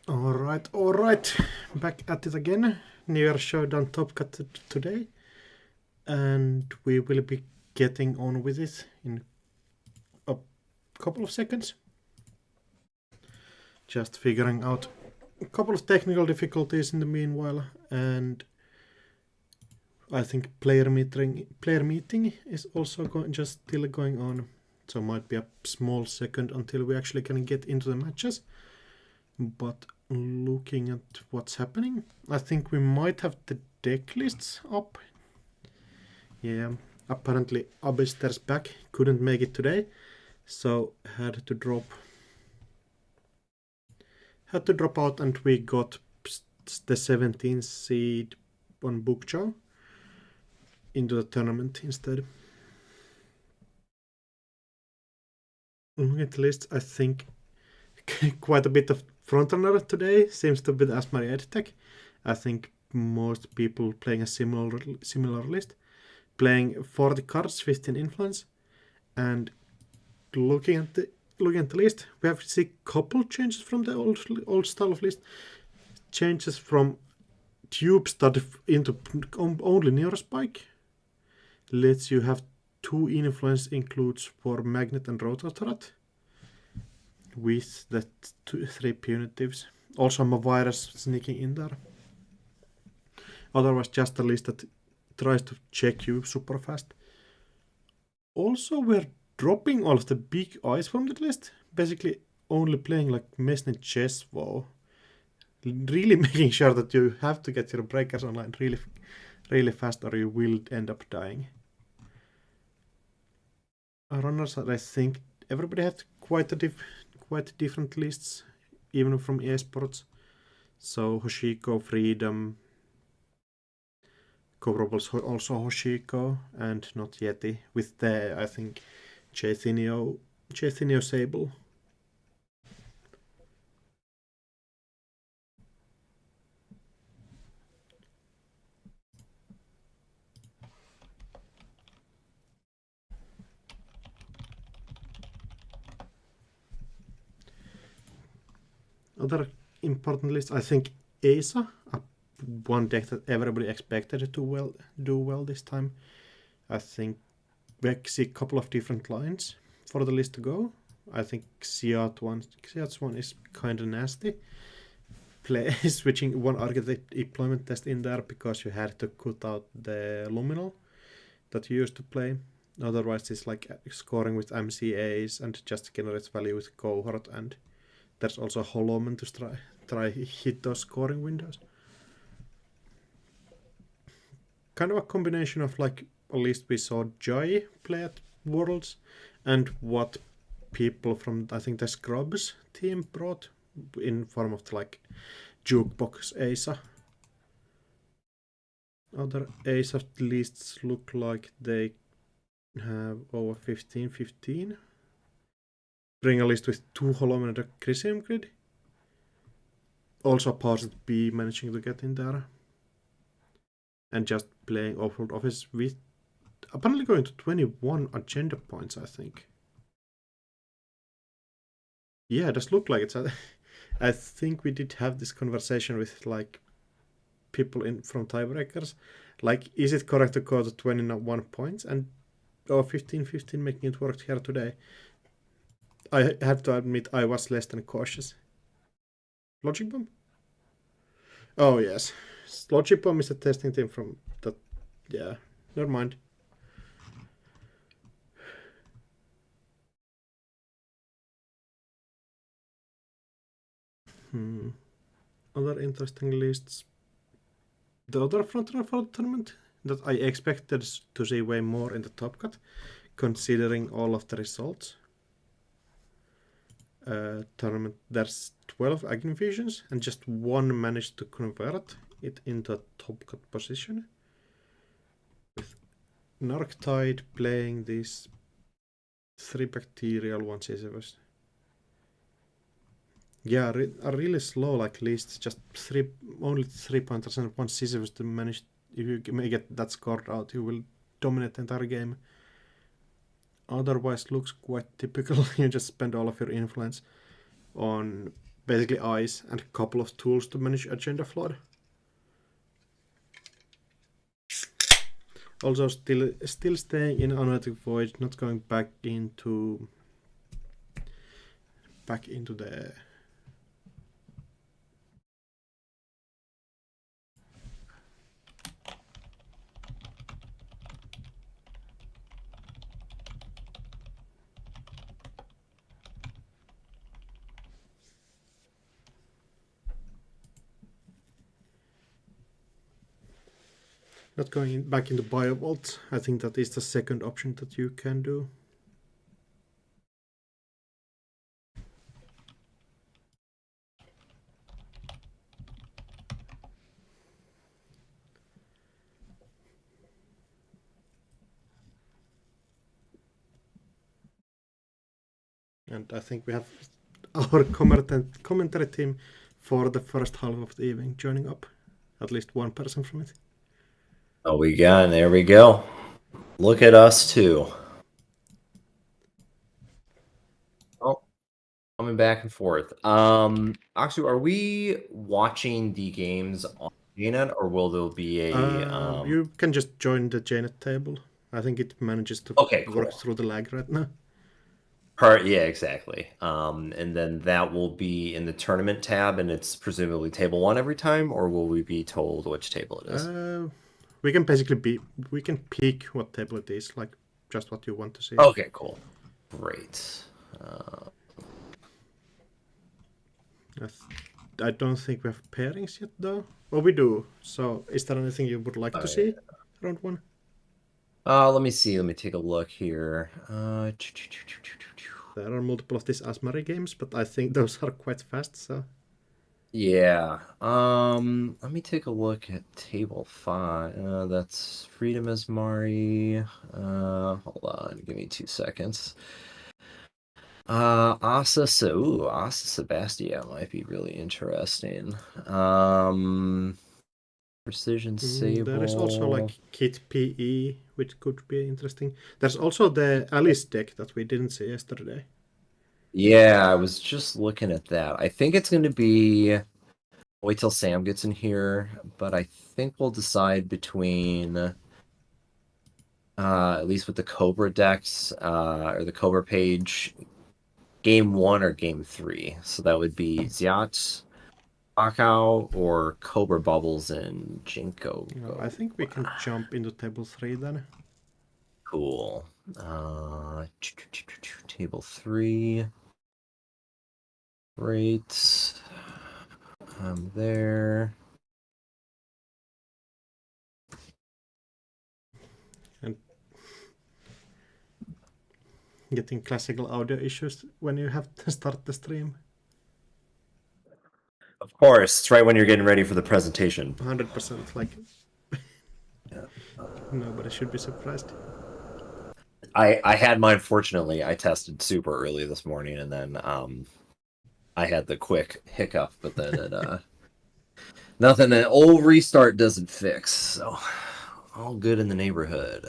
Alright, back at it again. Years Showdown Top Cut today, and we will be getting on with it in a couple of seconds. Just figuring out a couple of technical difficulties in the meanwhile, and I think player meeting is also still going on, so might be a small second until we actually can get into the matches. But looking at what's happening, I think we might have the deck lists up. Yeah, apparently Abyster's back, couldn't make it today, so had to drop out, and we got the 17th seed on Bookjaw into the tournament instead. Looking at the list, I think quite a bit of frontrunner today seems to be the Asari EdTech. I think most people playing a similar list, playing 40 cards, 15 influence, and looking at the list, we have seen a couple changes from the old style of list. Changes from tube stud into only Neurospike. Lets you have 2 influence includes for magnet and rotor threat, with the 3 punitives. Also a virus sneaking in there. Otherwise just a list that tries to check you super fast. Also we're dropping all of the big eyes from the list. Basically only playing like Mesnet Chess WoW. Really making sure that you have to get your breakers online really fast, or you will end up dying. Runners, I think everybody has quite different lists, even from esports. So Hoshiko, Freedom, co-robles also Hoshiko, and not Yeti, with the, I think, Chethinio Sable. Other important list, I think Asa, one deck that everybody expected to do well this time. I think we see a couple of different lines for the list to go. I think Xiat's one is kind of nasty. Switching one architect deployment test in there because you had to cut out the Luminal that you used to play. Otherwise it's like scoring with MCAs and just generates value with cohort, and there's also a Holoman to try hit those scoring windows. Kind of a combination of like, at least we saw Jai play at Worlds, and what people from, I think, the Scrubs team brought in form of the, like, jukebox Asa. Other Asa lists look like they have over 15. Bring a list with 2 Holomen and a Chrysium Grid. Also Powers B managing to get in there. And just playing Offworld Office with apparently going to 21 agenda points, I think. Yeah, it does look like it. I think we did have this conversation with like people from tiebreakers. Like, is it correct to go to 21 points and 15 making it work here today? I have to admit I was less than cautious. Logic Bomb? Oh yes. Logic Bomb is a testing team from that. Yeah, never mind. Other interesting lists. The other frontrunner for the tournament that I expected to see way more in the top cut, considering all of the results. Tournament, there's 12 Agnifusions, and just 1 managed to convert it into a top cut position. With Narctide playing these 3 bacterial, 1 Sisyphus. Yeah, a really slow like list, just only 3 pointers and 1 Sisyphus to manage. If you may get that scored out, you will dominate the entire game. Otherwise looks quite typical. You just spend all of your influence on basically eyes and a couple of tools to manage agenda flood. Also, still staying in Anoetic Void, not going back into the. Not going back into Biovault. I think that is the second option that you can do. And I think we have our commentary team for the first half of the evening joining up. At least one person from it. Oh, we got, there we go. Look at us too. Oh, coming back and forth. Actually, are we watching the games on JNet, or will there be a You can just join the JNet table. I think it manages to work through the lag right now. Yeah, exactly. And then that will be in the tournament tab, and it's presumably table 1 every time, or will we be told which table it is? We can basically we can pick what table it is, like just what you want to see. Okay, cool. Great. I don't think we have pairings yet, though. Oh, we do. So, is there anything you would like to see round 1? Let me see. Let me take a look here. There are multiple of these Asari games, but I think those are quite fast, so... Yeah. Let me take a look at table 5. That's Freedom Asmari. Hold on. Give me 2 seconds. Asa Sebastia might be really interesting. Precision Sable. There is also like Kit PE, which could be interesting. There's also the Alice deck that we didn't see yesterday. Yeah, I was just looking at that. I think it's going to be... Wait till Sam gets in here, but I think we'll decide between... at least with the Cobra decks, or the Cobra page, game 1 or game 3. So that would be Xiat, Akao, or Cobra Bubbles and Jinko. I think we can jump into table 3 then. Cool. Table 3. Great. I'm there. And getting classical audio issues when you have to start the stream. Of course, it's right when you're getting ready for the presentation. 100%, like... Nobody should be surprised. I had mine, fortunately. I tested super early this morning, and then I had the quick hiccup, but then it nothing an old restart doesn't fix, so all good in the neighborhood.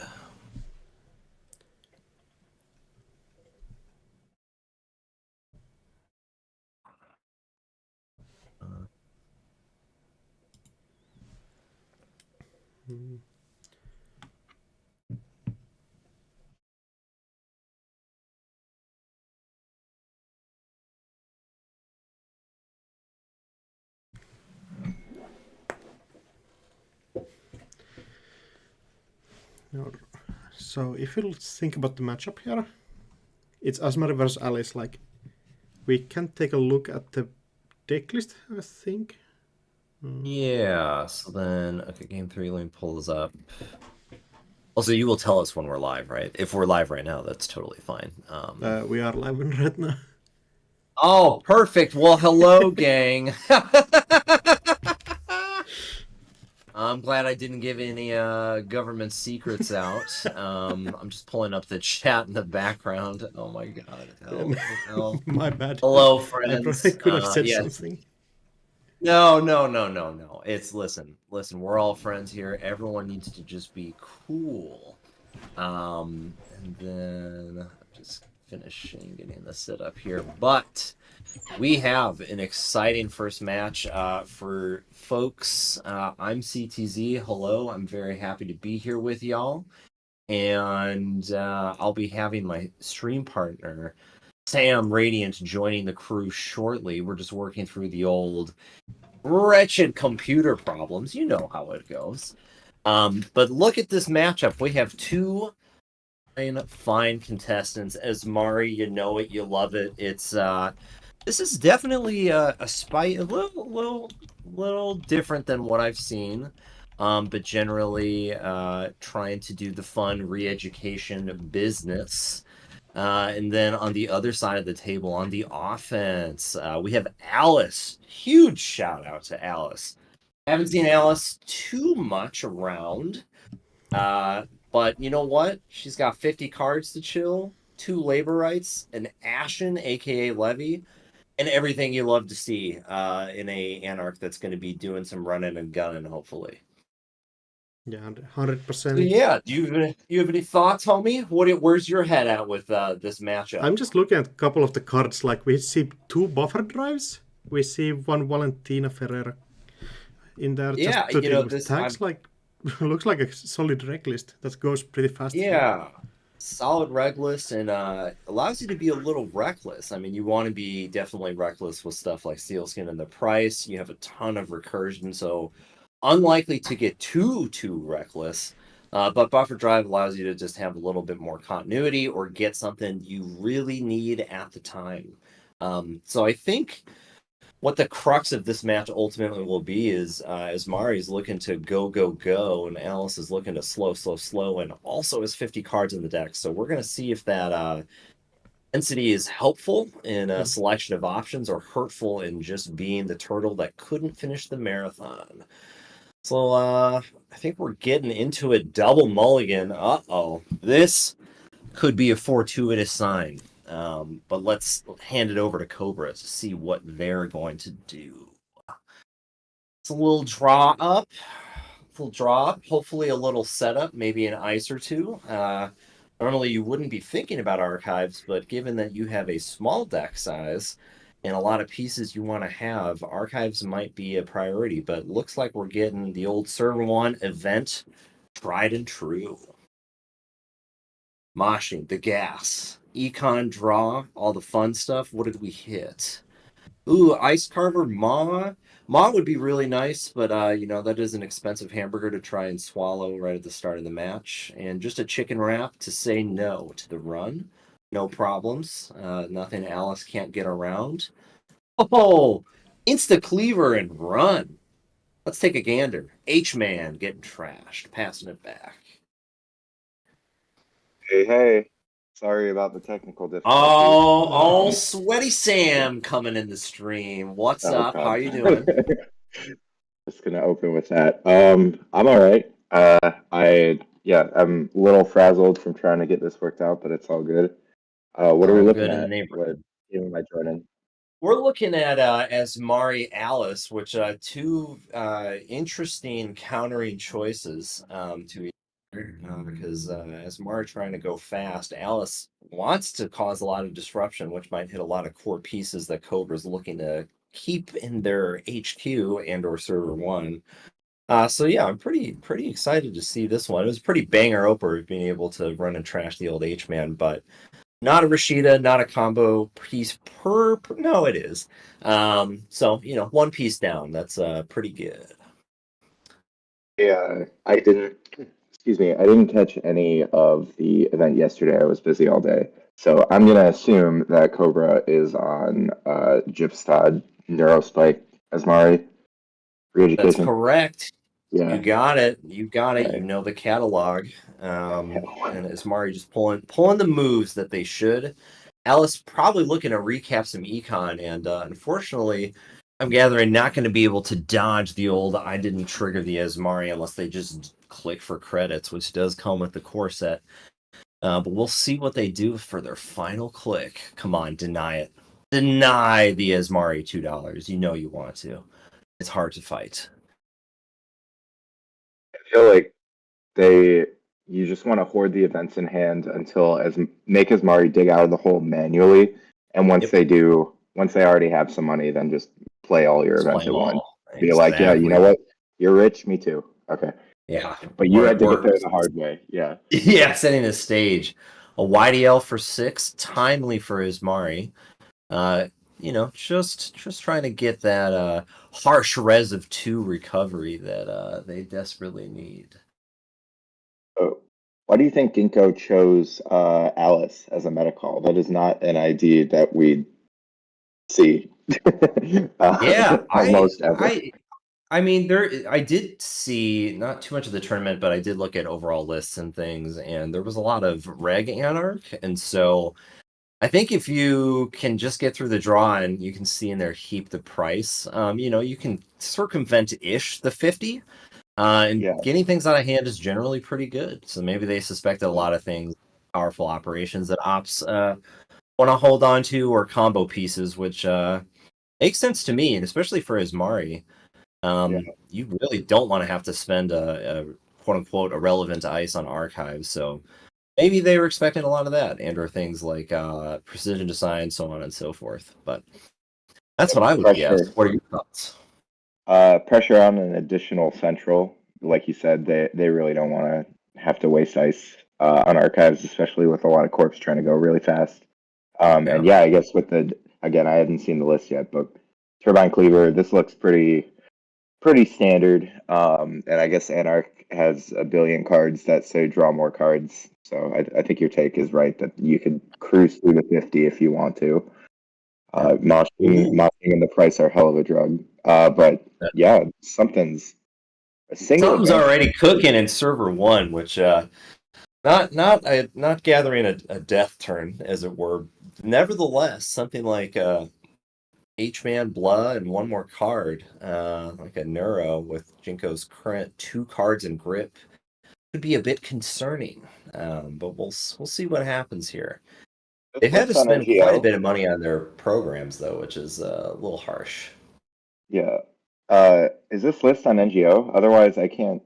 So if you think about the matchup here, it's Asmari versus Alice. Like, we can take a look at the deck list, I think. Yeah, so then, okay, game 3, let me pull this up. Also, you will tell us when we're live, right? If we're live right now, that's totally fine. We are live right now. Oh, perfect. Well, hello, gang. I'm glad I didn't give any government secrets out. I'm just pulling up the chat in the background. Oh my god. Hell. My bad. Hello, friends. I probably could have said something. No. It's listen, we're all friends here. Everyone needs to just be cool. And then I'm just finishing getting the sit up here, but we have an exciting first match for folks. I'm CTZ. Hello, I'm very happy to be here with y'all, and I'll be having my stream partner Sam Radiant joining the crew shortly. We're just working through the old wretched computer problems. You know how it goes. But look at this matchup. We have two fine contestants. Asmari, you know it, you love it. It's this is definitely a little different than what I've seen. But generally trying to do the fun re-education business. And then on the other side of the table, on the offense, we have Alice. Huge shout out to Alice. Haven't seen Alice too much around. But you know what? She's got 50 cards to chill, 2 labor rights, an Ashen, aka Levy, and everything you love to see in a Anarch that's going to be doing some running and gunning, hopefully. Yeah, 100%. So yeah, do you have any thoughts, homie? Where's your head at with this matchup? I'm just looking at a couple of the cards. Like we see 2 buffer drives. We see 1 Valentina Ferreira in there. Yeah, just to deal with this tags. Like looks like a solid reg list that goes pretty fast. Yeah, solid reg list and allows you to be a little reckless. I mean, you want to be definitely reckless with stuff like Sealskin and the price. You have a ton of recursion, so unlikely to get too reckless. But buffer drive allows you to just have a little bit more continuity or get something you really need at the time. So I think what the crux of this match ultimately will be is Asmari's looking to go, and Alice is looking to slow, and also has 50 cards in the deck. So we're going to see if that density is helpful in a selection of options or hurtful in just being the turtle that couldn't finish the marathon. So I think we're getting into a double mulligan. Uh-oh. This could be a fortuitous sign. But let's hand it over to Cobra to see what they're going to do. It's a little draw up. Hopefully a little setup, maybe an ice or two. Normally you wouldn't be thinking about archives, but given that you have a small deck size and a lot of pieces you want to have, archives might be a priority, but looks like we're getting the old Server 1 event tried and true. Moshing, the gas, econ draw, all the fun stuff. What did we hit? Ooh, Ice Carver Maw. Maw would be really nice, but you know, that is an expensive hamburger to try and swallow right at the start of the match. And just a chicken wrap to say no to the run. No problems. Nothing Alice can't get around. Oh, Insta Cleaver and run. Let's take a gander. H-Man getting trashed, passing it back. Hey. Sorry about the technical difficulties. Oh, Sweaty Sam coming in the stream. What's up? God. How you doing? Just gonna open with that. I'm all right. I'm a little frazzled from trying to get this worked out, but it's all good. What are we looking good at? in the neighborhood. What game am I joining? We're looking at Asmari Alice, which 2 interesting countering choices to each other, because Asmari trying to go fast, Alice wants to cause a lot of disruption, which might hit a lot of core pieces that Cobra's looking to keep in their HQ and or Server 1. So yeah, I'm pretty excited to see this one. It was pretty banger opener being able to run and trash the old H-Man, but not a Rashida, not a combo piece per no, it is. So, you know, 1 piece down. That's pretty good. Yeah, I didn't catch any of the event yesterday. I was busy all day. So I'm gonna assume that Cobra is on Gypstad, Neurospike, Asmari, re-education. That's correct. Yeah. You got it. Okay. You know the catalog. And Asmari just pulling the moves that they should. Alice probably looking to recap some econ, and unfortunately, I'm gathering not going to be able to dodge the old I didn't trigger the Asmari unless they just click for credits, which does come with the core set. But we'll see what they do for their final click. Come on, deny it. Deny the Asmari $2. You know you want to. It's hard to fight. I feel like they you just want to hoard the events in hand until make Asmari dig out of the hole manually, and Yep. once they already have some money, then just play all your Just events play at 'em once. all. Be like, yeah, you know Exactly. what? You're rich, me too. Okay. Yeah. But you Or had to get there the hard way. Yeah. yeah, setting the stage. A YDL for 6, timely for Ismari. Just trying to get that harsh res of 2 recovery that they desperately need. So, why do you think Ginkgo chose Alice as a meta call? That is not an ID that we see Yeah, almost ever. I mean, I did see not too much of the tournament, but I did look at overall lists and things, and there was a lot of Reg Anarch, and so I think if you can just get through the draw and you can see in there heap the price, you can circumvent-ish the 50, and Yeah. getting things out of hand is generally pretty good. So maybe they suspected a lot of things, powerful operations that ops want to hold on to, or combo pieces, which makes sense to me, and especially for Ismari. Yeah. You really don't want to have to spend a quote unquote irrelevant ice on archives. So maybe they were expecting a lot of that, and or things like precision design, so on and so forth. But that's what I would guess. Pressure. What are your thoughts? Pressure on an additional central. Like you said, they really don't want to have to waste ice on archives, especially with a lot of corps trying to go really fast. And yeah, I guess again, I haven't seen the list yet, but Turbine Cleaver, this looks pretty standard. And I guess Anarch has a billion cards that say draw more cards. So I think your take is right that you could cruise through the 50 if you want to. Moshing and the price are hell of a drug. But yeah, a single Something's advance. already cooking in server 1, which not gathering a death turn, as it were. Nevertheless, something like H-Man Blah and one more card, like a Neuro with Jinko's current 2 cards in grip, could be a bit concerning. But we'll see what happens here. They've had to List on spend quite a NGO. bit of money on their programs, though, which is a little harsh. Yeah. Is this list on NGO? Otherwise, I can't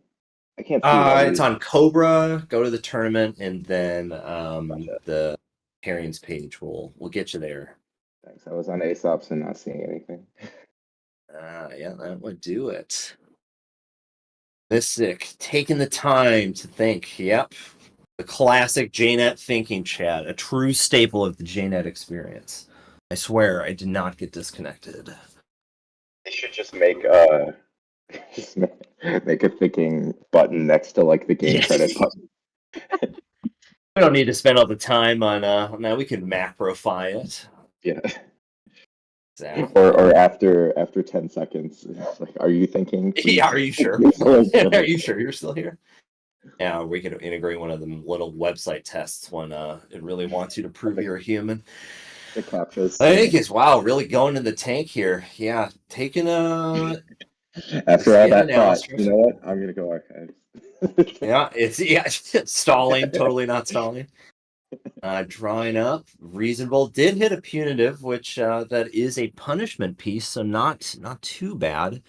see what It's on Cobra. Go to the tournament, and then Gotcha. the pairings page will get you there. Thanks. I was on Aesop's and not seeing anything. Yeah, that would do it. Mystic, taking the time to think. Yep. The classic JNet thinking chat, a true staple of the JNet experience. I swear I did not get disconnected. They should just make just make a thinking button next to like the game credit button. We don't need to spend all the time on that. We can macrofy it. Yeah. Exactly. Or after 10 seconds, like, are you thinking? Please? Yeah, are you sure? Are you sure you're still here? Yeah, we could integrate one of them little website tests when it really wants you to prove you're a human. The captchas. I think it's really going in the tank here. Yeah, taking After all that thought, Astros. you know what? I'm gonna go archives. Yeah, it's stalling, totally not stalling. Drawing up, reasonable. Did hit a punitive, which that is a punishment piece, so not too bad.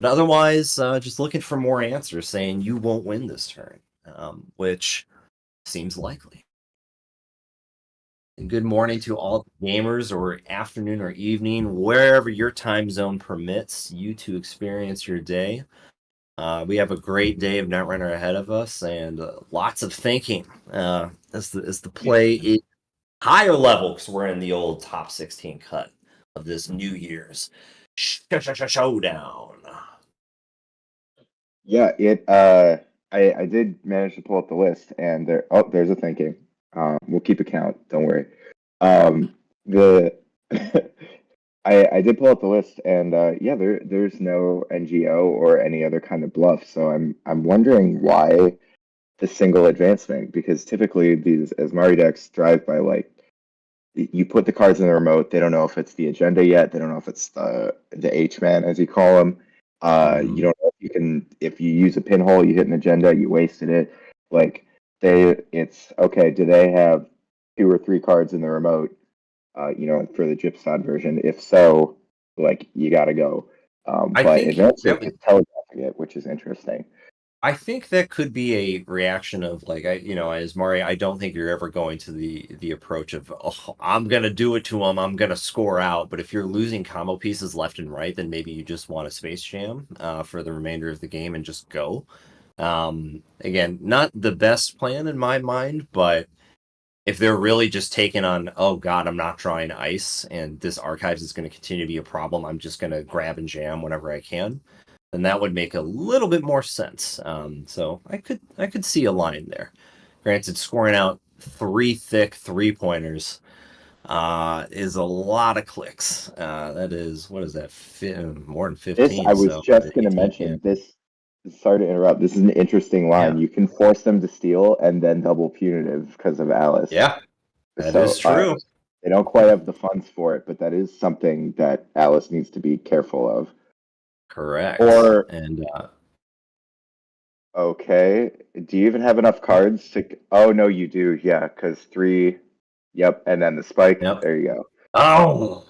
But otherwise, just looking for more answers, saying you won't win this turn, which seems likely. And good morning to all gamers, or afternoon or evening, wherever your time zone permits you to experience your day. We have a great day of Netrunner ahead of us, and lots of thinking as the play is higher level, because we're in the old top 16 cut of this New Year's Showdown. Yeah, I did manage to pull up the list, and there's a thinking. We'll keep account, don't worry. The I did pull up the list, and yeah, there's no NGO or any other kind of bluff. So I'm wondering why the single advancement, because typically these Asmari decks thrive by like you put the cards in the remote. They don't know if it's the agenda yet. They don't know if it's the H-man, as you call them. You don't know if you use a pinhole, you hit an agenda, you wasted it. Like it's okay. Do they have 2 or 3 cards in the remote? For the Gypsod version. If so, like you got to go. I But think advancement is telegraphing it, which is interesting. I think that could be a reaction of like as Mari, I don't think you're ever going to the approach of I'm gonna do it to him, I'm gonna score out. But if you're losing combo pieces left and right, then maybe you just want to space jam for the remainder of the game and just go. Again, not the best plan in my mind, but if they're really just taking on, oh god, I'm not drawing ice, and this archives is going to continue to be a problem, I'm just going to grab and jam whenever I can, then that would make a little bit more sense. So I could see a line there. Granted, scoring out 3 thick 3-pointers is a lot of clicks. That is, what is that? More than 15. I was so just going to 18, yeah. mention this. Sorry to interrupt. This is an interesting line. Yeah. You can force them to steal and then double punitive because of Alice. Yeah, that So, is true. they don't quite have the funds for it, but that is something that Alice needs to be careful of. Correct. Or and okay, do you even have enough cards to? Oh no, you do. Yeah, because 3. Yep, and then the spike. Yep. There you go. Oh,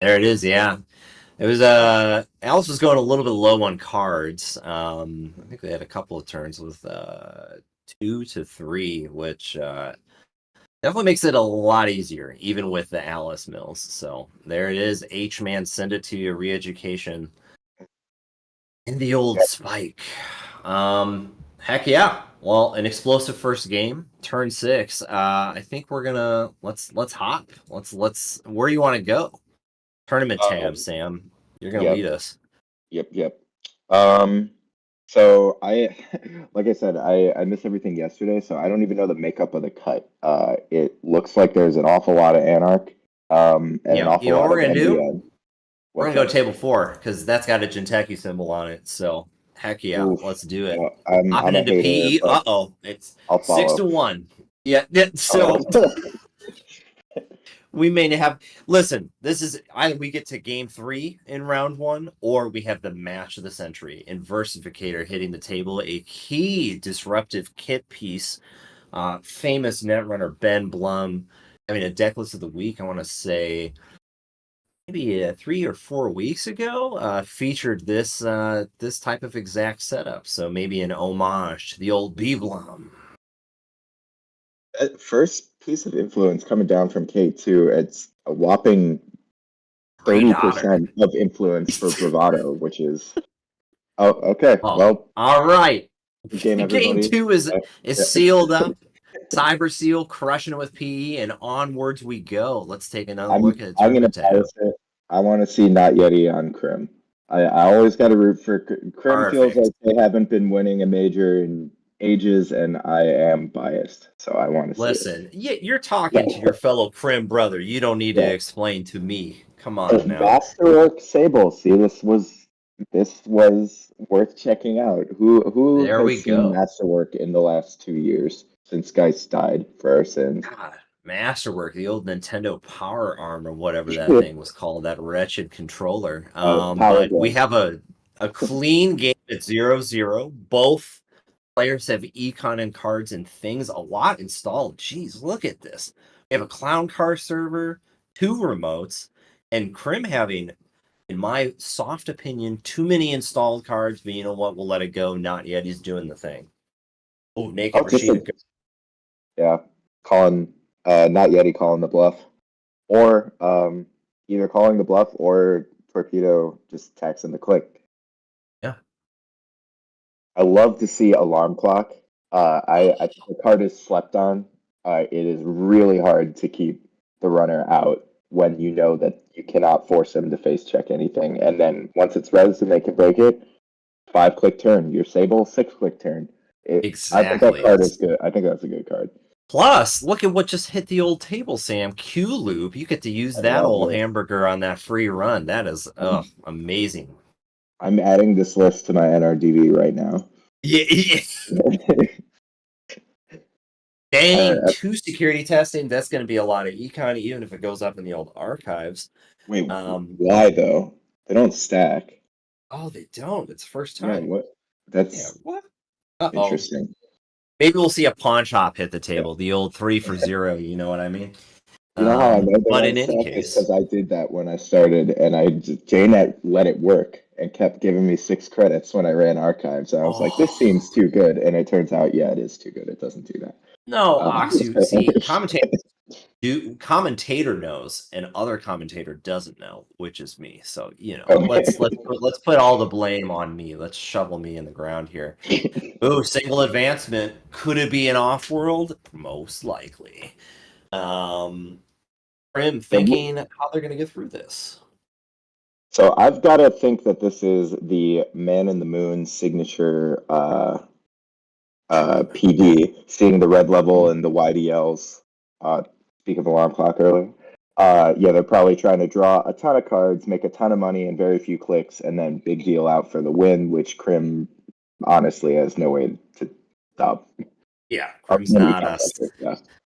there it is. Yeah, it was. Alice was going a little bit low on cards. I think they had a couple of turns with 2 to 3, which definitely makes it a lot easier, even with the Alice mills. So there it is. H-Man, send it to you. Re-education in the old spike. Heck yeah. Well, an explosive first game, turn 6. I think we're gonna let's hop. Let's where do you want to go? Tournament tab, Sam. You're gonna lead us. Yep. So I, like I said, I missed everything yesterday, so I don't even know the makeup of the cut. It looks like there's an awful lot of Anarch, and an awful You know lot what we're of gonna do? NBN. We're gonna go table 4 because that's got a Jinteki symbol on it. So heck yeah, Oof. let's do it. I'm Hopping a into hater, PE. but It's I'll 6 to follow. 1. Yeah. So we may have. Listen, this is either we get to game 3 in round 1, or we have the match of the century in Versificator hitting the table, a key disruptive kit piece. Famous netrunner Ben Blum. I mean, a deck list of the week. I want to say maybe 3 or 4 weeks ago, featured this this type of exact setup. So maybe an homage to the old B Blum. First piece of influence coming down from K2, it's a whopping 30% of influence for Bravado, which is okay. Well, all right. game everybody. Game 2 is sealed up. Cyber Seal crushing it with PE, and onwards we go. Let's take another look at it. I'm gonna bias it. I want to see Not Yeti on Crim. I always got to root for Crim. Feels like they haven't been winning a major in ages, and I am biased, so I want to see it. Listen, you're talking to your fellow Crim brother. You don't need to explain to me. Come on now. Masterwork Sable. See, this was worth checking out. Who has seen Masterwork in the last 2 years since Geist died for our sins? God, Masterwork, the old Nintendo Power Arm or whatever that thing was called, that wretched controller. But we have a clean game at 0-0. Both players have econ and cards and things a lot installed. Jeez, look at this. We have a clown car server, 2 remotes, and Crim having, in my soft opinion, too many installed cards, but you know what? We'll let it go. Not yet. He's doing the thing. Oh, Naked Rashida. Yeah, calling, Not Yeti calling the bluff. Or either calling the bluff or Torpedo just taxing the click. Yeah. I love to see Alarm Clock. I think the card is slept on. It is really hard to keep the runner out when you know that you cannot force him to face check anything. And then once it's res and they can break it, 5-click turn. Your Sable, 6-click turn. Exactly. I think that card is good. I think that's a good card. Plus, look at what just hit the old table, Sam. Q Loop. You get to use that old hamburger on that free run. That is amazing. I'm adding this list to my NRDB right now. Yeah. Dang, 2 security testing. That's going to be a lot of econ, even if it goes up in the old archives. Wait, why though? They don't stack. Oh, they don't. It's first time. Yeah, what? That's what? Interesting. Maybe we'll see a pawn shop hit the table. The old 3 for 0. You know what I mean? You know how I know that? But in any case, because I did that when I started, and JNet let it work. and kept giving me 6 credits when I ran archives. I was like, this seems too good, and it turns out, yeah, it is too good. It doesn't do that. No, Oxu, see, commentator knows, and other commentator doesn't know, which is me. So Okay. let's put all the blame on me. Let's shovel me in the ground here. Ooh, single advancement. Could it be an off-world? Most likely. Prim thinking how they're gonna get through this. So I've got to think that this is the Man in the Moon signature PD, seeing the red level and the YDLs. Speak of alarm clock earlier. Yeah, they're probably trying to draw a ton of cards, make a ton of money in very few clicks, and then big deal out for the win, which Crim honestly has no way to stop. Yeah, Crim's not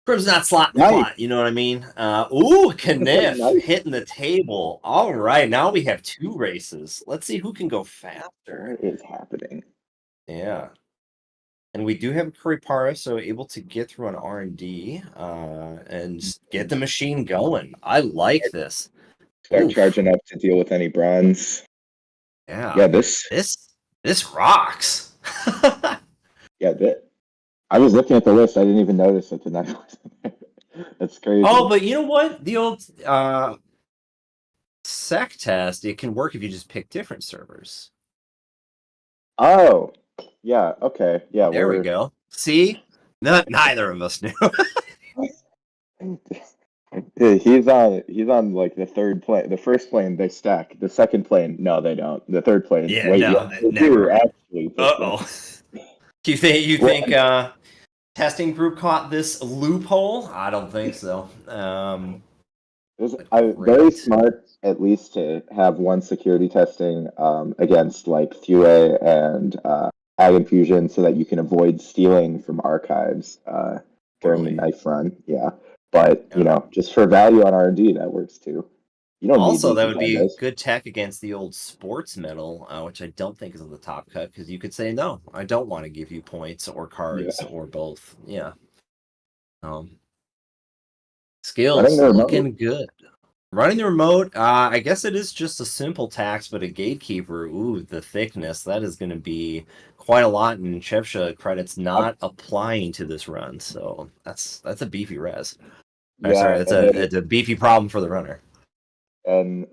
Crim's not slotting the Nice. plot, you know what I mean? Ooh, Kniff Nice. hitting the table. All right, now we have 2 races. Let's see who can go faster. What is happening? Yeah. And we do have a Kuripara, so able to get through an R&D and get the machine going. I like this. Start charging up to deal with any bronze. Yeah. Yeah, this rocks. Yeah, I was looking at the list. I didn't even notice that the knife was in there. That's crazy. Oh, but you know what? The old sec test, it can work if you just pick different servers. Oh, yeah. Okay. Yeah. There we go. See? Neither of us knew. He's on like the third plane. The first plane they stack. The second plane, no, they don't. The third plane, Yeah, wait, no, they never. do, actually. Uh-oh. Do you think testing group caught this loophole? I don't think so. Very smart, at least, to have one security testing against like QA and Ag Infusion, so that you can avoid stealing from archives during the knife run. Yeah, but just for value on R&D, that works too. You don't also, need that would be good tech against the old sports medal, which I don't think is on the top cut, because you could say, no, I don't want to give you points or cards or both. Yeah. Skills looking good. Running the remote, I guess it is just a simple tax, but a gatekeeper, ooh, the thickness, that is going to be quite a lot, and Chevsha credits not applying to this run, so that's a beefy res. Yeah, sorry, it's a beefy problem for the runner. And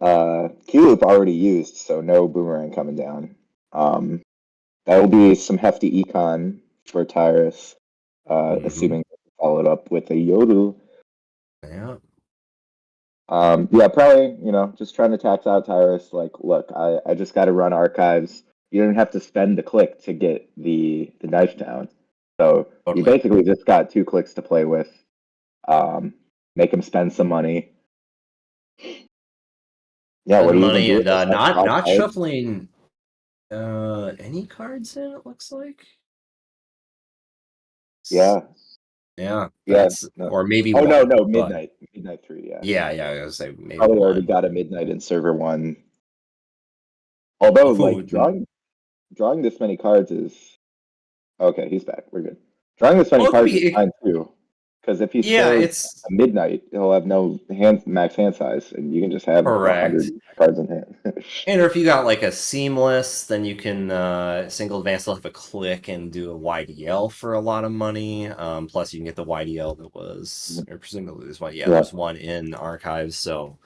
key loop already used, so no boomerang coming down. That will be some hefty econ for Tyrus, assuming followed up with a yodel. Yeah. Yeah, probably, just trying to tax out Tyrus. Like, look, I just got to run archives. You don't have to spend a click to get the knife down. So you basically just got 2 clicks to play with. Make him spend some money. Yeah, what are you money gonna do? And not shuffling any cards in, it looks like. Yeah. Yeah. No. Or maybe no, but... midnight 3, yeah. Yeah, I was gonna say maybe probably already got a midnight in server 1. Although, like, drawing this many cards is okay. He's back. We're good. Drawing this many cards is fine too, because if he scores a midnight, he'll have no max hand size, and you can just have 100 cards in hand. And if you got like a seamless, then you can single advance, have a click and do a YDL for a lot of money. Plus, you can get the YDL that was, or presumably there's one. Yeah, there's one in archives. So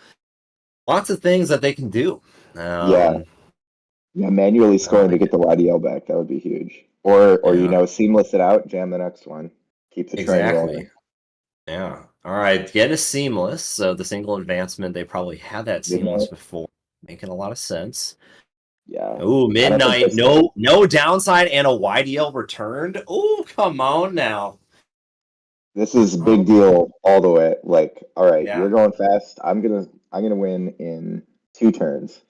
lots of things that they can do. Yeah, manually scoring to get the YDL back, that would be huge. Or seamless it out, jam the next one, keep the train rolling. Yeah. All right, get a seamless. So the single advancement, they probably had that seamless before, making a lot of sense. Yeah. Ooh, midnight, no downside, and a YDL returned. Ooh, come on now. This is big deal all the way. Like, all right, you're going fast. I'm gonna win in 2 turns.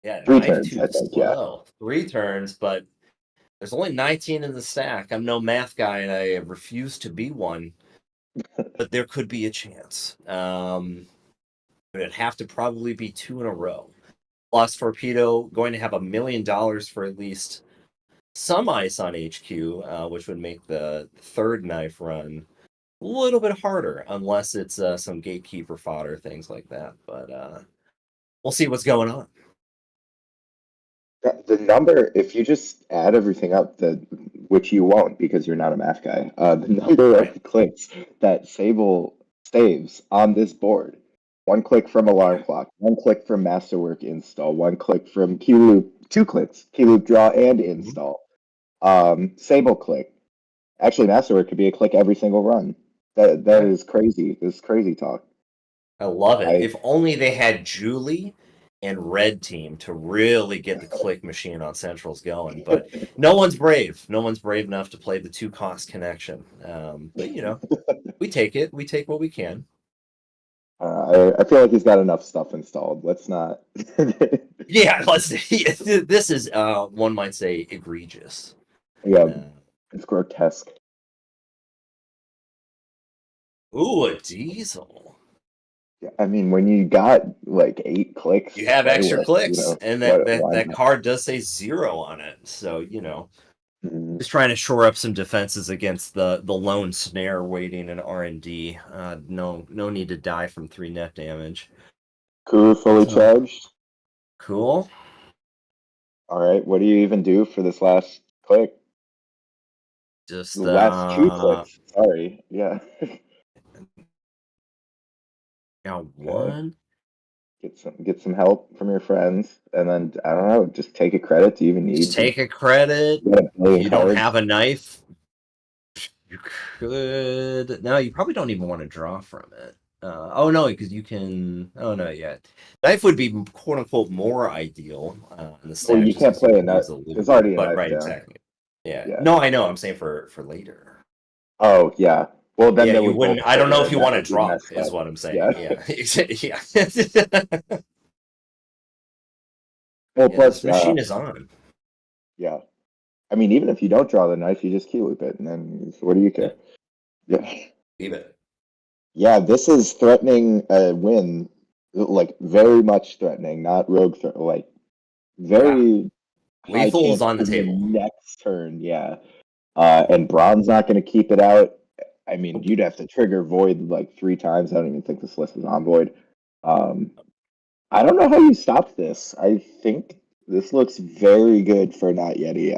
Yeah, 3 turns, I think. Slow. 3 turns, but there's only 19 in the stack. I'm no math guy, and I refuse to be one. But there could be a chance. But it'd have to probably be 2 in a row. Plus, Torpedo going to have $1 million for at least some ice on HQ, which would make the 3rd knife run a little bit harder, unless it's some gatekeeper fodder, things like that. But we'll see what's going on. The number, if you just add everything up, which you won't because you're not a math guy, the number Right. of clicks that Sable saves on this board, one click from alarm Yeah. clock, one click from masterwork install, one click from key loop, two clicks, key loop draw and Mhm. install. Sable click. Actually, masterwork could be a click every single run. That Yeah. is crazy. This is crazy talk. I love it. I If only they had Julie and Red Team to really get the click machine on Centrals going. But no one's brave. No one's brave enough to play the two cost connection. But we take it. We take what we can. I feel like he's got enough stuff installed. Let's not. Yeah, let's. This is one might say egregious. Yeah, Uh, it's grotesque. ooh, a diesel. Yeah, I mean, when you got like 8 clicks You to have play extra with, clicks, and why that not? card does say 0 on it. So Mhm. just trying to shore up some defenses against the lone snare waiting in R&D. No need to die from 3 net damage. Kuru fully So charged. cool. All right, what do you even do for this last click? The Just last 2 clicks. Sorry. Yeah. got Okay. one. Get some help from your friends, and then I don't know, just take a credit. Do you even Just need to take a credit. get a If billion you don't cards? have a knife, you could. No, you probably don't even want to draw from it. Oh no, because you can. Oh no, yeah. Knife would be quote unquote more ideal in the Well, stack you just can't because you play a can knife. use a loop. There's already a But knife right, down. exactly. Yeah. Yeah. No, I know. I'm saying for later. Oh, yeah. Well, then Yeah, they you would both wouldn't. I don't know trigger, if and you that want to would be draw. messed Is up. what I'm saying. Yeah. Yeah. Yeah. Well, Yeah. This plus, machine is on. yeah. I mean, even if you don't draw the knife, you just key loop it, and then what do you Yeah. care? Yeah. Leave it. Yeah, this is threatening a win, like very much threatening, not rogue threat, like Yeah. very high Lethal's chance on the in the table. next turn. Yeah. And Braun's not going to keep it out. I mean, Nope. you'd have to trigger Void like 3 times. I don't even think this list is on Void. Um, I don't know how you stop this. I think this looks very good for not Yeti.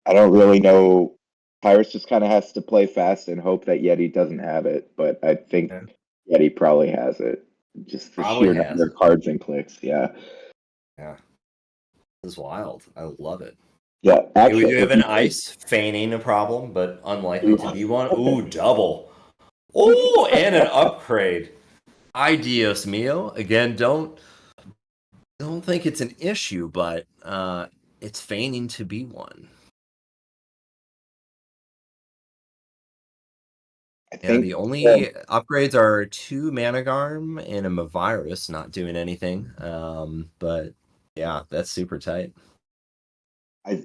I don't really know. Pirates just kind of has to play fast and hope that Yeti doesn't have it, but I think Yeah. Yeti probably has it. Just the Probably sheer has number it. of cards and clicks. Yeah. Yeah. This is wild. I love it. Yeah. Okay, we Actually, do have if an you ice, feigning a problem, but unlikely to be one. could. Ooh, double. Oh, and an upgrade. Ay, Dios mio. Again, don't think it's an issue, but it's feigning to be one. I Yeah, think the only upgrades are 2 Managarm and a Mavirus, not doing anything. But yeah, that's super tight. I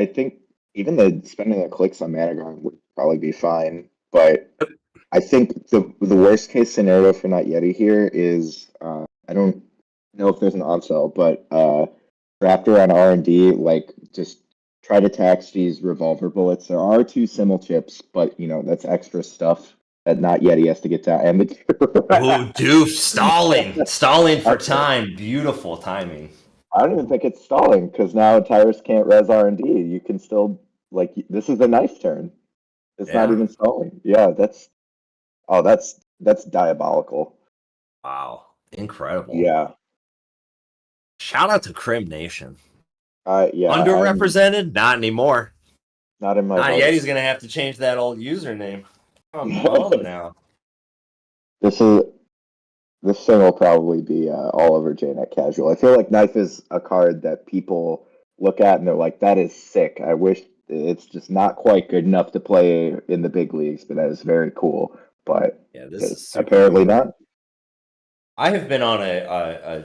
think even the spending the clicks on Managon would probably be fine, but I think the worst case scenario for not Yeti here is I don't know if there's an on sale, but Raptor on R&D, like just try to tax these revolver bullets. There are 2 chips, but that's extra stuff that not Yeti has to get down. And Oh, doof, stalling I for time. Beautiful timing. I don't even think it's stalling because now Tyrus can't res R&D. You can still this is a knife turn. It's not Yeah. even stalling. Yeah, that's diabolical. Wow. Incredible. Yeah. Shout out to Crim Nation. Yeah, I'm Underrepresented? Not anymore. not in my Not yet. vote. He's gonna have to change that old username. I'm bummed now. This is this thing will probably be all over JNet casual. I feel like knife is a card that people look at and they're like, "That is sick." I wish it's just not quite good enough to play in the big leagues, but that is very cool. But Yeah, this is super apparently cool. not. I have been on a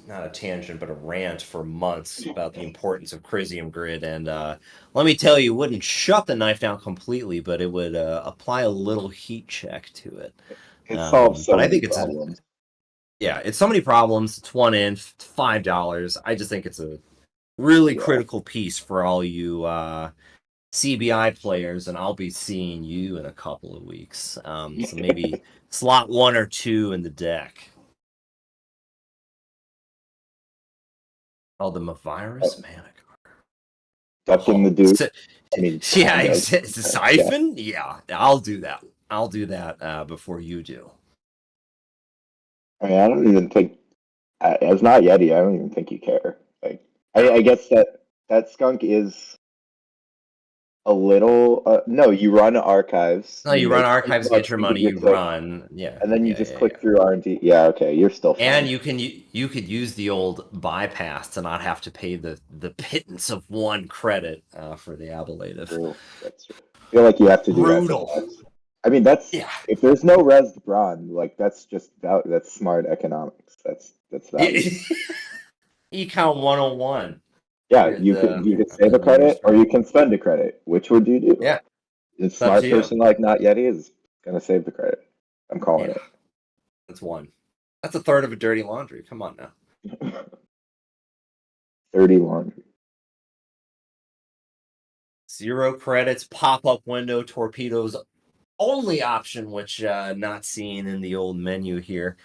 not a tangent, but a rant for months about the importance of Crisium Grid, and let me tell you, it wouldn't shut the knife down completely, but it would apply a little heat check to it. It solves so But I many think it's problems. it's so many problems. It's one in, $5. I just think it's a really Yeah. critical piece for all you CBI players, and I'll be seeing you in a couple of weeks. So maybe slot 1 or 2 in the deck. Oh, the virus mana card. Duck in the dude. I mean, yeah, kinda. it's a siphon. Yeah, I'll do that. I'll do that before you do. I mean, I don't even think as not Yeti. I don't even think you care. Like, I guess that skunk is a little. No, you run archives. No, you run make archives, $20, get your you money, give you click, run. Yeah, and then you yeah, just yeah, click yeah. through R&D. Yeah, okay, you're still fine. And you could use the old bypass to not have to pay the pittance of 1 credit for the ablative. True. That's true. I feel like you have to do Brutal. that sometimes. I mean, that's Yeah. if there's no res brawn, like that's just that's smart economics. That's value. Econ 101. Yeah, Here at you could the save a Years credit or you Showdown. can spend a credit. Which would you do? Yeah, A it's up smart to you. person like Not Yeti is gonna save the credit. I'm calling Yeah, that's 1. That's a third of a dirty laundry. Come on now. it. 30 laundry. 0 credits, pop-up window, torpedoes, only option, which not seen in the old menu here.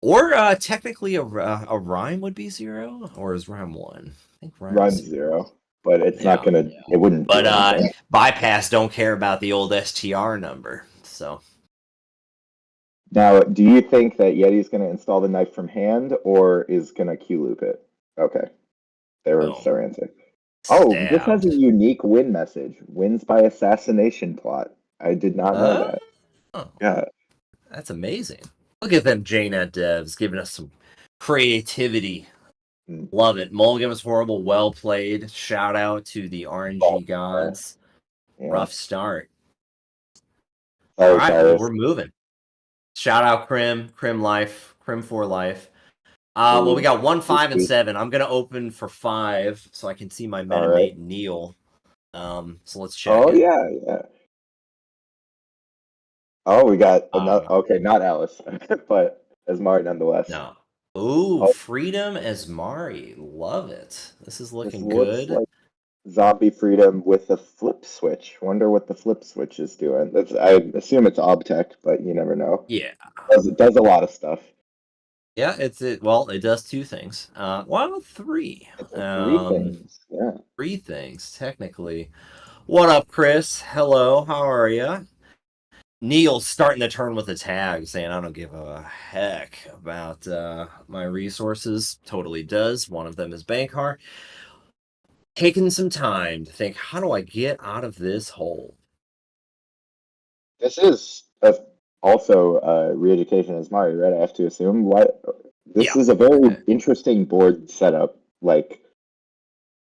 Or technically a rhyme would be 0, or is rhyme 1? I think Rhyme's 0, but it's not gonna. It wouldn't. But do anything. bypass don't care about the old STR number, so. Now, do you think that Yeti's gonna install the knife from hand or is gonna Q loop it? Okay, there was our answer. Oh, this has a unique win message. Wins by assassination plot. I did not know that. Oh, Yeah. that's amazing. Look at them JNet devs giving us some creativity. Love it. Mulligan was horrible. Well played. Shout out to the RNG gods. Yeah. Rough start. Sorry, All right, well, Cyrus. we're moving. Shout out Crim Life, Crim for life. Well, we got 1, 5, and 7. I'm gonna open for 5 so I can see my metamate Neil. So let's check. Oh yeah. Oh, we got another. Okay, not Alice, but Asmari nonetheless. No. Ooh, Freedom Asmari. Love it. This is looking good. Like zombie freedom with a flip switch. Wonder what the flip switch is doing. I assume it's Obtech, but you never know. Yeah. It does a lot of stuff. Yeah, it does 2 things. Well, 3. 3 things. Yeah. 3 things, technically. What up, Chris? Hello, how are you? Neil's starting the turn with a tag, saying, I don't give a heck about my resources. Totally does. One of them is Bankar. Taking some time to think, how do I get out of this hole? This is also re-education as Mario, right? I have to assume. This is a very interesting board setup. Like,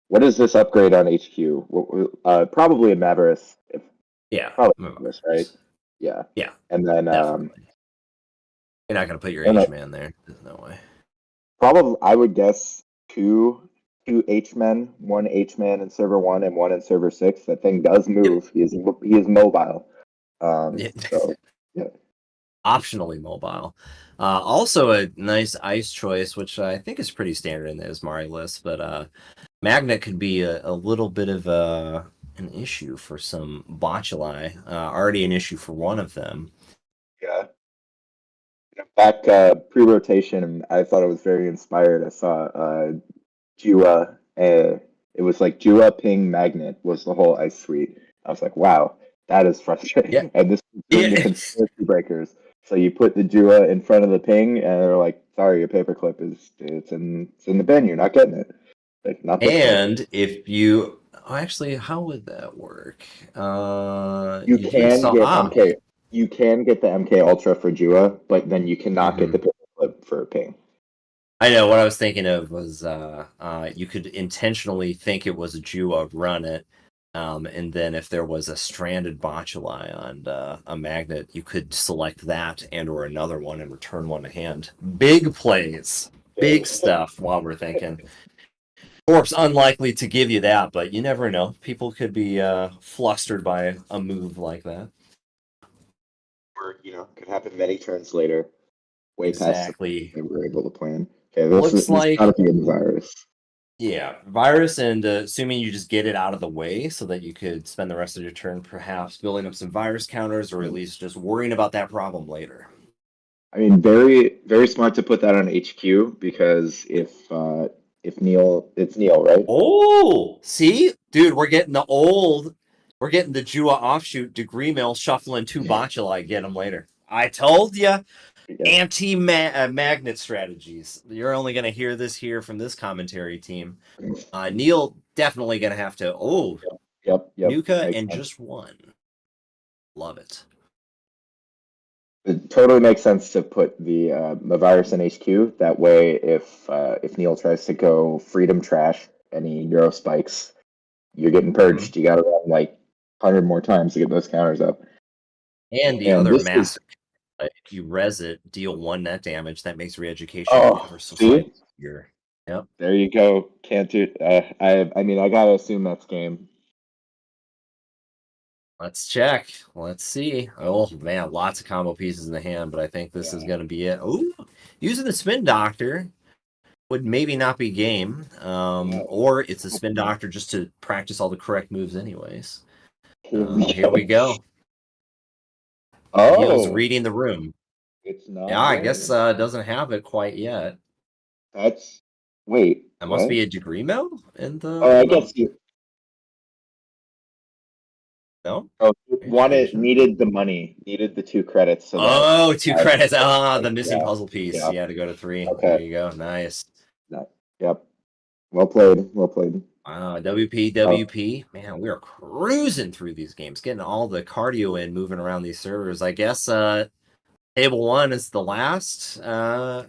what is this upgrade on HQ? Probably a Mavericks. Probably Mavericks, right? Yeah. Yeah. And then definitely. You're not gonna put your H-man there. There's no way. Probably, I would guess two H-men, 1 H-man in server 1 and 1 in server 6. That thing does move. Yep. He is mobile. So yeah. Optionally mobile. Also a nice ice choice, which I think is pretty standard in the Asmari list, but Magnet could be a little bit of an issue for some Botuli. Already an issue for one of them. Yeah. Back pre-rotation, I thought it was very inspired. I saw Jua. It was like Jua Ping Magnet was the whole ice suite. I was like, wow, that is frustrating. Yeah. And this is doing the conspiracy breakers. So you put the Jua in front of the ping, and they're like, sorry, your paperclip it's in the bin. You're not getting it. Like, not and if you actually, how would that work? You can get MK. You can get the MK Ultra for Jua, but then you cannot get the paperclip for ping. I know what I was thinking of was you could intentionally think it was a Jua, run it, and then if there was a stranded Botuli on a Magnet, you could select that and or another one and return one to hand. Big plays, big stuff while we're thinking. Corp's unlikely to give you that, but you never know. People could be flustered by a move like that. Or, could happen many turns later. Way past the we were able to plan. Okay, this like gotta be in virus. Yeah, virus, and assuming you just get it out of the way so that you could spend the rest of your turn perhaps building up some virus counters, or at least just worrying about that problem later. I mean, very, very smart to put that on HQ, because if If Neil, it's Neil, right? Oh, see, dude, we're getting the Jua offshoot degree mill shuffling two botula. Get them later. I told you, Yeah. magnet strategies. You're only gonna hear this here from this commentary team. Neil definitely gonna have to. Oh, Yep. Nuka Makes and sense. just one. Love it. It totally makes sense to put the virus in HQ. That way, if Neil tries to go freedom trash any neuro spikes, you're getting purged. You got to run like 100 more times to get those counters up. And the And other this is massive, if you res it, deal 1 net damage. That makes re-education ever so see, slightly easier. Yep. there you go. Can't do. I mean, I gotta assume that's game. Let's check. Let's see. Oh man, lots of combo pieces in the hand, but I think this is going to be it. Ooh, using the spin doctor would maybe not be game, or it's a spin doctor just to practice all the correct moves, anyways. Here we go. Neil's Oh, reading the room. it's not. Yeah, I there. guess doesn't have it quite yet. That's wait. That what? must be a degree mill in the. Oh, I guess you. No. Oh, needed the money, needed the 2 credits. So Oh, 2 credits. The missing yeah, puzzle piece. yeah. You had to go to 3. Okay. There you go. Nice. Yep. Well played. Well played. Wow, WP. Man, we are cruising through these games, getting all the cardio in, moving around these servers. I guess table 1 is the last. I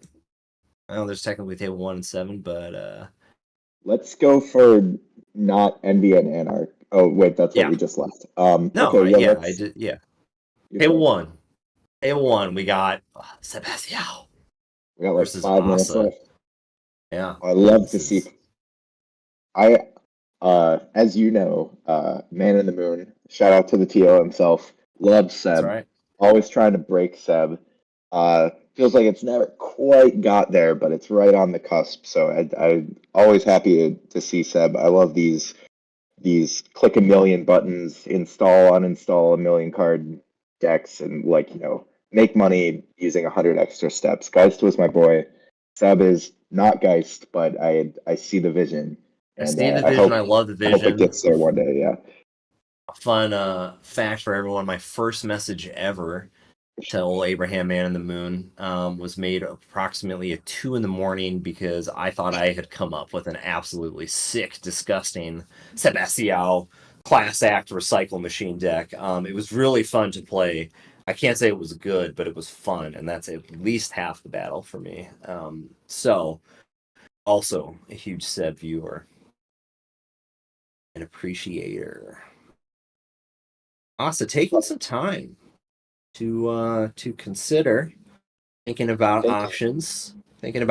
know there's technically table 1 and 7, but let's go for not Envy and Anarch. Oh wait, that's what we just left. No, okay, yeah, I did. Yeah, table 1. Table 1. We got Sebastian. We got like 5 minutes left. Yeah, I love to see. As you know, Man in the Moon. Shout out to the TO himself. Love Seb. That's right. Always trying to break Seb. Feels like it's never quite got there, but it's right on the cusp. So I'm always happy to see Seb. I love these click a million buttons, install, uninstall a million card decks, and make money using 100 extra steps. Geist was my boy. Seb is not Geist, but I see the vision. I see the vision. I love the vision. I hope it gets there one day. Yeah. A fun fact for everyone: my first message ever to old Abraham Man in the Moon was made approximately at 2 a.m. because I thought I had come up with an absolutely sick, disgusting Sebastião class act recycle machine deck. It was really fun to play. I can't say it was good, but it was fun, and that's at least half the battle for me. So, also a huge Seb viewer, an appreciator. Also taking some time to consider, thinking about options, thinking,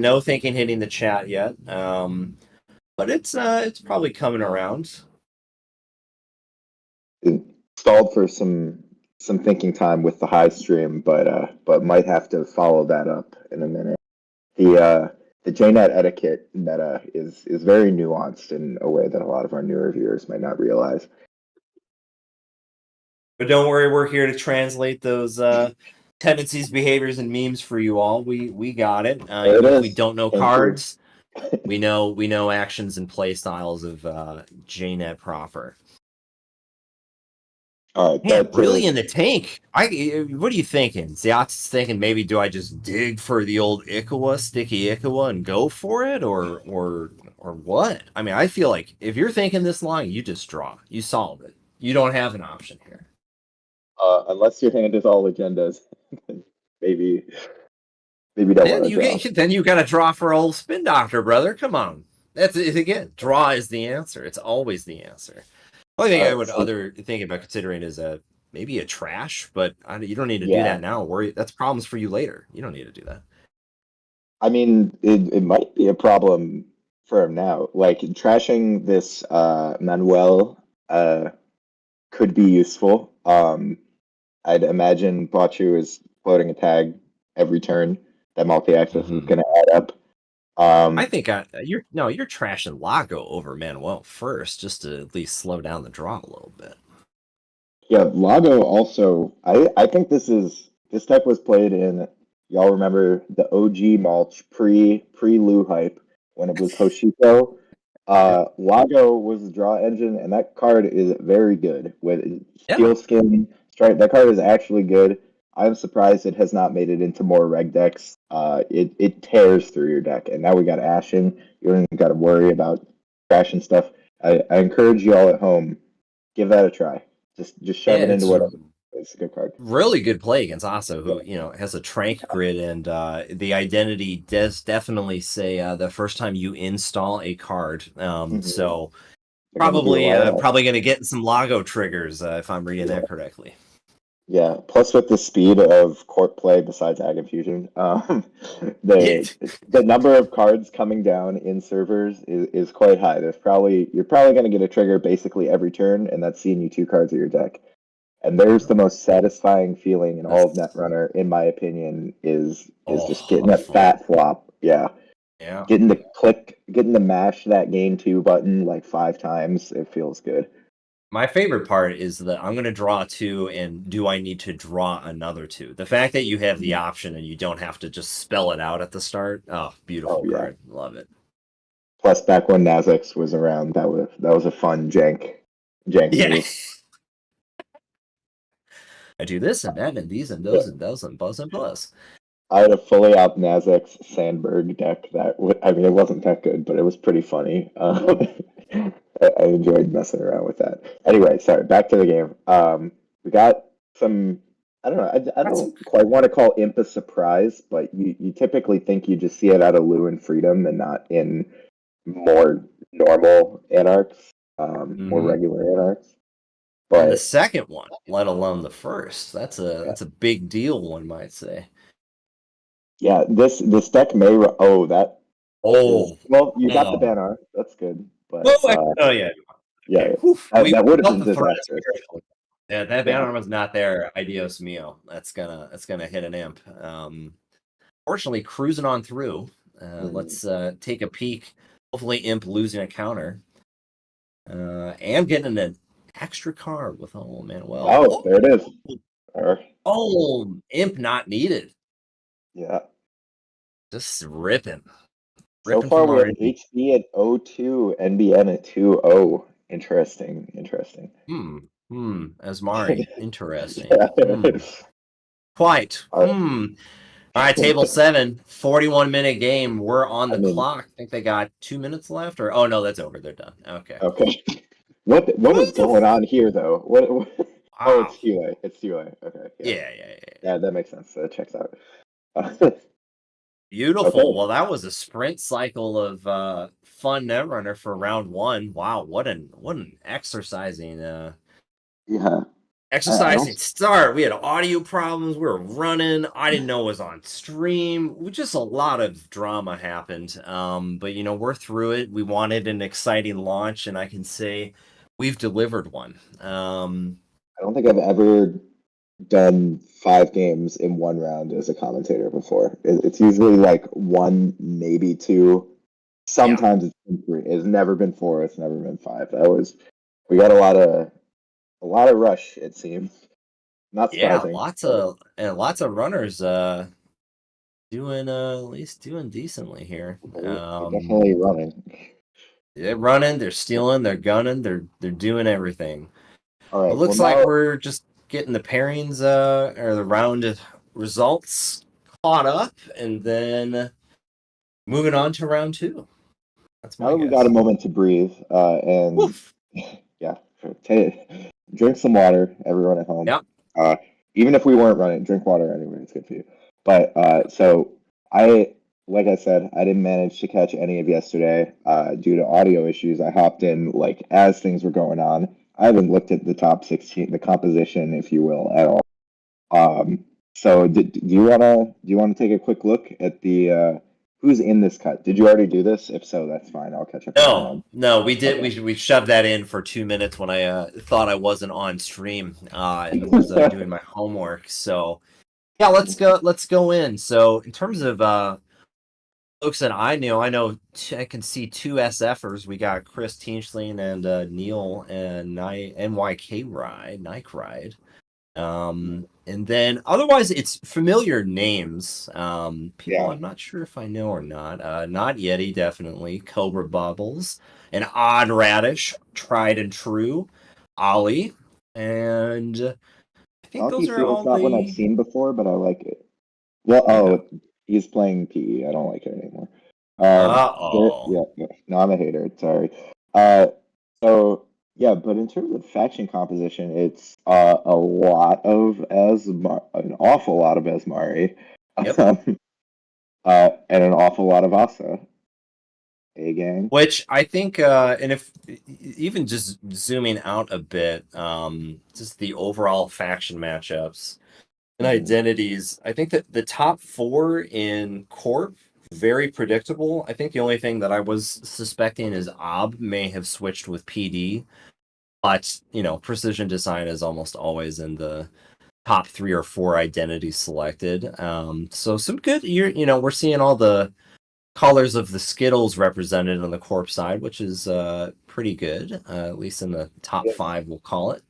no thinking hitting the chat yet. But it's probably coming around. It stalled for some thinking time with the high stream, but might have to follow that up in a minute. The JNet etiquette meta is very nuanced in a way that a lot of our newer viewers might not realize. But don't worry, we're here to translate those tendencies, behaviors, and memes for you all. We got it. Even if we don't know cards, we know actions and play styles of JNet proper. Man, really in the tank. What are you thinking? Ziat's thinking maybe do I just dig for the old sticky Ikawa and go for it, or what? I mean, I feel like if you're thinking this long, you just draw. You solve it. You don't have an option here. Unless your hand is all agendas, maybe don't want to draw. Then you got to draw for old spin doctor, brother. Come on, that's it again. Draw is the answer. It's always the answer. The only thing I would think about considering is maybe a trash, but you don't need to do that now. That's problems for you later. You don't need to do that. I mean, it might be a problem for him now. Like trashing this Manuel could be useful. I'd imagine Bachu is floating a tag every turn. That multi-access is going to add up. I think you're trashing Lago over Manuel first, just to at least slow down the draw a little bit. Yeah, Lago also. I think this deck was played in y'all remember the OG mulch pre-Lou hype when it was Hoshiko. Lago was the draw engine, and that card is very good with Yeah. steel skin stripe. That card is actually good. I'm surprised it has not made it into more reg decks. It tears through your deck, and now we got Ashen. You don't even got to worry about crashing stuff. I encourage you all at home, give that a try. Just shove Yeah, it into it's whatever. It's a good card. really good play against Asa, who has a trank grid, and the identity does definitely say the first time you install a card. So They're gonna do a lot of that. probably going to get some Lago triggers if I'm reading that correctly. Yeah, plus with the speed of court play besides Ag Infusion, the number of cards coming down in servers is quite high. You're probably going to get a trigger basically every turn, and that's seeing you 2 cards of your deck. And there's the most satisfying feeling in all of Netrunner, in my opinion, is just getting that fat flop. Yeah. Yeah. Getting to mash that gain 2 button like 5 times, it feels good. My favorite part is that I'm going to draw 2, and do I need to draw another 2? The fact that you have the option and you don't have to just spell it out at the start. Oh, beautiful card. Love it. Plus, back when Nazex was around, that was a fun jank move. I do this and that and these and those and those and buzz and buzz. I had a fully out Nazex Sandberg deck that it wasn't that good, but it was pretty funny. I enjoyed messing around with that. Anyway, sorry, back to the game. We got some. I don't know. I don't quite want to call Imp a surprise, but you typically think you just see it out of Lou and Freedom and not in more normal Anarchs, more regular Anarchs. But the second one, let alone the first, that's a big deal, one might say. Yeah, this deck may. You got the Banner. That's good. But yeah. That would have been disastrous. Yeah, that Banner was not there. Adios mio. That's gonna hit an imp. Fortunately, cruising on through. Let's take a peek. Hopefully, imp losing a counter. And getting an extra card with Manuel. Oh, there it is. Imp not needed. Yeah. Just ripping. So far, we have HB at 0-2, NBN at 2-0. Interesting. Asmari. Interesting. Quite. All right, table 7, 41-minute game. We're on the clock. I think they got 2 minutes left, or no, that's over. They're done. Okay. What is going on here, though? What? Wow. Oh, it's Hue. Okay. Yeah, that makes sense. That checks out. Beautiful. Okay. Well, that was a sprint cycle of fun Netrunner for round 1. Wow, what an exercising start. We had audio problems. We were running. I didn't know it was on stream. Just a lot of drama happened. But we're through it. We wanted an exciting launch, and I can say we've delivered one. I don't think I've ever done 5 games in one round as a commentator before. It's usually like 1, maybe 2. Sometimes it's been 3. It's never been 4. It's never been 5. We got a lot of rush, it seems. Not surprising. Lots of runners doing at least doing decently here. Definitely running. They're running, they're stealing, they're gunning, they're doing everything. All right. It looks like we're just getting the pairings or the round results caught up, and then moving on to round 2. That's my guess. We got a moment to breathe, and Woof. Drink some water, everyone at home. Yeah. Even if we weren't running, drink water anyway. It's good for you. But like I said, I didn't manage to catch any of yesterday due to audio issues. I hopped in as things were going on. I haven't looked at the top 16, the composition, if you will, at all. So do you wanna take a quick look at the who's in this cut? Did you already do this? If so, that's fine. I'll catch up. No, we did. Okay. We shoved that in for 2 minutes when I thought I wasn't on stream and was doing my homework. So yeah, let's go in. So in terms of folks that I know I can see 2 SFers. We got Chris Tienschling and Neil and NYK Ride, Nike Ride. And then otherwise it's familiar names. People Yeah. I'm not sure if I know or not. Not Yeti, definitely. Cobra Bubbles, an Odd Radish, tried and true, Ollie, and I think Donkey those are Feel's all not one I've the seen before, but I like it. Well, yeah. he's playing PE. I don't like it anymore. Uh-oh. Yeah. No, I'm a hater. Sorry. Uh, so yeah, but in terms of faction composition, it's a lot of an awful lot of Asmari, Yep. um, and an awful lot of Asa. A gang. Which I think, and if even just zooming out a bit, just the overall faction matchups and Mhm. identities, I think that the top four in Corp, very predictable. I think the only thing that I was suspecting is Ob may have switched with PD, but Precision Design is almost always in the top 3 or 4 identities selected. So some good. We're seeing all the colors of the Skittles represented on the Corp side, which is pretty good, at least in the top Yeah. 5, we'll call it.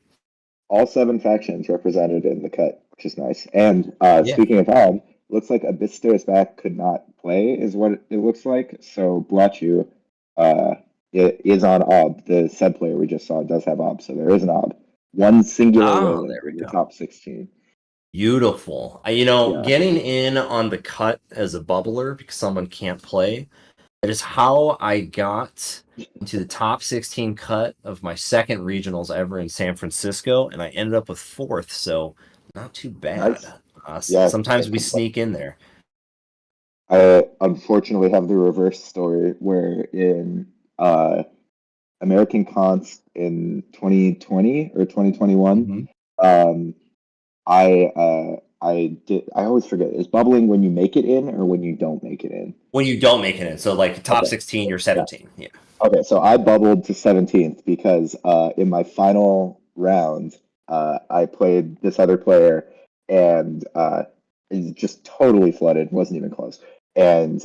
All 7 factions represented in the cut, which is nice. And Yeah. speaking of Ob, looks like Abystos back could not play, is what it looks like. So Blachu uh, is on Ob. The said player we just saw does have Ob, so there is an Ob. One singular Oh, Wayland there we in the go. top 16. Beautiful. Yeah. Getting in on the cut as a bubbler because someone can't play, that is how I got into the top 16 cut of my second regionals ever in San Francisco, and I ended up with 4th, so not too bad. Nice. Yeah. Sometimes we sneak in there. I unfortunately have the reverse story where in American Cons in 2020 or 2021, Mm-hmm. um, I always forget. Is bubbling when you make it in or when you don't make it in? When you don't make it in, so like top Okay. 16, you're Yeah. 17. Yeah. Okay, so I bubbled to 17th because in my final round, I played this other player and it just totally flooded, wasn't even close. And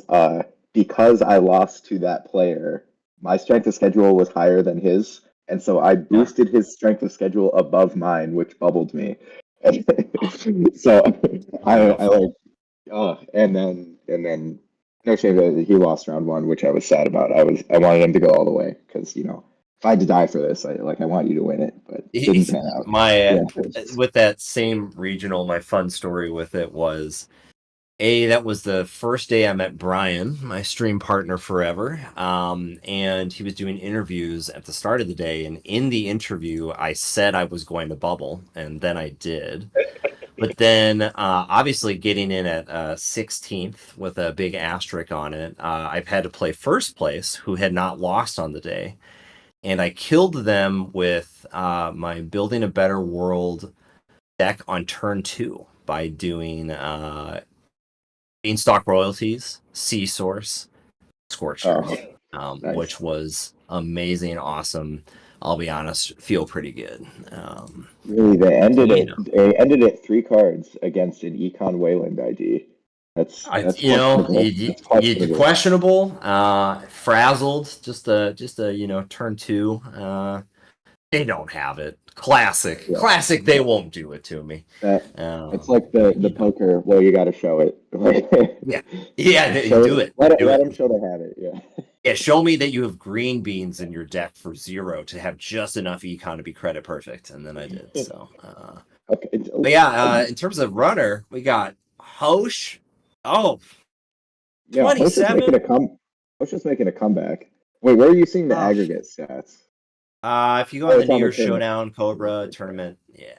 because I lost to that player, my strength of schedule was higher than his, and so I Yeah. boosted his strength of schedule above mine, which bubbled me. So I like, Beautiful. and then no shame that he lost round 1, which I was sad about. I wanted him to go all the way because if I had to die for this, I want you to win it, but it didn't pan out. My Yeah. with that same regional, my fun story with it was that was the first day I met Brian, my stream partner forever. And he was doing interviews at the start of the day. And in the interview, I said I was going to bubble, and then I did. But then, obviously, getting in at 16th with a big asterisk on it, I've had to play first place, who had not lost on the day. And I killed them with my Building a Better World deck on turn 2 by doing Beanstalk Royalties, Sea Source, Scorchers, Nice. which was amazing, awesome. I'll be honest, feel pretty good. Really, So, they ended it 3 cards against an Econ Wayland ID. That's questionable. That's questionable. questionable, frazzled, just a turn 2. They don't have it. Classic, Yeah. classic. They won't do it to me. It's like the poker. Well, you got to show it. Yeah, yeah. Show Do it. it. Let Do it. them show they have it. Yeah. Yeah, show me that you have green beans in your deck for 0 to have just enough econ to be credit perfect, and then I did. So, Okay. but yeah, in terms of runner, we got Hosh. Oh, Yeah, Hosh is making 27. Hosh is making a comeback. Wait, where are you seeing the Oh, aggregate stats? if you go Oh, on the it's on the Years tournament. Showdown Cobra tournament, yeah.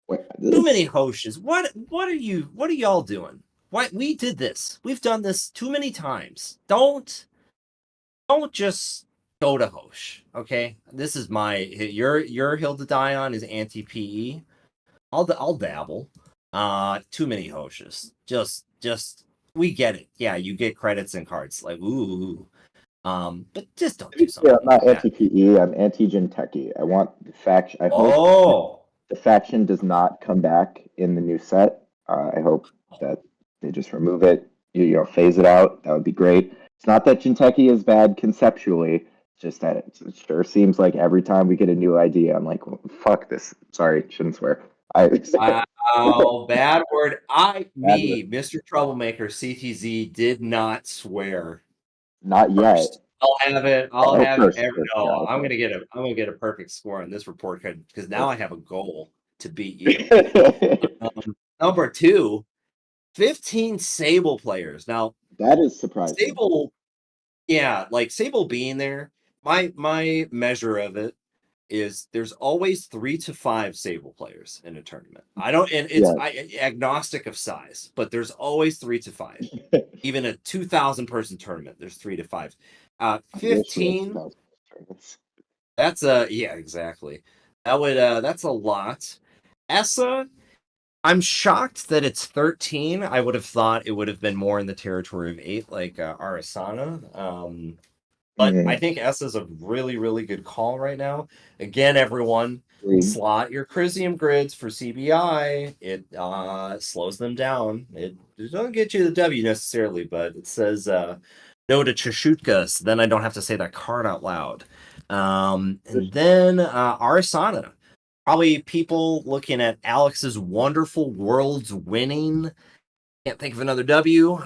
Wait, Too many Hoshes. What are y'all doing? Why we did this? We've done this too many times. Don't just go to Hosh. Okay, this is your hill to die on is anti PE. I'll dabble. Too many Hoshes. Just we get it. Yeah, you get credits and cards like ooh. But just don't do something Yeah, I'm not like that. anti-PE. I'm anti-Jinteki. I want the faction. I hope Oh, the faction does not come back in the new set. I hope that they just remove it. Phase it out. That would be great. It's not that Jinteki is bad conceptually. It's just that it sure seems like every time we get a new idea, I'm like, well, fuck this. Sorry, shouldn't swear. Wow, bad word. Bad word. Mr. Troublemaker, CTZ, did not swear. Not yet. First, I'll have it. Oh, first. No, Yeah, I'm okay. gonna get a perfect score on this report card because now I have a goal to beat you. Number 2, 15 Sable players. Now, That is surprising. Sable, yeah, like Sable being there. My measure of it is there's always 3 to 5 Sable players in a tournament. I don't, and it's Yeah. agnostic of size, but there's always 3 to 5. Even a 2,000 person tournament, there's 3 to 5. I wish we had 15. 2,000 tournaments. That's yeah, exactly. That's a lot. ESSA, I'm shocked that it's 13. I would have thought it would have been more in the territory of 8, like Arasana. But I think ESSA is a really, really good call right now. Again, everyone, slot your Crisium grids for CBI. It slows them down. It doesn't get you the W necessarily, but it says no to Chashutkas. So then I don't have to say that card out loud. And then Arasana. Probably people looking at Alex's wonderful worlds winning. Can't think of another W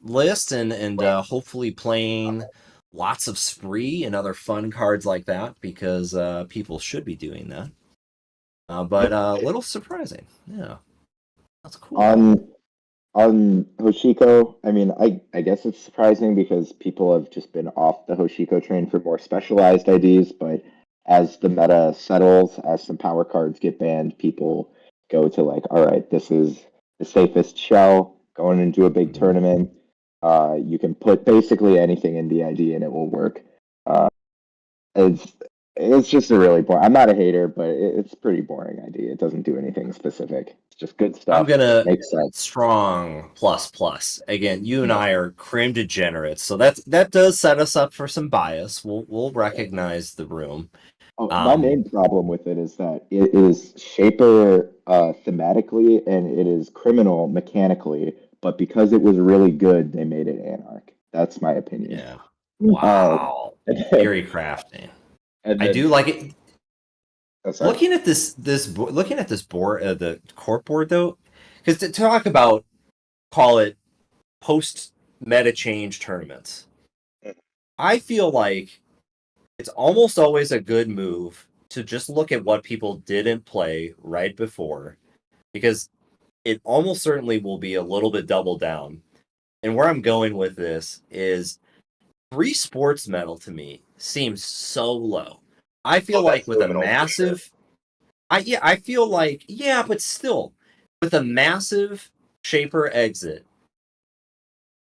list, and hopefully playing lots of Spree and other fun cards like that because people should be doing that. But a little surprising. Yeah, that's cool. On Hoshiko, I mean, I guess it's surprising because people have just been off the Hoshiko train for more specialized IDs, but as the meta settles, as some power cards get banned, people go to like, all right, this is the safest shell going into a big tournament. You can put basically anything in the ID and it will work. It's it's just a really boring. I'm not a hater, but it's pretty boring ID. It doesn't do anything specific. It's just good stuff. I'm gonna Makes sense. strong plus. Again, you and I are creme degenerates, so that does set us up for some bias. We'll recognize the room. Oh, my main problem with it is that it is Shaper thematically and it is criminal mechanically, but because it was really good, they made it Anarch. That's my opinion. Yeah. Wow. Theory crafting. And I do like it. Oh, sorry. Looking at this board, the corp board though, because to talk about, call it post meta change tournaments, I feel like it's almost always a good move to just look at what people didn't play right before, because it almost certainly will be a little bit double down. And where I'm going with this is 3 sports medal to me seems so low. I feel like with a massive, I feel like, yeah, but still, with a massive Shaper exit,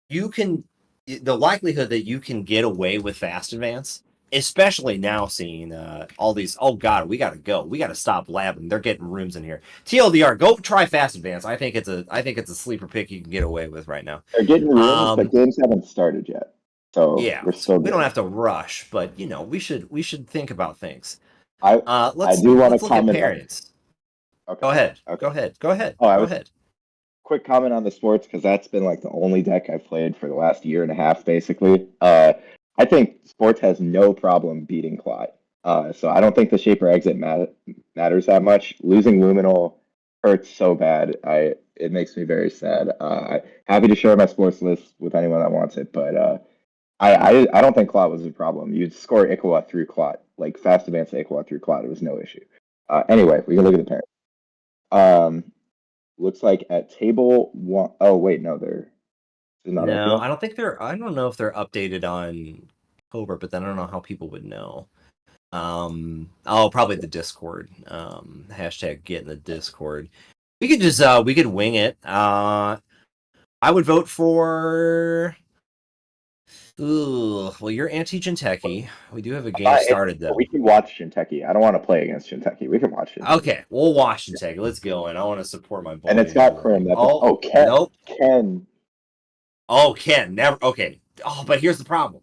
you can, the likelihood that you can get away with fast advance, especially now seeing all these, oh god, we gotta go, we gotta stop labbing, they're getting rooms in here. TLDR, go try fast advance. I think it's a sleeper pick you can get away with right now. They're getting rooms, but games haven't started yet. So yeah, we're still we don't have to rush, but you know, we should think about things. I do want to comment on it. Okay. Go ahead. Okay. Go ahead. Oh, go ahead. Quick comment on the sports, because that's been like the only deck I've played for the last year and a half, basically. I think sports has no problem beating Clot. So I don't think the Shaper exit matters that much. Losing Luminal hurts so bad. It makes me very sad. Happy to share my sports list with anyone that wants it, but I don't think Clot was a problem. You'd score Ikawa through Clot, like fast advance Ikawa through Clot. It was no issue. Anyway, we can look at the parent. Looks like at table 1. Oh wait, no, they're not. No, I don't think they're. I don't know if they're updated on Cobra, but then I don't know how people would know. Probably the Discord. Hashtag get in the Discord. We could just we could wing it. I would vote for. Ooh, well, you're anti-Jinteki. We do have a game started though. We can watch Jinteki. I don't want to play against Jinteki. We can watch it. Okay, we'll watch Jinteki. Let's go in. I want to support my boy. And it's got Prim. Ken. Nope. Ken. Oh, Ken. Never. Okay. Oh, but here's the problem.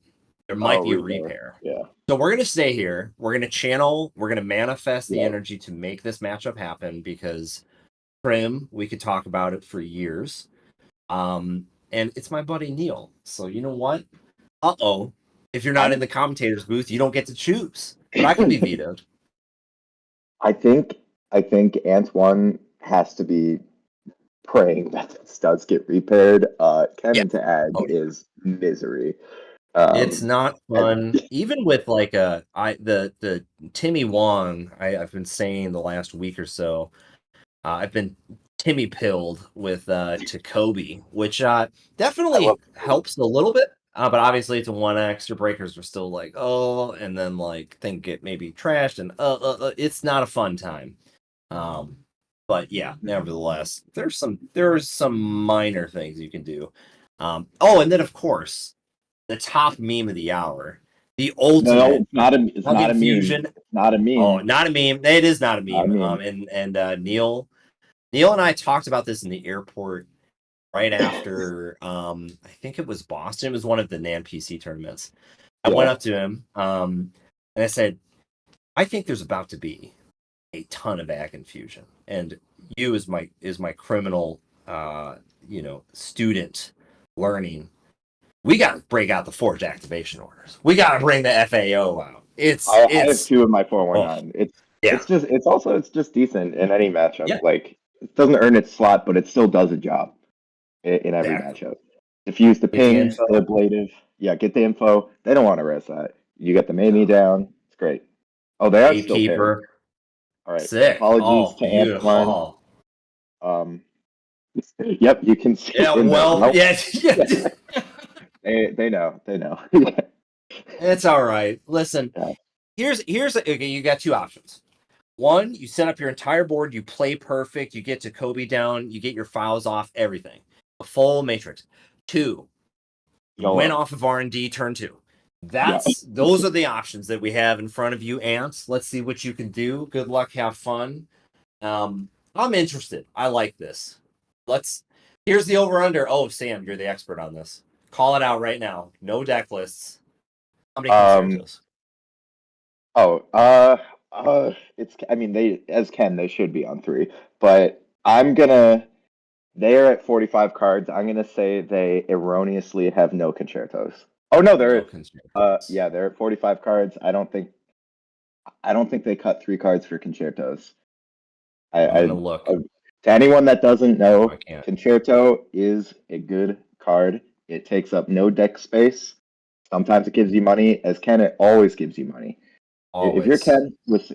There might be a repair. Yeah. So we're gonna stay here. We're gonna channel. We're gonna manifest the energy to make this matchup happen because Prim. We could talk about it for years. And it's my buddy Neil. So you know what? If you're not in the commentator's booth, you don't get to choose. But I can be vetoed. I think I think Antoine has to be praying that the studs get repaired. Yeah. Kevin to add Oh, is misery. it's not And fun. Even with like the Timmy Wong, I've been saying the last week or so. I've been Timmy pilled with to Kobe, which I definitely love helps a little bit. But obviously it's a 1x. Your breakers are still like, oh, and then like things get maybe trashed, and it's not a fun time. But yeah, nevertheless, there's some minor things you can do. And then of course the top meme of the hour, the no, ultimate it's Hug not a meme. Infusion. It's not a Oh, meme. not a meme. It is not a Not a meme. meme. And Neil and I talked about this in the airport right after I think it was Boston. It was one of the NAN PC tournaments. I went Yeah. up to him and I said, I think there's about to be a ton of ag infusion. And you as my criminal student learning, we got to break out the forged activation orders. We got to bring the FAO out. I have It's two of my oh 419. yeah. It's just decent in any matchup. Yeah, Like it doesn't earn its slot, but it still does a job in every exactly. matchup. Diffuse the Get the ping, info. the ablative. Yeah, get the info. They don't want to res that. You get the Mamie down. It's great. Oh, they are still paired. Gatekeeper. All right. Sick. Apologies Oh, to beautiful. Antoine. Um, yep, you can see Yeah, in there. well, Nope. yeah. They know. They know. It's all right. Listen, Yeah. here's okay, you got two options. One, you set up your entire board, you play perfect, you get to Kobe down, you get your files off, everything. A full matrix. Two, you win YOLO. off of R&D turn 2. Yeah. Those are the options that we have in front of you, Ants. Let's see what you can do. Good luck, have fun. I'm interested. I like this. Here's the over-under. Oh, Sam, you're the expert on this. Call it out right now. No deck lists. How many concertos? Oh, it's. I mean, they should be on 3, but They are at 45 cards. I'm gonna say they erroneously have no concertos. Oh no, No concertos. yeah, they're at 45 cards. I don't think they cut 3 cards for concertos. I'm gonna look. To anyone that doesn't No, I know, can't. concerto is a good card. It takes up no deck space. Sometimes it gives you money. As Ken, it always gives you money. If you're Always. Ken with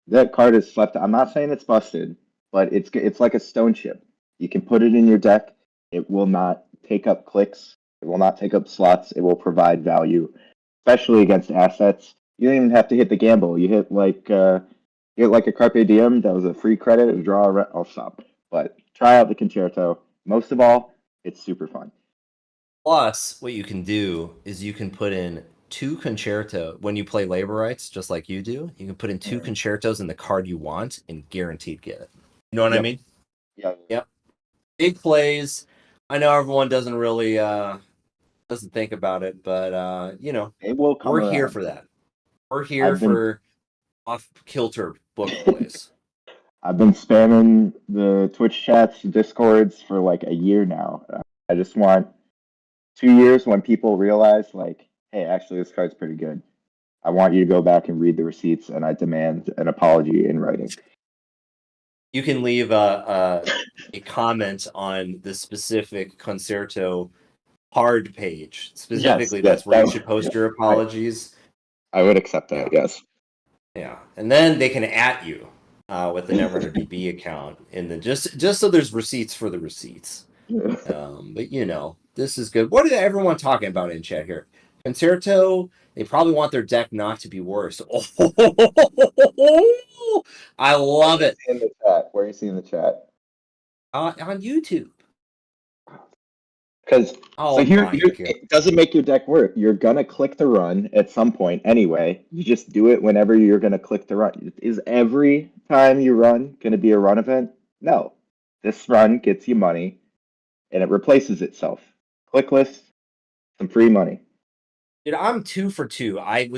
that card is slept. I'm not saying it's busted, but it's like a stone chip. You can put it in your deck. It will not take up clicks. It will not take up slots. It will provide value, especially against assets. You don't even have to hit the gamble. You hit like a Carpe Diem that was a free credit and draw a I'll stop. But try out the Concerto. Most of all, it's super fun. Plus, what you can do is you can put in 2 concerto when you play labor rights, just like you do. You can put in 2 concertos in the card you want and guaranteed get it. You know what I mean? Yeah. Yep. Big plays. I know everyone doesn't really doesn't think about it, but It will come we're around. here for that. We're here for off kilter book plays. I've been spamming the Twitch chats, Discords for like a year now. I just want 2 years when people realize, like, hey, actually, this card's pretty good. I want you to go back and read the receipts, and I demand an apology in writing. You can leave a comment on the specific concerto card page. Specifically, Yes, that's where you should post your apologies. I would accept that. Yes. Yeah, and then they can at you with the Neverwinter DB account, and then just so there's receipts for the receipts. But this is good. What is everyone talking about in chat here? Concerto. They probably want their deck not to be worse. Oh, I love it. In the chat, where are you seeing the chat? On YouTube. Because Oh here, my God. it doesn't make your deck work. You're gonna click the run at some point anyway. You just do it whenever you're gonna click the run. Is every time you run gonna be a run event? No. This run gets you money, and it replaces itself. Click list, some free money. Dude, I'm 2 for 2. I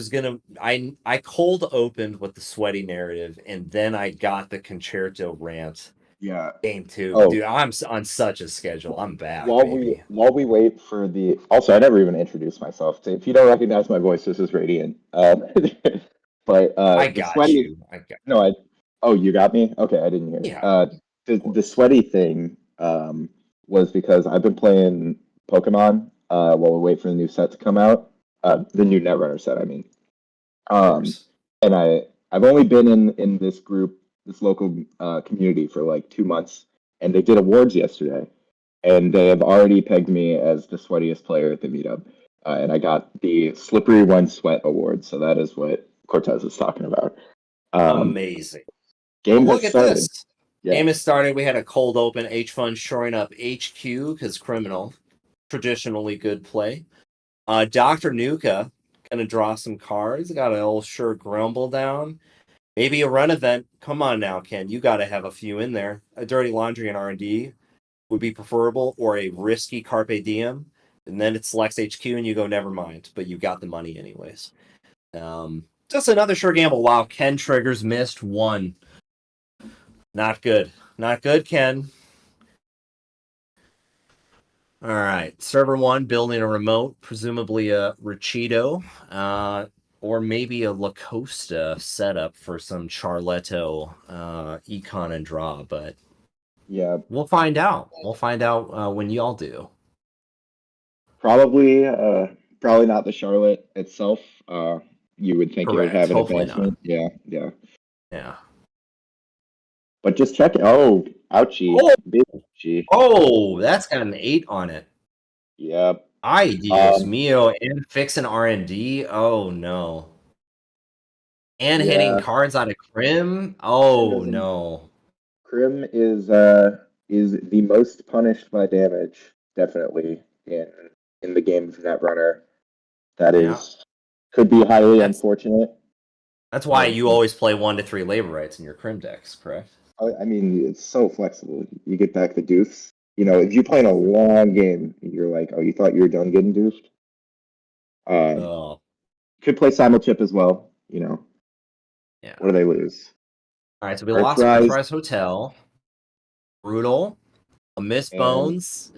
cold opened with the sweaty narrative, and then I got the concerto rant. Yeah. Game 2. Oh. Dude, I'm on such a schedule. I'm back, While baby. we wait for the also, I never even introduced myself. If you don't recognize my voice, this is Radiant. But I the got sweaty you. no, Oh, you got me? Okay, I didn't hear. Yeah. The sweaty thing was because I've been playing Pokemon while we wait for the new set to come out. The new Netrunner set, I mean. Of Um, course. and I've only been in this group, this local community for like 2 months, and they did awards yesterday, and they have already pegged me as the sweatiest player at the meetup, and I got the Slippery One Sweat award. So that is what Cortez is talking about. Um, Amazing. Well, Game has look at started. this. Yeah, Game has started. We had a cold open. H Fun shoring up HQ because criminal, traditionally good play. Dr. Nuka gonna draw some cards. Got an old sure grumble down. Maybe a run event. Come on now, Ken. You got to have a few in there. A dirty laundry and R&D would be preferable, or a risky carpe diem, and then it selects HQ and you go never mind, but you got the money anyways. Just another sure gamble. Wow, Ken triggers missed one. Not good. Not good, Ken. All right. Server one building a remote, presumably a Richido, or maybe a La Costa setup for some Charletto econ and draw, but yeah, we'll find out. We'll find out when y'all do. probably probably not the Charlotte itself. You would think it would Correct. have an Hopefully not. advancement. Yeah, yeah. Yeah. But just check it. Oh, ouchie. Oh, Big ouchie. oh, that's got an 8 on it. Yep. Ay, Dios mío, and fixing R&D. Oh no. And hitting Yeah. cards out of Crim. Oh Crim no. Crim is the most punished by damage, definitely in the game of Netrunner. That Yeah. is could be highly That's unfortunate. why you always play 1 to 3 labor rights in your Crim decks, correct? I mean, it's so flexible. You get back the deuce. You know, if you're playing a long game, you're like, oh, you thought you were done getting deuced. Oh, Could play simulchip as well. You know, yeah. what do they lose? All right, so we lost Earthrise Earthrise Hotel, Brutal, a Miss and Bones,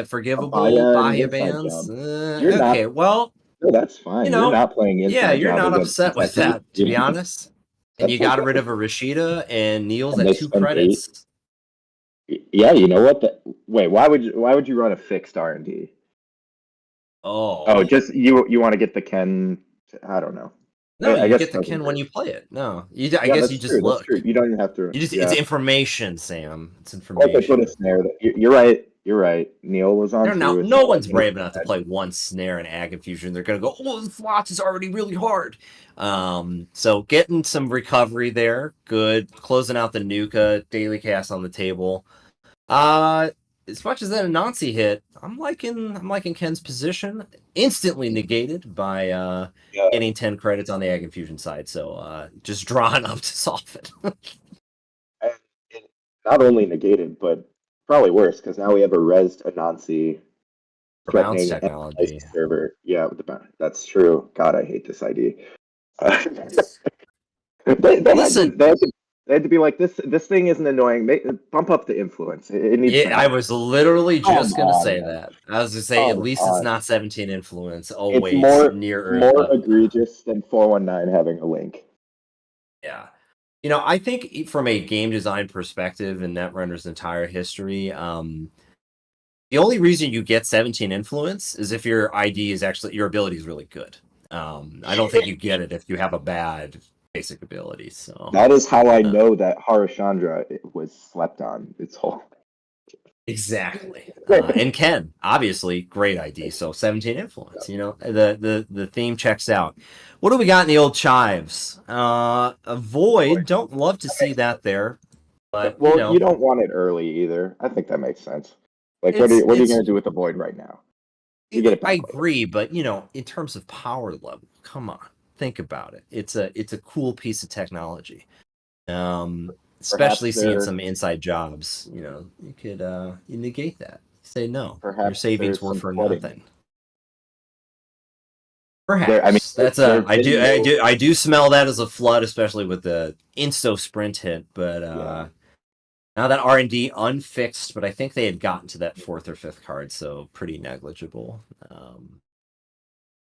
forgivable, Abaya and Bahia Inside Bands. Job. You're not. Okay, well, No, that's fine. You're not playing yeah, Inside you're Job not against upset with Kentucky. that, to be honest. And you That's got okay. rid of a Rashida and Neil's And at they 2 spent 8. credits. Yeah, you know what? Wait, why would you run a fixed R&D? Oh. Just you want to get the Ken? I don't know. No, I you guess get it the doesn't Ken when hurt. you play it. No, I Yeah, guess that's you just true. That's look. true. You don't even have to. It's Yeah. information, Sam. It's Like they put information. a snare. You're right. You're right. Neil was on Now, too. no one's brave enough to play 1 snare in Ag Infusion. They're gonna go, oh, the slots is already really hard. So getting some recovery there, good. Closing out the Nuka daily cast on the table. As much as that Anansi hit, I'm liking Ken's position. Instantly negated by getting 10 credits on the Ag Infusion side. So just drawing up to solve it. And not only negated, but probably worse because now we have a rezzed Anansi Bounce threatening technology. server. Yeah, with the bounce. That's true. God, I hate this ID. Listen, They had to be like this thing isn't annoying. Bump up the influence. It needs. yeah, I was literally just gonna say man. that. I was gonna say at least it's On. not 17 influence. Oh It's wait, near more Eartha. egregious than 419 having a link. Yeah. I think from a game design perspective in Netrunner's entire history, the only reason you get 17 influence is if your ID is actually your ability is really good. I don't think you get it if you have a bad basic ability. So That is how I know that Harashandra was slept on. Its whole exactly. And Ken, obviously, great ID. So 17 influence. The theme checks out. What do we got in the old chives? A void. Don't love to see that there, but well, you don't want it early either. I think that makes sense. Like, what are you going to do with the void right now? You get it back I later. agree, but in terms of power level, come on, think about it. It's a cool piece of technology. Especially seeing some inside jobs. You could you negate that. Say no. Perhaps your savings were for nothing. Perhaps that's I do smell that as a flood, especially with the insto sprint hit. But now that R&D unfixed, but I think they had gotten to that 4th or 5th card, so pretty negligible.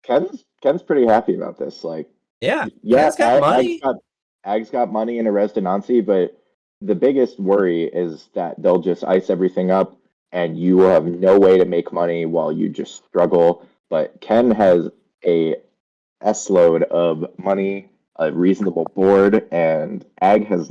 Ken's pretty happy about this. Like, Ken's got money. Ag's got money in a Resonancy, but the biggest worry is that they'll just ice everything up and you will have no way to make money while you just struggle. But Ken has a S-load of money, a reasonable board, and Ag has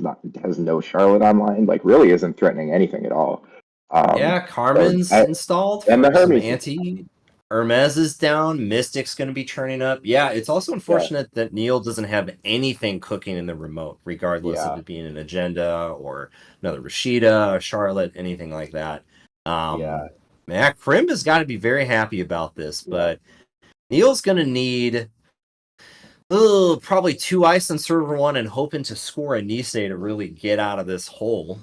no Charlotte online, like really isn't threatening anything at all. Yeah, So Carmen's installed and the for some Hermes, anti. Hermes is down. Mystic's going to be churning up. Yeah, it's also yeah, unfortunate that Neil doesn't have anything cooking in the remote, regardless of yeah, it being an agenda or another Rashida, or Charlotte, anything like that. yeah, Matt Krim has got to be very happy about this, yeah. but Neil's going to need probably 2 ice on server 1 and hoping to score a Nisei to really get out of this hole,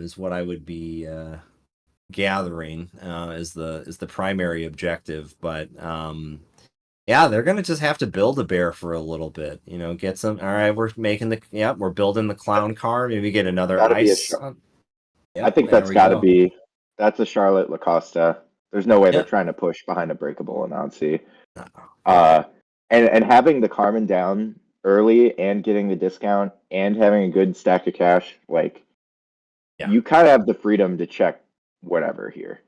is what I would be gathering is the primary objective. But yeah, they're gonna just have to build a bear for a little bit, get some. All right, we're building the clown car, maybe get another Gotta be ice. I Yep, think there that's we got to go. be that's a Charlotte Lacosta. There's no way they're Yep. trying to push behind a breakable Anansi. Yeah. And having the Carmen down early and getting the discount and having a good stack of cash, like Yeah. you kind of have the freedom to check whatever here,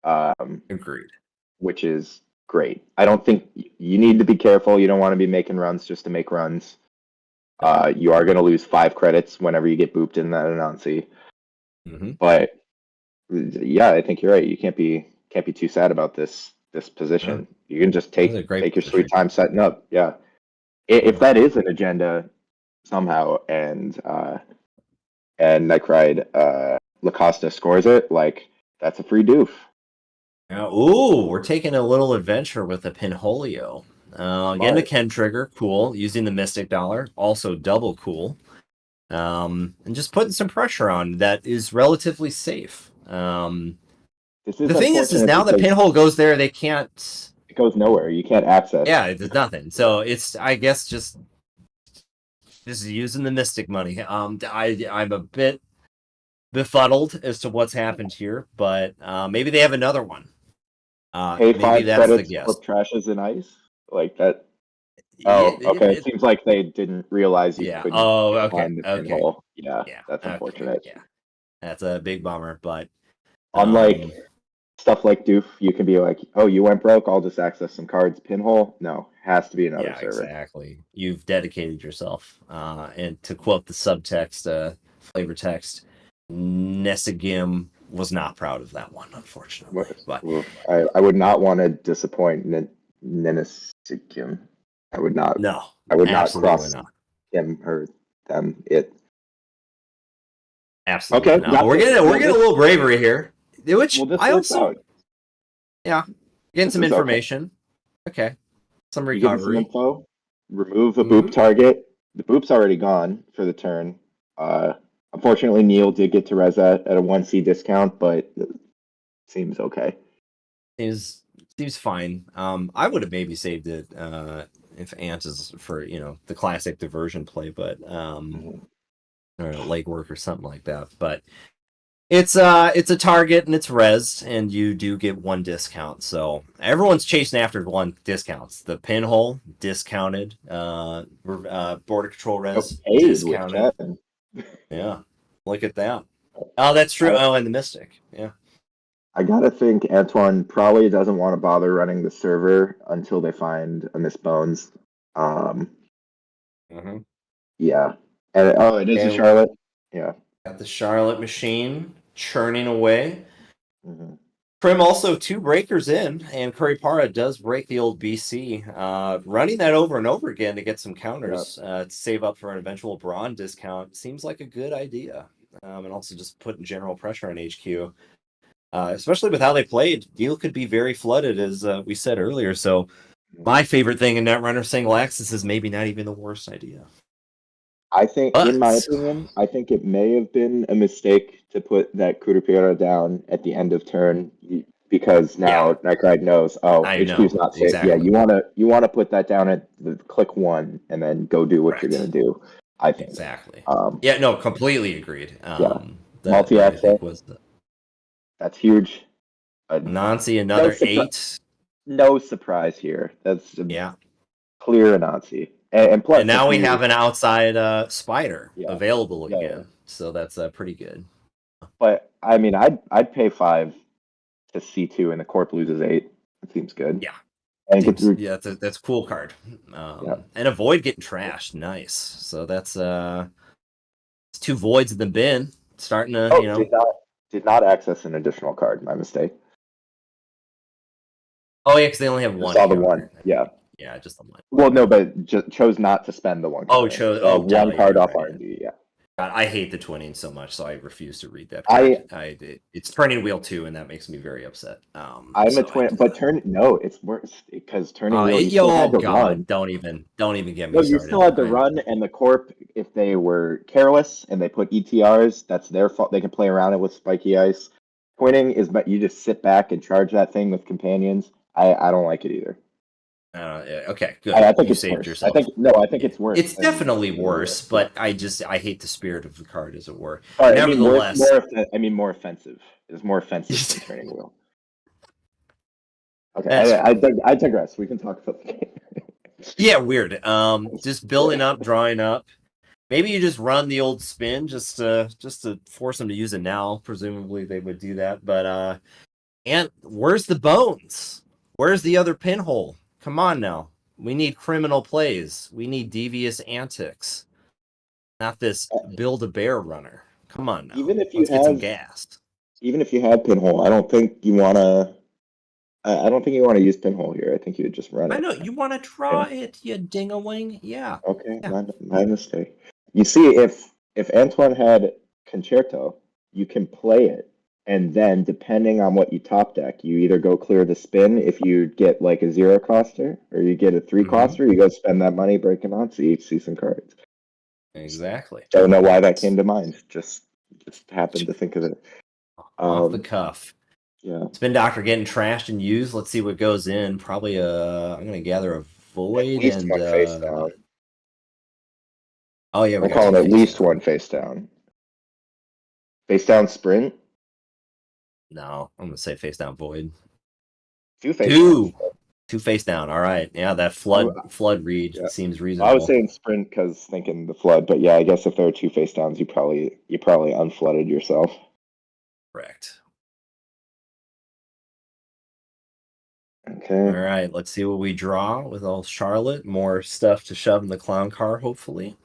Agreed. which is great. I don't think you need to be careful. You don't want to be making runs just to make runs. You are going to lose 5 credits whenever you get booped in that Anansi. Mm-hmm. But yeah, I think you're right. You can't be too sad about this position. You can just This is a take great your sweet position. time setting up. Yeah. If that is an agenda somehow and Night Lacosta scores it, like that's a free doof. Ooh, we're taking a little adventure with the Pinholio. Getting a Ken trigger, cool. Using the Mystic Dollar, also double cool. And just putting some pressure on that is relatively safe. The thing is now the pinhole goes there, they can't. It goes nowhere. You can't access. Yeah, there's nothing. So it's, I guess, just using the Mystic money. I'm a bit befuddled as to what's happened here, but maybe they have another one. Pay Maybe 5 that's the credits, guess. flip trashes and ice like that. Oh, okay. It seems like they didn't realize you couldn't find the pinhole. Yeah, that's unfortunate. Yeah, that's a big bummer. But unlike stuff like Doof, you can be like, "Oh, you went broke. I'll just access some cards." Pinhole, no, has to be another server. Exactly. You've dedicated yourself. And to quote the subtext, flavor text, Nessigim was not proud of that one, unfortunately. But I would not want to disappoint Nenesigim. I would not. No, I would not cross him or them. Absolutely okay. not. We're getting a little bravery here, which I also. Yeah, getting some information. Okay, some recovery. Some info. Remove a boop target. The boop's already gone for the turn. Unfortunately, Neil did get to res at a 1C discount, but seems okay. Seems fine. I would have maybe saved it if Ant is for the classic diversion play, but or legwork or something like that. But it's a target and it's res, and you do get 1 discount. So everyone's chasing after 1 discounts. The pinhole discounted, border control res discounted. Yeah, look at that. Oh, that's true. And the Mystic. Yeah. I gotta think Antoine probably doesn't want to bother running the server until they find a Miss Bones. Yeah. And it is a Charlotte. Yeah. Got the Charlotte machine churning away. Prim also 2 breakers in, and Kuripara does break the old BC. Running that over and over again to get some counters to save up for an eventual Braun discount seems like a good idea. And also just putting general pressure on HQ. Especially with how they played, Deal could be very flooded, as we said earlier. So my favorite thing in Netrunner single axis is maybe not even the worst idea. I think, in my opinion, I think it may have been a mistake to put that Kuripira down at the end of turn because now Nightgride knows, HQ's not safe. Exactly. Yeah, you wanna put that down at the click 1 and then go do what you're gonna do. I think exactly. No, completely agreed. Multi-access. That's huge. Nancy, another 8. No surprise here. That's clear Anansi. And plus, And now if we you, have an outside spider yeah, available yeah, again. yeah. So that's pretty good. But I mean, I'd pay 5 to C2 and the corp loses 8. It seems good. Yeah. And get through. Yeah, that's a cool card. Yeah. And avoid getting trashed. Nice. So that's it's 2 voids in the bin. Starting to, Oh, did not access an additional card. My mistake. Oh yeah, because they only have one Saw the counter. one. Yeah. Yeah, just the one. Well, no, but just chose not to spend the one. Oh, counter. chose. So Oh, one duh, card you're off right. R&D. Yeah. God, I hate the twinning so much, so I refuse to read that card. It's turning wheel 2, and that makes me very upset. I'm a twin, but it's worse because turning wheel. You still had to run. Don't even get me No, you started. still had to run, and the corp, if they were careless and they put ETRs, that's their fault. They can play around it with spiky ice. Twinning is, but you just sit back and charge that thing with companions. I don't like it either. Okay, good. I think You it's saved worse. yourself. I think it's worse. It's definitely worse, but I hate the spirit of the card, as it were. Sorry, Nevertheless, I mean more offensive. It's more offensive than turning wheel. Okay, I digress. We can talk about the game. Yeah, weird. Just building up, drawing up. Maybe you just run the old spin just to force them to use it now. Presumably they would do that, but and where's the bones? Where's the other pinhole? Come on now. We need criminal plays. We need devious antics. Not this Build-A-Bear runner. Come on now. Let's get some gas. Even if you had pinhole, I don't think you want to. I don't think you want to use pinhole here. I think you would just run it. I know you want to draw it, you ding-a-wing. Yeah. Okay, yeah. My mistake. You see, if Antoine had Concerto, you can play it, and then depending on what you top deck, you either go clear the spin if you get like a 0 coster, or you get a 3 coster. You go spend that money, break it on, see some cards. Exactly. Don't know why that came to mind. Just happened to think of it. Off the cuff. Yeah. Spin Doctor getting trashed and used. Let's see what goes in. Probably I'm gonna gather a void at least and one face down. Oh yeah, I'm calling at least one face down. Face down sprint? No, I'm gonna say face down void. 2 face down. 2 face down. All right. Yeah, that flood read seems reasonable. I was saying sprint because thinking the flood, but yeah, I guess if there are 2 face downs, you probably unflooded yourself. Correct. Okay. All right, let's see what we draw with old Charlotte. More stuff to shove in the clown car, hopefully.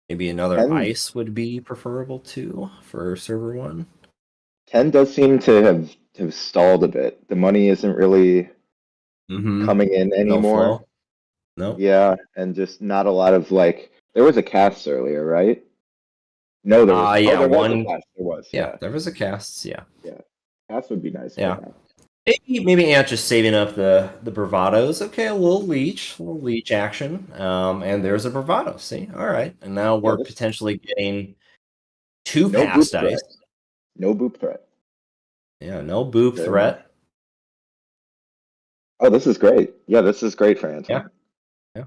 Maybe another ice would be preferable too for server 1. Ken does seem to have stalled a bit. The money isn't really coming in anymore. No. Yeah, and just not a lot of like. There was a cast earlier, right? No, there was. There was a cast. There was. Yeah, there was a cast. Yeah. Yeah, cast would be nice. Yeah. Maybe Ant just saving up the bravados. Okay, a little leech action. And there's a bravado. See, all right, and now we're potentially getting 2 past dice. No boop threat. Yeah, no boop threat. Oh, this is great. Yeah, this is great for Anton. Yeah.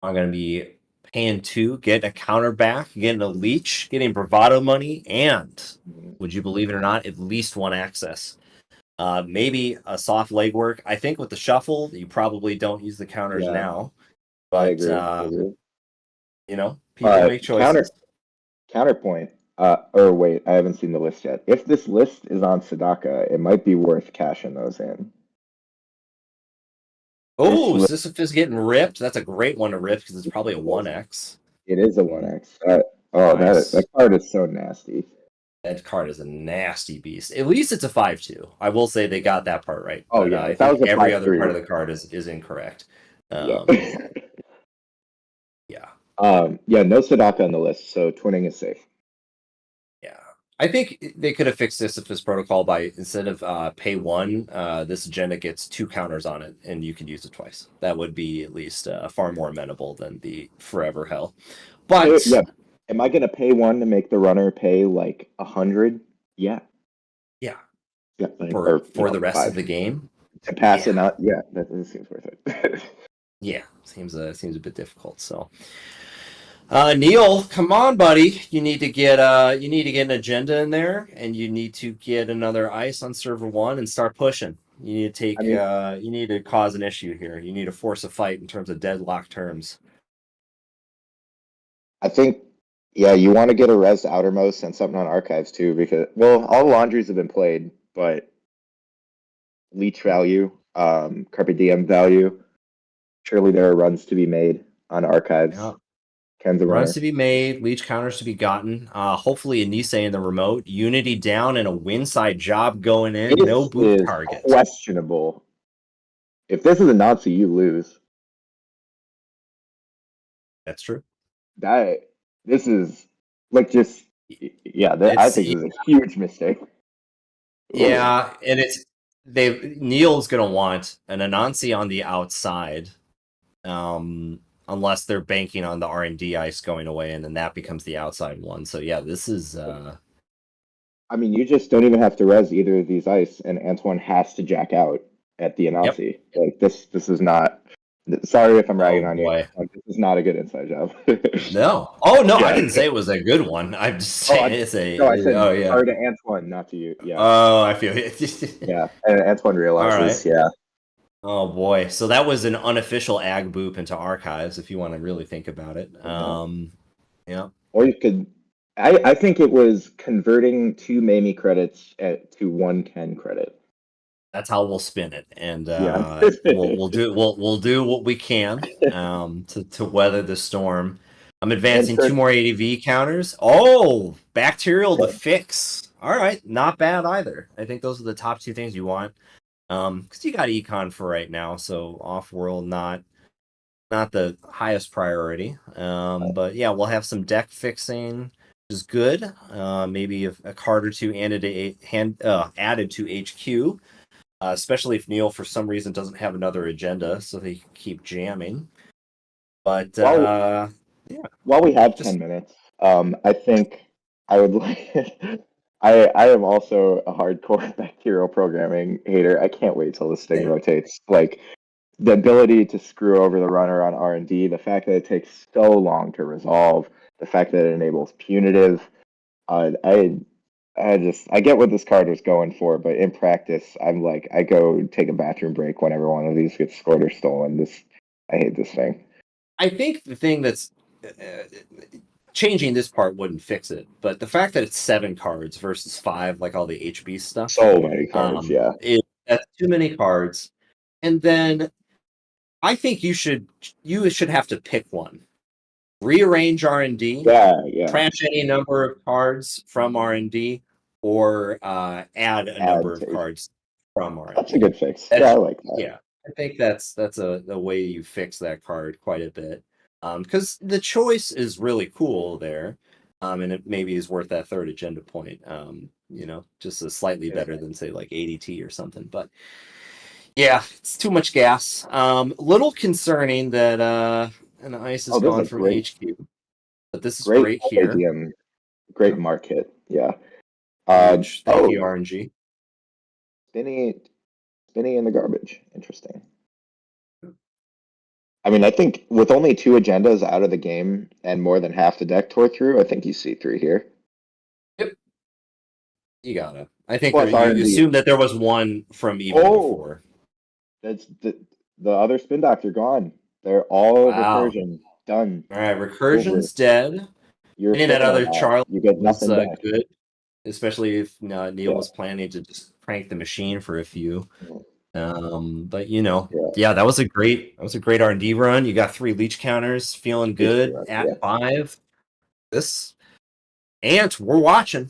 I'm gonna be paying 2, getting a counter back, getting a leech, getting bravado money, and would you believe it or not, at least 1 access. Maybe a soft legwork. I think with the shuffle, you probably don't use the counters now. But I agree. You know, people make choices. Counterpoint. Or wait, I haven't seen the list yet. If this list is on Sadaka, it might be worth cashing those in. Oh, Sisyphus getting ripped. That's a great one to rip because it's probably a 1x. It is a 1x. That card is so nasty. That card is a nasty beast. At least it's a 5/2. I will say they got that part right. Oh, but, I think every other part of the card is incorrect. Yeah. Yeah. No Sadaka on the list, so twinning is safe. Yeah. I think they could have fixed Sisyphus protocol by instead of pay 1, this agenda gets 2 counters on it, and you can use it twice. That would be at least far more amenable than the forever hell. But am I gonna pay 1 to make the runner pay like 100? Yeah. Yeah. For the rest 5. of the game to pass it out. Yeah, that seems worth it. Yeah, seems a bit difficult. So. Neil, come on, buddy. You need to get an agenda in there, and you need to get another ice on server 1 and start pushing. You need to take. I mean, You need to cause an issue here. You need to force a fight in terms of deadlock terms. I think, yeah, you want to get a res outermost and something on archives too, because well, all the laundries have been played, but leech value, carpe diem value. Surely there are runs to be made on archives. Yeah. Ken's a Runs runner. to be made, leech counters to be gotten. Hopefully a Nisei in the remote. Unity down and a winside job going in. No This boof is target. questionable. If this is a Nazi, you lose. That's true. This is like just yeah. I It's think this is a huge mistake. yeah, and Neil's gonna want an Anansi on the outside. Unless they're banking on the R&D ice going away, and then that becomes the outside one. So yeah, this is I mean, you just don't even have to res either of these ice, and Antoine has to jack out at the yep. Anansi. Like this is not. Sorry if I'm ragging Oh on you. boy. This is not a good inside job. No. Oh no, I Yeah. didn't say it was a good one. I'm just Oh, saying it's a no, I said oh yeah. sorry to Antoine, not to you. Yeah. Oh, I feel it. Yeah, and Antoine realizes. All right. Yeah. Oh boy. So that was an unofficial ag boop into archives if you want to really think about it. Yeah. Or you could. I think it was converting 2 Mamie credits to 110 credit. That's how we'll spin it, and Yeah. we'll do what we can to weather the storm. I'm advancing And 2 more ADV counters. Oh, bacterial to fix. All right, not bad either. I think those are the top 2 things you want. Because you got econ for right now, so off world not the highest priority. But yeah, we'll have some deck fixing, which is good. Maybe a card or 2 added to HQ. Especially if Neil, for some reason, doesn't have another agenda, so they can keep jamming. But while we have 10 minutes, I think I would like. I am also a hardcore bacterial programming hater. I can't wait till this thing rotates. Like the ability to screw over the runner on R&D, the fact that it takes so long to resolve, the fact that it enables punitive. I get what this card was going for, but in practice, I'm like, I go take a bathroom break whenever one of these gets scored or stolen. I hate this thing. I think the thing that's changing this part wouldn't fix it, but the fact that it's 7 cards versus 5, like all the HB stuff, So many cards, yeah. That's too many cards. And then I think you should have to pick one. Rearrange R&D. Yeah. Trash any number of cards from R&D, or add a number of cards from R&D. That's a good fix. Yeah, I like that. Yeah, I think that's a way you fix that card quite a bit. Because the choice is really cool there, and it maybe is worth that 3rd agenda point. Just a slightly better than say like ADT or something. But yeah, it's too much gas. Little concerning that an ice is gone from HQ, but this is great here. Great mark hit. Yeah. Thank you, RNG. Spinny in the garbage. Interesting. I mean, I think with only 2 agendas out of the game and more than half the deck tore through, I think you see 3 here. Yep. You gotta. I think you assume that there was one from even before. That's the other spin doctor gone. They're all recursion done. All right, recursion's dead. You're that other Charlie you get nothing back. Good, especially if Neil was planning to just crank the machine for a few. But that was a great R&D run. You got 3 leech counters, feeling good at 5. This Ant, we're watching.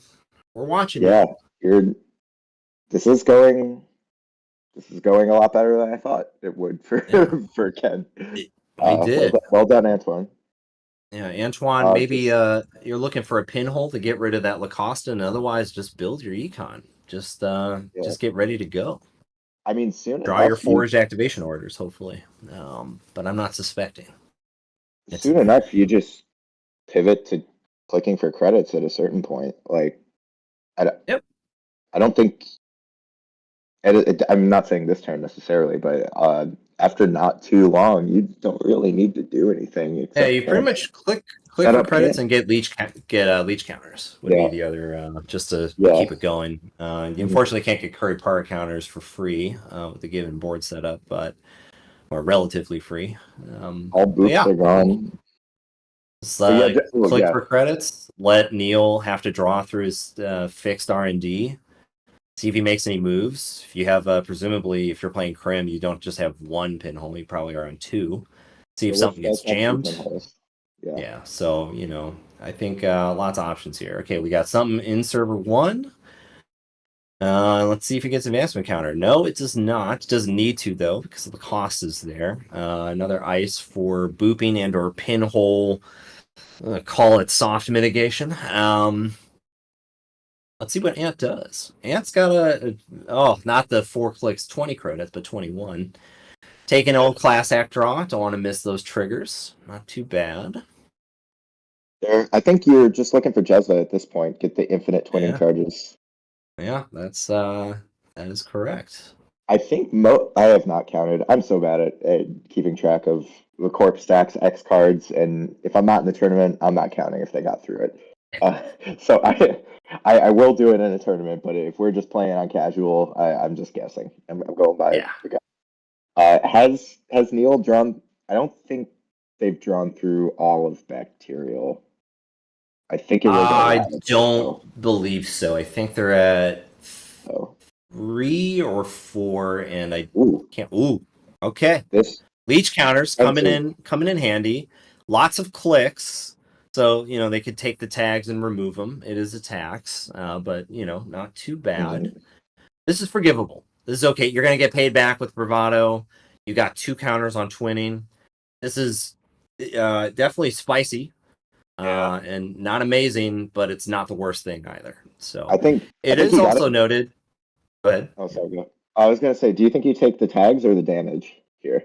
Yeah, this is going a lot better than I thought it would for Ken. I did. Well done, Antoine. Yeah, Antoine, maybe you're looking for a pinhole to get rid of that Lacosta, and otherwise just build your econ. Just get ready to go. I mean, soon draw your forged activation orders, hopefully. But I'm not suspecting. Soon enough, you just pivot to clicking for credits at a certain point. Like, I don't think. I'm not saying this turn necessarily, but after not too long, you don't really need to do anything Yeah, except you pretty much click set for up credits camp. and get leech counters would be Yeah, the other just to yeah. keep it going. You Mhm. unfortunately can't get curry power counters for free with the given board setup, but or relatively free. All But boots yeah, are I think gone. just But yeah, click yeah. for credits. Let Neil have to draw through his fixed R&D. See if he makes any moves. If you have presumably if you're playing Crim, you don't just have one pinhole. You probably are on two. See The if Wolf something gets does have two jammed. pinholes. Yeah. Yeah, so I think lots of options here. Okay, we got something in server one. Let's see if it gets advancement counter. No, it does not. It doesn't need to though because the cost is there. Another ice for booping and or pinhole. Call it soft mitigation. Let's see what Ant does. Ant's got not the 4 clicks, 20 credits, but 21. Take an old class act draw. Don't want to miss those triggers. Not too bad. I think you're just looking for Jezza at this point. Get the infinite twinning Yeah. charges. Yeah, that is correct. I think I have not counted. I'm so bad at keeping track of the corp stacks, X cards, and if I'm not in the tournament, I'm not counting if they got through it. So I will do it in a tournament, but if we're just playing on casual, I'm just guessing. I'm going by Yeah. the has Neil drawn? I don't think they've drawn through all of Bacterial. I think it was a I lot of it, though. don't believe so. I think they're at So, 3 or 4, and I ooh, can't. Ooh, okay. this Leech counters that's a, coming in handy. Lots of clicks, so they could take the tags and remove them. It is a tax, but not too bad. This is forgivable. This is okay. You're gonna get paid back with bravado. You got 2 counters on twinning. This is definitely spicy. yeah. And not amazing, but it's not the worst thing either. So I it think is you got it. also noted. Go ahead. Oh, sorry, go. I was gonna say, do you think you take the tags or the damage here?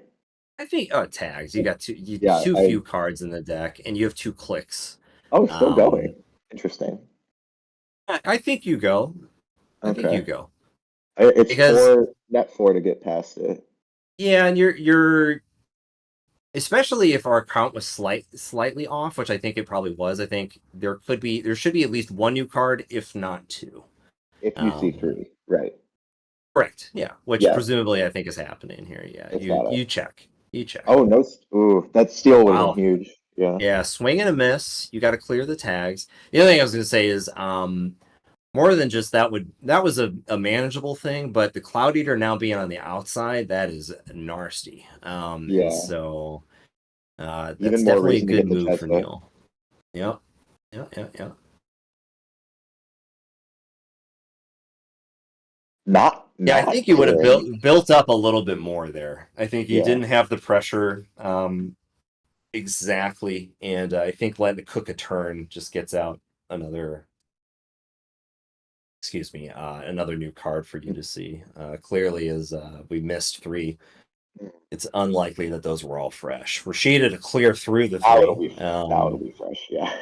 I think tags. You got Yeah, too few cards in the deck, and you have 2 clicks. still Um, going. Interesting. I think you go. I think you Okay. go It's because net 4 to get past it. yeah, and you're especially if our count was slightly off, which I think it probably was. I think there should be at least 1 new card, if not 2. If you see Um, 3, right? Correct. Yeah, which Yeah, presumably I think is happening here. Yeah, it's you got it. you check. You check. Oh no! Ooh, that steal would have been Wow. huge. Yeah. Yeah, swing and a miss. You got to clear the tags. The other thing I was going to say is more than just that was a manageable thing, but the Cloud Eater now being on the outside, that is nasty. And Yeah. so Even that's more definitely a reason to good get the move for Tesla. Neil. Yep. Yep. Yeah, I think you would have killing. built up a little bit more there. I think you Yeah. didn't have the pressure exactly, and I think letting it cook a turn just gets out another another new card for you to see. Clearly, as we missed 3, it's unlikely that those were all fresh. Rashida to clear through the Now it'll 3. be fresh. Yeah.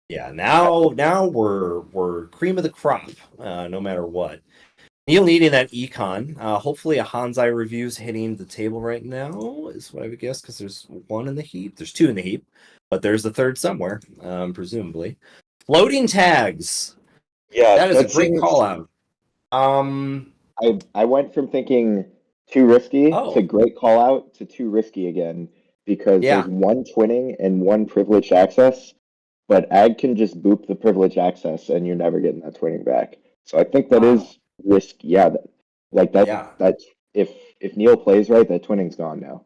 Yeah, now we're cream of the crop, no matter what. Neil needing that econ. Hopefully, a Hanzai review's hitting the table right now, is what I would guess, because there's 1 in the heap. There's 2 in the heap, but there's the 3rd somewhere, presumably. Floating tags. Yeah, That is a that great call seems. out. Um. I went from thinking too risky to Oh, great call out to too risky again because there's yeah. 1 twinning and 1 privileged access, but Ag can just boop the privileged access and you're never getting that twinning back. So I think that Wow. is risky. Yeah, like that. Yeah. That's if Neil plays right, that twinning's gone now.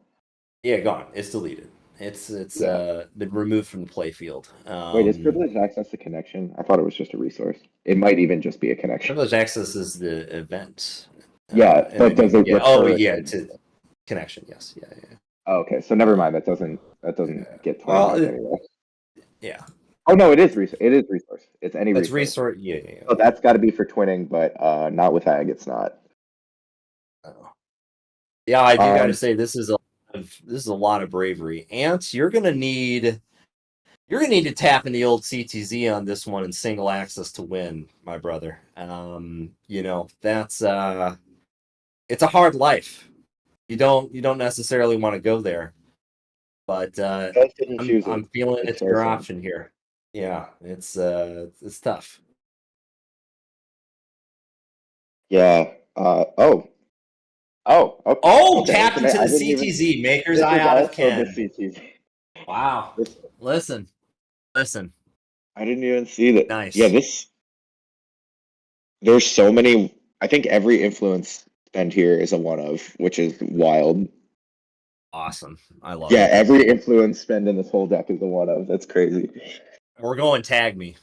Yeah. Gone. It's deleted. It's Yeah. been removed from the play field. Wait, is privileged access a connection? I thought it was just a resource. It might even just be a connection. Privileged access is the event. Yeah, And I but does mean, it yeah. Oh, recur? yeah. To connection. Yes. Yeah. Yeah. Oh, okay, so never mind. That doesn't get twinning Well, back anyway. yeah. Oh no, it is resource. It is resource. It's any It's resource. resource. Yeah. Yeah. So that's got to be for twinning, but not with Ag. It's not. Oh. Yeah. I do got to Um, say this is a lot of bravery. Ants, you're gonna need to tap in the old CTZ on this one and single access to win, my brother. That's it's a hard life. you don't necessarily want to go there, but Just didn't choose I'm it. feeling It's it's your forcing. option here. Yeah, it's tough. Yeah. Okay. Oh, Okay. tapped into I the didn't even. CTZ. Maker's This Eye is out of also the 10. CTZ. Wow. This Listen. I didn't even see that. Yeah, Nice. this. There's so many. I think every influence spend here is a one of, which is wild. Awesome. I love Yeah, it. every influence spend in this whole deck is a one of. That's crazy. We're going tag me.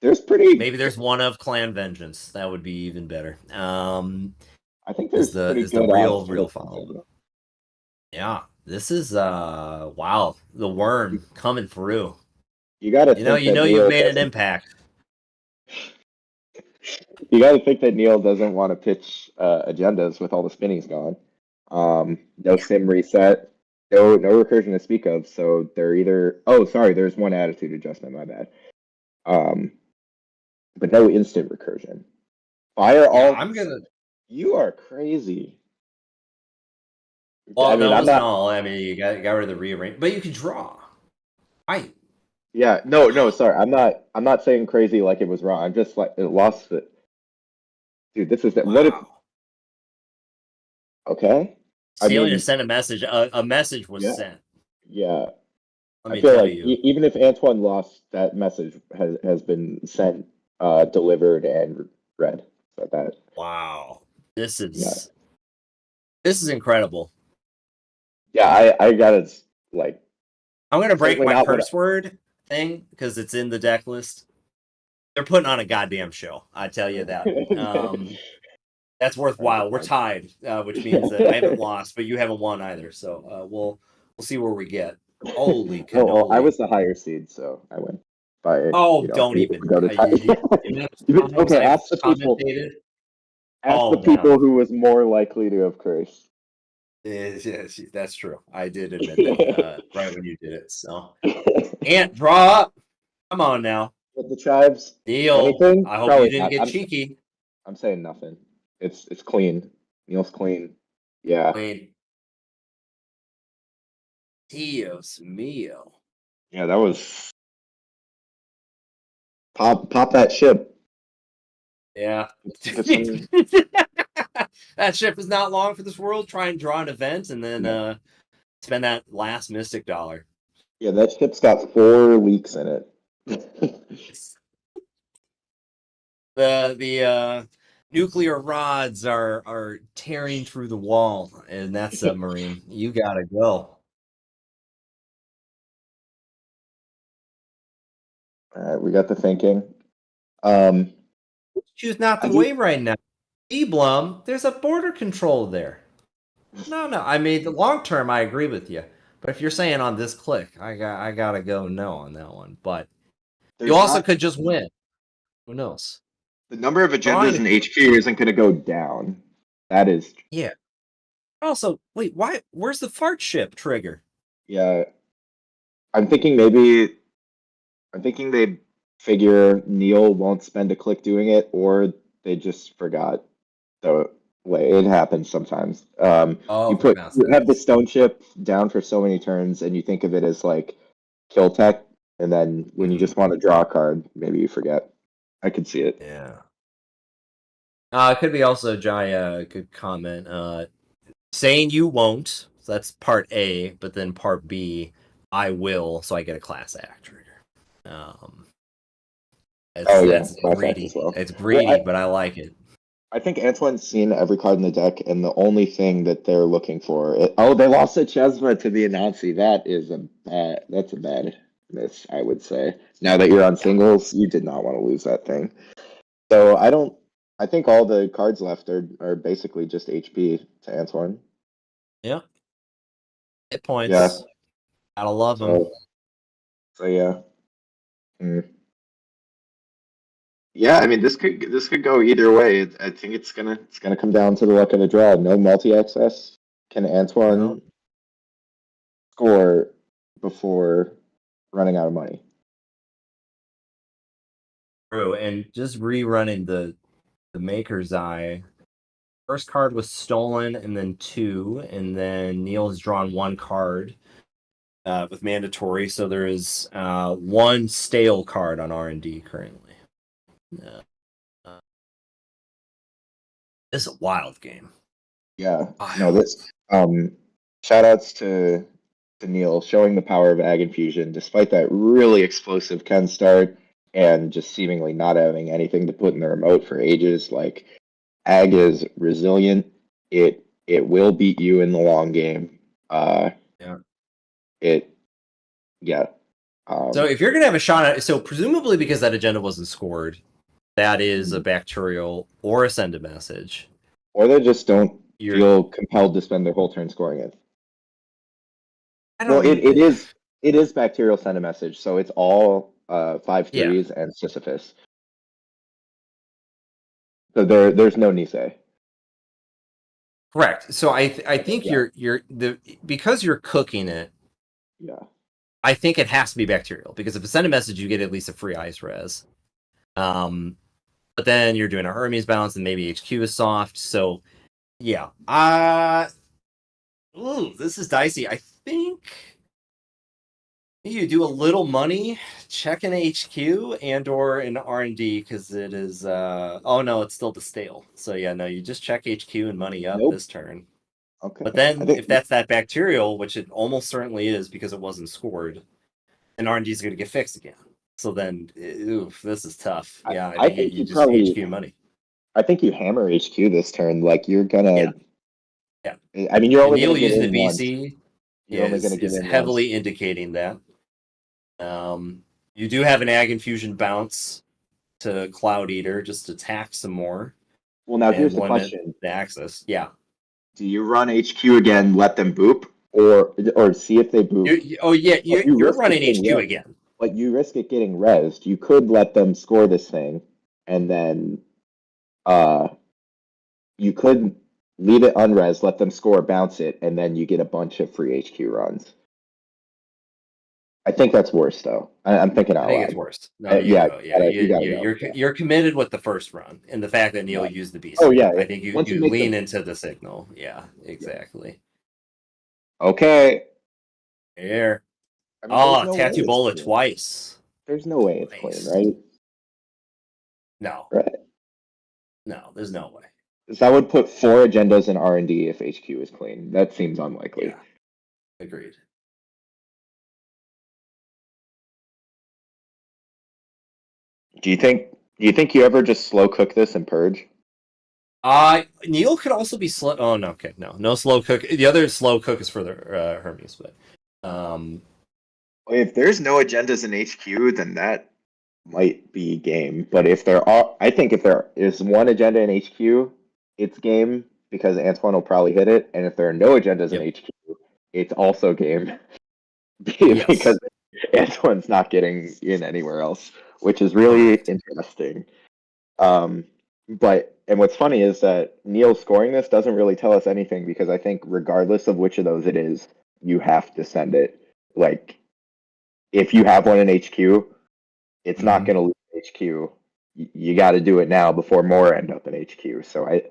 There's pretty. Maybe there's one of Clan Vengeance. That would be even better. I think Is there's pretty the good odds for real this follow up. one. Yeah. This is wow. The worm coming through. You got to think You that know you've Neil made an doesn't. impact. You got to think that Neil doesn't want to pitch agendas with all the spinnings gone. No sim reset, no recursion to speak of. So they're either. Oh, sorry, there's one attitude adjustment. My bad. Um, but no instant recursion. Fire Yeah, all. I'm gonna. You are crazy. I Well, mean, no, it I'm wasn't not. all. I mean, you got rid of the rearrange, but you can draw. Right. Yeah, no, sorry. I'm not saying crazy like it was wrong. I'm just like it lost it. Dude, this is that. What if? Wow. Okay. I Celia mean, sent a message. A message was yeah, sent. yeah. Let I me feel tell like you. even if Antoine lost, that message has been sent, delivered, and read. So that, Wow. This yeah, is incredible. yeah. I got it. Like I'm gonna break certainly my not what. curse word thing because it's in the deck list. They're putting on a goddamn show. I tell you that. That's worthwhile. We're tied, which means that I haven't lost, but you haven't won either. So we'll see where we get. Holy Oh, well, I cannoli! was the higher seed, so I win. By Oh, don't we even. go to tie. You know times Okay, I've commentated. ask the Oh man, people who was more likely to have cursed. yes, that's true. I did admit that right when you did it. So, Ant, draw up. Come on now, With the tribes, Neil. anything? I hope you Probably didn't not. get cheeky. I'm saying nothing. It's clean. Neil's clean. Yeah. I mean, Dios mio. Yeah, that was pop that ship. Yeah. Put some, That ship is not long for this world. Try and draw an event and then yeah. spend that last mystic dollar. Yeah, that ship's got 4 leaks in it. The nuclear rods are tearing through the wall in that submarine. You gotta go. All right, we got the thinking. Um, Choose not I to do. wave right now. Eblum, there's a border control there. No, I mean the long term I agree with you. But if you're saying on this click, I gotta go no on that one. But you There's also not could just win. Who knows? the number of agendas Drawing in HQ isn't going to go down. That is, yeah. Also, wait, why where's the fart ship trigger? yeah. I'm thinking maybe I'm thinking they figure Neil won't spend a click doing it, or they just forgot. So way it happens sometimes. Oh, for God's You have the sakes. stone chip down for so many turns, and you think of it as like kill tech, and then when you Mhm. just want to draw a card, maybe you forget. I could see it. Yeah. It could be also Jaya good comment. Saying you won't. So that's part A, but then part B, I will, so I get a class act trigger. Oh yeah, That's class act as greedy. well. It's Well, greedy, but I like it. I think Antoine's seen every card in the deck, and the only thing that they're looking for. Oh, they lost a Chesma to the Anansi. That's a bad miss, I would say. Now that you're on Yeah. singles, you did not want to lose that thing. So I don't. I think all the cards left are basically just HP to Antoine. Yeah. Hit Yeah. points. Gotta love them. So yeah. Hmm. Yeah, I mean this could go either way. I think it's gonna come down to the luck of the draw. No multi-access. Can No. Antoine score before running out of money? True. And just rerunning the Maker's Eye first card was stolen, and then 2, and then Neil has drawn 1 card with mandatory. So there is 1 stale card on R&D currently. This is a wild game. Yeah. No, this shout outs to Neil showing the power of Ag Infusion despite that really explosive Ken start and just seemingly not having anything to put in the remote for ages. Like Ag is resilient. It will beat you in the long game. Yeah. So if you're gonna have a shot at, so presumably because that agenda wasn't scored, that is a bacterial or a send a message. Or they just don't feel compelled to spend their whole turn scoring it. Well, it is bacterial send a message, so it's all 5/3s and Sisyphus. So there's no Nisei. Correct. So I think because you're cooking it. Yeah. I think it has to be bacterial because if it's send a message, you get at least a free ice res. But then you're doing a Hermes bounce and maybe HQ is soft. So yeah. This is dicey. I think you do a little money, check an HQ and or an R&D because it is oh no, it's still the stale. So yeah, no, you just check HQ and money up this turn. Okay. But then if that's that bacterial, which it almost certainly is because it wasn't scored, then R&D is going to get fixed again. So then, this is tough. Yeah, I think you just probably HQ money. I think you hammer HQ this turn. Like you're gonna. Yeah. I mean, you're only Neil going to get using in the BC. Is heavily once. indicating that. You do have an Ag Infusion bounce to Cloud Eater just to tax some more. Well, now here's the question: the access. Yeah. Do you run HQ again? Let them boop, or see if they boop? You're running HQ again. But you risk it getting rezzed. You could let them score this thing, and then you could leave it unres, let them score, bounce it, and then you get a bunch of free HQ runs. I think that's worse, though. I'm thinking out loud. I think it's worse. No, you're committed with the first run, and the fact that Neil used the BC. Oh yeah, I think you lean into the signal. Yeah, exactly. Okay. Here. Tattoo Bola twice. There's no way it's clean, right? No. Right. No, there's no way. That would put 4 agendas in R&D if HQ is clean. That seems unlikely. Yeah. Agreed. Do you think you ever just slow cook this and purge? Neil could also be slow. Oh no, okay, no slow cook. The other slow cook is for the Hermes, but if there's no agendas in HQ, then that might be game. But if there are, I think if there is one agenda in HQ, it's game because Antoine will probably hit it. And if there are no agendas in HQ, it's also game because Antoine's not getting in anywhere else, which is really interesting. And what's funny is that Neil scoring this doesn't really tell us anything because I think regardless of which of those it is, you have to send it. Like, if you have one in HQ, it's not going to lose HQ. You got to do it now before more end up in HQ. So I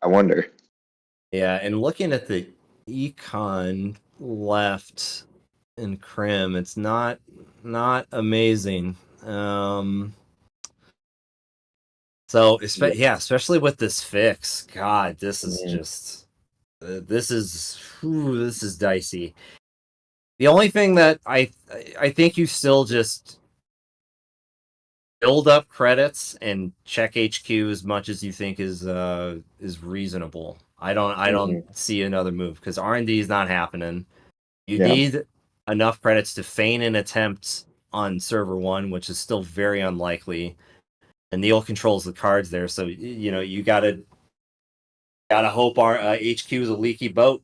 wonder. Yeah, and looking at the econ left in Crim, it's not amazing. So especially with this fix, God, this is just this is dicey. The only thing that I think you still just build up credits and check HQ as much as you think is reasonable. I don't see another move because R&D is not happening. You need enough credits to feign an attempt on server 1, which is still very unlikely. And Neil controls the cards there, so you gotta hope our HQ is a leaky boat,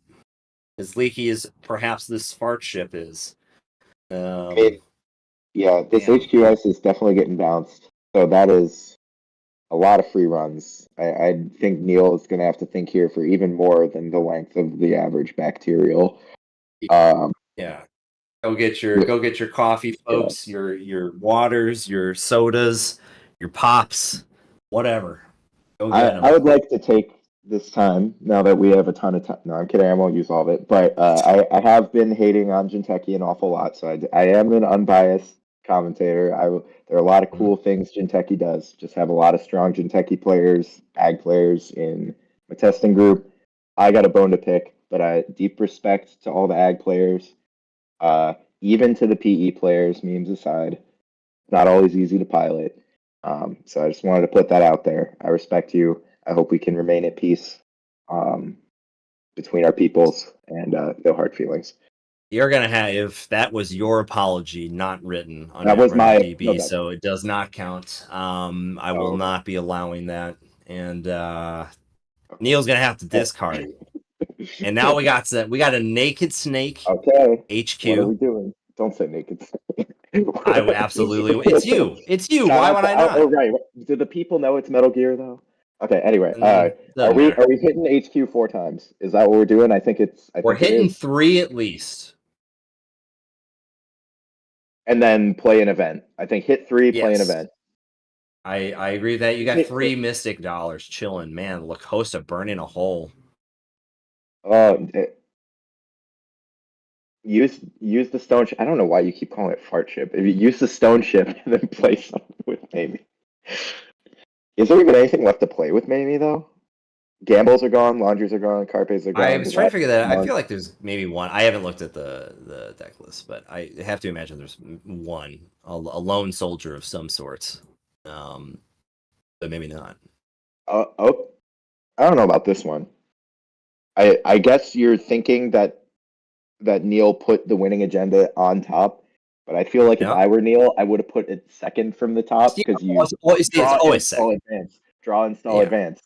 as leaky as perhaps this fart ship is. This HQ ice is definitely getting bounced, so that is a lot of free runs. I think Neil is going to have to think here for even more than the length of the average bacterial. Go get your coffee, folks. Your waters, your sodas, your pops, whatever. Go get them. I would like to take this time, now that we have a ton of time. No, I'm kidding. I won't use all of it. But I have been hating on Jinteki an awful lot, so I am an unbiased commentator. There are a lot of cool things Jinteki does. Just have a lot of strong Jinteki players, ag players in my testing group. I got a bone to pick, but deep respect to all the ag players, even to the PE players, memes aside. Not always easy to pilot. So I just wanted to put that out there. I respect you. I hope we can remain at peace between our peoples and no hard feelings. You're gonna have, if that was your apology, not written on That was my DB, no, so it does not count. I will not be allowing that. And Neil's gonna have to discard. And now we got a naked snake. Okay. HQ. What are we doing? Don't say naked. I absolutely. It's you. It's you. Shout Why out would to- I not? Oh, right. Do the people know it's Metal Gear though? Okay. Anyway, Doesn't are we matter. hitting HQ 4 times? Is that what we're doing? I think We're it hitting is. 3 at least. And then play an event. I think hit 3, play an Yes. event. I agree with that. You got Hit 3 Mystic dollars chilling. Man, Lacosta burning a hole. Use the stone ship. I don't know why you keep calling it fart ship. If you use the stone ship and then play something with Mamie. Is there even anything left to play with Mamie though? Gambles are gone, laundries are gone, carpes are gone. I was trying to figure that out. I feel like there's maybe one. I haven't looked at the deck list, but I have to imagine there's one, a lone soldier of some sort. But maybe not. I don't know about this one. I guess you're thinking that Neil put the winning agenda on top, but I feel like if I were Neil, I would have put it second from the top because it's always second. Draw, install, advance.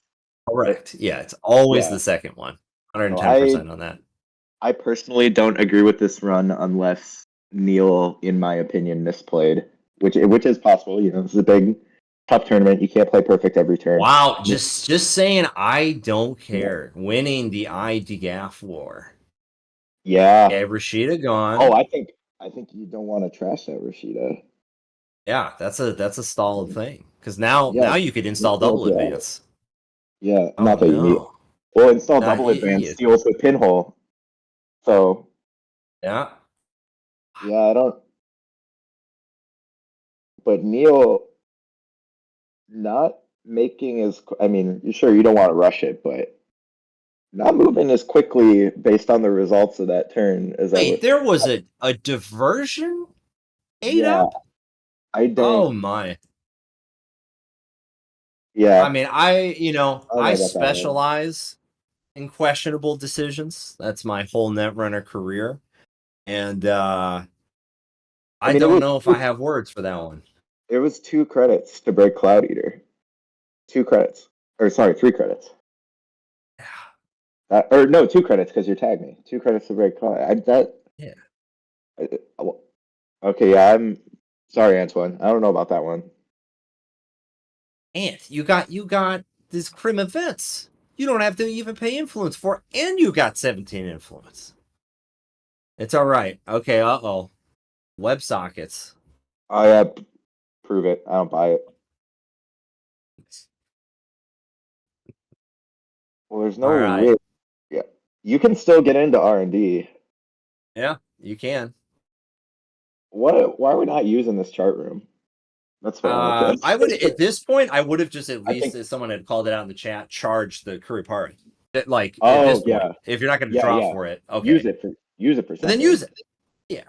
Correct. Yeah, it's always the second one. 110% on that. I personally don't agree with this run unless Neil, in my opinion, misplayed, which is possible. You know, this is a big, tough tournament. You can't play perfect every turn. Wow, just saying, I don't care. Winning the IDGAF war. Yeah. Okay, Rashida gone. Oh, I think you don't want to trash that Rashida. Yeah, that's a solid thing because now you could install double advance. Yeah, not that you need. Well, install double advance steals with pinhole. So. Yeah. Yeah, I don't. But Neil, not making as. I mean, sure, you don't want to rush it, but not moving as quickly based on the results of that turn as there was a diversion 8 up. I don't. Oh my. Yeah. I mean, I specialize in questionable decisions. That's my whole Netrunner career. And I don't know if I have words for that one. It was 2 credits to break Cloud Eater. 2 credits. Or sorry, 3 credits. Yeah. Or no, 2 credits because you tagged me. 2 credits to break Cloud. Yeah. Okay, yeah, I'm sorry, Antoine. I don't know about that one. Ant, you got this Crim events. You don't have to even pay influence for, and you got 17 influence. It's all right. Okay, WebSockets. Prove it. I don't buy it. Well, there's no way. Yeah, you can still get into R&D. Yeah, you can. Why are we not using this chart room? That's what I would at this point. I would have just at least, if someone had called it out in the chat, charged the Kuripari. Like at this point, if you're not going to draw for it, okay, use it for something. Then use it.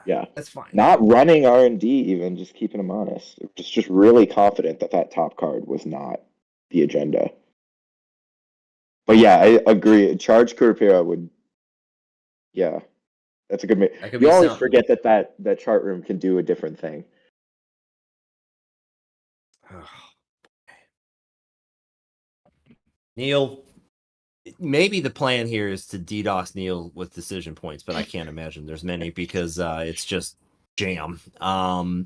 Yeah, that's fine. Not running R&D, even just keeping them honest. Just really confident that top card was not the agenda. But yeah, I agree. Charge Kuripira would. Yeah, that's a good. You always forget that chart room can do a different thing. Neil, maybe the plan here is to DDoS Neil with decision points, but I can't imagine there's many because it's just jam. Well,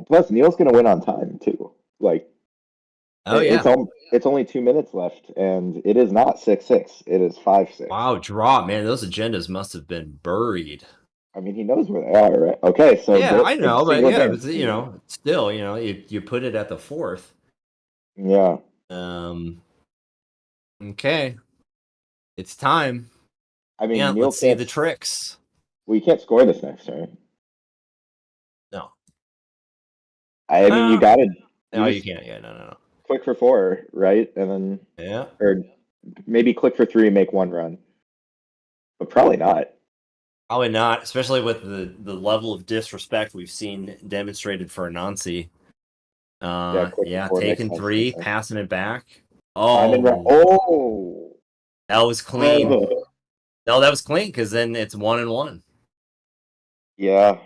plus Neil's gonna win on time too. Like, it's only 2 minutes left, and it is not 6-6. It is 5-6. Wow, draw, man! Those agendas must have been buried. I mean, he knows where they are, right? Okay, so yeah, I know, but still, you put it at the 4th. Yeah. Okay. It's time. I mean, Yeah, Neil let's see the tricks. Well, you can't score this next turn. No. I mean, you gotta. No, you just can't. Yeah, no. click for 4, right? And then Yeah. or maybe click for 3 and make 1 run. But probably not. Probably not, especially with the level of disrespect we've seen demonstrated for Anansi. Yeah, taking 3, passing it back. Oh, that was clean. Oh. No, that was clean because then it's 1-1. Yeah.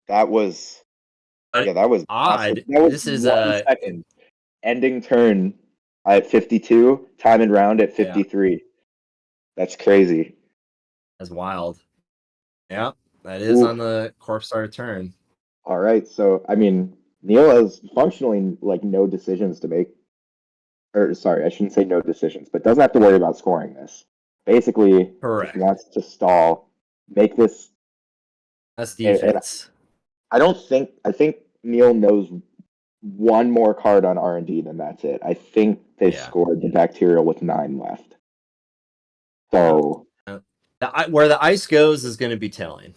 That was that was odd. That was this is 1 second. Ending turn at 52, time and round at 53. Yeah. That's crazy. That's wild. Yeah, that is on the corpse starter turn. All right, so I mean, Neil has functionally like no decisions to make. Or sorry, I shouldn't say no decisions, but doesn't have to worry about scoring this. Basically, Correct. Just wants to stall, make this. That's defense. And I think Neil knows one more card on R&D, then that's it. I think they scored the bacterial with 9 left. So where the ice goes is going to be telling.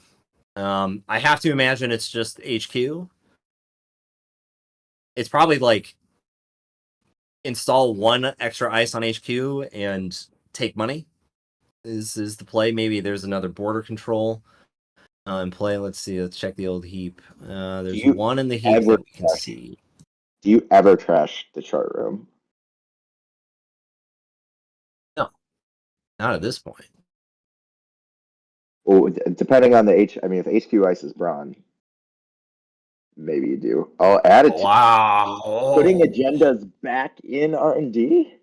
I have to imagine it's just HQ. It's probably like install 1 extra ice on HQ and take money. Is the play? Maybe there's another border control in play. Let's see. Let's check the old heap. There's 1 in the heap that we can see. Do you ever trash the chart room? No, not at this point. Well, depending on the I mean, if HQ ice is brawn, maybe you do. I'll add it. Wow. Putting agendas back in R&D?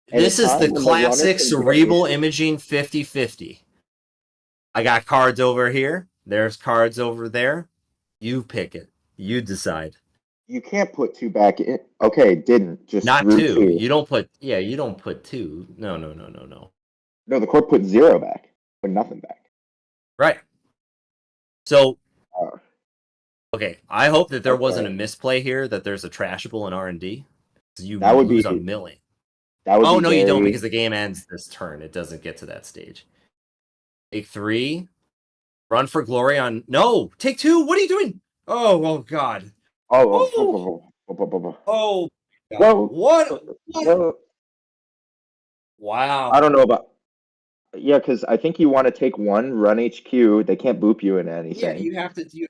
This is the classic cerebral imaging 50-50. I got cards over here. There's cards over there. You pick it. You decide. You can't put 2 back in. Okay, didn't. Just not 2. You don't put 2. No. No, the court put 0 back. Put nothing back. Right. So okay, I hope that there wasn't a misplay here, that there's a trashable in R&D. You that would lose be a million. That would be you don't, because the game ends this turn. It doesn't get to that stage. Take 3. Run for glory on... No! Take 2! What are you doing? Oh God. Oh. God. What? Wow. I don't know about... Yeah, because I think you want to take 1, run HQ. They can't boop you into anything. Yeah, you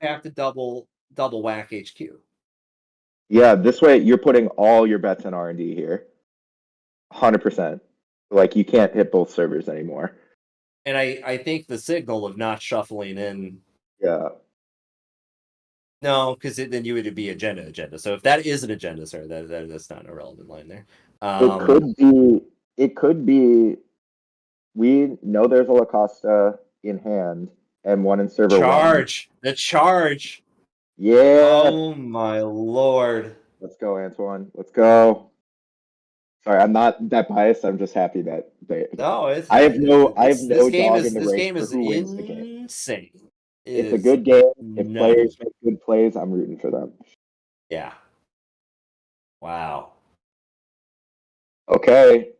have to double whack HQ. Yeah, this way you're putting all your bets in R&D here. 100%. Like, you can't hit both servers anymore. And I think the signal of not shuffling in... Yeah. No, because then you would be agenda. So if that is an agenda, sir, that's not a relevant line there. It could be. We know there's a Lacosta in hand and 1 in server 1. The charge. Yeah. Oh my lord. Let's go, Antoine. Let's go. Sorry, I'm not that biased. I'm just happy that they. No, I have no dog in the race. This game is insane. It's a good game. If players make good plays, I'm rooting for them. Yeah. Wow. Okay.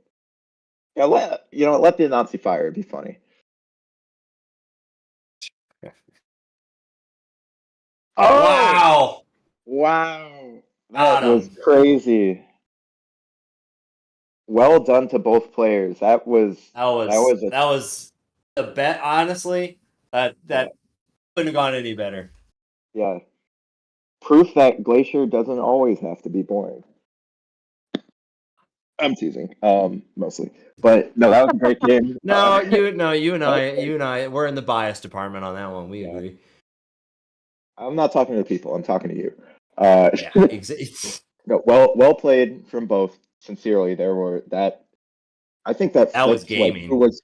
Yeah, let the Nazi fire. It'd be funny. Oh! Wow. That was crazy. Well done to both players. That was a bet. Honestly, that couldn't have gone any better. Yeah. Proof that Glacier doesn't always have to be boring. I'm teasing, mostly, but no, that was a great game. You and I, we're in the bias department on that one. We agree. I'm not talking to people. I'm talking to you. Exactly. No, well played from both. Sincerely, I think that was gaming. Like, who was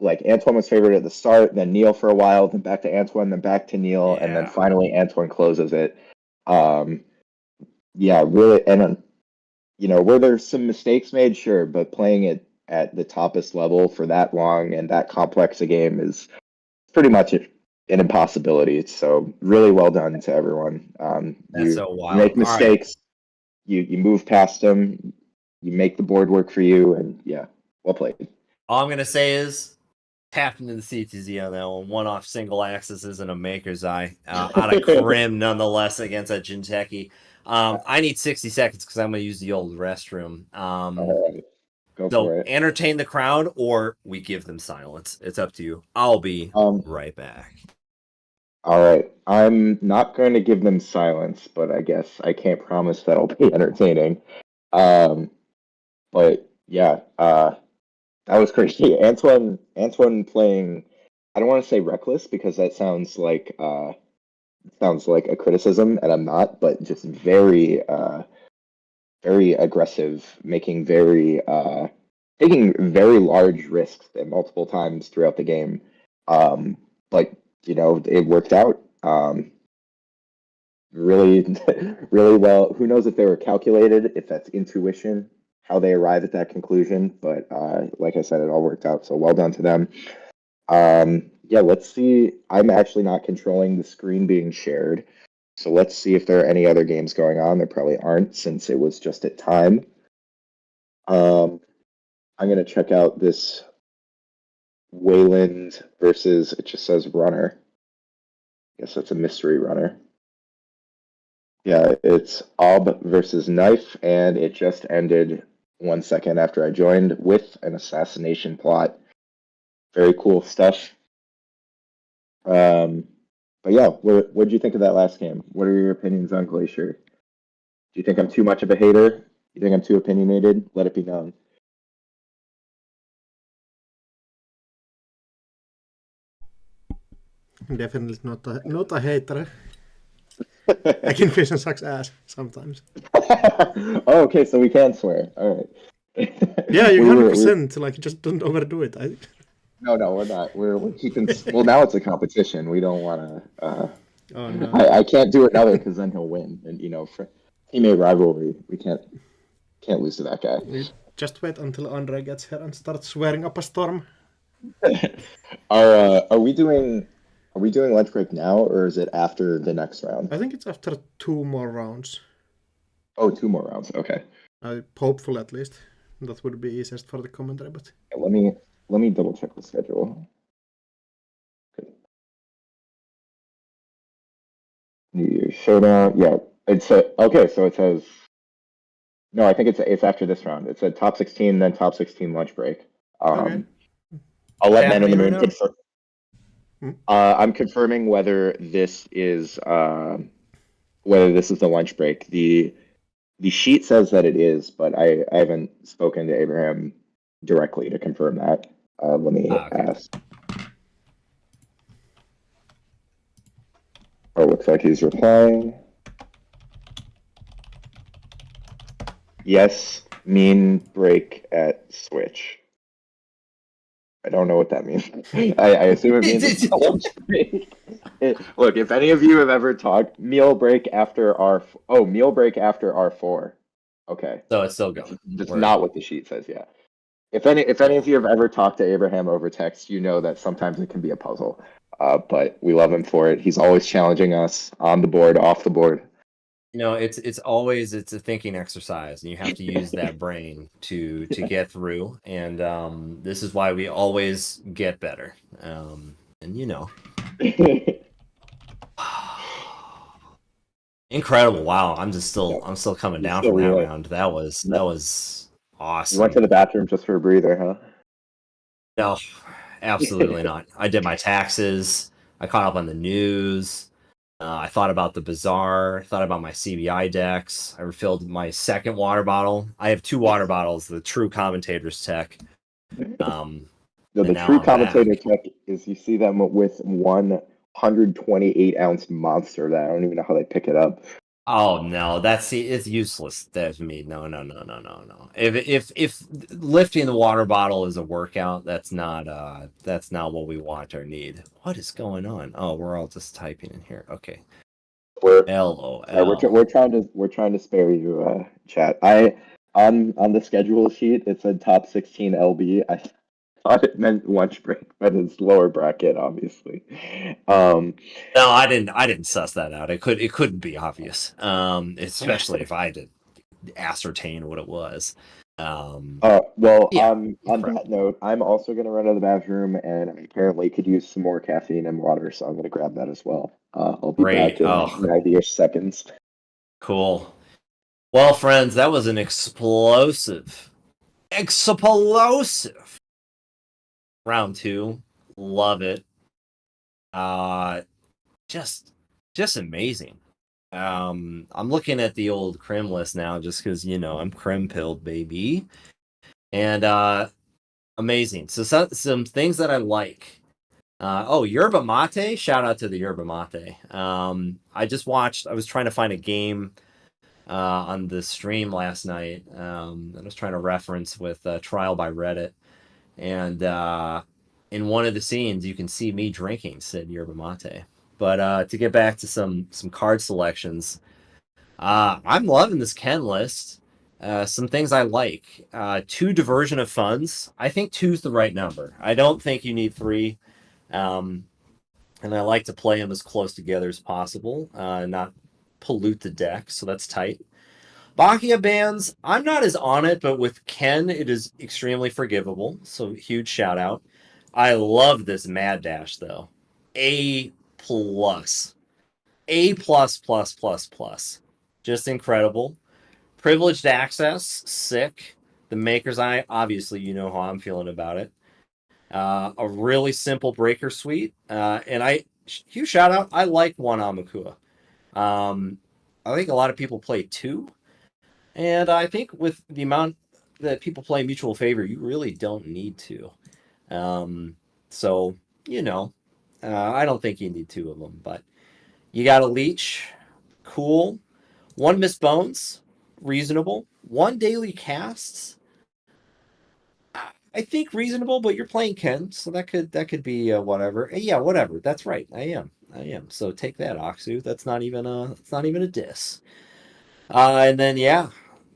Antoine was favored at the start, then Neil for a while, then back to Antoine, then back to Neil, and then finally Antoine closes it. Really, and were there some mistakes made? Sure, but playing it at the toppest level for that long and that complex a game is pretty much an impossibility. So really well done to everyone. That's so wild. Make mistakes. you move past them, you make the board work for you, and yeah, well played. All I'm gonna say is tapped into the CTZ on that one. One off single axis isn't a maker's eye. Out of Crim, nonetheless, against that Jinteki. I need 60 seconds because I'm gonna use the old restroom. All right, go So for it. entertain the crowd, or we give them silence. It's up to you. I'll be right back. All right, I'm not going to give them silence, but I guess I can't promise that I'll be entertaining. But yeah, that was crazy. Antoine playing. I don't want to say reckless because that sounds like a criticism, and I'm not. But just very very aggressive, making taking very large risks at multiple times throughout the game. But it worked out. Really, really well. Who knows if they were calculated, if that's intuition, how they arrive at that conclusion. But like I said, it all worked out. So well done to them. Yeah, let's see. I'm actually not controlling the screen being shared. So let's see if there are any other games going on. There probably aren't since it was just at time. I'm going to check out this Wayland versus, it just says runner. I guess that's a mystery runner. Yeah, it's Ob versus Knife, and it just ended 1 second after I joined with an assassination plot. Very cool stuff. But yeah, what did you think of that last game? What are your opinions on Glacier? Do you think I'm too much of a hater? You think I'm too opinionated? Let it be known. Definitely not a hater. Activision sucks ass sometimes. Oh, okay, so we can swear. All right. Yeah, you 100%. Like, just don't overdo it. No, we're not. We're keeping. Well, now it's a competition. We don't want to. Oh no. I can't do another because then he'll win, and for teammate rivalry, we can't lose to that guy. Just wait until Andre gets here and starts swearing up a storm. Are we doing lunch break now, or is it after the next round? I think it's after 2 more rounds. Oh, 2 more rounds. Okay. Hopefully, at least. That would be easiest for the commentary, but Let me double check the schedule. Okay. New Year's Showdown. Yeah, okay. So it says. No, I think it's after this round. It said top 16, then top 16 lunch break. Okay. I'll let Man in the Moon right confirm. I'm confirming whether this is the lunch break. The sheet says that it is, but I haven't spoken to Abraham directly to confirm that. Let me ask. Oh, looks like he's replying. Yes, mean break at Switch. I don't know what that means. I assume it means it's a lunch break. Look, if any of you have ever talked meal break after R4. Okay. So it's still going. That's not what the sheet says, yeah. If any of you have ever talked to Abraham over text, you know that sometimes it can be a puzzle. But we love him for it. He's always challenging us on the board, off the board. It's always a thinking exercise, and you have to use that brain to get through. And this is why we always get better. Incredible! Wow, I'm still coming down from that round. That was awesome. You went to the bathroom just for a breather, huh? No, absolutely not. I did my taxes. I caught up on the news. I thought about the bazaar. Thought about my CBI decks. I refilled my second water bottle. I have 2 water bottles. The true commentator's tech. The true commentator tech is you see them with 128-ounce monster that I don't even know how they pick it up. Oh no, it's useless. That's me. No. If lifting the water bottle is a workout, that's not what we want or need. What is going on? Oh, we're all just typing in here. Okay. LOL. We're trying to spare you, chat. On the schedule sheet it said top 16 LB. I thought it meant lunch break, but it's lower bracket, obviously. No, I didn't suss that out. It couldn't be obvious. Especially if I did. ascertain what it was. Well, Yeah, on incredible. that note, I'm also going to run to the bathroom and I apparently could use some more caffeine and water, so I'm going to grab that as well. I'll be back Great. in Oh, 90-ish seconds. cool. Well, friends, that was an explosive round 2. Love it. Uh, just amazing. I'm looking at the old crim list now just because, I'm crim pilled, baby. And amazing. So some things that I like. Yerba mate. Shout out to the yerba mate. I was trying to find a game on the stream last night. I was trying to reference with Trial by Reddit. And in one of the scenes, you can see me drinking said yerba mate. But to get back to some card selections, I'm loving this Ken list. Some things I like. 2 diversion of funds. I think 2's the right number. I don't think you need 3. And I like to play them as close together as possible, not pollute the deck. So that's tight. Bacchia bands, I'm not as on it, but with Ken, it is extremely forgivable. So huge shout out. I love this Mad Dash though. A plus. A plus plus plus plus. Just incredible. Privileged access, sick. The Maker's Eye, obviously you know how I'm feeling about it. A really simple breaker suite. And huge shout out, I like 1 Amakua. I think a lot of people play 2. And I think with the amount that people play Mutual Favor, you really don't need to. So, I don't think you need 2 of them, but you got a Leech, cool. 1 Miss Bones, reasonable. 1 Daily Casts, I think reasonable, but you're playing Ken, so that could be whatever. Yeah, whatever. That's right. I am. So take that, Oxu. That's not even a diss. And then yeah,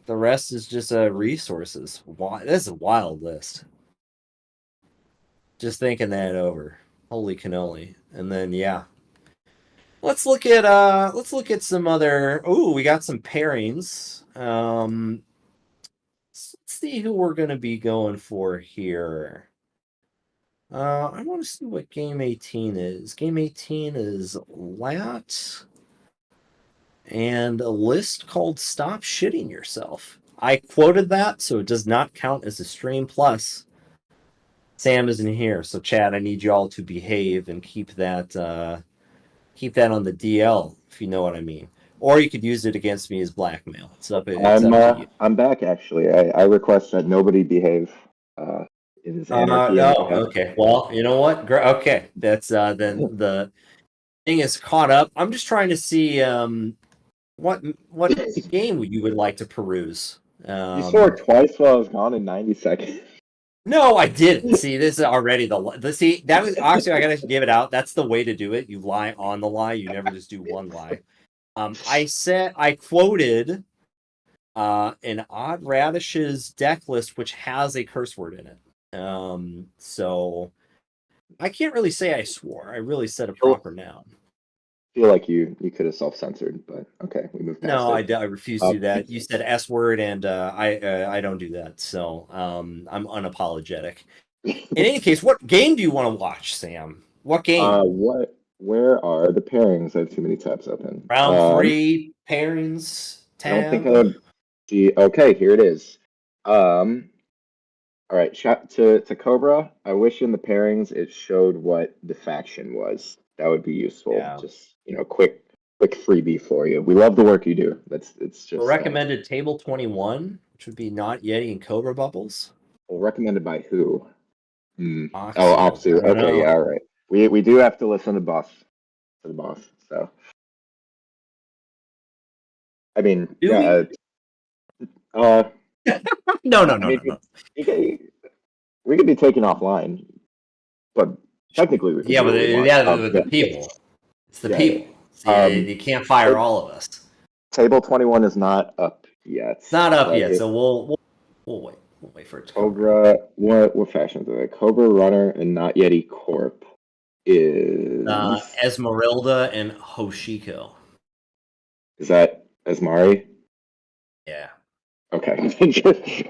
the rest is just resources. This is a wild list. Just thinking that over. Holy cannoli. And then yeah. Let's look at some other. Oh, we got some pairings. Let's see who we're gonna be going for here. I want to see what game 18 is. Game 18 is Lat and a list called Stop Shitting Yourself. I quoted that, so it does not count as a stream. Plus, Sam isn't here, so Chad, I need y'all to behave and keep that on the DL, if you know what I mean. Or you could use it against me as blackmail. It's up to you. I'm back actually. I request that nobody behave. It is anarchy. No, okay. Well, you know what? Okay, that's then the thing is caught up. I'm just trying to see what game you would like to peruse. You swore twice while I was gone in 90 seconds. No, I didn't. See, this is already the see that was actually I gotta give it out. That's the way to do it. You lie on the lie. You never just do one lie. I quoted an Odd Radish's deck list which has a curse word in it. So I can't really say I swore. I really said a proper noun. I feel like you could have self-censored, but okay, we moved past No, it. I refuse to do that. You said S word, and I don't do that. So I'm unapologetic. In any case, what game do you want to watch, Sam? What game? Where are the pairings? I have too many tabs open. Round 3 pairings. Tab. I don't think I would see. Okay, here it is. All right, shout to Cobra. I wish in the pairings it showed what the faction was. That would be useful. Yeah. Just quick freebie for you. We love the work you do. It's just recommended table 21, which would be Not Yeti and Cobra Bubbles. Well, recommended by who? Oxu. Oh, Oxu. Okay, yeah, all right. We do have to listen to the boss. So, I mean, do yeah. No. We could be taken offline, but technically we could. Yeah, but the people. It's the people. See, you can't fire all of us. Table 21 is not up yet. It's not up yet, so we'll wait. We'll wait for it to Cobra. What factions are they? Cobra Runner and Not Yeti Corp is Esmeralda and Hoshiko. Is that Asmari? Yeah. Okay.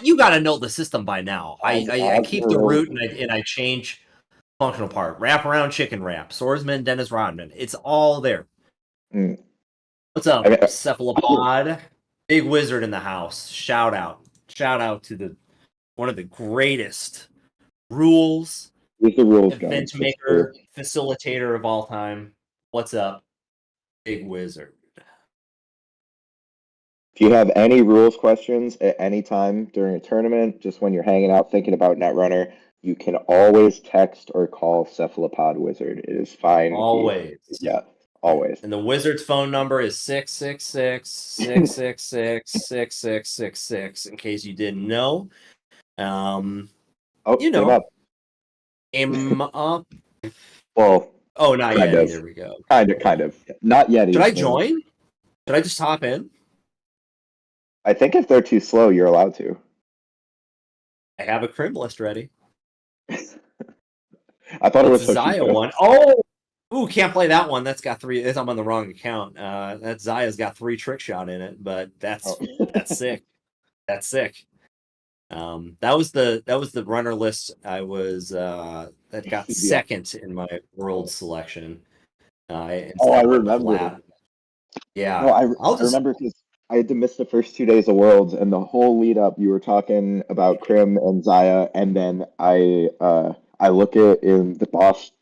You got to know the system by now. I keep the root Absolutely. and I change functional part. Wrap around chicken wrap. Swordsman, Dennis Rodman. It's all there. Mm. What's up, I mean, Cephalopod? Big wizard in the house. Shout out. Shout out to the one of the greatest rules, who's the rules guy? event maker, facilitator of all time. What's up, Big Wizard? If you have any rules questions at any time during a tournament, just when you're hanging out thinking about Netrunner, you can always text or call Cephalopod Wizard. It is fine. Always. Yeah, always. And the wizard's phone number is 666-666-6666, in case you didn't know. Oh, You came know, up. came up. Well, Oh, not kind yet. of. There we go. Kind of. Not yet. Should I join? Should I just hop in? I think if they're too slow, you're allowed to. I have a crim list ready. I thought it was Zaya Hoshiko. one. Oh, ooh, can't play that one. That's got 3. I'm on the wrong account. That Zaya's got 3 trick shot in it, but that's sick. That's sick. That was the runner list. I was that got second in my world selection. I remember. Yeah. No, I remember because I had to miss the first 2 days of Worlds, and the whole lead up, you were talking about Krim and Zaya, and then I look at in the boss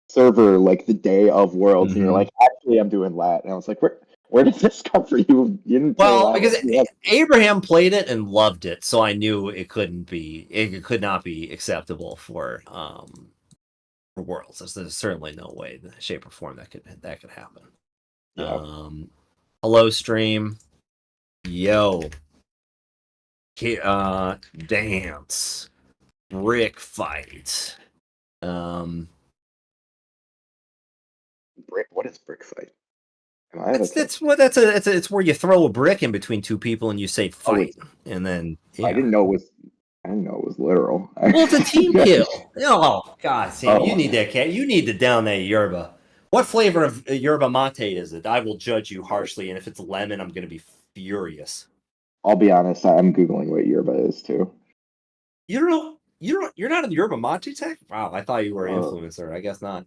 server like the day of Worlds, and you're like, actually, I'm doing Lat, and I was like, where did this come from? You didn't play Lat because Abraham played it and loved it, so I knew it could not be acceptable for Worlds. There's certainly no way, shape, or form that could happen. Yeah. Hello, stream. Yo. Dance. Brick fight. What is brick fight? It's where you throw a brick in between two people and you say fight, and then I didn't know it was literal. Well, it's a team kill. Oh God, Sam, you need that cat. You need to down that yerba. What flavor of yerba mate is it? I will judge you harshly, and if it's lemon, I'm going to be furious. I'll be honest. I'm googling what yerba is too. You're not a yerba mate tech? Wow, I thought you were an influencer. I guess not.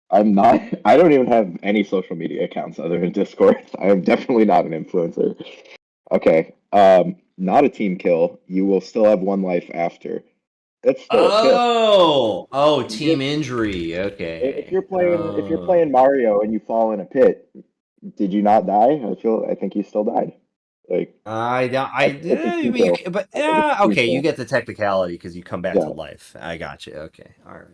I'm not. I don't even have any social media accounts other than Discord. I am definitely not an influencer. Okay. Not a team kill. You will still have 1 life after. That's still a kill. Team injury. Okay. If you're playing Mario and you fall in a pit, did you not die? I think you still died. Like you get the technicality because you come back to life. I got you. Okay. All right.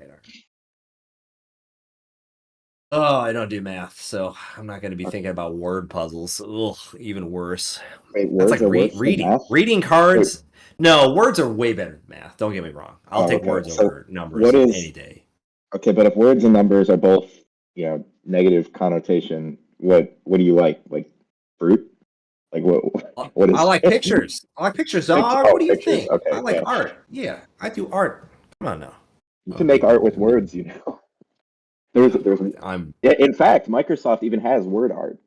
Oh, I don't do math, so I'm not going to be thinking about word puzzles. Ugh, even worse. Wait, words That's like reading cards. Wait. No, words are way better than math. Don't get me wrong. I'll take words over numbers any day. Okay, but if words and numbers are both, negative connotation, what do you like? Like fruit? Like what is? I like pictures. I like pictures. What do you think? Okay, I like art. Yeah, I do art. Come on now. You can make art with words, There's in fact, Microsoft even has word art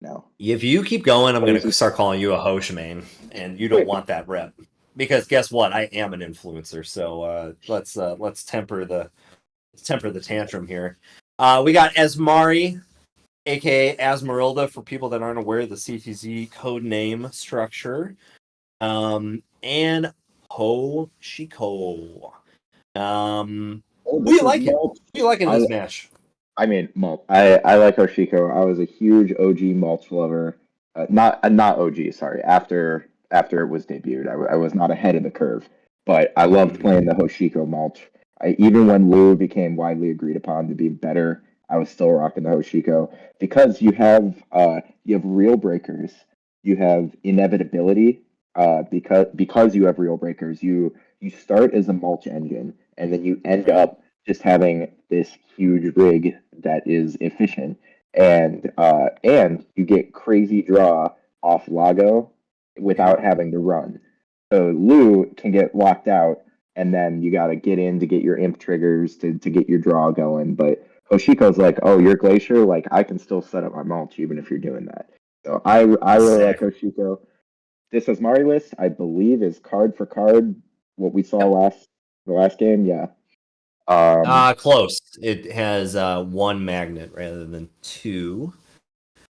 now. If you keep going, I'm going to start calling you a Hoshman, and you don't want that rep. Because guess what? I am an influencer, so let's temper the tantrum here. We got Asmari, aka Asmarilda, for people that aren't aware of the CTZ code name structure, and Hoshiko. Who do you like it? Who do you like in this match? I mean, Malt. I like Hoshiko. I was a huge OG Malt lover. Not OG, sorry. After it was debuted, I was not ahead of the curve, but I loved playing the Hoshiko Malt. Even when Lu became widely agreed upon to be better, I was still rocking the Hoshiko because you have real breakers, you have inevitability. Because you have real breakers, you start as a mulch engine, and then you end up just having this huge rig that is efficient, and you get crazy draw off Lago without having to run. So Lu can get locked out, and then you got to get in to get your imp triggers to get your draw going. But Hoshiko's like, oh, you're Glacier, like I can still set up my mulch even if you're doing that. So I really like Hoshiko. this Asmari list, I believe, is card for card what we saw the last game. Yeah. Close. It has one magnet rather than two,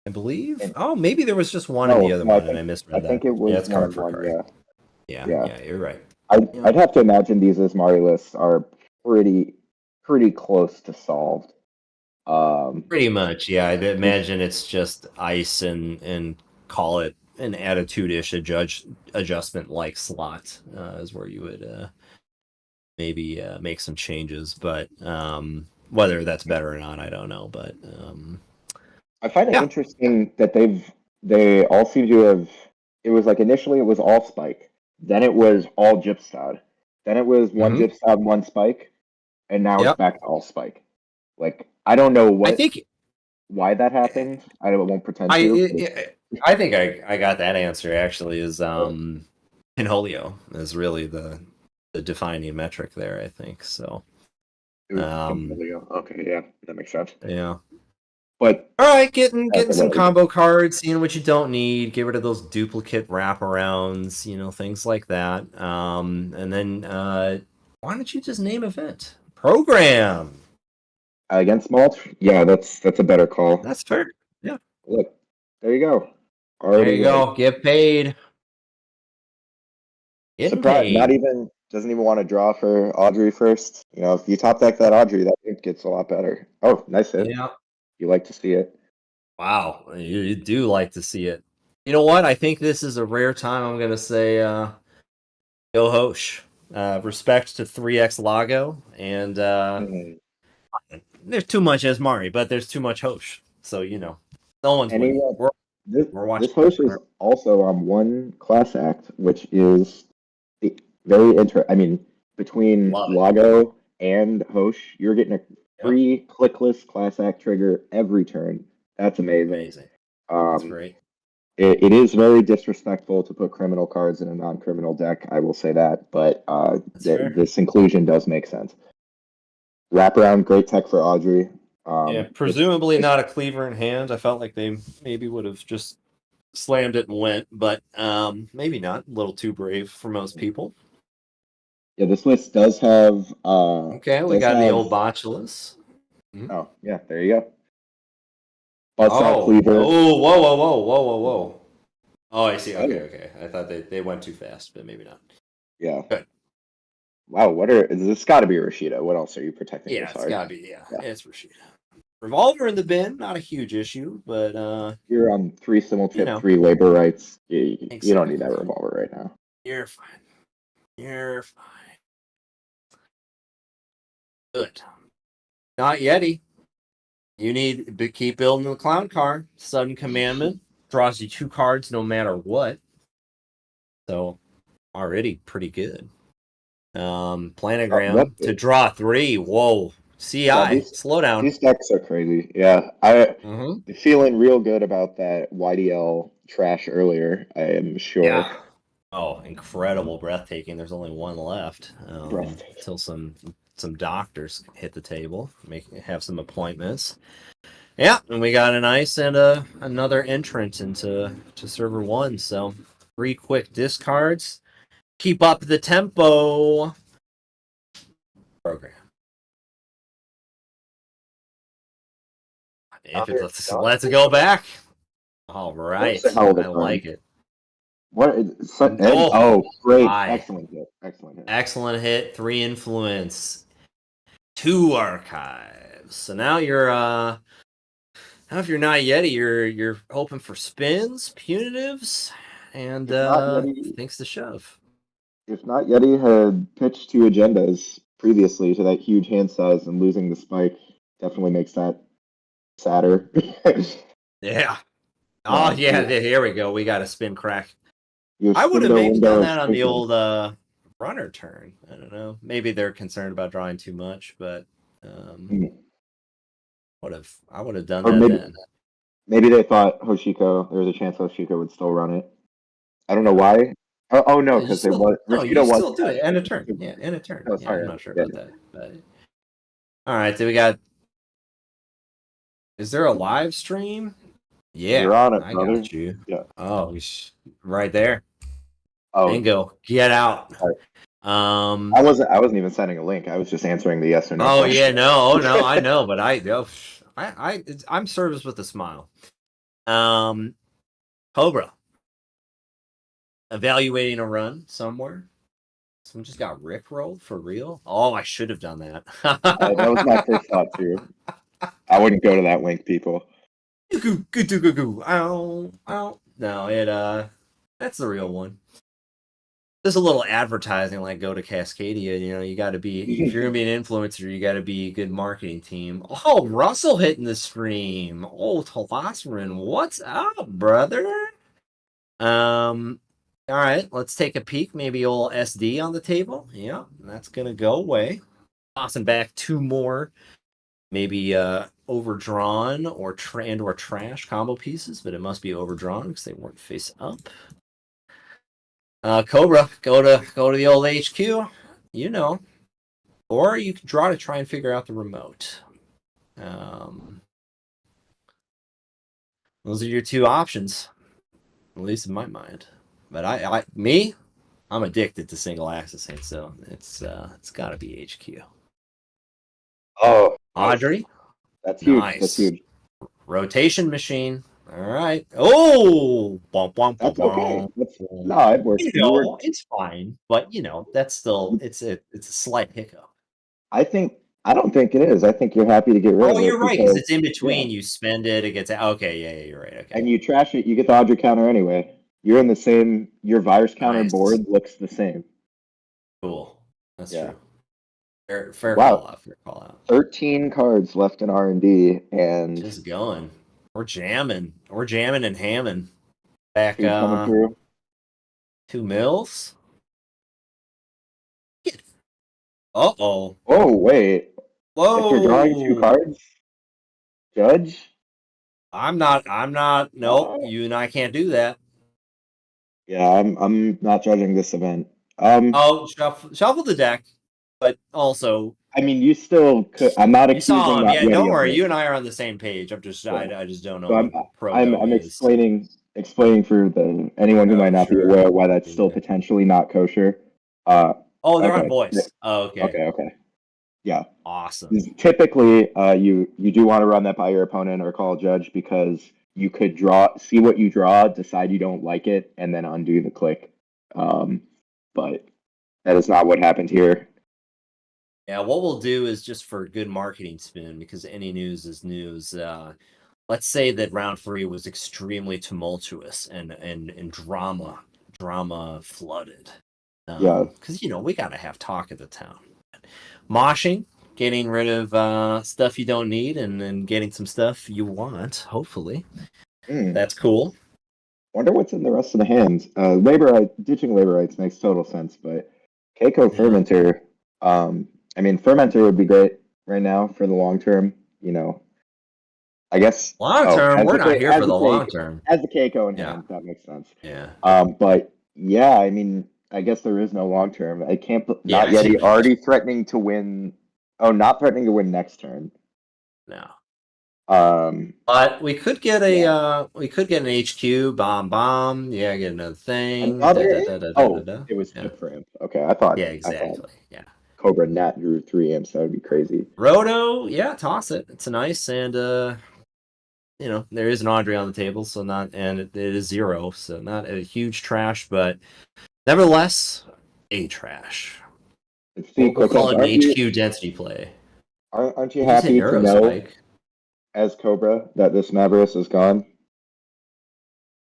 I believe. And, Oh, maybe there was just one in the other one, and I I misread think that. it Yeah, was it's one card and for one. card. Yeah. Yeah, Yeah. yeah, you're right. I'd have to imagine these Asmari lists are pretty close to solved. Pretty much, yeah. I'd imagine it's just ice and call it an attitude-ish adjustment like slot is where you would maybe make some changes, but whether that's better or not, I don't know. But I find it yeah. interesting that they all seem to have. It was like initially it was all spike, then it was all Gypstad, then it was one Mhm. Gypstad, one spike, and now it's Yep. back to all spike. Like I don't know I think why that happened. I won't pretend I to. I think I got that answer actually is Pinholio is really the defining metric there, I think. So It was Pinholio. Okay, yeah, that makes sense. yeah. But All right, getting some whatever. combo cards, seeing what you don't need, get rid of those duplicate wraparounds, things like that. And then why don't you just name event? Program. Against Malt, yeah, that's a better call. That's fair. Yeah. Look, there you go. There Already you go. Get paid. Getting surprise! paid. Not even doesn't even want to draw for Audrey first. You know, if you top deck that Audrey, that hit gets a lot better. Oh, nice hit. Yeah. You like to see it. Wow. You do like to see it. You know what? I think this is a rare time. I'm gonna say go Hosh. Respect to 3x Lago and there's too much Asmari, but there's too much Hosh. So no one's winning. This We're watching. host is also on one class act, which is very interesting. I mean, between Lago and Hosh, you're getting a free clickless class act trigger every turn. That's amazing. That's great. It is very disrespectful to put criminal cards in a non-criminal deck. I will say that, but this inclusion does make sense. Wraparound, great tech for Audrey. Yeah, presumably not a cleaver in hand. I felt like they maybe would have just slammed it and went, but maybe not. A little too brave for most people. Yeah, this list does have. Okay, we got the old Botulus. Oh, yeah, there you go. Buzzsaw Cleaver. Oh, whoa. Oh, I see. Okay. I thought they went too fast, but maybe not. Yeah. Good. Wow, this got to be Rashida. What else are you protecting? Yeah, it's got to be. Yeah, it's Rashida. Revolver in the bin, not a huge issue, but you're on 3 simultip, 3 labor rights. You don't need that revolver right now. You're fine. Good. Not Yeti. You need to keep building the clown card. Sudden Commandment draws you 2 cards no matter what. So already pretty good. Planogram to draw 3. Whoa. CI. Slow down. These decks are crazy. Yeah. I'm feeling real good about that YDL trash earlier, I am sure. Yeah. Oh, incredible. Breathtaking. There's only one left. Until some doctors hit the table, have some appointments. Yeah, and we got an ice and another entrant into server 1. So 3 quick discards. Keep up the tempo. Program. Let's go back. All right, I like it. What? Great! Excellent hit. 3 influence. 2 archives. So now you're now if you're not Yeti, you're hoping for spins, punitives, and thanks to shove. If not Yeti had pitched 2 agendas previously to that huge hand size and losing the spike, definitely makes that sadder. Yeah. Oh yeah, here we go. We got a spin crack. I would have maybe done that on the old runner turn. I don't know. Maybe they're concerned about drawing too much, but I would have done that then. Maybe they thought Hoshiko. There was a chance Hoshiko would still run it. I don't know why. Oh no, because it was. No, you still do it. End of turn. Yeah, end of turn. Yeah, I'm not sure about that. But all right, so we got. Is there a live stream? Yeah, you're on it, I brother. got you. Yeah. Oh, right there. Oh, Bingo. Get out. sorry. Um. I wasn't even sending a link. I was just answering the yes or no Oh question. yeah, no, I know, but I'm service with a smile. Cobra. Evaluating a run somewhere. Someone just got rickrolled for real. Oh, I should have done that. That was my first thought too. I wouldn't go to that link, people. Ow, ow. No, that's the real one. There's a little advertising like go to Cascadia. You know, you got to be, if you're gonna be an influencer, you got to be a good marketing team. Oh, Russell hitting the stream. Oh, Telosserin, what's up, brother? All right, let's take a peek. Maybe old SD on the table. Yeah, that's gonna go away. Tossing back two more, maybe overdrawn or or trash combo pieces, but it must be overdrawn because they weren't face up. Cobra, go to the old HQ, you know, or you can draw to try and figure out the remote. Those are your two options, at least in my mind. But I'm addicted to single accessing, so it's got to be HQ. Oh, Audrey, that's huge. nice. That's huge. Rotation machine. All right. Oh, bump, bump, That's bump, okay. bump. No, it works. It's fine, but that's still it's a slight hiccup. I don't think it is. I think you're happy to get rid of it. You're right, because it's in yeah. between. You spend it, it gets okay. Yeah, you're right. Okay. And you trash it, you get the Audrey counter anyway. You're in the same. Your virus counter Nice. board looks the same. Cool. That's Yeah. true. Fair Wow. call out. Fair call out. 13 cards left in R&D, and Just going. We're jamming. We're jamming and hamming. Back coming through. 2 mils. Uh-oh. Oh wait. Whoa. If you're drawing 2 cards, Judge. I'm not. Nope. You and I can't do that. Yeah, I'm not judging this event. Oh, shuffle the deck, but also. I mean, you still could. I'm not accusing You saw him. that. Yeah, don't worry. You and I are on the same page. I just don't know. So I'm explaining for anyone who might not be aware why that's still potentially not kosher. They're okay. on voice. Oh, okay. Okay. Yeah. Awesome. Typically, you do want to run that by your opponent or call a judge, because you could see what you draw, decide you don't like it, and then undo the click. But that is not what happened here. Yeah, what we'll do is, just for good marketing spin, because any news is news. Let's say that round 3 was extremely tumultuous and drama flooded. Yeah, because we gotta have talk of the town. Moshing, getting rid of stuff you don't need, and then getting some stuff you want. Hopefully, that's cool. Wonder what's in the rest of the hands. Ditching labor rights makes total sense, but Keiko Fermenter. I mean, Fermenter would be great right now for the long term. I guess long term. We're not here for the long term. As the Keiko in hand, that makes sense. Yeah. But yeah, I mean, I guess there is no long term. I can't. Not yet. He already threatening to win. Oh, not threatening to win next turn. No. But we could get an HQ bomb. Yeah, get another thing. It was chip for him. Okay, I thought. Yeah, exactly. Yeah. Cobra Nat drew 3 amps. That would be crazy. Roto, yeah, toss it. It's nice, and there is an Audrey on the table, and it is 0, so not a huge trash, but nevertheless a trash. We'll call it an HQ density play. Aren't you happy to know, as Cobra, that this Mavericks is gone?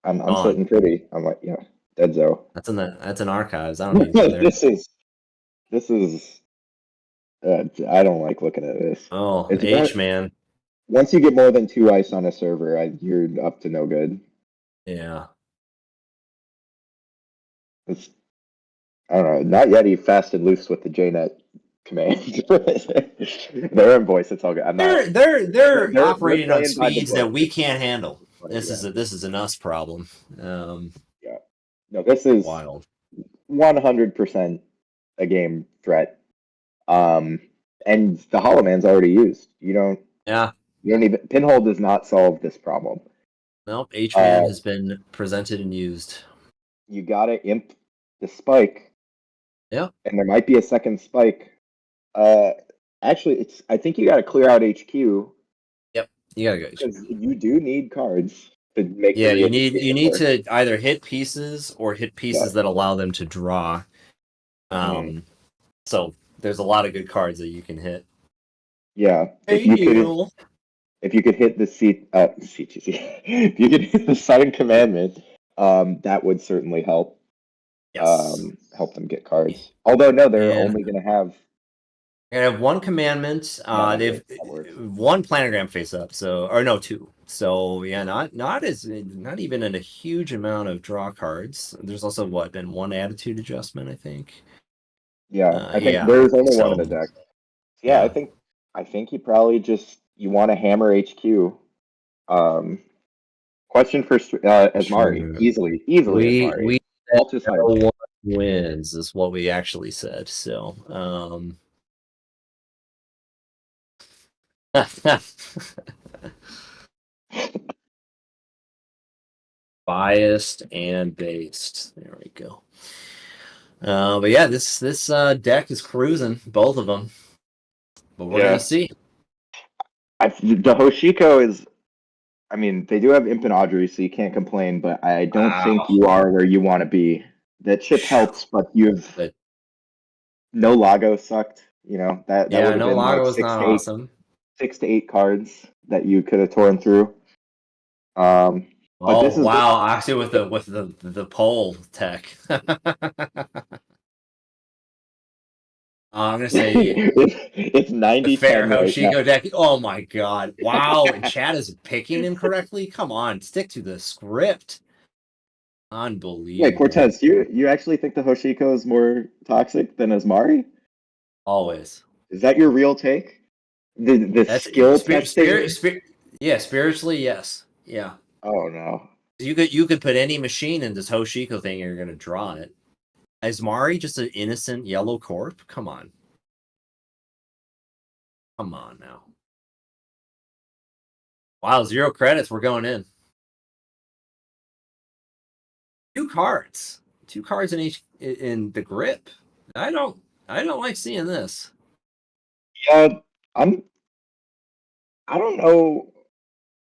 I'm sitting pretty. I'm like, yeah, dead zo. That's in archives. I don't need to go there. This is. I don't like looking at this. Oh, man. Once you get more than 2 ice on a server, you're up to no good. Yeah. I don't know. Not yet. He fast and loose with the JNet command. They're in voice. It's all good. They're operating on speeds that we can't handle. This is an us problem. Yeah. No, this is wild. 100% a game threat. And the Hollow Man's already used. You don't even. Pinhole does not solve this problem. Nope. H-Man has been presented and used. You gotta imp the spike, Yeah. and there might be a second spike. Actually, I think you got to clear out HQ Yep. You gotta go. because you do need cards to make Yeah, the you need work. to either hit pieces or hit pieces that allow them to draw. So there's a lot of good cards that you can hit. Yeah, if you could hit the CTC, if you could hit the Sudden Commandment, that would certainly help. Yes. Help them get cards. Although no, they're And only going to have. they have one commandment. They've one planogram face up. So or no, two. So yeah, not even in a huge amount of draw cards. There's also been one attitude adjustment, I think. Yeah, I think there's only one in the deck. Yeah, yeah. I think you probably you want to hammer HQ. Question for Asmari. Easily Asmari. We Altus one wins is what we actually said. So biased and based. There we go. But yeah, this deck is cruising, both of them. But we're gonna see. The Hoshiko is. I mean, they do have Imp and Audrey, so you can't complain. But I don't think you are where you want to be. The chip helps, but no Lago sucked. You know that would have been Lago like was not awesome. 6 to 8 cards that you could have torn through. But this is actually with the pole tech. I'm gonna say it's 90 fair right Hoshiko now. deck. Oh my god! Wow, and Chad is picking incorrectly. Come on, stick to the script. Unbelievable. Wait, Cortez, you actually think the Hoshiko is more toxic than Asmari? Always. Is that your real take? That's skill testing. Spiritually, yes. Yeah. Oh no. You could put any machine in this Hoshiko thing, and you're gonna draw it. Asmari just an innocent yellow corp? Come on. Come on now. Wow, 0 credits. We're going in. 2 cards. 2 cards in the grip. I don't like seeing this. Yeah, I don't know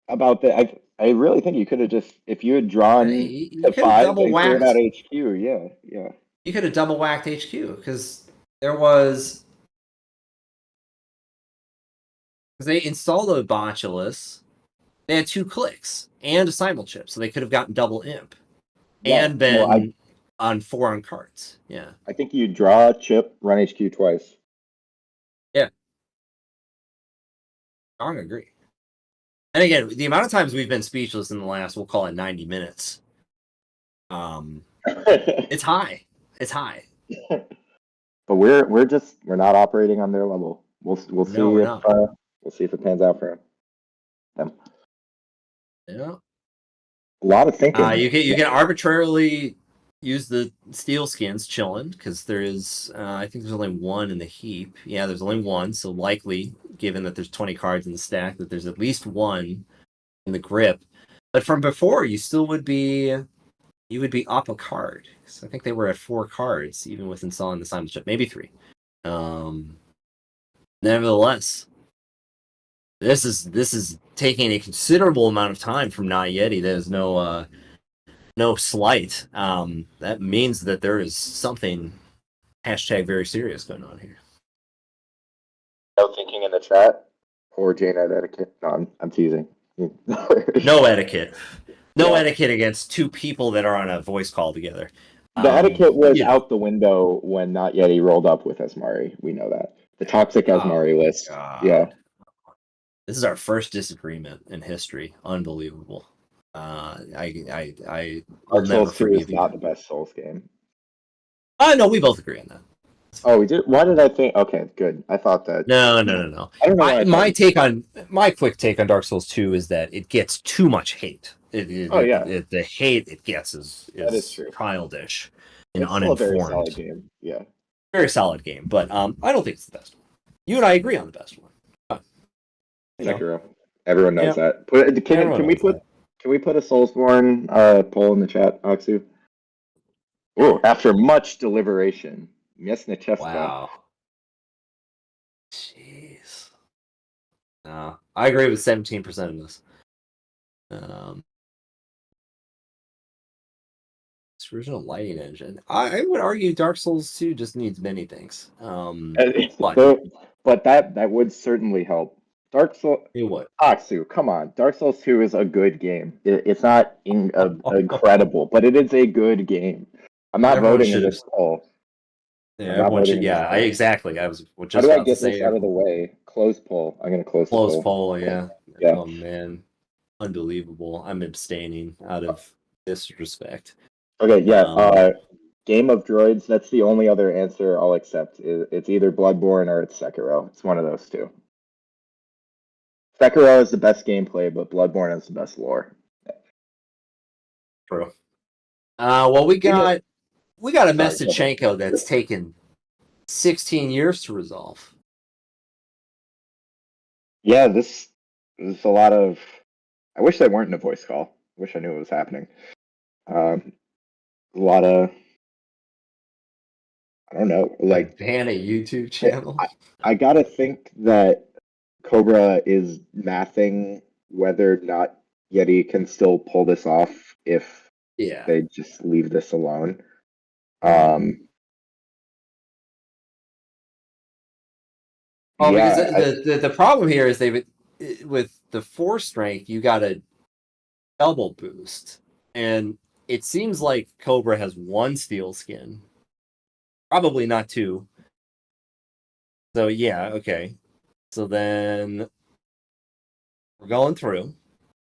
about that. I really think you could have just, if you had drawn you 5 double and cleared out HQ, yeah. You could have double whacked HQ because they installed a Botulus. They had 2 clicks and a simulchip, so they could have gotten double imp and been on 4 on cards. Yeah, I think you draw, chip, run HQ twice. Yeah, I agree. And again, the amount of times we've been speechless in the last, we'll call it 90 minutes. It's high. It's high. But we're not operating on their level. We'll see we'll see if it pans out for them. Yeah. A lot of thinking. You can arbitrarily use the steel skins chilling because there is I think there's only 1 in the heap. Yeah, there's only 1, so likely, given that there's 20 cards in the stack, that there's at least 1 in the grip. But from before, you would be up a card. So I think they were at 4 cards, even with installing the simulchip, maybe 3. Nevertheless, this is taking a considerable amount of time from Not Yeti. There's no slight. That means that there is something #very serious going on here. No thinking in the chat or JNet etiquette. No, I'm teasing. No etiquette. No etiquette against 2 people that are on a voice call together. The etiquette was out the window when Not Yeti rolled up with Asmari. We know that. The toxic Asmari list. God. Yeah. This is our first disagreement in history. Unbelievable. I'll never forgive you. Not the best Souls game. No, we both agree on that. Oh, we did. Why did I think? Okay, good. I thought that. No. I don't know. My quick take on Dark Souls 2 is that it gets too much hate. The hate it gets is childish and uninformed. Still a very solid game. Yeah, very solid game, but I don't think it's the best one. You and I agree on the best one. Sekiro. Everyone knows that. Can we put a Soulsborne poll in the chat, Oxu? Oh, after much deliberation, Miesnichevka. Wow. Jeez. No, I agree with 17% of this. It's original lighting engine. I would argue Dark Souls 2 just needs many things. But But that would certainly help. Dark Souls. it would. Aksu, come on. Dark Souls 2 is a good game. It's not incredible, but it is a good game. I'm not Everyone voting in should this poll. Yeah, I'm not everyone voting should. in this Yeah, poll. exactly. I was How just do I about to get this say out of the way? Close poll. I'm going to close the close poll. poll. Yeah. Yeah. Oh man, unbelievable. I'm abstaining out of disrespect. Okay, yeah. Um, Game of Droids, that's the only other answer I'll accept. It's either Bloodborne or it's Sekiro. It's one of those two. Sekiro is the best gameplay, but Bloodborne is the best lore. True. Well, we got a Sorry, go ahead. Mestachenko that's taken 16 years to resolve. Yeah, this is a lot of. I wish they weren't in a voice call. I wish I knew it was happening. A lot of. I don't know. Like, ban a YouTube channel. I gotta think that Cobra is mathing whether or not Yeti can still pull this off if Yeah. they just leave this alone. Well, Yeah, because the problem here is with the 4 strength, you got a double boost, and it seems like Cobra has 1 steel skin, probably not 2. So yeah, okay. So then we're going through.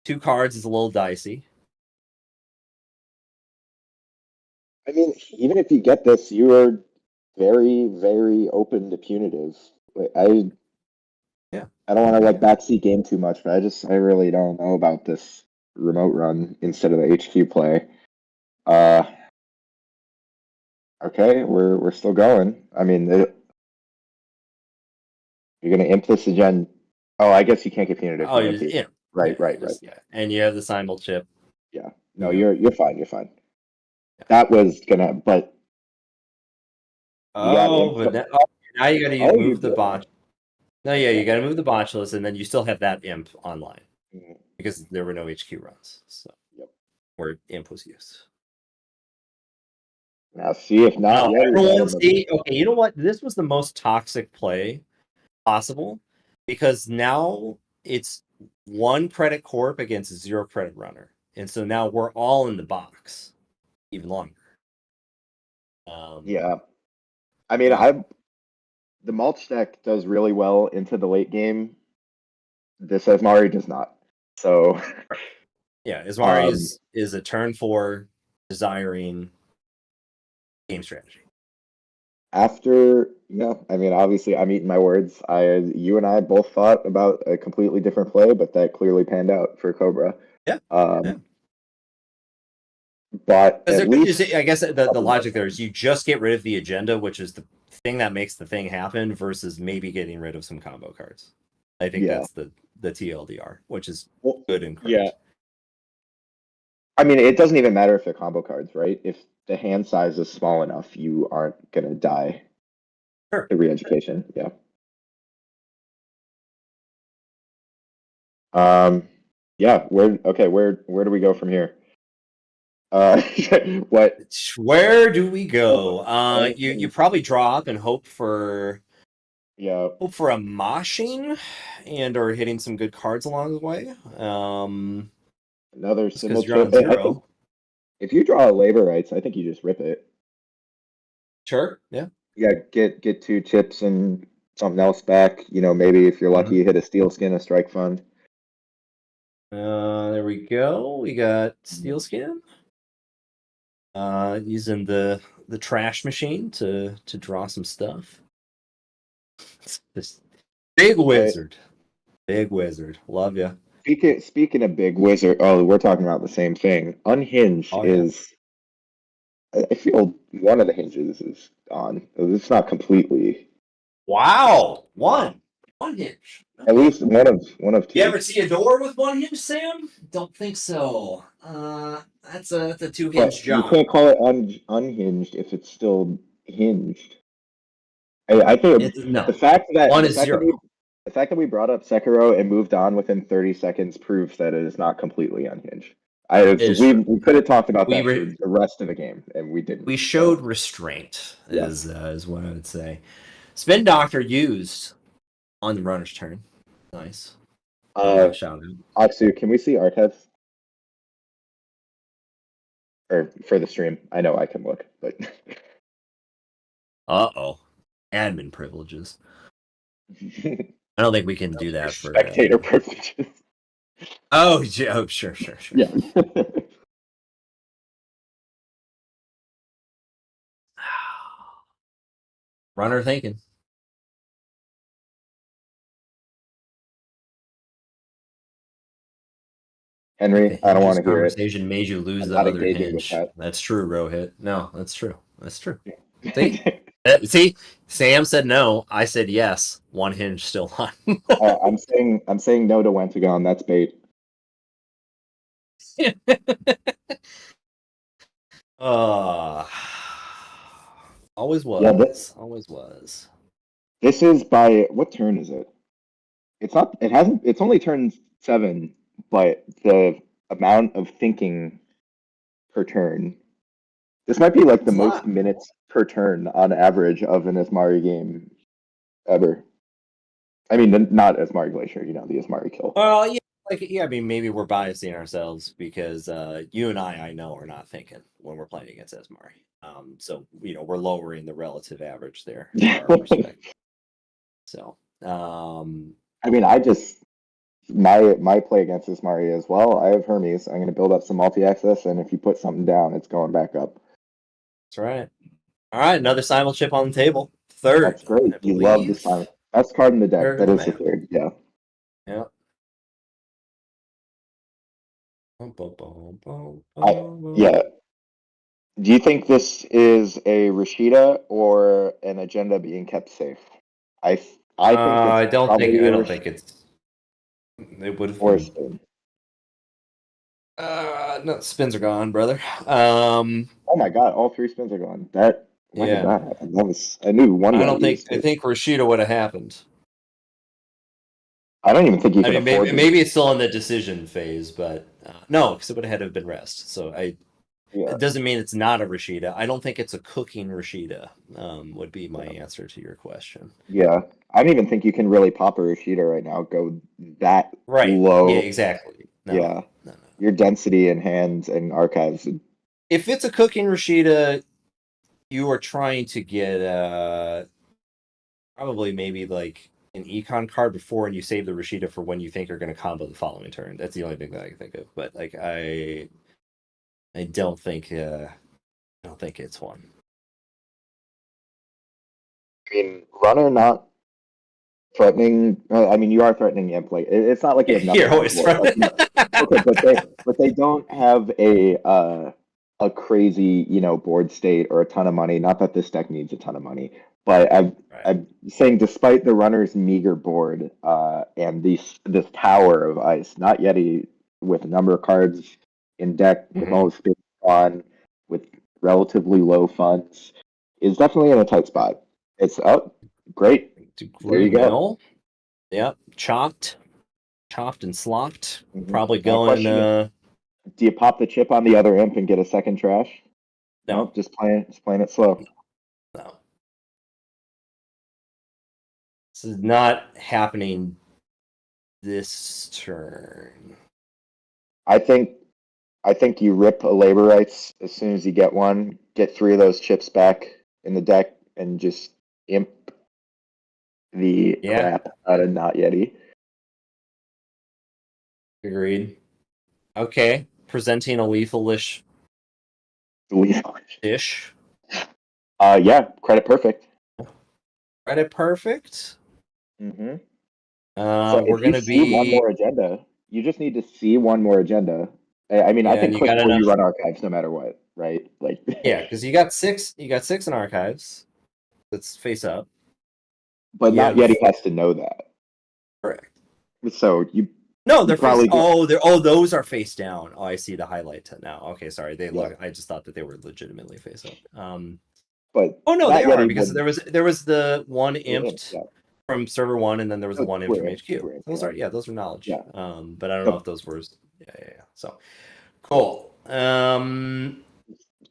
2 cards is a little dicey. I mean, even if you get this, you are very, very open to punitive. Like, I don't want to like backseat game too much, but I really don't know about this remote run instead of the HQ play. Okay, we're still going. I mean, you're gonna imp this again. Oh, I guess you can't get punitive. Oh, from yeah. MP. Right. Yeah. And you have the Symbol chip. Yeah. No, Yeah. you're fine. You're fine. Yeah. That was gonna, but you got now you got to move the did. botch. No, yeah, you got to move the botchulus, and then you still have that imp online because there were no HQ runs, so where imp was used. Now see if not. Everyone see. Okay, you know what? This was the most toxic play possible because now it's 1 credit corp against 0 credit runner, and so now we're all in the box even longer. Yeah, I mean, the mulch deck does really well into the late game. This Asmari does not. So yeah, Asmari is a turn 4 desiring game strategy. After, I mean, obviously, I'm eating my words. You and I both thought about a completely different play, but that clearly panned out for Cobra. Yeah. But at least, I guess the logic there is you just get rid of the agenda, which is the thing that makes the thing happen, versus maybe getting rid of some combo cards. I think that's the TLDR, which is good and correct. Yeah. I mean, it doesn't even matter if they're combo cards, right? If the hand size is small enough, you aren't gonna die. Sure. The re-education, yeah. Yeah. Where do we go from here? What? Where do we go? You probably draw up and hope for a moshing and or hitting some good cards along the way. Another symbol trip. 0. If you draw a labor rights, I think you just rip it. Sure. Yeah. Yeah. Get 2 chips and something else back. Maybe if you're lucky, you hit a steel skin, a strike fund. There we go. We got steel skin. Using the trash machine to draw some stuff. This big wizard. Big wizard. Love ya. Speaking of big wizard, we're talking about the same thing. Unhinged is. I feel one of the hinges is on. It's not completely. Wow, one hinge. At least one of two. You ever see a door with one hinge, Sam? Don't think so. That's a two But hinge you job. can't call it unhinged if it's still hinged. I think No, the fact that one the is fact that zero. the fact that we brought up Sekiro and moved on within 30 seconds proves that it is not completely unhinged. It is true. We could have talked about We that for re- the rest of the game, and we didn't. we So, showed restraint. yeah. Is what I would say. Spin Doctor used on the runner's turn. Nice. Shout out. Aksu, can we see archives? Or for the stream? I know I can look, but Uh-oh. Admin privileges. I don't think we can do that for spectator privileges. Oh, sure. Yeah. Runner thinking. Henry, I don't want to hear it. Conversation made you lose I'm the not other engaging with hinge. that. That's true, Rohit. No, that's true. See? See? Sam said no. I said yes. One hinge still on. I'm saying no to Wentagon. That's bait. Always was. Yeah, Always was. this is by what turn is it? It's not. It hasn't. It's only turn 7, but the amount of thinking per turn. This might be like the It's a most lot. minutes per turn on average of an Asmari game ever. I mean, not Asmari Glacier. You know, the Asmari kill. Well, yeah. I mean, maybe we're biasing ourselves because you and I know, are not thinking when we're playing against Esmari. So we're lowering the relative average there from our perspective. So, I mean, I just my play against Asmari as well. I have Hermes. I'm going to build up some multi-access, and if you put something down, it's going back up. that's right. All right, another simul chip on the table. Third. That's great. You love this time. Best card in the deck. Third That of is the the third. Yeah. Yeah. Yeah. Do you think this is a Rashida or an agenda being kept safe? I think it's I don't probably think it's. It would have or a been. spin. No, spins are gone, brother. Oh my god, all 3 spins are gone. When did that happen? I knew one. I think Rashida would have happened. I don't even think you can afford. Maybe it's still in the decision phase, but no, because it would have had to have been rest. So it doesn't mean it's not a Rashida. I don't think it's a cooking Rashida. Would be my answer to your question. Yeah, I don't even think you can really pop a Rashida right now. Go that low. Yeah, exactly. No. Your density in hands and archives. If it's a cooking Rashida, you are trying to get probably maybe like an econ card before, and you save the Rashida for when you think you're going to combo the following turn. That's the only thing that I can think of. But like I don't think it's one. I mean, runner not threatening. I mean, you are threatening Imp. Like it's not like you have nothing. You're always threatening. Okay, but they don't have a crazy board state or a ton of money. Not that this deck needs a ton of money, but I'm saying despite the runner's meager board and this tower of ice, not Yeti with a number of cards in deck with all the spins on with relatively low funds is definitely in a tight spot. It's up. Great. There you go. Yep. Chopped and slopped. Probably going. Do you pop the chip on the other imp and get a second trash? No. Nope, just playing it slow. No. This is not happening this turn. I think you rip a labor rights as soon as you get one. Get 3 of those chips back in the deck and just imp the crap out of Not Yeti. Agreed. Okay. Presenting a lethalish dish. Yeah, credit perfect. Credit perfect. Mm-hmm. We're gonna be one more agenda. You just need to see one more agenda. I mean, I think click where you run archives no matter what, right? Like because you got 6 in archives. Let's face up. But Not Yeti has to know that. Correct. So you No, they're probably those are face down. Oh, I see the highlight now. Okay, sorry. They look. I just thought that they were legitimately face up. but Oh no, that they are Yeti because would there was the one imped yeah. from server 1, and then there was the one imp from HQ. Those Yeah. are those are knowledge. Yeah. But I don't know if those were So cool.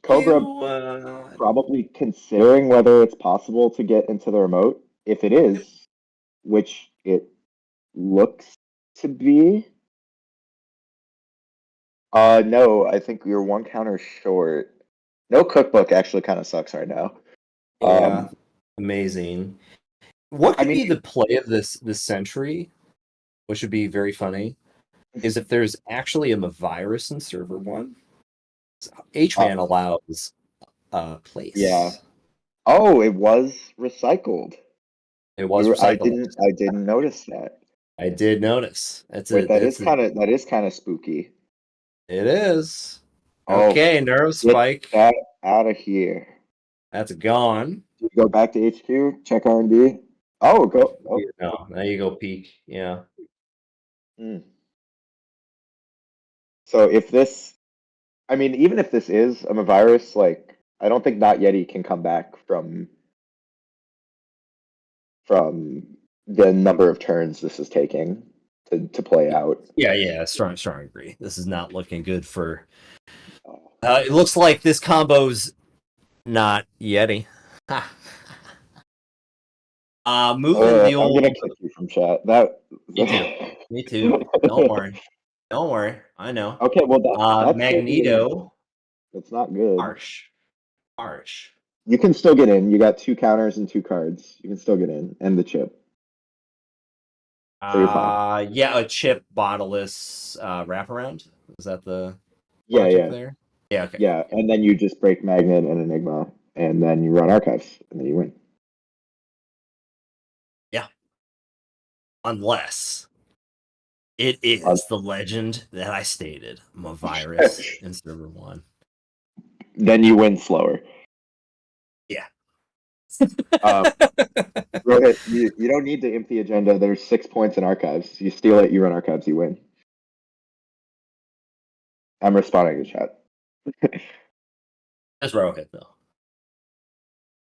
Cobra probably considering whether it's possible to get into the remote. If it is, which it looks to be. No, I think you're one counter short. No cookbook actually kind of sucks right now. Yeah, amazing. What could I mean, be the play of this century, which would be very funny, is if there's actually a virus in server 1. H-Man allows place. Yeah. Oh, it was recycled. It was recycled. I didn't notice that. I did notice. That is kind of spooky. It is. Oh, Okay, Neurospike. Get that out of here. That's gone. You go back to HQ, check R&D. Oh, go. Oh. No, now you go peek. Yeah. So if this, I mean, even if this is a virus, like I don't think Not Yeti can come back from the number of turns this is taking to play out. Yeah, strong agree. This is not looking good for. It looks like this combo's not Yeti. Moving the old. I'm gonna kick you from chat. That Me too. Don't worry. I know. Okay, well that's Magneto. That's not good. Harsh. You can still get in. You got 2 counters and 2 cards. You can still get in, and the chip. So you're fine. Yeah, a chip bottleless wraparound. Is that the yeah there? Yeah, okay. Yeah, and then you just break Magnet and Enigma, and then you run Archives, and then you win. Yeah. Unless it is the legend that I stated. I'm a virus in server 1. Then you win slower. Yeah. Rohit, you don't need to imp the agenda. There's 6 points in Archives. You steal it, you run Archives, you win. I'm responding to chat. That's Rohit, though.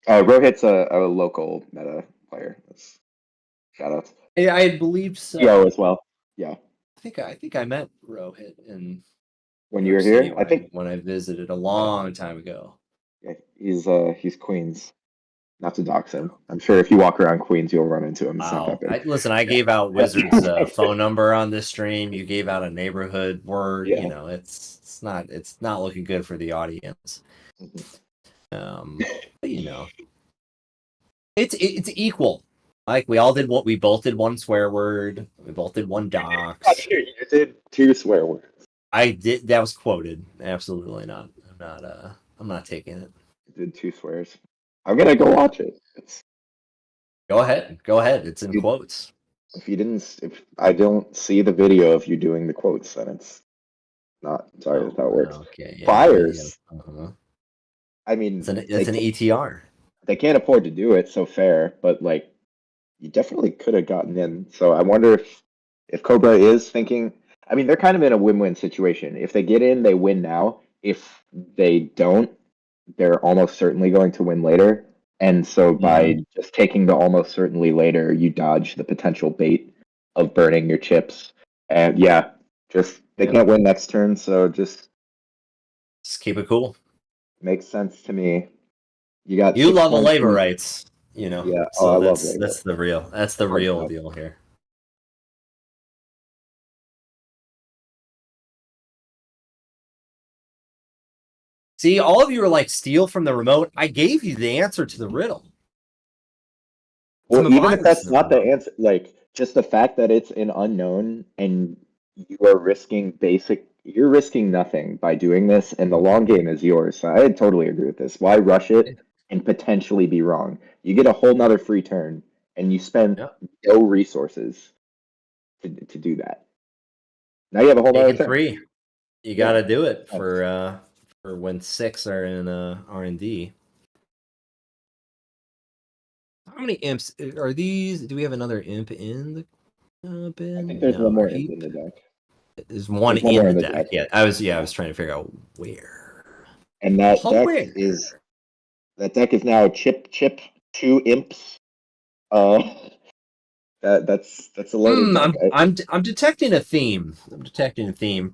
Rohit's a local meta player. That's shoutouts. Yeah, I believe so. Yo as well. Yeah. I think I met Rohit in when you were here. I think when I visited a long time ago. Yeah, he's Queens. Not to dox him. I'm sure if you walk around Queens, you'll run into him. It's not that big. Listen, I gave out Wizard's phone number on this stream. You gave out a neighborhood word. Yeah. You know, it's not looking good for the audience. But, you know, it's equal. Like we both did one swear word. We both did one dox. You did 2 swear words. I did. That was quoted. Absolutely not. I'm not taking it. You did 2 swears. I'm gonna go watch it. Go ahead. It's in quotes. If I don't see the video of you doing the quotes, then it's not. Sorry, that's how it works. Okay. Yeah, Fires. Yeah. Uh-huh. I mean, it's an ETR. They can't afford to do it, so fair. But like, you definitely could have gotten in. So I wonder if Cobra is thinking. I mean, they're kind of in a win-win situation. If they get in, they win now. If they don't, they're almost certainly going to win later. And so by just taking the almost certainly later, you dodge the potential bait of burning your chips. And yeah, they can't win next turn, so just keep it cool. Makes sense to me. You love labor rights, you know. Yeah, so I love labor. That's the real deal here. See, all of you are like, steal from the remote. I gave you the answer to the riddle. Well, even if that's not the answer, like just the fact that it's an unknown and you are you're risking nothing by doing this, and the long game is yours. So I totally agree with this. Why rush it and potentially be wrong? You get a whole nother free turn, and you spend no resources to do that. Now you have a whole nother turn. 3. You got to do it for when 6 are in R&D. How many imps are these? Do we have another imp in the I think there's one more imp in the deck. There's one There's one in more the deck. Yeah, I was trying to figure out where. And that Oh, deck where? is now chip 2 imps. That's a loaded deck. I'm detecting a theme.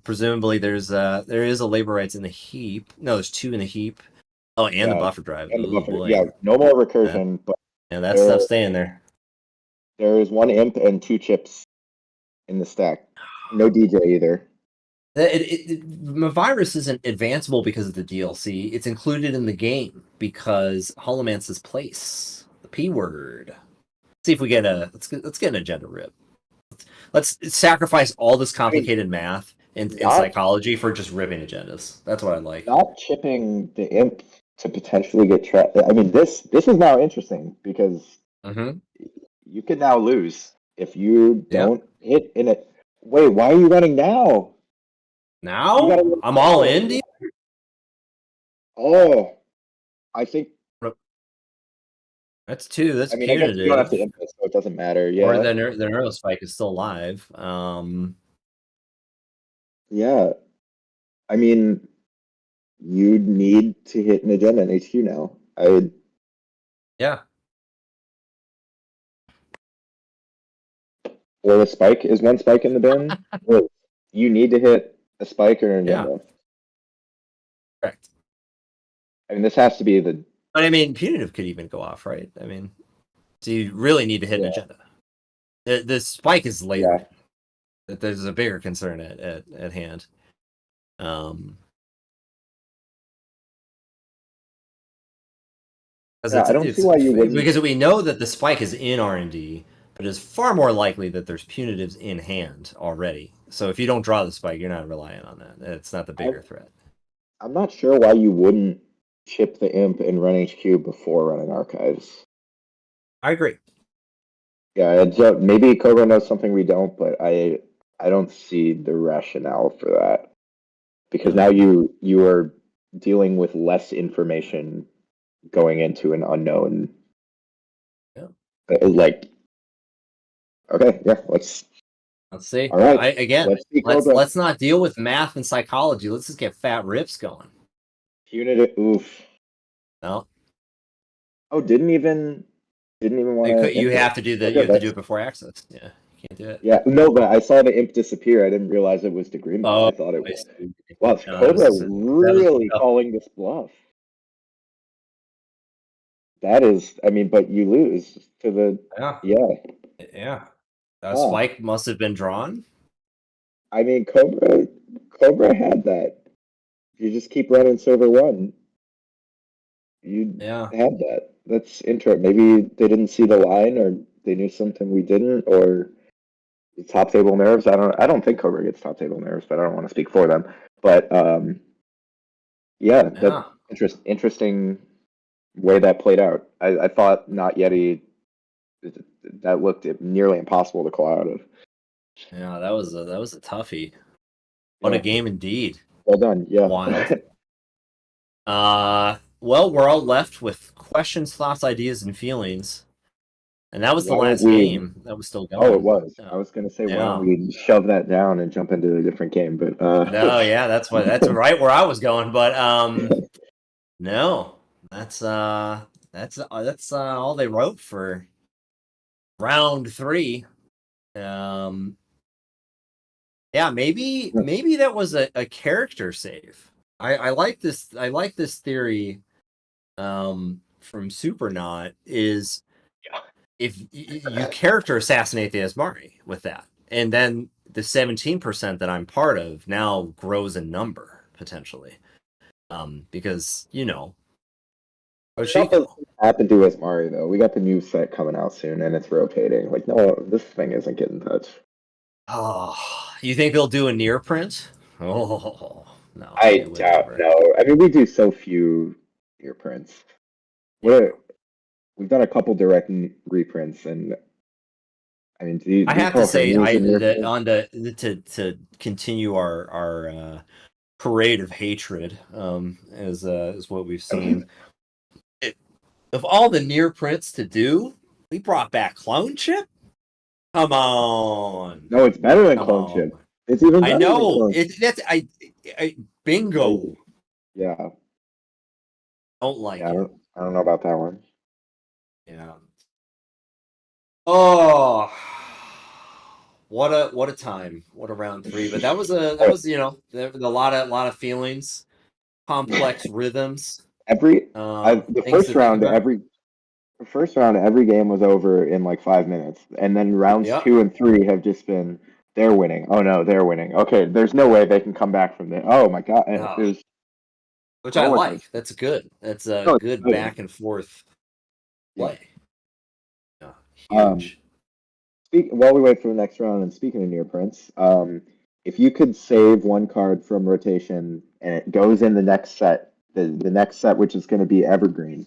Presumably there is a labor rights in the heap. No, there's 2 in the heap. Oh, and the buffer drive. And the Oh buffer. boy. Yeah, no more recursion, but Yeah, that stuff's staying there. there is 1 imp and 2 chips in the stack. No DJ either. Mavirus isn't advanceable because of the DLC. It's included in the game because Holomance's place. The P word. See if we get let's get an agenda rip. Let's sacrifice all this complicated math and psychology for just ripping agendas. That's what I like. Not chipping the imp to potentially get trapped. I mean, this is now interesting because you can now lose if you don't hit in it. Wait, why are you running now? Now I'm all in. Dude? Oh, I think that's 2. That's I mean, punitive. I guess you don't have to imp it, so it doesn't matter. Yeah. Or the Neurospike is still alive. Yeah. I mean, you need to hit an agenda in HQ now. Yeah. Or a spike. Is 1 spike in the bin? You need to hit a spike or an agenda. Correct. I mean, this has to be the... But I mean, punitive could even go off, right? I mean, so you really need to hit an agenda. The spike is later. Yeah. There's a bigger concern at hand. I don't see why you wouldn't. Because we know that the spike is in R&D, but it's far more likely that there's punitives in hand already. So if you don't draw the spike, you're not relying on that. It's not the bigger threat. I'm not sure why you wouldn't chip the imp and run HQ before running archives. I agree. Yeah, maybe Cobra knows something we don't, but I don't see the rationale for that. Because now you are dealing with less information going into an unknown. Yeah. Okay, yeah, let's see. All right. Let's not deal with math and psychology. Let's just get fat rips going. Punitive, oof. No. Oh, didn't even want to. You have to do that. You have to do it before access. Yeah, you can't do it. Yeah, no, but I saw the imp disappear. I didn't realize it was Degree. I thought it was. Wow, Cobra really calling this bluff. That is, I mean, but you lose to the. Yeah. That spike must have been drawn. I mean, Cobra had that. You just keep running server 1. You had that. That's interesting. Maybe they didn't see the line, or they knew something we didn't, or top table nerves. I don't think Cobra gets top table nerves, but I don't want to speak for them. But interesting way that played out. I thought not Yeti. That looked nearly impossible to call out of. Yeah, that was a toughie. What a game indeed. Well done. Yeah. Wild. Well, we're all left with questions, thoughts, ideas, and feelings. And that was the last game that was still going. Oh, it was. I was going to say, why don't we shove that down and jump into a different game? But no, yeah, that's right where I was going. But no, that's all they wrote for round 3. Yeah, maybe that was a character save. I like this. I like this theory from Supernaut is if you character assassinate the Asari with that, and then the 17% that I'm part of now grows in number potentially, because Nothing happened to Asari though. We got the new set coming out soon, and it's rotating. Like, no, this thing isn't getting touched. Oh, you think they'll do a near print? Oh no, I doubt. No, I mean we do so few near prints. We've done a couple direct reprints, and I mean, I have to say, to continue our parade of hatred, is what we've seen. Of all the near prints to do, we brought back Clone Chip. Come on. No, it's better than Come clone on. ship. It's even I better than know. clone ship. Bingo. Yeah. Don't like Yeah, it. I don't know about that one. Yeah. Oh, what a time. What a round 3. But that was there was a lot of feelings, complex rhythms, The things to think about. first round, every game was over in like 5 minutes, and then rounds Yep. 2 and 3 have just been they're winning. Oh no, they're winning. Okay, there's no way they can come back from there. Oh my god, it Ah, was which I roller coaster. like. That's good. That's a No, it's good good. back and forth Yeah. play. Yeah, Um, huge. While we wait for the next round, and speaking of near prints, if you could save one card from rotation and it goes in the next set, the next set, which is going to be evergreen,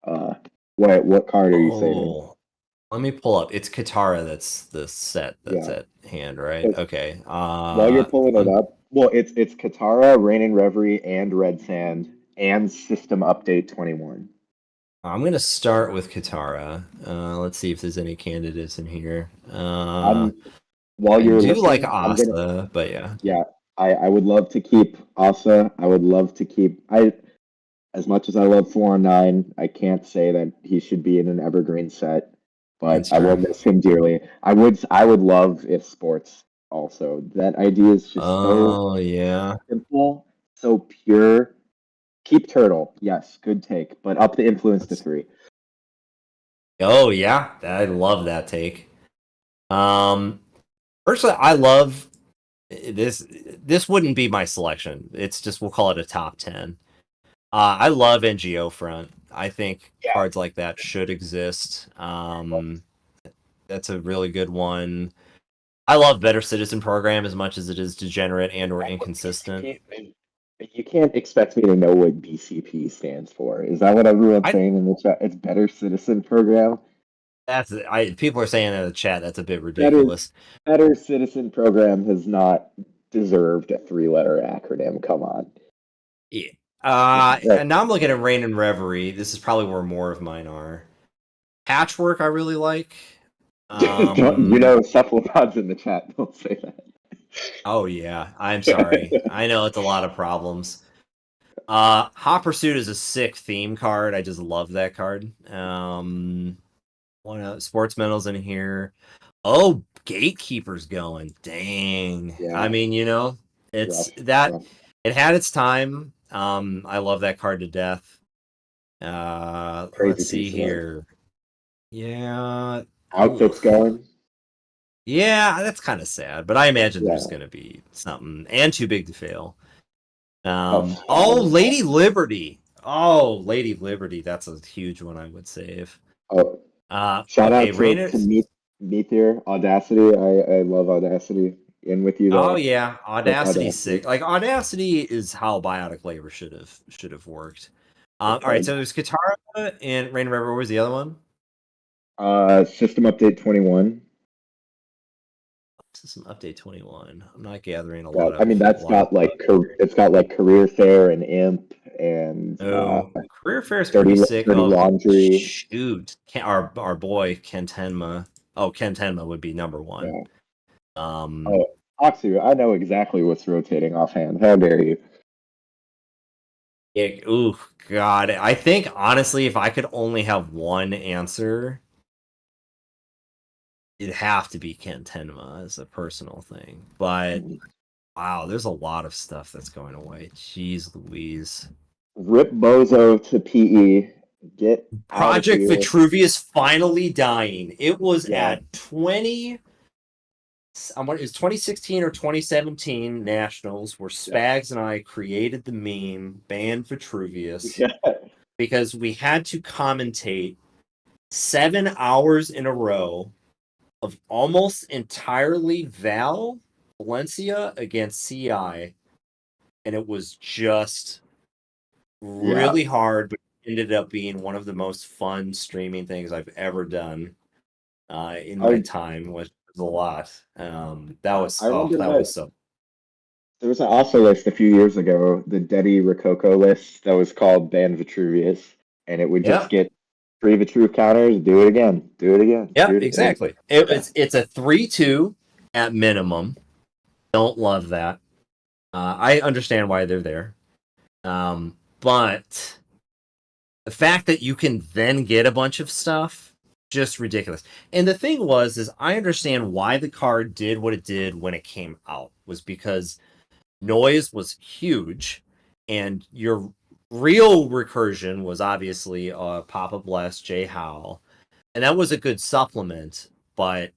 uh, what card are you saving? Oh, let me pull up. It's Katara that's the set that's Yeah. at hand, right? So Okay. while you're pulling it up, well, it's Katara, Rain and Reverie, and Red Sand, and System Update 21. I'm gonna start with Katara. Let's see if there's any candidates in here. While I you're do like listening, I'm gonna Asa, but yeah. yeah, I would love to keep Asa. I would love to keep as much as I love 4-9, I can't say that he should be in an evergreen set, but That's I will true. miss him dearly. I would love if sports also. That idea is just so Oh yeah. simple, so pure. Keep turtle, yes, good take, but up the influence to That's... 3. Oh yeah. I love that take. Personally, I love this. This wouldn't be my selection. It's just we'll call it a top 10. I love NGO front. I think Yeah. cards like that should exist. That's a really good one. I love Better Citizen Program as much as it is degenerate and or inconsistent. You can't expect me to know what BCP stands for. Is that what everyone's I saying in the chat? It's Better Citizen Program. people are saying in the chat that's a bit Better ridiculous. Better Citizen Program has not deserved a 3-letter acronym. Come on. Yeah. That- And now I'm looking at Rain and Reverie. This is probably where more of mine are. Patchwork I really like. cephalopods in the chat don't say that. Oh yeah, I'm sorry. I know it's a lot of problems. Hot Pursuit is a sick theme card. I just love that card. One sports medals in here. Oh, Gatekeeper's going. Dang. Yeah. I mean, it's Rough, that rough. it had its time. I love that card to death. Crazy Let's see piece of art. here. Yeah. Outfits Oof. going. Yeah, that's kind of sad, but I imagine Yeah. there's gonna be something and too big to fail. Oh, Lady Liberty. Oh, Lady Liberty. That's a huge one I would save. oh, shout Okay, out to Rainers. Meteor Audacity. I love Audacity. In with you Oh there. yeah, Audacity's Audacity. sick. Like Audacity is how Biotic Labor should have worked. All right, card. so there's Katara and Rain River. What was the other one? System Update 21. System Update 21. I'm not gathering a Yeah, lot I mean of. that's got like it's got like Career Fair and Imp and Oh, Career Fair is pretty Dirty sick. Dirty Oh Laundry. shoot, our boy Ken Tenma. Oh, Ken Tenma would be number one. Yeah. Um, Oxu, I know exactly what's rotating offhand. How dare you? ooh, God. I think honestly, if I could only have one answer, it'd have to be Ken Tenma as a personal thing. But wow, there's a lot of stuff that's going away. Jeez Louise. Rip Bozo to PE. Get out of Project here. Vitruvius finally dying. It was Yeah. at 20. It was 2016 or 2017 Nationals where Spags and I created the meme ban Vitruvius Yeah. because we had to commentate 7 hours in a row of almost entirely Val Valencia against CI, and it was just really hard, but it ended up being one of the most fun streaming things I've ever done in my time, which was a lot. That was so. There was also list a few years ago, the Deddy Rococo list that was called Ban Vitruvius, and it would just get Retrieve a truth counters, do it again. Do it again. Yeah, Do it exactly. It's a 3-2 at minimum. Don't love that. I understand why they're there. But the fact that you can then get a bunch of stuff, just ridiculous. And the thing is I understand why the card did what it did when it came out, was because noise was huge, and your real recursion was obviously Papa Bless, Jay Howell, and that was a good supplement, but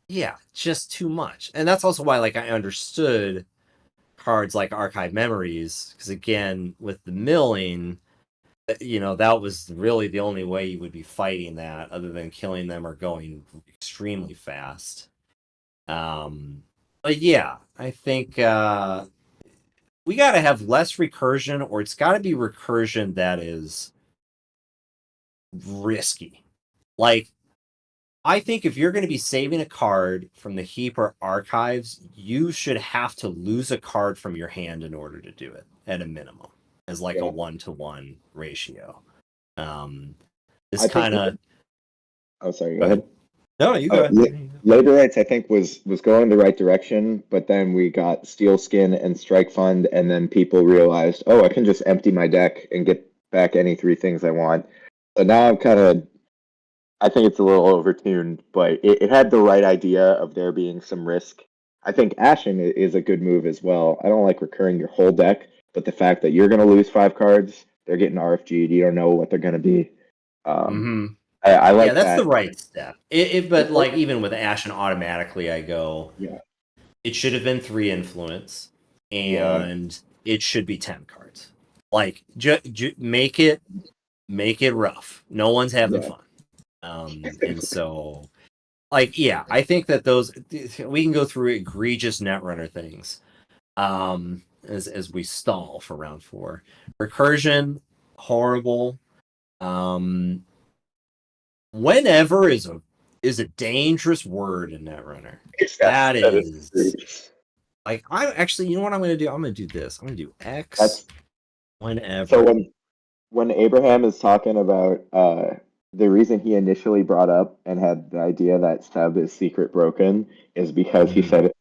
yeah, just too much. And that's also why like I understood cards like Archive Memories, because again, with the milling, that was really the only way you would be fighting that, other than killing them or going extremely fast. But yeah, I think we got to have less recursion, or it's got to be recursion that is risky. Like, I think if you're going to be saving a card from the heap or archives, you should have to lose a card from your hand in order to do it at a minimum, as like a 1-to-1 ratio. This kind of. Oh, sorry. Go ahead. No, you go ahead. Labor rights, I think, was going the right direction, but then we got Steel Skin and Strike Fund, and then people realized, oh, I can just empty my deck and get back any 3 things I want. So now I think it's a little overtuned, but it had the right idea of there being some risk. I think Ashen is a good move as well. I don't like recurring your whole deck, but the fact that you're going to lose 5 cards, they're getting RFG'd, you don't know what they're going to be. I like that. That's the right step. But like even with Ashen, automatically I go, it should have been 3 influence, and it should be 10 cards. Like make it rough. No one's having fun. And so, like, I think that we can go through egregious Netrunner things as we stall for round 4. Recursion, horrible. Whenever is a dangerous word in Netrunner. That is like, I actually, you know what I'm going to do? I'm going to do this. I'm going to do X. Whenever. So when Abraham is talking about the reason he initially brought up and had the idea that Seb is secret broken is because he said,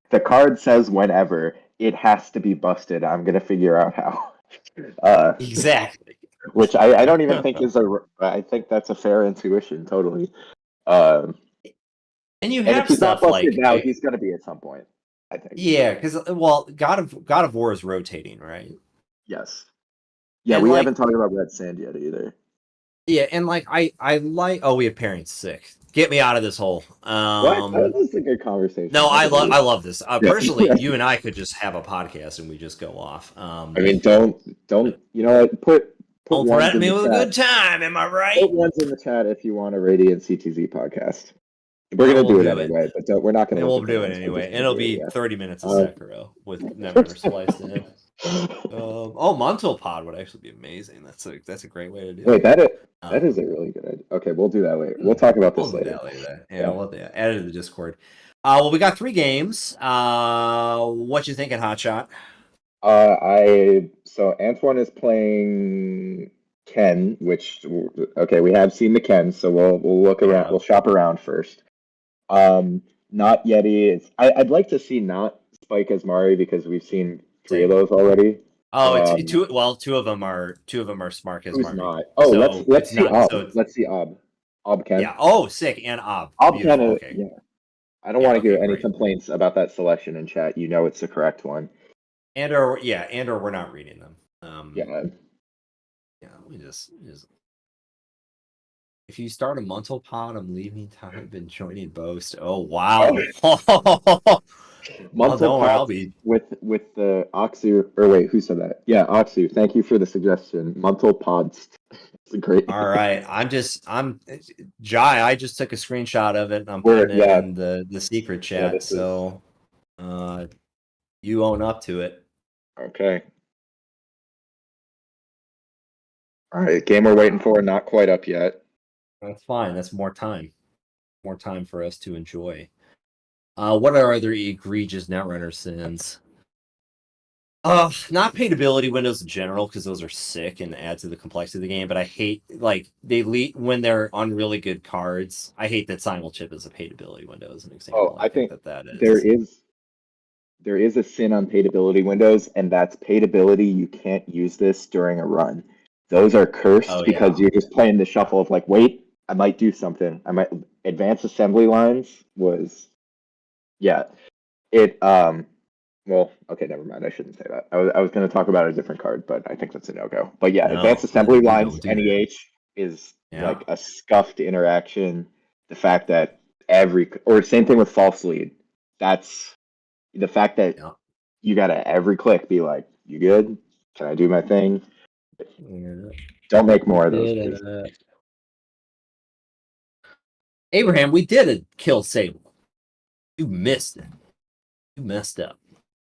the card says whenever, it has to be busted. I'm going to figure out how. Exactly. Which I don't even think I think that's a fair intuition, totally. And you have if he's stuff not busted like now, he's going to be at some point, I think. Yeah, because God of War is rotating, right? Yes. Yeah, and we haven't talked about Red Sand yet either. Yeah, and like I like. Oh, we have Pairing 6. Get me out of this hole. What? That was a good conversation. No, I love this. Personally, you and I could just have a podcast and we just go off. I mean, don't you know what? Put threaten me with a good time. Am I right? Put ones in the chat if you want a Radiant CTZ podcast. We're gonna do it anyway, but we're not gonna. We'll do it anyway, and it'll be 30 minutes of Sekiro with Netrunner spliced in. Montel Pod would actually be amazing. That's a great way to do it. Wait, that is a really good idea. Okay, we'll do that later. We'll talk about this later. Yeah, we'll add it to the Discord. Well, we got 3 games. What you thinking, Hotshot? So Antoine is playing Ken, which we have seen the Ken, so we'll look around. We'll shop around first. Not Yeti. I'd like to see not Spike as Mari because we've seen 3 of those already. Oh, it's 2. Well, 2 of them are Smart as Mari. Not? Oh, so let's see Ob. Let's see Ob. Ob Ken. Yeah. Oh, sick, and Ob. Ob Ken. Okay. Yeah. I don't want to hear any complaints about that selection in chat. You know it's the correct one. Or we're not reading them. We just if you start a Muntel Pod, I'm leaving time and joining Boast. Oh wow. Muntel Pod with the Oxu, or wait, who said that? Yeah, Oxu. Thank you for the suggestion. Muntel Pods. It's a great. All right. Jai, I just took a screenshot of it and I'm putting it in the secret chat. So you own up to it. Okay. All right, game we're waiting for, not quite up yet. That's fine. That's more time. More time for us to enjoy. What are other egregious Netrunner sins? Not paintability windows in general, because those are sick and add to the complexity of the game. But I hate like when they're on really good cards. I hate that Simul Chip is a paintability window as an example. Oh, I I think think that there is. is a sin on paintability windows, and that's paintability. You can't use this during a run. Those are cursed Oh because yeah. you're just playing the shuffle of like, wait, I might do something. I might advance assembly lines was yeah. It well, okay, never mind. I shouldn't say that. I was going to talk about a different card, but I think that's a no-go. But yeah, advanced No, assembly you lines, don't do that. NEH is Yeah. like a scuffed interaction. The fact that or same thing with false lead. That's the fact that Yeah. you gotta every click be like, you good? Can I do my thing? Yeah. Don't make more of those, please. Abraham, we did a kill Sable. You missed it. You messed up.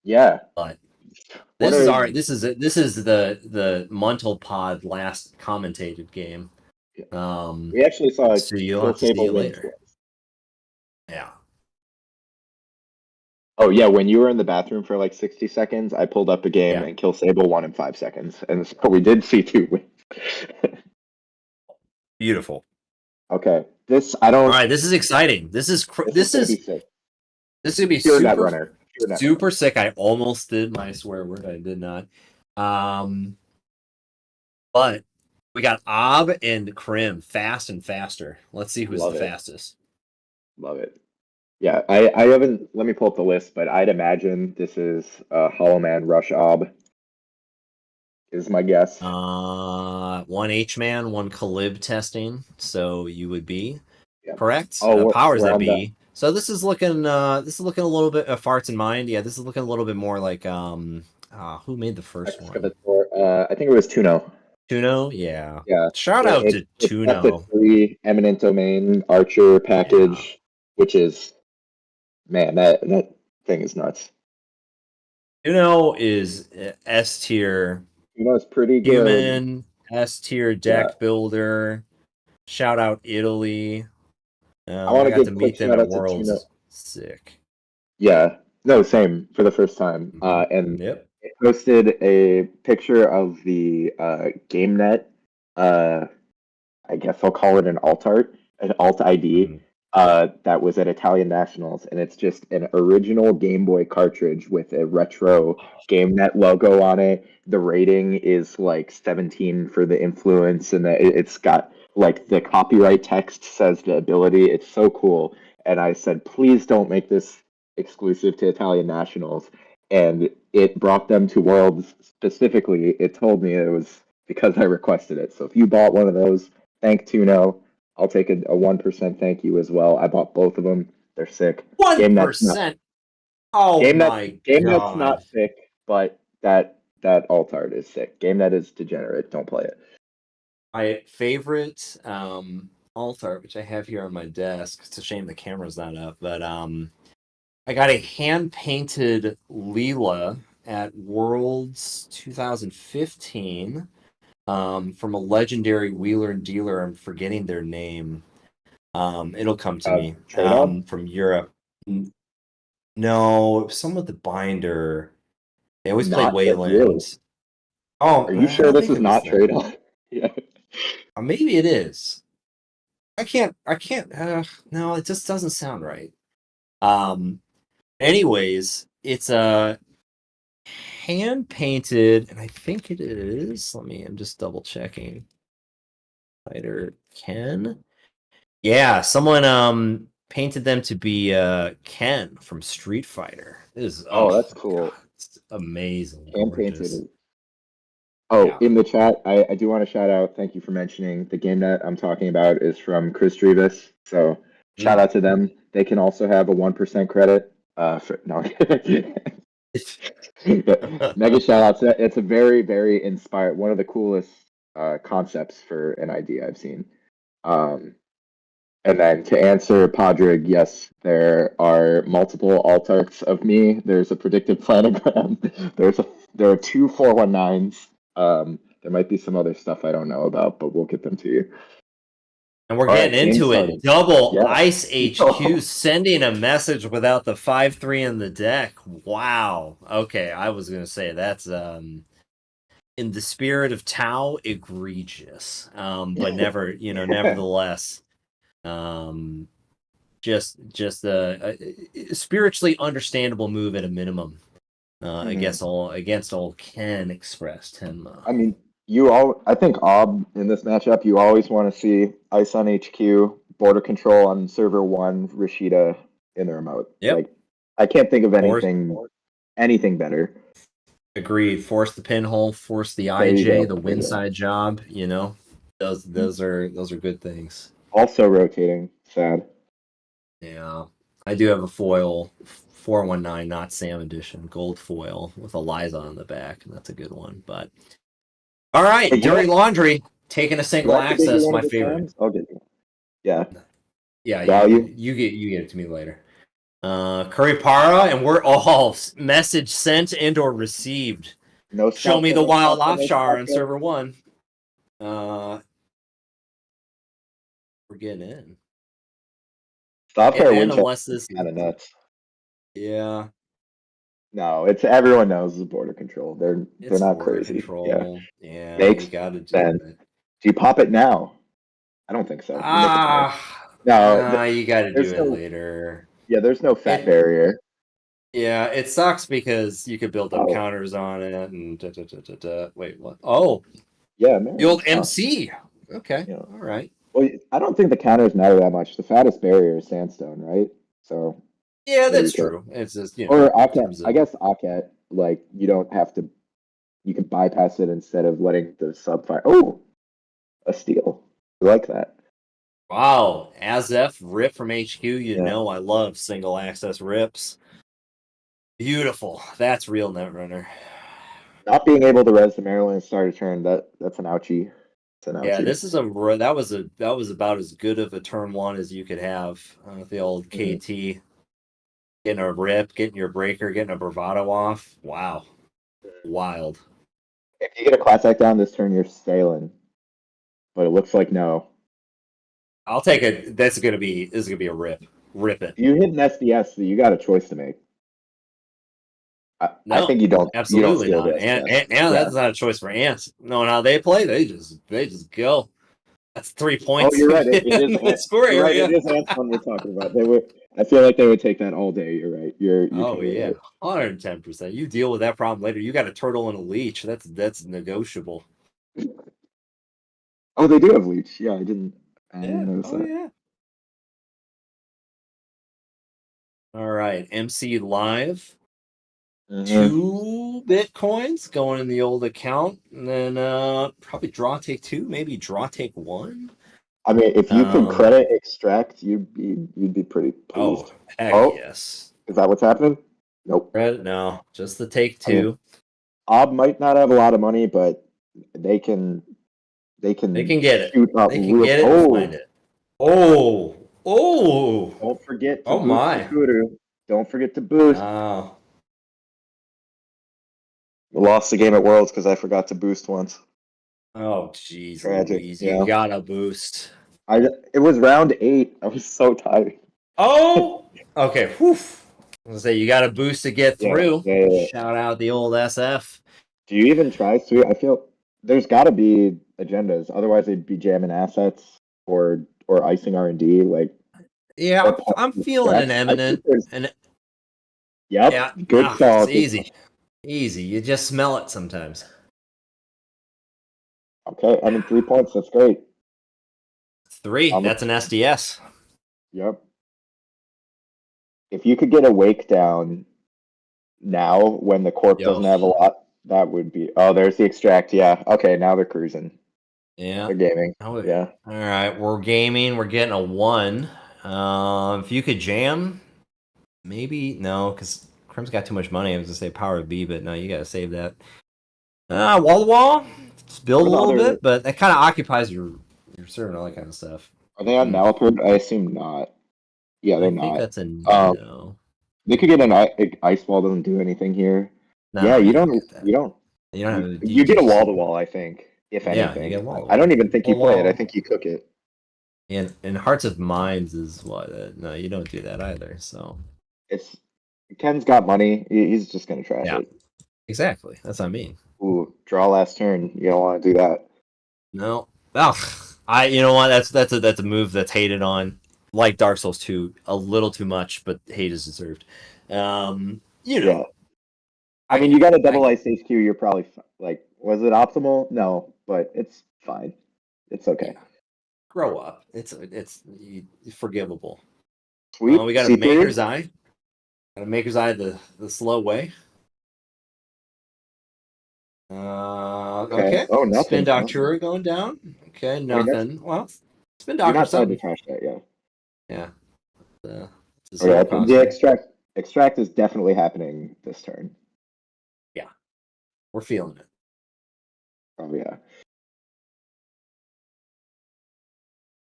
Yeah. But What this is are this is the Muntle Pod last commentated game. we actually saw So you'll Kill have to see Sable it win later. twice. Yeah. Oh yeah, when you were in the bathroom for like 60 seconds, I pulled up a game Yeah. and Kill Sable won in 5 seconds. And so we did see 2 wins. Beautiful. Okay. This I don't All right, this is exciting. This is gonna be sick. gonna be Pure net super runner. Pure net super runner. sick. I almost did my swear word. I did not. But we got Ob and Krim fast and faster. Let's see who's Love the it. fastest. Love it. Yeah, I haven't let me pull up the list, but I'd imagine this is Hollow Man Rush Ob is my guess. One H man, one Calib testing. So you would be Yeah. correct. Oh, Powers we're that on the be. So this is looking a little bit farts in mind. Yeah, this is looking a little bit more like who made the first one? excavator. I think it was Tuno. Tuno? Yeah. Yeah. Shout out to It's got the Tuno. 3 Eminent Domain Archer Yeah. package, which is man, that thing is nuts. Tuno is S tier It's pretty good. human, S tier Yeah. deck builder. Shout out Italy. I want I to got give to a quick meet them shout at out to Tuno. Worlds. Sick. Yeah. No, same for the first time. And Yep. it posted a picture of the GameNet. I guess I'll call it an alt art, an alt ID. Mhm. That was at Italian Nationals, and it's just an original Game Boy cartridge with a retro GameNet logo on it. The rating is like 17 for the influence, and it's got like the copyright text says the ability. It's so cool. And I said, please don't make this exclusive to Italian Nationals. And it brought them to Worlds specifically. It told me it was because I requested it. So if you bought one of those, thank Tuno. I'll take a 1% thank you as well. I bought both of them. They're sick. GameNet's not 1%. Oh my GameNet's god. not sick, but that alt art is sick. GameNet is degenerate. Don't play it. My favorite alt art, which I have here on my desk. It's a shame the camera's not up, but I got a hand painted Leela at Worlds 2015 from a legendary wheeler and dealer. I'm forgetting their name. It'll come to me. Trade-off? From Europe. No, it was some with the binder. They always play Not really. Wayland. Oh, Are you sure this maybe is it was not them. trade-off? Yeah. Maybe it is. I can't. No, it just doesn't sound right. Anyways, it's a hand painted, and I think it is. I'm just double checking. Fighter Ken. Yeah, someone painted them to be Ken from Street Fighter. This is Oh, oh that's my cool. god, it's amazing, Hand painted. gorgeous. Oh, Yeah. in the chat, I do want to shout out. Thank you for mentioning the game that I'm talking about is from Chris Drevis. So shout out to them. They can also have a 1% credit. No, mega shout out to that. It's a very, very inspired, one of the coolest concepts for an idea I've seen. And then to answer Podrig, yes, there are multiple alt arts of me. There's a predictive planogram. There are 2 419s. There might be some other stuff I don't know about, but we'll get them to you. And we're All right, getting game into started. it. Double Yeah. Ice HQ sending a message without the 5/3 in the deck. Wow. Okay, I was gonna say that's in the spirit of Tau, egregious. But never, nevertheless, just a spiritually understandable move at a minimum. Against all Ken Express Tenma. I mean, I think in this matchup, you always want to see Ice on HQ, border control on server 1, Rashida in the remote. Yep. Like, I can't think of anything better. Agreed. Force the pinhole, force the There you IJ, go. the winside job. Those are good things. Also rotating. Sad. Yeah, I do have a foil 419, not Sam edition, gold foil with Eliza on the back, and that's a good one. But all right, Hey, Dirty Laundry taking a single Do I have to give you access, one my of the favorite. times? I'll get you. Yeah. Yeah, Value. you get it to me later. Curry Para, and we're all message sent and or received. No. Show me the wild offshore on Scalper. server 1. We're getting in. Stop there. And unless this kind of nuts. Yeah. No, it's everyone knows it's border control. They're not crazy. Control. Yeah, Makes you got to do sense. it. Do you pop it now? I don't think so. No, you got to do it later. Yeah, there's no fat barrier. Yeah, it sucks because you could build up counters on it and Wait, what? Oh, yeah, man. The old MC. Okay, yeah. All right. Well, I don't think the counters matter that much. The fattest barrier is sandstone, right? So. Yeah, that's true. It's just or Aket. I guess Aket, like you don't have to. You can bypass it instead of letting the sub fire. Oh, a steal. I like that. Wow, Azef rip from HQ. You know I love single access rips. Beautiful. That's real Netrunner. Not being able to res the Maryland start a turn, that's an ouchie. Yeah, this is that was about as good of a turn 1 as you could have with the old KT. Getting a rip, getting your breaker, getting a bravado off. Wow. Wild. If you get a class act down this turn, you're sailing. But it looks like no. I'll take it. This is gonna be a rip. Rip it. You hit an SDS, so you got a choice to make. I think you don't. Absolutely you don't not. And that's not a choice for Ants. Knowing how they play, they just go. That's 3 points. Oh, you're right. It is Ants. You're right. It is Ants one we're talking about. I feel like they would take that all day. You're right. You're 110%. You deal with that problem later. You got a turtle and a leech. That's negotiable. Oh, they do have leech. Yeah, I didn't notice that. Yeah. All right, MC live. 2 Bitcoins going in the old account, and then probably draw take 2, maybe draw take 1. I mean, if you could credit extract, you'd be pretty pleased. Oh, heck yes. Is that what's happening? Nope. Credit, no, just the take 2. Ob might not have a lot of money, but they can get it. They can get it and find it. Oh. Don't forget to boost the Voodoo. Don't forget to boost. Oh. Lost the game at Worlds because I forgot to boost once. Oh, jeez. Tragic. You gotta boost. It was round 8. I was so tired. Oh! Okay. Whew. I was gonna say, you gotta boost to get through. Yeah. Shout out the old SF. Do you even try Sweet? I feel there's gotta be agendas. Otherwise, they'd be jamming assets or icing R&D. Like, yeah, I'm feeling an eminent. Yep. Yeah, good call. It's easy. You just smell it sometimes. Okay, 3 points. That's great. 3. That's an SDS. Yep. If you could get a wake down now when the corp doesn't have a lot, that would be. Oh, there's the extract. Yeah. Okay, now they're cruising. Yeah. They're gaming. Yeah. All right, we're gaming. We're getting a 1. If you could jam, maybe no, because Crim's got too much money. I was gonna say power of B, but no, you gotta save that. Wall to wall, just build a little bit, but that kind of occupies your server and all that kind of stuff. Are they on Malapert? I assume not. Yeah, they're not. I think that's a no. They could get an ice wall. Doesn't do anything here. No, yeah, you don't. You get a wall to wall. I think, if anything. You get a wall. I don't even think you play it. I think you cook it. And Hearts of Minds is what? No, you don't do that either. So It's Ken's got money. He's just gonna trash yeah, it. exactly. That's what I mean. Ooh, draw last turn. You don't want to do that. No, you know what? That's a move that's hated on, like Dark Souls 2, a little too much, but hate is deserved. You Yeah. know, I mean, you got a double I ice HQ. You're probably like, was it optimal? No, but it's fine. It's okay. yeah, grow up. It's forgivable. Sweet. We got a C3. Maker's Eye. Got a Maker's Eye the slow way. Okay. Okay. Oh, Spin nothing. Doctor going down. Okay, I mean, that's nothing. Well, Spin you're Doctor not allowed to something. trash that, yeah. Yeah. It's a Oh yeah, zero the coster. extract is definitely happening this turn. Yeah. We're feeling it. Oh yeah.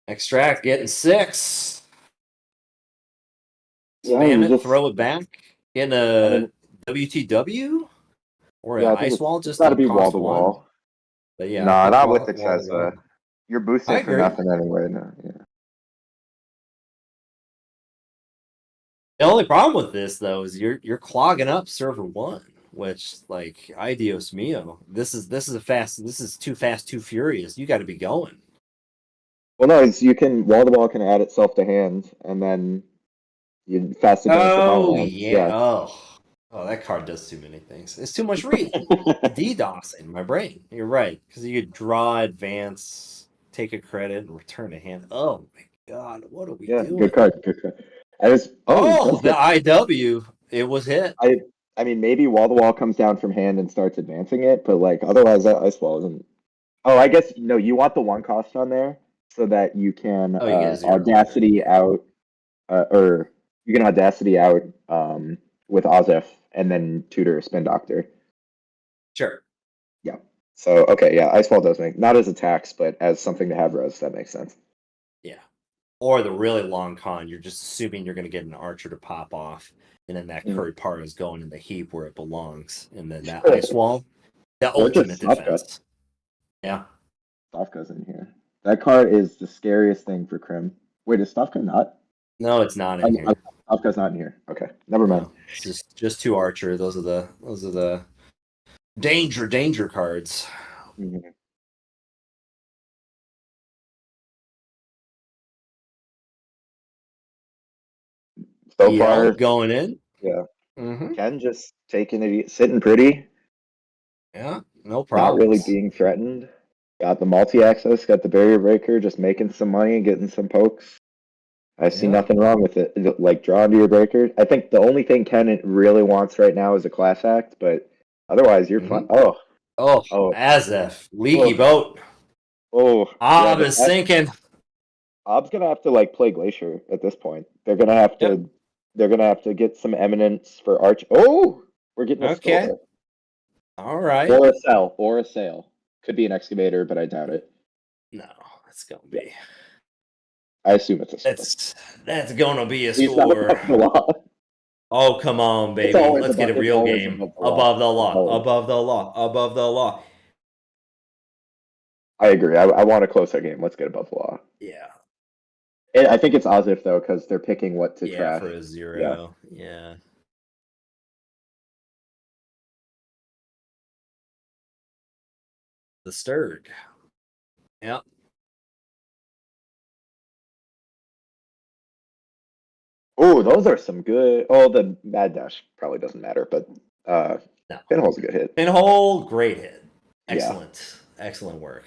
Extract getting 6. Yeah, Spam you it, just. throw it back. Getting I a mean, WTW or an yeah, I think Ice Wall it's just got to to be wall cost to 1. wall. But yeah, I Nah, think not with wall to wall. Excessa. You're I boosting for agree. nothing anyway. No, yeah. The only problem with this though is you're clogging up server 1, which like Dios mio. This is too fast, too furious. You got to be going. Well, no, it's you can wall to wall can add itself to hand, and then you fast advance Oh opponent. yeah. Yeah. Oh, that card does too many things. It's too much reading. DDoS in my brain. You're right, because you could draw, advance, take a credit, and return a hand. Oh my god, what are we Yeah, good doing? card, good card. He Oh, does the get. IW. It was hit. I mean, maybe wall to wall comes down from hand and starts advancing it, but like otherwise, that ice wall isn't. Oh, I guess no. You want the one cost on there so that you can Oh, you get 0 on it. audacity Yeah. out, or you can audacity out with Ozef and then tutor spin doctor. Sure. Yeah. So okay, yeah, ice wall does make not as a tax, but as something to have res. That makes sense. Yeah. Or the really long con, you're just assuming you're going to get an archer to pop off, and then that curry part is going in the heap where it belongs, and then that ice wall, the Or just ultimate Safka. defense. Yeah. Safka's in here. That card is the scariest thing for Krim. Wait, is Safka not? No, it's not in here. Safka's not in here. Okay, never mind. No, it's just 2 archer. Those are the danger cards. Mm-hmm. So far, Going in. yeah. Mm-hmm. Ken just taking it, sitting pretty, Yeah, no not really problems. being threatened. Got the multi-access, got the barrier breaker, just making some money and getting some pokes. I see Yeah. nothing wrong with it. Like draw into your breaker. I think the only thing Ken really wants right now is a class act, but otherwise you're fine. Mm-hmm. Oh, Oh, Azef, leaky oh, boat. oh, yeah. Ob is sinking. Ob's gonna have to like play Glacier at this point. They're gonna have Yep. to. They're gonna have to get some eminence for Arch. Oh, we're getting a Okay. score. All right. Or a cell. Or a sail. Could be an excavator, but I doubt it. No, it's gonna be. I assume it's a score. That's gonna be a He's not score. above the law. Oh, come on, It's baby. always Let's get a above. It's real always game. above the law. Above the law. Always. Above the law. Above the law. I agree. I want a closer game. Let's get above the law. Yeah. I think it's Ozif though, because they're picking what to trash. For a 0. Yeah. The Sturg. Yep. Oh, those are some good. Oh, the Mad Dash probably doesn't matter, but No. Pinhole's a good hit. Pinhole, great hit. Yeah. Excellent. Excellent work.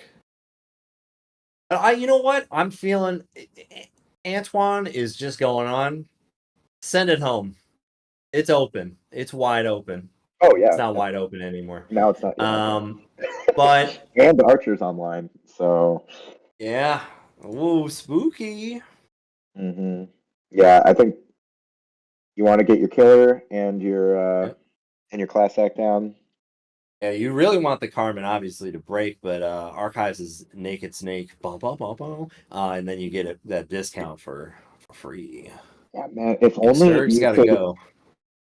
You know what? I'm feeling Antoine is just going on. Send it home. It's open. It's wide open. Oh yeah. It's not wide open anymore. Now it's not. Yeah, But and Archer's online, so yeah. Ooh, spooky. Yeah, I think you want to get your killer and your class act down. Yeah, you really want the Carmen obviously to break, but Archives is Naked Snake, and then you get that discount for free. Yeah, man. If only Sturg's got to go.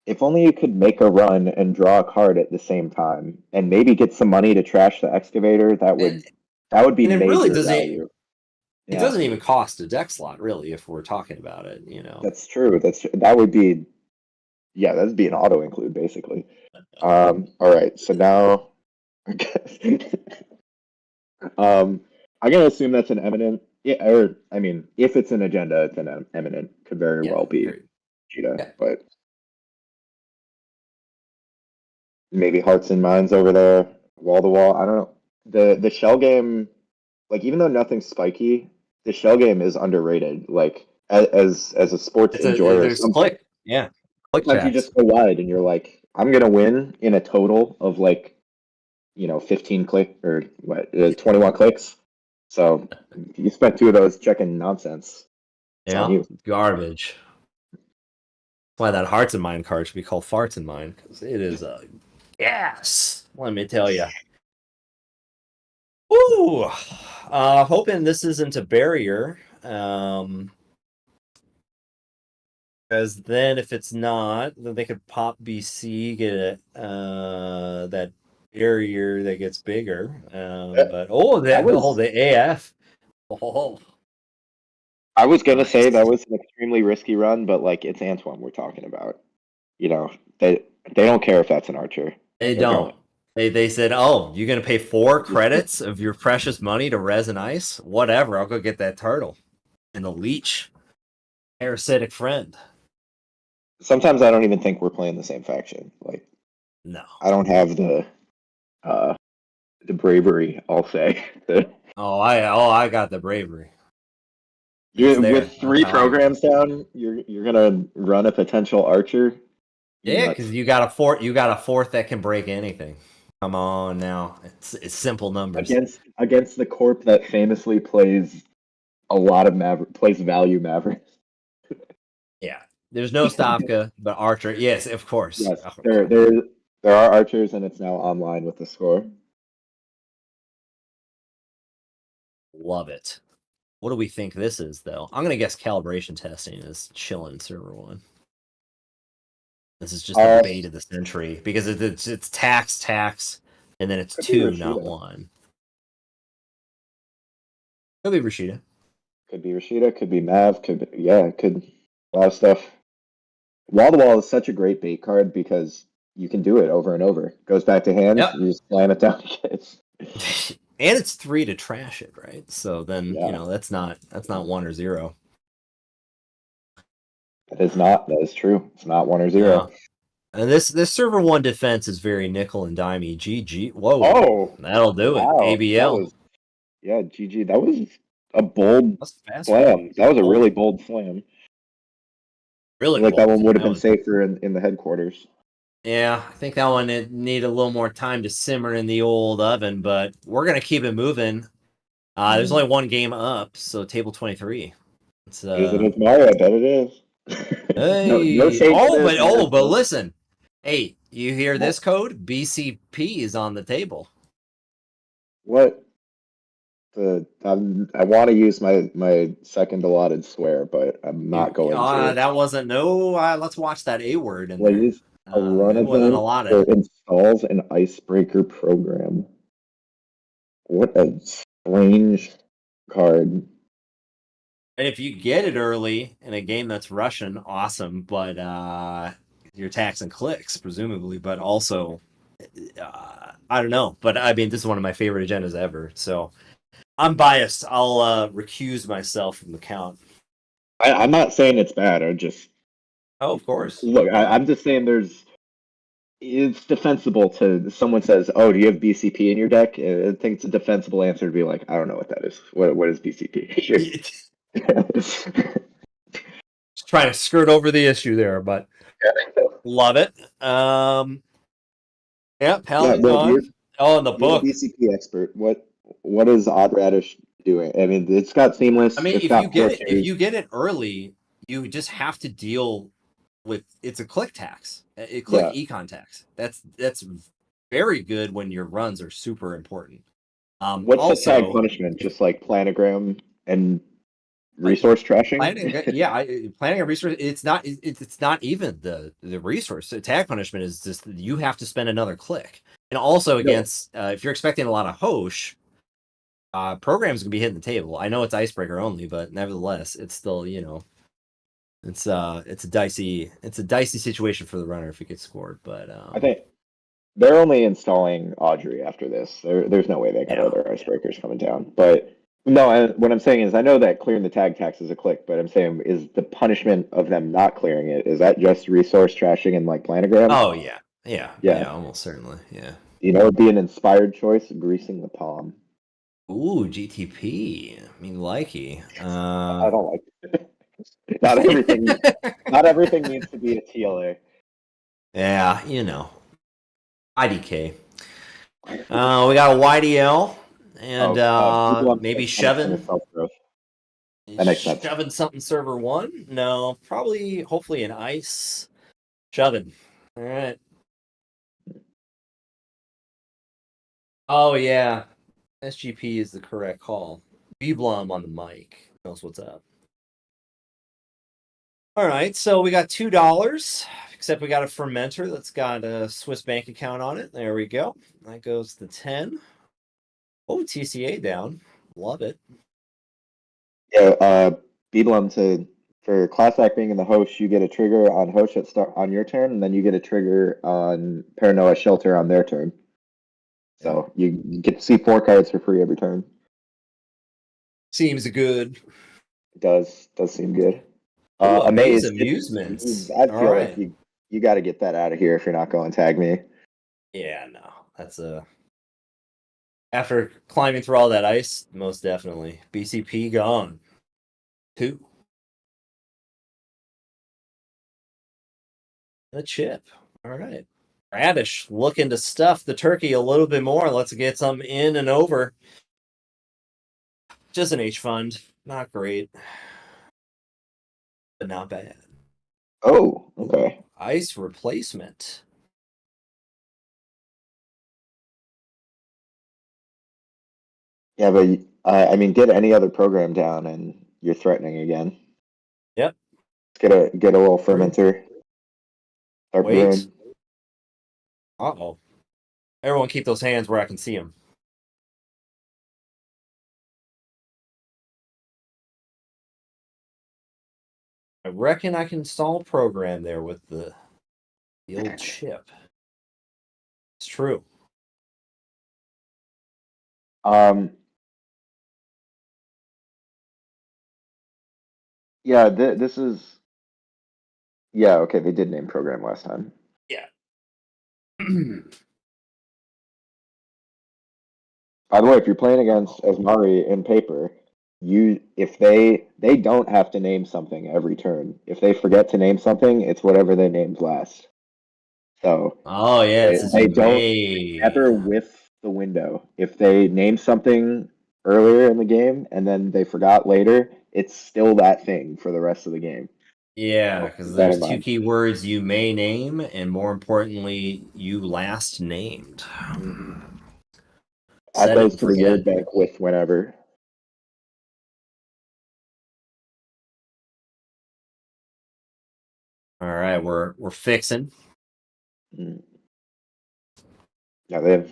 If only you could make a run and draw a card at the same time, and maybe get some money to trash the excavator, that would be And it major really does value. It doesn't even cost a deck slot, really, if we're talking about it, you know. That's true. That would be, yeah, that'd be an auto include basically. All right, so now, I'm gonna assume that's an eminent. Yeah, or I mean, if it's an agenda, it's an eminent. Could very Yeah, well be great. Cheetah, Yeah. but maybe Hearts and Minds over there, wall to wall. I don't know. The shell game, like even though nothing's spiky, the shell game is underrated. Like as a sports enjoyer, There's click. Yeah. Click sometimes you checks. just go wide and you're like, I'm gonna win in a total of like, 15 click or what, 21 clicks. So you spent 2 of those checking nonsense. It's on Yeah. you. Garbage. That's why that Hearts and Mind card should be called Farts and Mind, because it is a gas. Let me tell you. Ooh. Hoping this isn't a barrier. Because then if it's not, then they could pop BC, get that barrier that gets bigger. But the AF. Oh, I was gonna say nice. that was an extremely risky run, but like it's Antoine we're talking about. They don't care if that's an archer. They They're don't. going. They said, "Oh, you're gonna pay 4 credits of your precious money to resin ice? Whatever. I'll go get that turtle and the leech, parasitic friend." Sometimes I don't even think we're playing the same faction. Like No. I don't have uh the bravery, I'll say. I got the bravery. It's there. With 3 That's how I roll. programs down, you're gonna run a potential archer. Yeah, Nuts. because you got a fourth. You got a fourth that can break anything. Come on now, it's simple numbers. Against the corp that famously plays a lot of plays value Mavericks. Yeah, there's no Stavka, but Archer. Yes, of course. Yes, Of there course. there are archers, and it's now online with the score. Love it. What do we think this is, though? I'm gonna guess calibration testing is chilling server 1. This is just the bait of the century because it's tax, and then it's 2, not 1. Could be Rashida. Could be Rashida, could be Mav, could be, a lot of stuff. Wall to wall is such a great bait card because you can do it over and over. Goes back to hand, Yep. you just slam it down. And it's 3 to trash it, right? So then Yeah. that's not 1 or 0. That is true. It's not 1 or 0. Yeah. And this server 1 defense is very nickel and dimey. GG. Whoa. Oh, That'll do wow. it. ABL. GG. That was a bold That's fast. slam. That was a really bold slam. Really Like bold. that one would have been safer in the headquarters. Yeah, I think that one need a little more time to simmer in the old oven, but we're gonna keep it moving. There's only 1 game up, so table 23. It's Is it Mario? I bet it is. No hey, shade to but listen, hey, you hear this code? BCP is on the table. What? I want to use my second allotted swear, but I'm not going to. That wasn't let's watch that A word in Plays there. a run It wasn't event allotted. or installs an icebreaker program. What a strange card. And if you get it early in a game that's Russian, awesome. But you're taxing clicks, presumably. But also, I don't know. But I mean, this is one of my favorite agendas ever. So I'm biased. I'll recuse myself from the count. I'm not saying it's bad. Of course. Look, I'm just saying it's defensible to someone says, "Oh, do you have BCP in your deck?" I think it's a defensible answer to be like, "I don't know what that is. What is BCP?" Just trying to skirt over the issue there, but love it. Paladin's on. Oh, in the book. BCP expert. What is Odd Radish doing? I mean, it's got seamless. I mean, it's if got you get it early, you just have to deal with it's a click tax, a click econ tax. That's very good when your runs are super important. What's the tag punishment? Just like planogram and resource trashing? Planning a resource. It's not even the resource. The tag punishment is just you have to spend another click, and also against if you're expecting a lot of Hosh, Programs can be hitting the table. I know it's icebreaker only, but nevertheless, it's still, it's a dicey situation for the runner if it gets scored. But I think they're only installing Audrey after this. There's no way they got Yeah. other icebreakers coming down. But no, what I'm saying is I know that clearing the tag tax is a click, but I'm saying is the punishment of them not clearing it, is that just resource trashing and like planograms? oh yeah, Yeah. almost certainly, yeah. You know, it'd be an inspired choice, greasing the palm. Ooh, GTP. I mean, likey. I don't like it. Not everything. Not everything needs to be a TLA. Yeah, IDK. We got a YDL and People maybe understand shoving. self-growth. That makes sense. Shoving something server 1? No, probably, hopefully an ice. Shoving. All right. Oh, yeah. SGP is the correct call. B-Blum on the mic. Knows what's up. All right, so we got $2, except we got a fermenter that's got a Swiss bank account on it. There we go. That goes to 10. Oh, TCA down. Love it. Yeah, Beeblum for class act being in the host, you get a trigger on host at start on your turn, and then you get a trigger on Paranoia Shelter on their turn. So you get to see 4 cards for free every turn. Seems good. It does seem good. Ooh, Amaze Amaze Amusements. I feel All like right. you got to get that out of here if you're not going tag me. Yeah, no. That's after climbing through all that ice, most definitely. BCP gone. 2. A chip. All right. Radish looking to stuff the turkey a little bit more. Let's get some in and over. Just an H fund. Not great. But not bad. Oh, okay. Ooh, ice replacement. Yeah, but I mean, get any other program down, and you're threatening again. Yep. Get a little fermenter. Start Wait. brewing. Uh-oh. Everyone keep those hands where I can see them. I reckon I can install a program there with the old chip. It's true. Yeah, this is. Yeah, okay, they did name program last time. Yeah. By the way, if you're playing against Asmari in paper, if they don't have to name something every turn. If they forget to name something, it's whatever they named last. So Oh yeah, it says they you don't may. ever whiff the window. If they name something earlier in the game and then they forgot later, it's still that thing for the rest of the game. Yeah, So because keep that there's in 2 mind. key words you may name, and more importantly, you last named. Add Set it those and to the forget. word bank with whenever. All right, we're fixing. Mm. Yeah, they've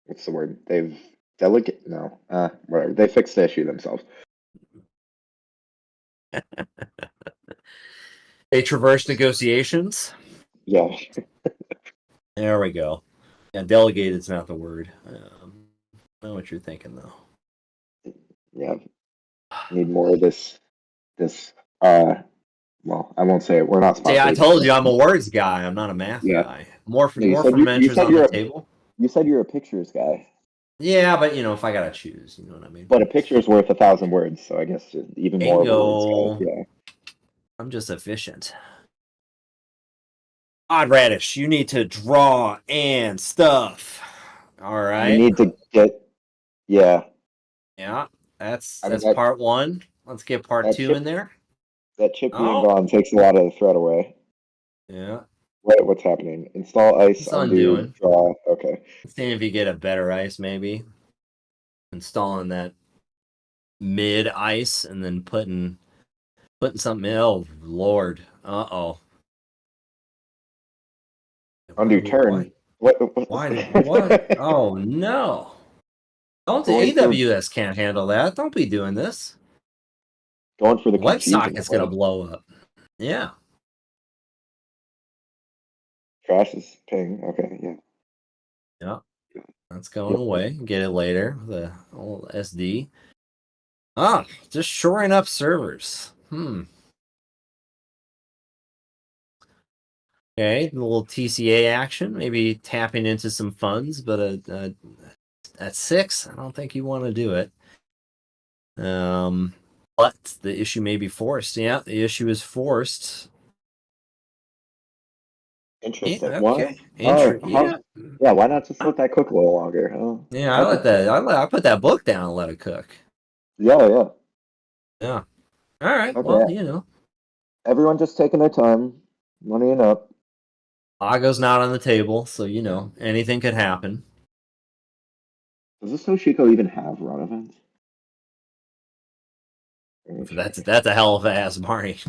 what's the word? They've delegate no, whatever. They fixed the issue themselves. They traverse negotiations. Yeah. There we go. Yeah, delegated's not the word. I know what you're thinking though. Yeah. Need more of this well, I won't say it. We're not See, I sponsored. told you I'm a words guy. I'm not a math Yeah. guy. More No, fermenters on the table. you said you're a pictures guy. Yeah, but if I gotta choose, you know what I mean. But a picture is worth 1,000 words, so I guess even more of a words guy. Bingo. Yeah. I'm just efficient. Odd Radish, you need to draw and stuff. All You right. need to get yeah. Yeah, that's I mean part 1. Let's get part 2 in there. that chip being Oh, gone takes a lot of the threat away. yeah. What's happening? Install ice, It's undo, undoing. draw. Okay. Seeing if you get a better ice, maybe. Installing that mid ice and then putting something in. Oh, Lord. Uh-oh. Undo turn. Why? What? What? Oh, no. Don't the Going for, AWS can't handle that. Don't be doing this. going for the confusion. WebSocket's gonna blow up. Yeah. Trash is ping. Okay, yeah. Yeah. That's going Yep. away. Get it later. The old SD. Ah, just shoring up servers. Okay, a little TCA action. Maybe tapping into some funds, but at 6, I don't think you want to do it. But the issue may be forced. Yeah, the issue is forced. Interesting. Yeah, What? okay. Yeah. Yeah, why not just let that cook a little longer? Oh, Yeah, I let that. I put that book down and let it cook. Yeah. Yeah. All right. Okay. Well, Everyone just taking their time, moneying up. Lago's not on the table, so anything could happen. Does this Toshiko even have run events? That's a hell of a ass, Marty.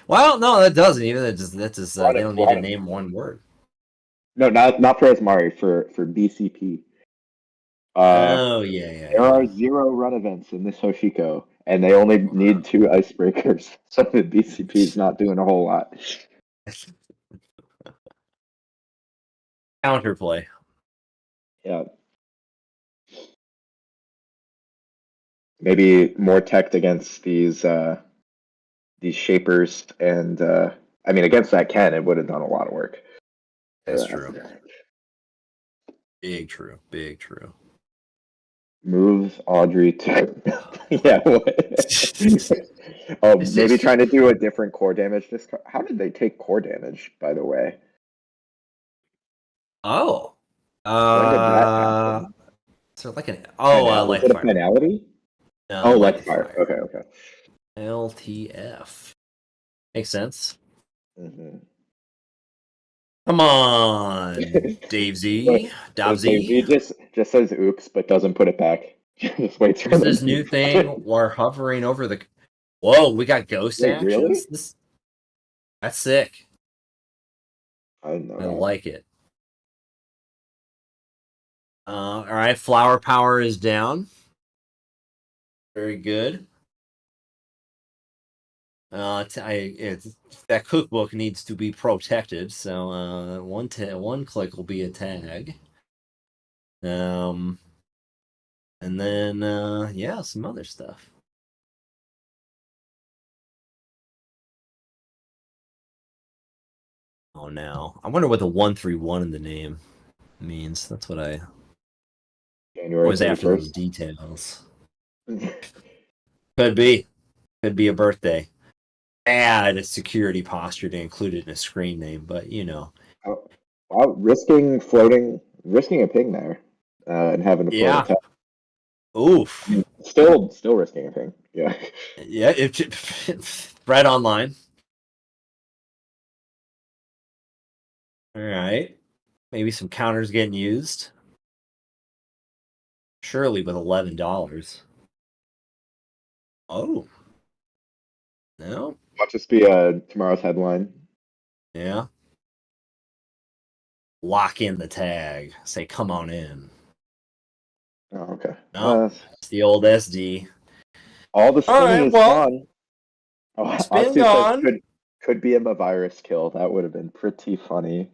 Well, no, that doesn't even. That's just they don't need to name one word. No, not for Asmari, for BCP. Oh yeah. There are 0 run events in this Hoshiko, and they only need 2 icebreakers, so the BCP is not doing a whole lot. Counterplay. Yeah. Maybe more tech against these shapers, and I mean against that Ken, it would have done a lot of work. That's true. Big true. Move Audrey to yeah. Oh, maybe trying to do a different core damage. How did they take core damage, by the way? Oh. When did that happen? So like an Was it a finality? No, oh, like fire. Okay. LTF. Makes sense. Mm-hmm. Come on, Dave Z. Dave Z just says oops, but doesn't put it back. Just waits for this new thing. We're hovering over the. Whoa, we got ghost actions. Really? That's sick. I know. Like it. All right, flower power is down. Very good. That cookbook needs to be protected, so one click will be a tag. And then some other stuff. Oh, now I wonder what the 131 in the name means. That's what I January was after those details. Could be a birthday. Add a security posture to include it in a screen name, but Wow, risking a ping there, and having to float attack. Oof. Still risking a ping. Yeah. Yeah. Thread online. All right. Maybe some counters getting used. Surely with $11. Oh. No. Watch this be tomorrow's headline. Yeah. Lock in the tag. Say, come on in. Oh, okay. No, it's the old SD. All the spinning is gone. Spin gone. Could be a virus kill. That would have been pretty funny.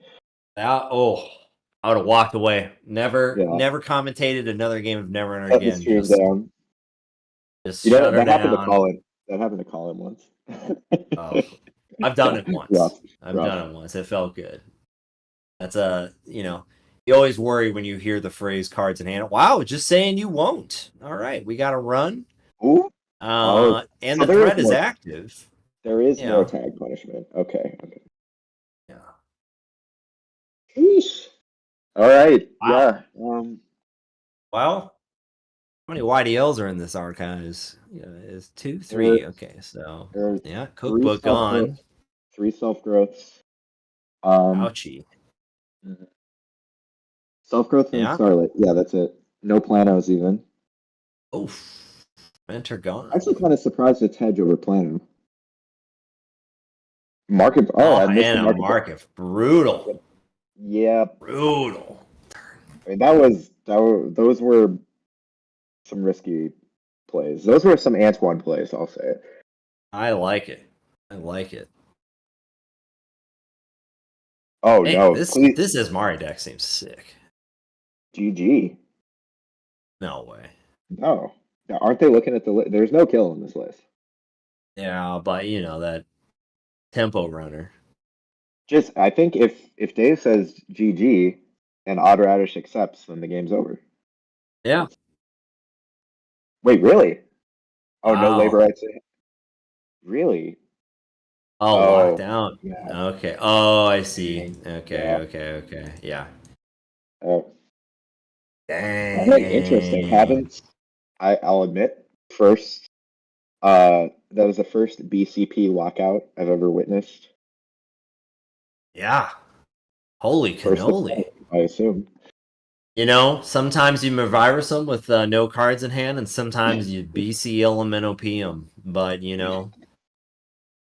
I would have walked away. Never commentated another game of Never and Again. Just shut her down. That happened to Colin once. I've done it once. Done it once. It felt good. That's you always worry when you hear the phrase cards in hand. Wow, just saying you won't. All right, we got to run. Ooh. And the threat is active. There is no tag punishment. Okay. Yeah. Sheesh. All right. Wow. Yeah. Well, how many YDLs are in this archives? Is 2, 3. Okay, so cookbook gone. 3 self-growths. Ouchie. Self-growth and Scarlet. Yeah, that's it. No Planos even. Oof. Mentor gone. I'm actually kind of surprised it's hedge over Plano. Market. Market. Brutal. Yeah. Brutal. I mean, those were some risky plays. Those were some Antoine plays, I'll say. I like it. I like it. Oh Hey, no, please, this Asmari deck seems sick. GG. No way. No, now, aren't they looking at the list? There's no kill on this list. Yeah, but that tempo runner. Just, I think if Dave says GG and Odd Radish accepts, then the game's over. Yeah. Wait, really? Oh, no labor Wow. rights. Really? Oh, Oh, lockdown. yeah. Okay. Oh, I see. Okay, Yeah. okay. Yeah. Oh, interesting. Dang. I'll admit, that was the first BCP lockout I've ever witnessed. Yeah. Holy First of cannoli. all, I assume. Sometimes you virus them with no cards in hand, and sometimes you BC Elemental PM. But,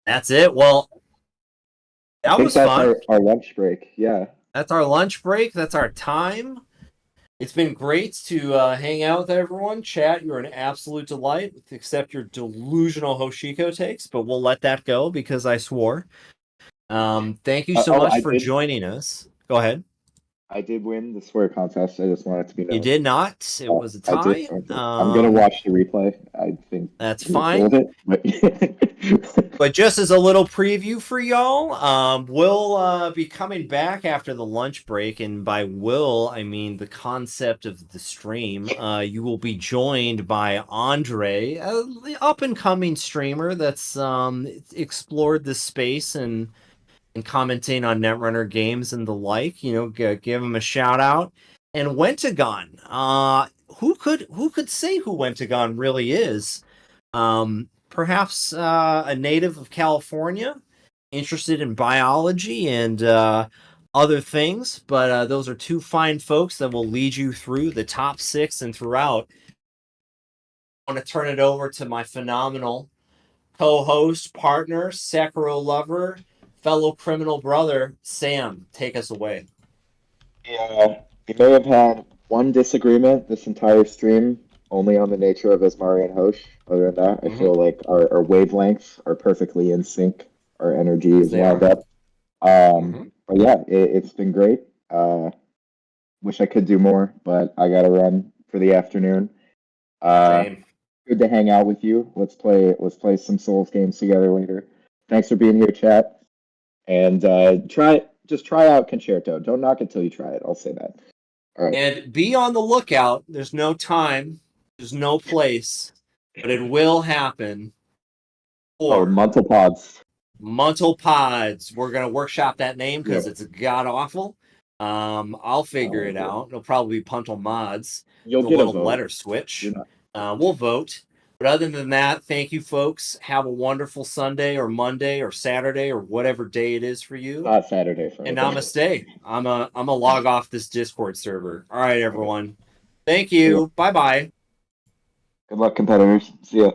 that's it. Well, I that think was that's fun. our lunch break. Yeah. That's our lunch break. That's our time. It's been great to hang out with everyone. Chat, you're an absolute delight, except your delusional Hoshiko takes, but we'll let that go because I swore. Thank you so Oh, much for joining us. Go ahead. I did win the swear contest. I just want it to be You known. did not. It was a I did. tie. I did. I'm gonna watch the replay. I think That's you killed fine. it. But just as a little preview for y'all, we'll be coming back after the lunch break, and by will I mean the concept of the stream. You will be joined by Andre, the up and coming streamer that's explored this space and commenting on Netrunner games and the like. Give him a shout out. And Wentagon, who could say who Wentagon really is? Perhaps a native of California, interested in biology and other things, but those are two fine folks that will lead you through the top six and throughout. I want to turn it over to my phenomenal co-host, partner, Sekiro lover, fellow criminal brother, Sam. Take us away. Yeah, we may have had one disagreement this entire stream, only on the nature of Asmari and Hosh. Other than that, I Mm-hmm. feel like our wavelengths are perfectly in sync. Our energy is They lined are. up. But yeah, it's been great. Wish I could do more, but I gotta run for the afternoon. Same. Good to hang out with you. Let's play some Souls games together later. Thanks for being here, chat. And try out Concerto. Don't knock it till you try it. I'll say that. All right. And be on the lookout. There's no time, there's no place, but it will happen. Oh, Montal Pods. Muntle Pods. We're gonna workshop that name because Yeah. it's god awful. I'll figure Oh, it good. out. It'll probably be Puntle Mods. You'll The get a little vote. letter switch. You're not. We'll vote. But other than that, thank you, folks. Have a wonderful Sunday or Monday or Saturday or whatever day it is for you. Not Saturday for me. And namaste. I'm a log off this Discord server. All right, everyone. Thank you. Bye bye. Good luck, competitors. See ya.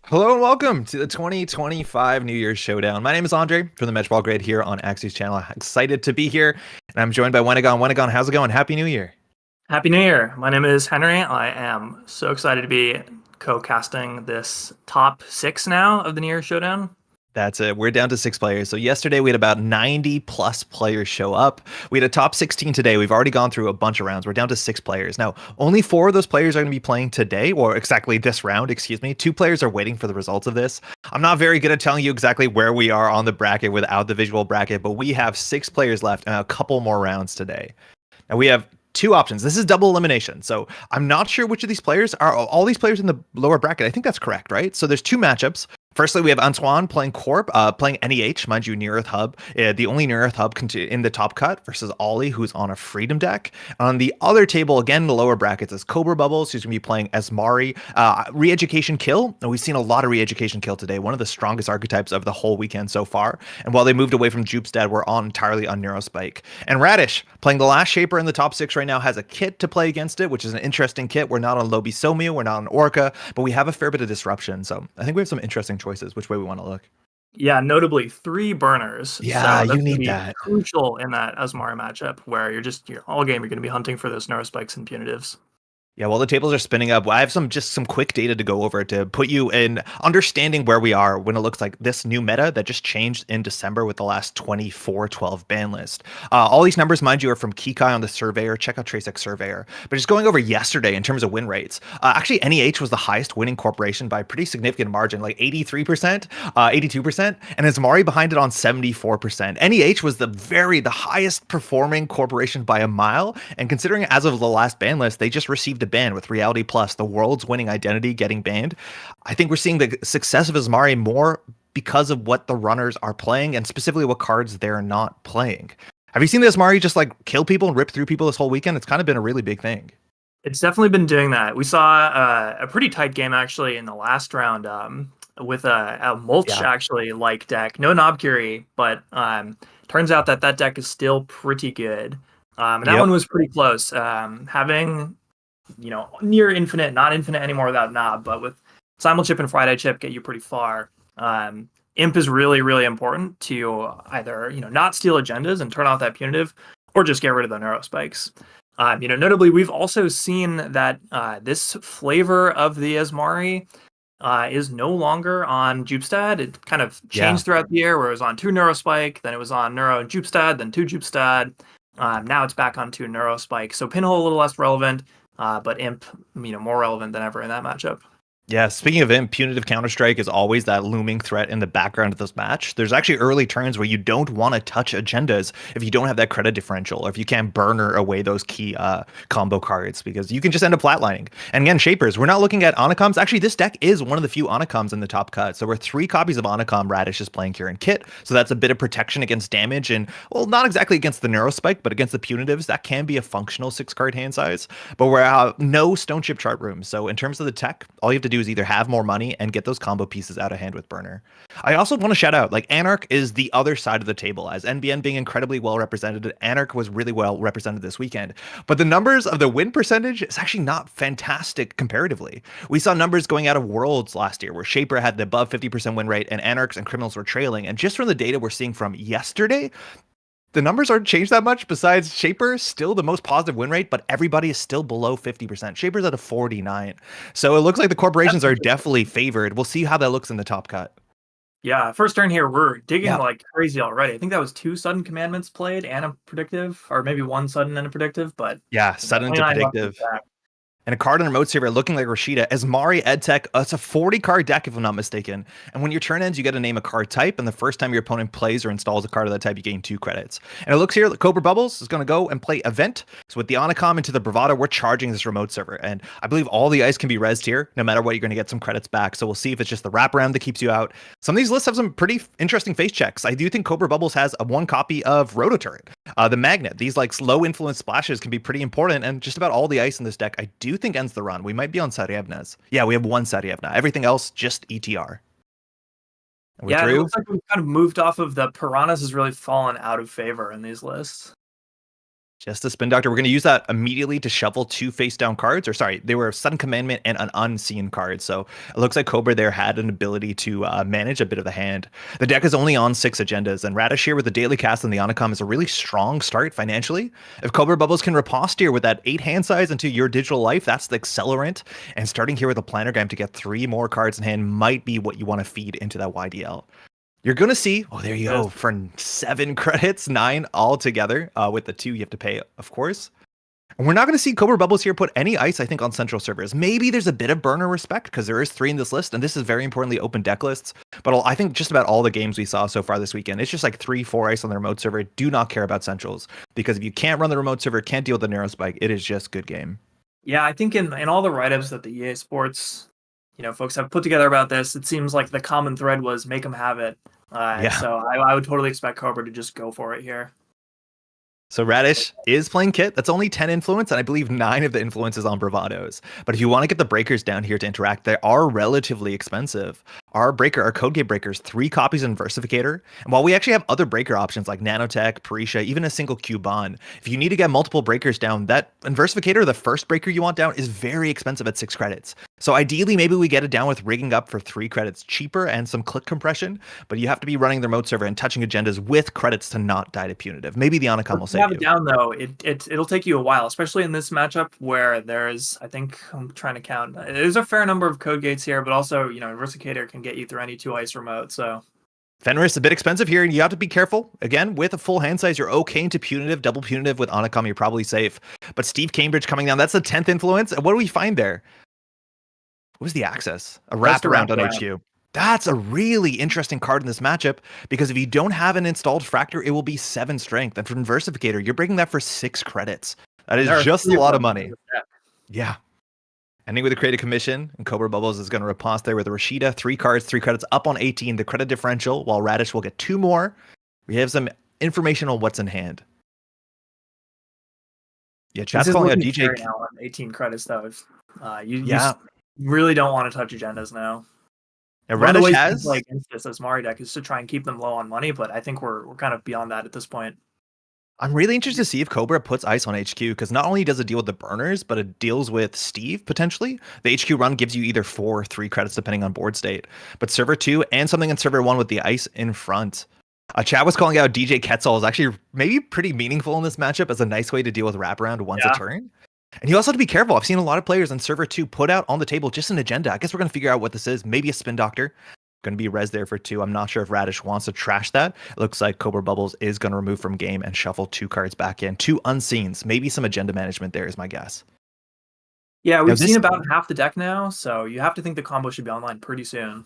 Hello and welcome to the 2025 New Year's Showdown. My name is Andre from the Matchball Grid here on Axios channel. Excited to be here, and I'm joined by Wenegon. Wenegon, how's it going? Happy New Year. Happy New Year. My name is Henry. I am so excited to be co-casting this top 6 now of the New Year's Showdown. That's it. We're down to 6 players. So yesterday we had about 90 plus players show up. We had a top 16 today. We've already gone through a bunch of rounds. We're down to 6 players. Now, only 4 of those players are going to be playing today, or exactly this round, excuse me. 2 players are waiting for the results of this. I'm not very good at telling you exactly where we are on the bracket without the visual bracket, but we have 6 players left and a couple more rounds today. Now we have 2 options. This is double elimination. So I'm not sure which of these players are all these players in the lower bracket. I think that's correct, right? So there's 2 matchups. Firstly, we have Antoine playing Corp, playing NEH, mind you, Near Earth Hub, the only Near Earth Hub in the top cut, versus Ollie, who's on a Freedom deck. On the other table, again, the lower brackets, is Cobra Bubbles, who's going to be playing Asari, Re-Education Kill. And we've seen a lot of Re-Education Kill today, one of the strongest archetypes of the whole weekend so far. And while they moved away from Jupestad, we're entirely on Neurospike. And Radish, playing the last Shaper in the top 6 right now, has a kit to play against it, which is an interesting kit. We're not on Lobi Somiu, we're not on Orca, but we have a fair bit of disruption. So I think we have some interesting choices, which way we want to look. Yeah, notably 3 burners. Yeah, so you need that. Crucial in that Asmara matchup where you're all game you're going to be hunting for those neurospikes and punitives. Yeah, while the tables are spinning up, I have some quick data to go over to put you in understanding where we are when it looks like this new meta that just changed in December with the last 24-12 ban list. All these numbers, mind you, are from Kikai on the Surveyor. Check out TraceX Surveyor. But just going over yesterday in terms of win rates, actually NEH was the highest winning corporation by a pretty significant margin, like 83%, 82%, and Asmari behind it on 74%. NEH was the highest performing corporation by a mile, and considering as of the last ban list, they just received a ban with Reality Plus, the world's winning identity, getting banned. I think we're seeing the success of Asmari more because of what the runners are playing and specifically what cards they're not playing. Have you seen the Asmari just like kill people and rip through people this whole weekend? It's kind of been a really big thing. It's definitely been doing that. We saw a pretty tight game actually in the last round with a mulch actually like deck. No Knobkiri, but turns out that deck is still pretty good. And that one was pretty close. Having near infinite, not infinite anymore without Knob, but with Simulchip and Friday Chip get you pretty far. Imp is really, really important to either, not steal agendas and turn off that punitive, or just get rid of the neurospikes. Notably, we've also seen that this flavor of the Asmari is no longer on Jupestad. It kind of changed throughout the year, where it was on 2 Neurospike, then it was on Neuro and Jupestad, then 2 Jupestad. Now it's back on 2 Neurospike. So Pinhole a little less relevant. But Imp, more relevant than ever in that matchup. Yeah, speaking of Imp, punitive Counter-Strike is always that looming threat in the background of this match. There's actually early turns where you don't want to touch agendas if you don't have that credit differential, or if you can't burner away those key combo cards, because you can just end up flatlining. And again, Shapers, we're not looking at Anacoms. Actually, this deck is one of the few Anacoms in the top cut. So we're 3 copies of Anacom Radish is playing here in Kit. So that's a bit of protection against damage, and, well, not exactly against the Neurospike, but against the punitives. That can be a functional 6-card hand size. But we're no Stone Chip chart rooms. So in terms of the tech, all you have to do is either have more money and get those combo pieces out of hand with burner. I also want to shout out, like, Anarch is the other side of the table. As NBN being incredibly well represented, Anarch was really well represented this weekend. But the numbers of the win percentage is actually not fantastic comparatively. We saw numbers going out of Worlds last year where Shaper had the above 50% win rate and Anarchs and Criminals were trailing. And just from the data we're seeing from yesterday, the numbers aren't changed that much. Besides, Shaper still the most positive win rate, but everybody is still below 50%. Shaper's at a 49. So it looks like the corporations are definitely favored. We'll see how that looks in the top cut. Yeah, first turn here, we're digging like crazy already. I think that was 2 sudden commandments played and a predictive, or maybe 1 sudden and a predictive, but yeah, sudden to predictive. And a card on remote saver looking like Rashida. Asmari EdTech, it's a 40-card deck if I'm not mistaken. And when your turn ends, you get to name a card type, and the first time your opponent plays or installs a card of that type, you gain 2 credits. And it looks here that Cobra Bubbles is going to go and play Event. So with the Onacom into the Bravado, we're charging this remote server. And I believe all the ice can be rezzed here. No matter what, you're going to get some credits back. So we'll see if it's just the wraparound that keeps you out. Some of these lists have some pretty interesting face checks. I do think Cobra Bubbles has a 1 copy of Rototurret. The Magnet, these like low influence splashes can be pretty important. And just about all the ice in this deck, I do think ends the run. We might be on Sarievna's. Yeah, we have 1 Sarievna. Everything else, just ETR. It looks like we've kind of moved off of the Piranhas has really fallen out of favor in these lists. Just a Spin Doctor. We're going to use that immediately to shuffle 2 face-down cards. Or sorry, they were Sudden Commandment and an Unseen card. So it looks like Cobra there had an ability to manage a bit of the hand. The deck is only on 6 agendas, and Radish here with the Daily Cast and the Onacom is a really strong start financially. If Cobra Bubbles can riposte here with that 8 hand size into your digital life, that's the accelerant. And starting here with a Planogram to get 3 more cards in hand might be what you want to feed into that YDL. You're going to see, there you go, for 7 credits, 9 altogether, with the 2 you have to pay, of course. And we're not going to see Cobra Bubbles here put any ice, I think, on central servers. Maybe there's a bit of burner respect, because there is 3 in this list, and this is very importantly open deck lists. But I think just about all the games we saw so far this weekend, it's just like 3, 4 ice on the remote server. Do not care about centrals, because if you can't run the remote server, can't deal with the Neurospike, it is just good game. Yeah, I think in all the write-ups that the EA Sports, folks have put together about this, it seems like the common thread was make them have it. So I would totally expect Cobra to just go for it here. So Radish is playing Kit. That's only 10 influence, and I believe 9 of the influence is on Bravados. But if you want to get the breakers down here to interact, they are relatively expensive. Our code gate breakers, 3 copies in Versificator. And while we actually have other breaker options like Nanotech, Parisha, even a single Cubon, if you need to get multiple breakers down, that Versificator, the first breaker you want down, is very expensive at 6 credits. So ideally, maybe we get it down with rigging up for 3 credits cheaper and some click compression, but you have to be running the remote server and touching agendas with credits to not die to punitive. Maybe the Onacom will save you. Have it down though, it'll take you a while, especially in this matchup where there's, I think I'm trying to count, there's a fair number of code gates here, but also Versificator can get you through any 2 ice remote. So Fenris a bit expensive here, and you have to be careful. Again, with a full hand size, you're okay into punitive, double punitive with Onacom, you're probably safe. But Steve Cambridge coming down, that's the 10th influence. And what do we find there? What was the access? A wraparound on HQ. That's a really interesting card in this matchup, because if you don't have an installed Fractor, it will be 7 strength. And from Versificator, you're breaking that for 6 credits. That is just a lot of money. Yeah. Ending with a Creative Commission, and Cobra Bubbles is going to riposte there with a Rashida. 3 cards, 3 credits up on 18, the credit differential, while Radish will get 2 more. We have some information on what's in hand. Yeah, chat's calling out DJ. Now on 18 credits, though. You really don't want to touch agendas now. Now, Radish has play against this as Mari deck is to try and keep them low on money, but I think we're kind of beyond that at this point. I'm really interested to see if Cobra puts ice on HQ, because not only does it deal with the burners, but it deals with Steve potentially. The HQ run gives you either 4 or 3 credits depending on board state, but server 2 and something in server 1 with the ice in front. Chad was calling out DJ Quetzal is actually maybe pretty meaningful in this matchup as a nice way to deal with wraparound once a turn. And you also have to be careful. I've seen a lot of players on server 2 put out on the table just an agenda. I guess we're going to figure out what this is. Maybe a Spin Doctor. Going to be res there for 2. I'm not sure if Radish wants to trash that. It looks like Cobra Bubbles is going to remove from game and shuffle 2 cards back in. 2 unseens. Maybe some agenda management there is my guess. Yeah, we've seen about half the deck now, so you have to think the combo should be online pretty soon.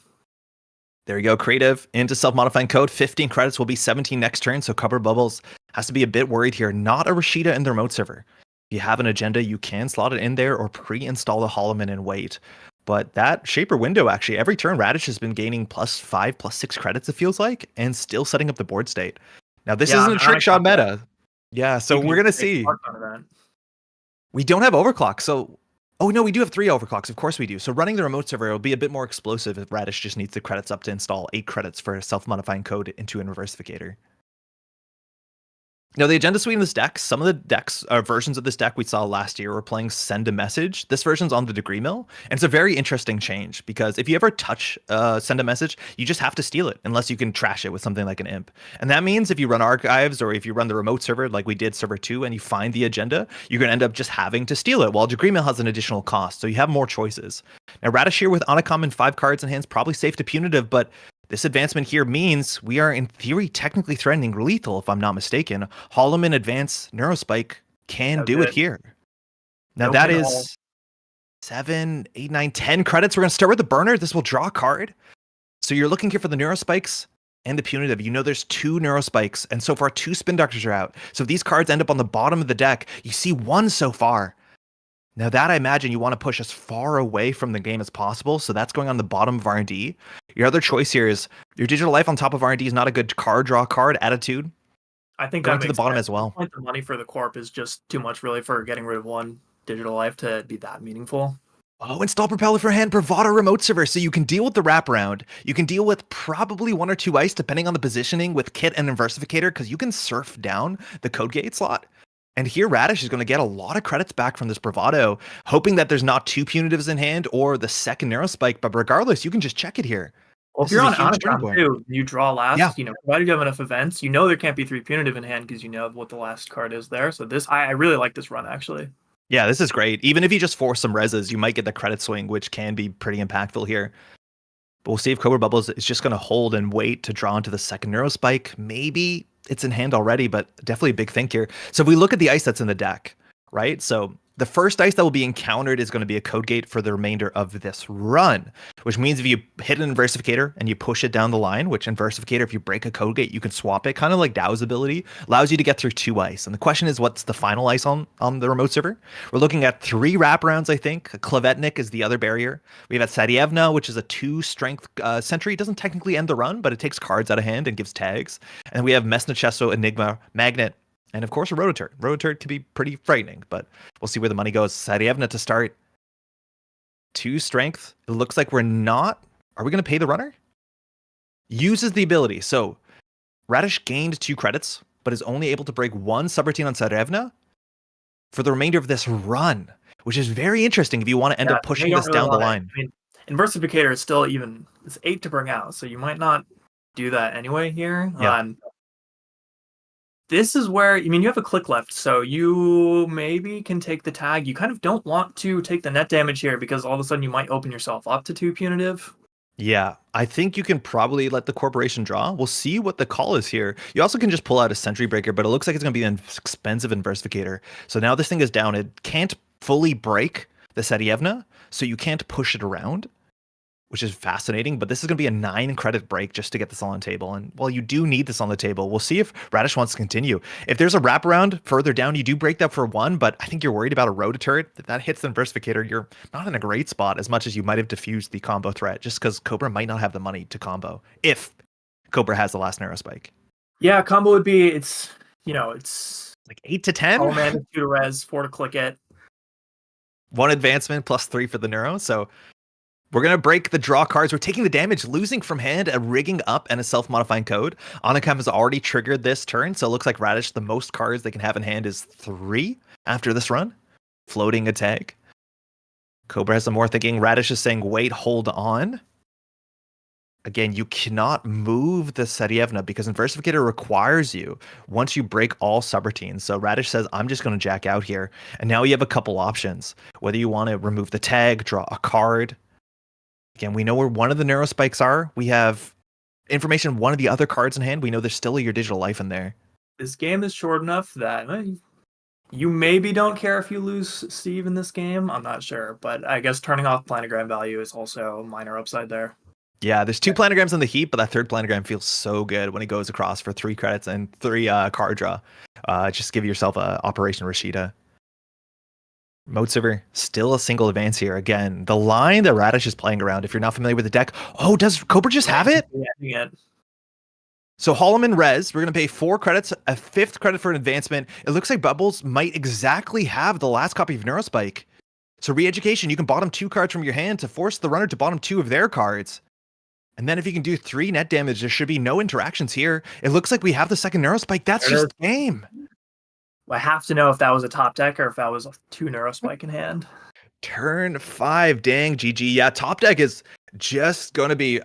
There you go. Creative into self-modifying code. 15 credits will be 17 next turn, so Cobra Bubbles has to be a bit worried here. Not a Rashida in the remote server. If you have an agenda, you can slot it in there or pre-install the Holloman and wait. But that Shaper window, actually, every turn, Radish has been gaining +5, +6 credits, it feels like, and still setting up the board state. Now, this isn't a trick shot meta. Yeah, so we're going to see. We don't have overclock, so... Oh, no, we do have 3 overclocks. Of course we do. So running the remote server will be a bit more explosive if Radish just needs the credits up to install 8 credits for self-modifying code into a Reversificator. Now, the agenda suite in this deck, some of the decks, versions of this deck we saw last year were playing Send a Message. This version's on the Degree Mill, and it's a very interesting change because if you ever touch Send a Message, you just have to steal it unless you can trash it with something like an imp. And that means if you run archives or if you run the remote server like we did server 2 and you find the agenda, you're going to end up just having to steal it, while Degree Mill has an additional cost, so you have more choices. Now, Radish here with Onacom and 5 cards in hand is probably safe to punitive, but this advancement here means we are, in theory, technically threatening lethal, if I'm not mistaken. Holloman Advance Neurospike can do it here. Now that is 7, 8, 9, 10 credits. We're going to start with the burner. This will draw a card. So you're looking here for the Neurospikes and the punitive. You know there's 2 Neurospikes, and so far 2 Spin Doctors are out. So if these cards end up on the bottom of the deck, you see 1 so far. Now that I imagine you want to push as far away from the game as possible, so that's going on the bottom of R&D. Your other choice here is your Digital Life on top of R&D is not a good card draw card attitude. I think going that to the bottom as well. The money for the corp is just too much really for getting rid of 1 Digital Life to be that meaningful. Oh, install Propeller for hand, Bravado remote server, so you can deal with the wraparound. You can deal with probably 1 or 2 ice, depending on the positioning with Kit and Inversificator, because you can surf down the code gate slot. And here Radish is going to get a lot of credits back from this bravado, hoping that there's not 2 punitives in hand or the second narrow spike. But regardless, you can just check it here. Well, if This you're is a on huge turning Anagram point. too, you draw last. Yeah. Provided you have enough events, there can't be 3 punitive in hand because you know what the last card is there. So I really like this run actually. Yeah, this is great. Even if you just force some reses, you might get the credit swing, which can be pretty impactful here. But we'll see if Cobra Bubbles is just going to hold and wait to draw into the second Neuro Spike. Maybe it's in hand already, but definitely a big think here. So if we look at the ice that's in the deck, right? So the first ice that will be encountered is going to be a code gate for the remainder of this run, which means if you hit an Inversificator and you push it down the line, which Inversificator, if you break a code gate, you can swap it, kind of like Dow's ability, allows you to get through 2 ice. And the question is, what's the final ice on the remote server? We're looking at 3 wraparounds, I think. Klavetnik is the other barrier. We have Sarievna, which is a 2 strength sentry. It doesn't technically end the run, but it takes cards out of hand and gives tags. And we have Mesnachesso, Enigma, Magnet, and of course, a Rototurd. Rototurd can be pretty frightening, but we'll see where the money goes. Sarievna to start. 2 strength. It looks like we're not. Are we going to pay the runner? Uses the ability. So Radish gained 2 credits, but is only able to break 1 subroutine on Sarievna for the remainder of this run, which is very interesting if you want to end up pushing this down the line. I mean, Inversificator is still it's 8 to bring out, so you might not do that anyway here. Yeah. This is where, you have a click left, so you maybe can take the tag. You kind of don't want to take the net damage here because all of a sudden you might open yourself up to 2 punitive. Yeah, I think you can probably let the corporation draw. We'll see what the call is here. You also can just pull out a Sentry Breaker, but it looks like it's going to be an expensive Inversificator. So now this thing is down. It can't fully break the Sarievna, so you can't push it around, which is fascinating, but this is going to be a 9 credit break just to get this on the table. And while you do need this on the table, we'll see if Radish wants to continue. If there's a wraparound further down, you do break that for 1, but I think you're worried about a Rototurret. If that hits the Inversificator, you're not in a great spot as much as you might have diffused the combo threat, just because Cobra might not have the money to combo if Cobra has the last Narrow Spike. Yeah, combo would be, it's like 8 to 10? All mana, 2 to res, 4 to click it. 1 advancement plus 3 for the Neuro, so we're going to break the draw cards. We're taking the damage, losing from hand, a rigging up, and a self-modifying code. Anakam has already triggered this turn, so it looks like Radish, the most cards they can have in hand is 3 after this run. Floating a tag. Cobra has some more thinking. Radish is saying, wait, hold on. Again, you cannot move the Sarievna because Inversificator requires you once you break all subroutines. So Radish says, I'm just going to jack out here. And now you have a couple options. Whether you want to remove the tag, draw a card. Again, we know where one of the Neuro Spikes are. We have information on one of the other cards in hand. We know there's still your digital life in there. This game is short enough that you maybe don't care if you lose Steve in this game. I'm not sure. But I guess turning off planogram value is also minor upside there. Yeah, there's 2 planograms in the heap, but that 3rd planogram feels so good when it goes across for 3 credits and 3 card draw. Just give yourself a Operation Rashida. Remote server, still a single advance here. Again, the line that Radish is playing around, if you're not familiar with the deck. Oh, does Cobra just have it? Yeah. So Holloman Res, we're going to pay 4 credits, a 5th credit for an advancement. It looks like Bubbles might exactly have the last copy of Neurospike. So re-education, you can bottom 2 cards from your hand to force the runner to bottom 2 of their cards. And then if you can do 3 net damage, there should be no interactions here. It looks like we have the second Neurospike. That's just game. I have to know if that was a top deck or if that was a 2 Neurospike in hand. Turn 5, dang, GG. Yeah, top deck is just going to be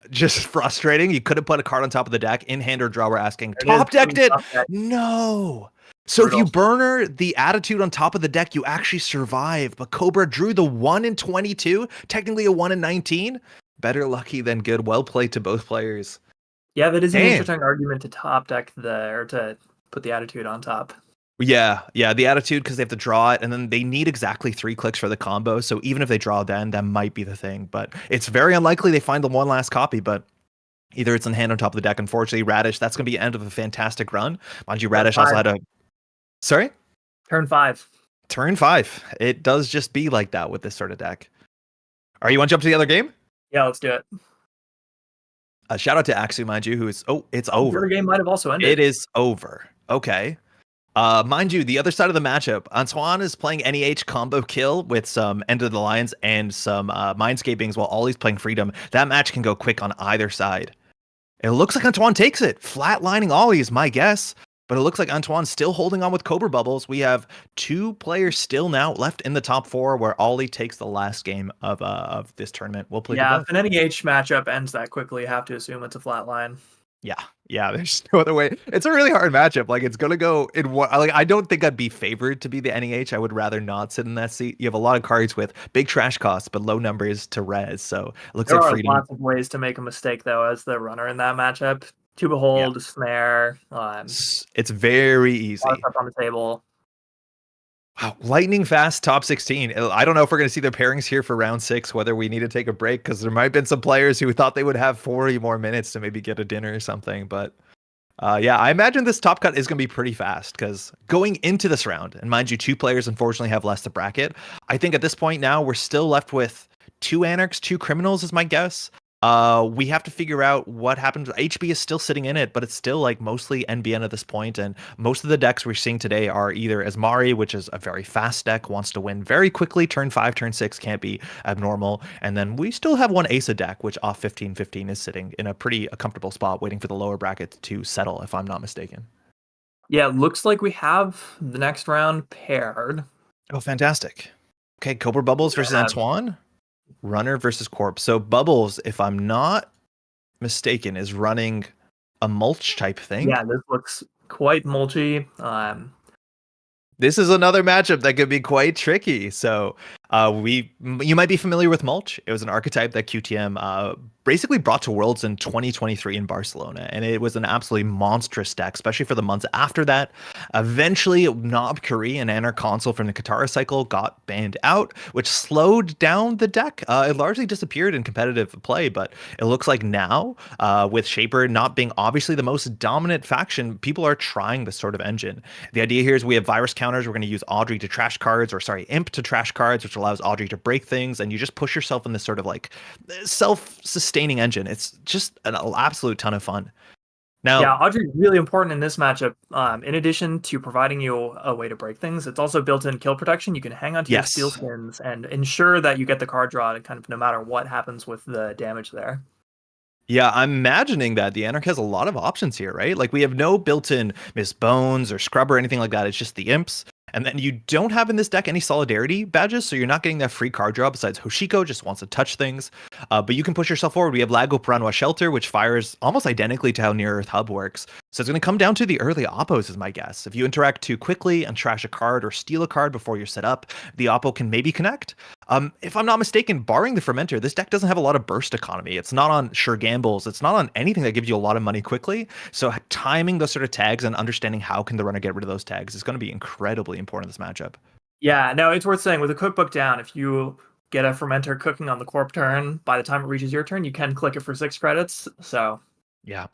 just frustrating. You could have put a card on top of the deck, in hand or draw. We're asking. Top decked it. No. So if you burner the attitude on top of the deck, you actually survive. But Cobra drew the 1 in 22, technically a 1 in 19. Better lucky than good. Well played to both players. Yeah, that is an interesting argument to top deck or to put the attitude on top. Yeah, the attitude, because they have to draw it, and then they need exactly 3 clicks for the combo. So even if they draw then, that might be the thing. But it's very unlikely they find the one last copy, but either it's in hand on top of the deck. Unfortunately, Radish, that's going to be the end of a fantastic run. Mind you, Radish also had a... Sorry? Turn 5. Turn 5. It does just be like that with this sort of deck. All right, you want to jump to the other game? Yeah, let's do it. Shout out to Axu, mind you, who is... Oh, it's over. The game might have also ended. It is over. Okay. Mind you, the other side of the matchup, Antoine is playing NEH combo kill with some End of the Lines and some Mindscapings while Ollie's playing Freedom. That match can go quick on either side. It looks like Antoine takes it. Flatlining Ollie is my guess. But it looks like Antoine's still holding on with Cobra Bubbles. We have 2 players still now left in the top 4, where Ollie takes the last game of this tournament. We'll play to Yeah, both. if an NEH matchup ends that quickly, you have to assume it's a flat line. Yeah, there's no other way. It's a really hard matchup. Like, it's gonna go in what, like, I don't think I'd be favored to be the NEH. I would rather not sit in that seat. You have a lot of cards with big trash costs, but low numbers to res. So it looks There like are Freedom. lots of ways to make a mistake, though, as the runner in that matchup. Two Behold, Snare, It's very easy. a lot of stuff on the table. Wow, lightning fast top 16. I don't know if we're going to see their pairings here for round 6, whether we need to take a break, because there might have been some players who thought they would have 40 more minutes to maybe get a dinner or something. But yeah, I imagine this top cut is going to be pretty fast, because going into this round, and mind you, 2 players unfortunately have less to bracket. I think at this point now, we're still left with 2 Anarchs, 2 Criminals is my guess. We have to figure out what happens. HB is still sitting in it, but it's still like mostly NBN at this point, and most of the decks we're seeing today are either Asari, which is a very fast deck, wants to win very quickly, turn 5, turn 6, can't be abnormal, and then we still have one Asa deck, which off 15-15 is sitting in a pretty comfortable spot, waiting for the lower bracket to settle, if I'm not mistaken. Yeah, it looks like we have the next round paired. Oh, fantastic. Okay, Cobra Bubbles versus Antoine. Runner versus Corp. So Bubbles, if I'm not mistaken, is running a mulch type thing. Yeah, this looks quite mulchy. This is another matchup that could be quite tricky. So you might be familiar with mulch. It was an archetype that QTM basically brought to Worlds in 2023 in Barcelona, and it was an absolutely monstrous deck, especially for the months after that. Eventually, Knob Curry, an Anarch console from the Katara cycle, got banned out, which slowed down the deck. It largely disappeared in competitive play, but it looks like now, with Shaper not being obviously the most dominant faction, people are trying this sort of engine. The idea here is we have virus counters. We're going to use Audrey to trash cards, or sorry, Imp to trash cards, which allows Audrey to break things, and you just push yourself in this sort of like self-sustaining engine. It's just an absolute ton of fun. Now, yeah, Audrey's really important in this matchup. In addition to providing you a way to break things, it's also built-in kill protection. You can hang onto your steel skins and ensure that you get the card draw, kind of no matter what happens with the damage there. Yeah, I'm imagining that the Anarch has a lot of options here, right? Like, we have no built-in Miss Bones or Scrub or anything like that. It's just the Imps. And then you don't have in this deck any Solidarity badges, so you're not getting that free card draw besides Hoshiko, just wants to touch things. But you can push yourself forward. We have Lago Piranha Shelter, which fires almost identically to how Near Earth Hub works. So it's going to come down to the early oppos, is my guess. If you interact too quickly and trash a card or steal a card before you're set up, the oppo can maybe connect. If I'm not mistaken, barring the Fermenter, this deck doesn't have a lot of burst economy. It's not on sure gambles. It's not on anything that gives you a lot of money quickly. So timing those sort of tags and understanding how can the runner get rid of those tags is going to be incredibly important in this matchup. Yeah, no, it's worth saying with a cookbook down, if you get a Fermenter cooking on the Corp turn, by the time it reaches your turn, you can click it for 6 credits. So Yeah,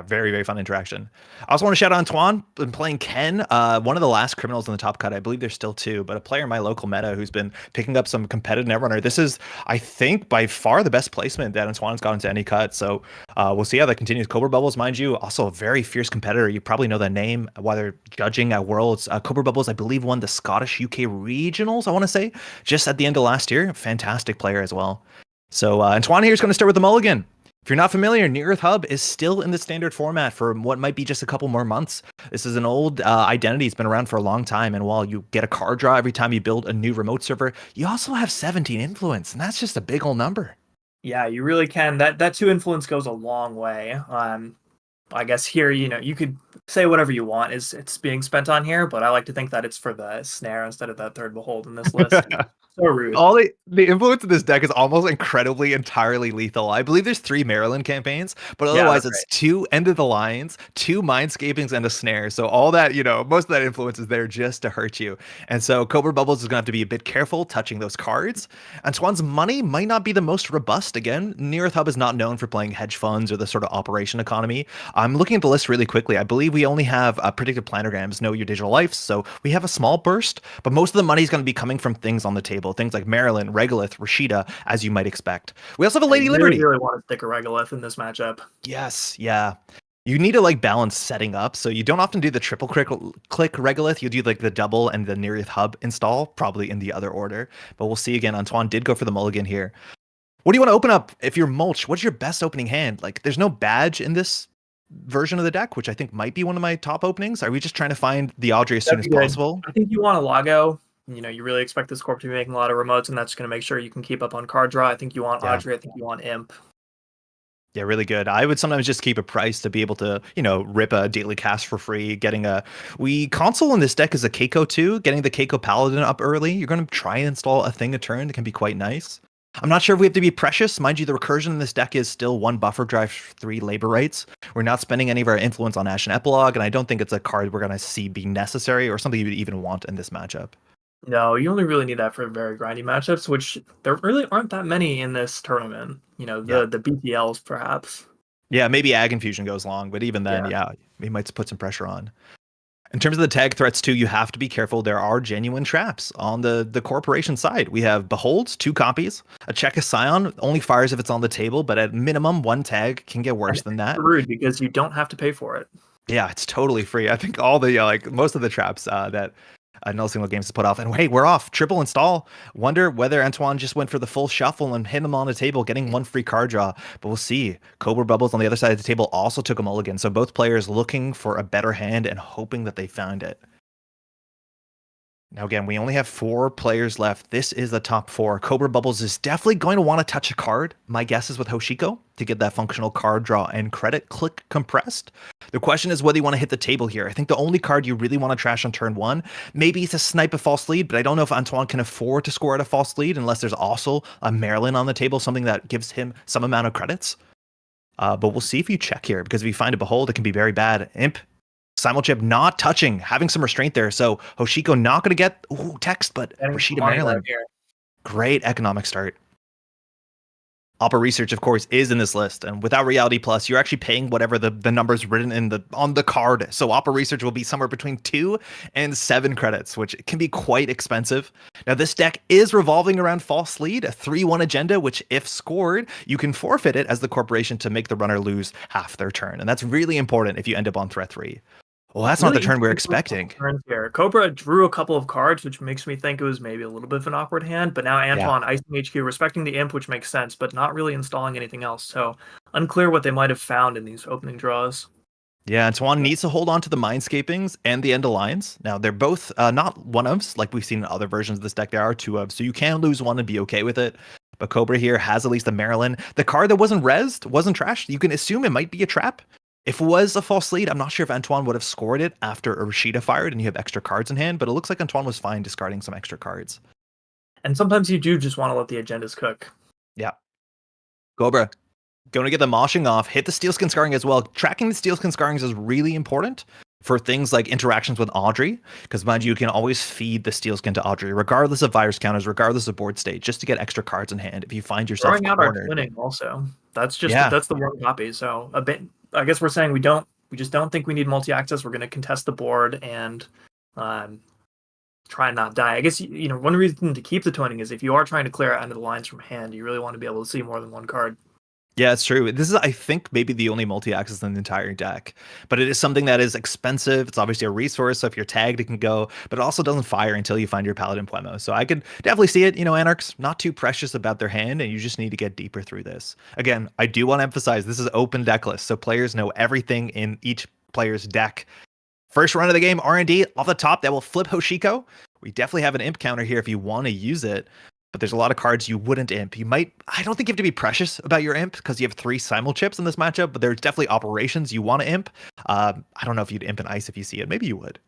very, very fun interaction. I also want to shout out Antoine. Been playing Ken, one of the last criminals in the top cut. I believe there's still 2, but a player in my local meta who's been picking up some competitive netrunner. This is, I think, by far the best placement that Antoine's gotten to any cut. So we'll see how that continues. Cobra Bubbles, mind you, also a very fierce competitor. You probably know that name while they're judging at Worlds. Cobra Bubbles, I believe, won the Scottish UK regionals, I want to say, just at the end of last year. Fantastic player as well. So Antoine here is going to start with the mulligan. If you're not familiar, Near Earth Hub is still in the standard format for what might be just a couple more months. This is an old identity. It's been around for a long time. And while you get a card draw every time you build a new remote server, you also have 17 influence. And that's just a big old number. Yeah, you really can. That 2 influence goes a long way. I guess here, you could say whatever you want it's being spent on here, but I like to think that it's for the Snare instead of that 3rd Behold in this list. So rude. All the influence of this deck is almost incredibly entirely lethal. I believe there's 3 Maryland campaigns, but otherwise it's 2 End of the Lines, 2 Mindscapings, and a Snare. So all that, most of that influence is there just to hurt you. And so Cobra Bubbles is going to have to be a bit careful touching those cards. Antoine's money might not be the most robust. Again, Near Earth Hub is not known for playing hedge funds or the sort of operation economy. I'm looking at the list really quickly. I believe we only have predictive planograms, Know Your Digital Life. So we have a small burst, but most of the money is going to be coming from things on the table. Things like Maryland, Regolith, Rashida, as you might expect. We also have a Lady Liberty. I really want to stick a Regolith in this matchup. Yes, yeah. You need to balance setting up, so you don't often do the triple click Regolith. You do the double and the Near Earth Hub install, probably in the other order. But we'll see again. Antoine did go for the mulligan here. What do you want to open up if you're mulch? What's your best opening hand? There's no badge in this version of the deck, which I think might be one of my top openings. Are we just trying to find the Audrey as soon That'd as be good. possible? I think you want a Lago. You really expect this corp to be making a lot of remotes, and that's going to make sure you can keep up on card draw. I think you want Audrey. I think you want Imp. Yeah, really good. I would sometimes just keep a price to be able to, rip a daily cast for free. Console in this deck is a Keiko too. Getting the Keiko Paladin up early. You're going to try and install a thing a turn that can be quite nice. I'm not sure if we have to be precious. Mind you, the recursion in this deck is still 1 buffer drive, 3 labor rights. We're not spending any of our influence on Ashen Epilogue, and I don't think it's a card we're going to see be necessary or something you would even want in this matchup. No, you only really need that for very grindy matchups, which there really aren't that many in this tournament. The BTLs perhaps. Yeah, maybe Ag Infusion goes long, but even then, we might put some pressure on. In terms of the tag threats too, you have to be careful. There are genuine traps on the corporation side. We have Beholds, 2 copies. A Check a Scion only fires if it's on the table, but at minimum, 1 tag can get worse than that. Rude, because you don't have to pay for it. Yeah, it's totally free. I think all the most of the traps that No Single Games has put off. And hey, we're off. Triple install. Wonder whether Antoine just went for the full shuffle and hit him on the table, getting 1 free card draw. But we'll see. Cobra Bubbles on the other side of the table also took a mulligan. So both players looking for a better hand and hoping that they found it. Now, again, we only have 4 players left. This is the top 4. Cobra Bubbles is definitely going to want to touch a card. My guess is with Hoshiko to get that functional card draw and credit click compressed. The question is whether you want to hit the table here. I think the only card you really want to trash on turn 1, maybe to snipe a false lead, but I don't know if Antoine can afford to score at a false lead unless there's also a Marilyn on the table, something that gives him some amount of credits. But we'll see if you check here, because if you find a Behold, it can be very bad. Imp. Simulchip not touching, having some restraint there. So Hoshiko not going to get text, but Rashida Maryland. Great economic start. Opera Research, of course, is in this list. And without Reality Plus, you're actually paying whatever the numbers written on the card. So Opera Research will be somewhere between 2 and 7 credits, which can be quite expensive. Now, this deck is revolving around False Lead, a 3-1 agenda, which if scored, you can forfeit it as the corporation to make the runner lose half their turn. And that's really important if you end up on threat 3. Well, that's really not the turn we're expecting. Here. Cobra drew a couple of cards, which makes me think it was maybe a little bit of an awkward hand. But now Antoine icing HQ, respecting the Imp, which makes sense, but not really installing anything else. So unclear what they might have found in these opening draws. Yeah, Antoine needs to hold on to the Mindscapings and the End of Lines. Now, they're both not one-ofs, like we've seen in other versions of this deck. There are 2-ofs, so you can lose one and be okay with it. But Cobra here has at least a Marilyn. The card that wasn't rezzed, wasn't trashed, you can assume it might be a trap. If it was a false lead, I'm not sure if Antoine would have scored it after a Rashida fired and you have extra cards in hand, but it looks like Antoine was fine discarding some extra cards. And sometimes you do just want to let the agendas cook. Yeah. Cobra, going to get the moshing off, hit the Steelskin Scarring as well. Tracking the Steelskin Scarrings is really important for things like interactions with Audrey, because mind you can always feed the Steelskin to Audrey, regardless of virus counters, regardless of board state, just to get extra cards in hand if you find yourself throwing out cornered. Our twinning also. That's that's the 1 copy. So a bit. I guess we're saying we just don't think we need multi-access. We're going to contest the board and try and not die. I guess one reason to keep the twinning is if you are trying to clear out under the lines from hand, you really want to be able to see more than 1 card. Yeah, it's true. This is, I think, maybe the only multi-access in the entire deck. But it is something that is expensive. It's obviously a resource, so if you're tagged, it can go. But it also doesn't fire until you find your Paladin Puemo. So I could definitely see it. Anarchs, not too precious about their hand, and you just need to get deeper through this. Again, I do want to emphasize, this is open deck list, so players know everything in each player's deck. First run of the game, R&D off the top, that will flip Hoshiko. We definitely have an imp counter here if you want to use it. But there's a lot of cards you wouldn't imp. I don't think you have to be precious about your imp because you have 3 simulchips in this matchup, but there's definitely operations you want to imp. I don't know if you'd imp an ice if you see it. Maybe you would.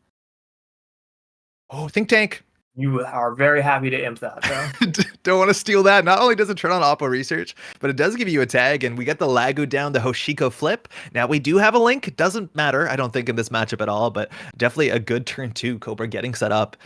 Oh, Think Tank. You are very happy to imp that, though. Don't want to steal that. Not only does it turn on Oppo Research, but it does give you a tag, and we get the Lagu down the Hoshiko flip. Now, we do have a link. It doesn't matter, I don't think, in this matchup at all, but definitely a good turn 2. Cobra getting set up.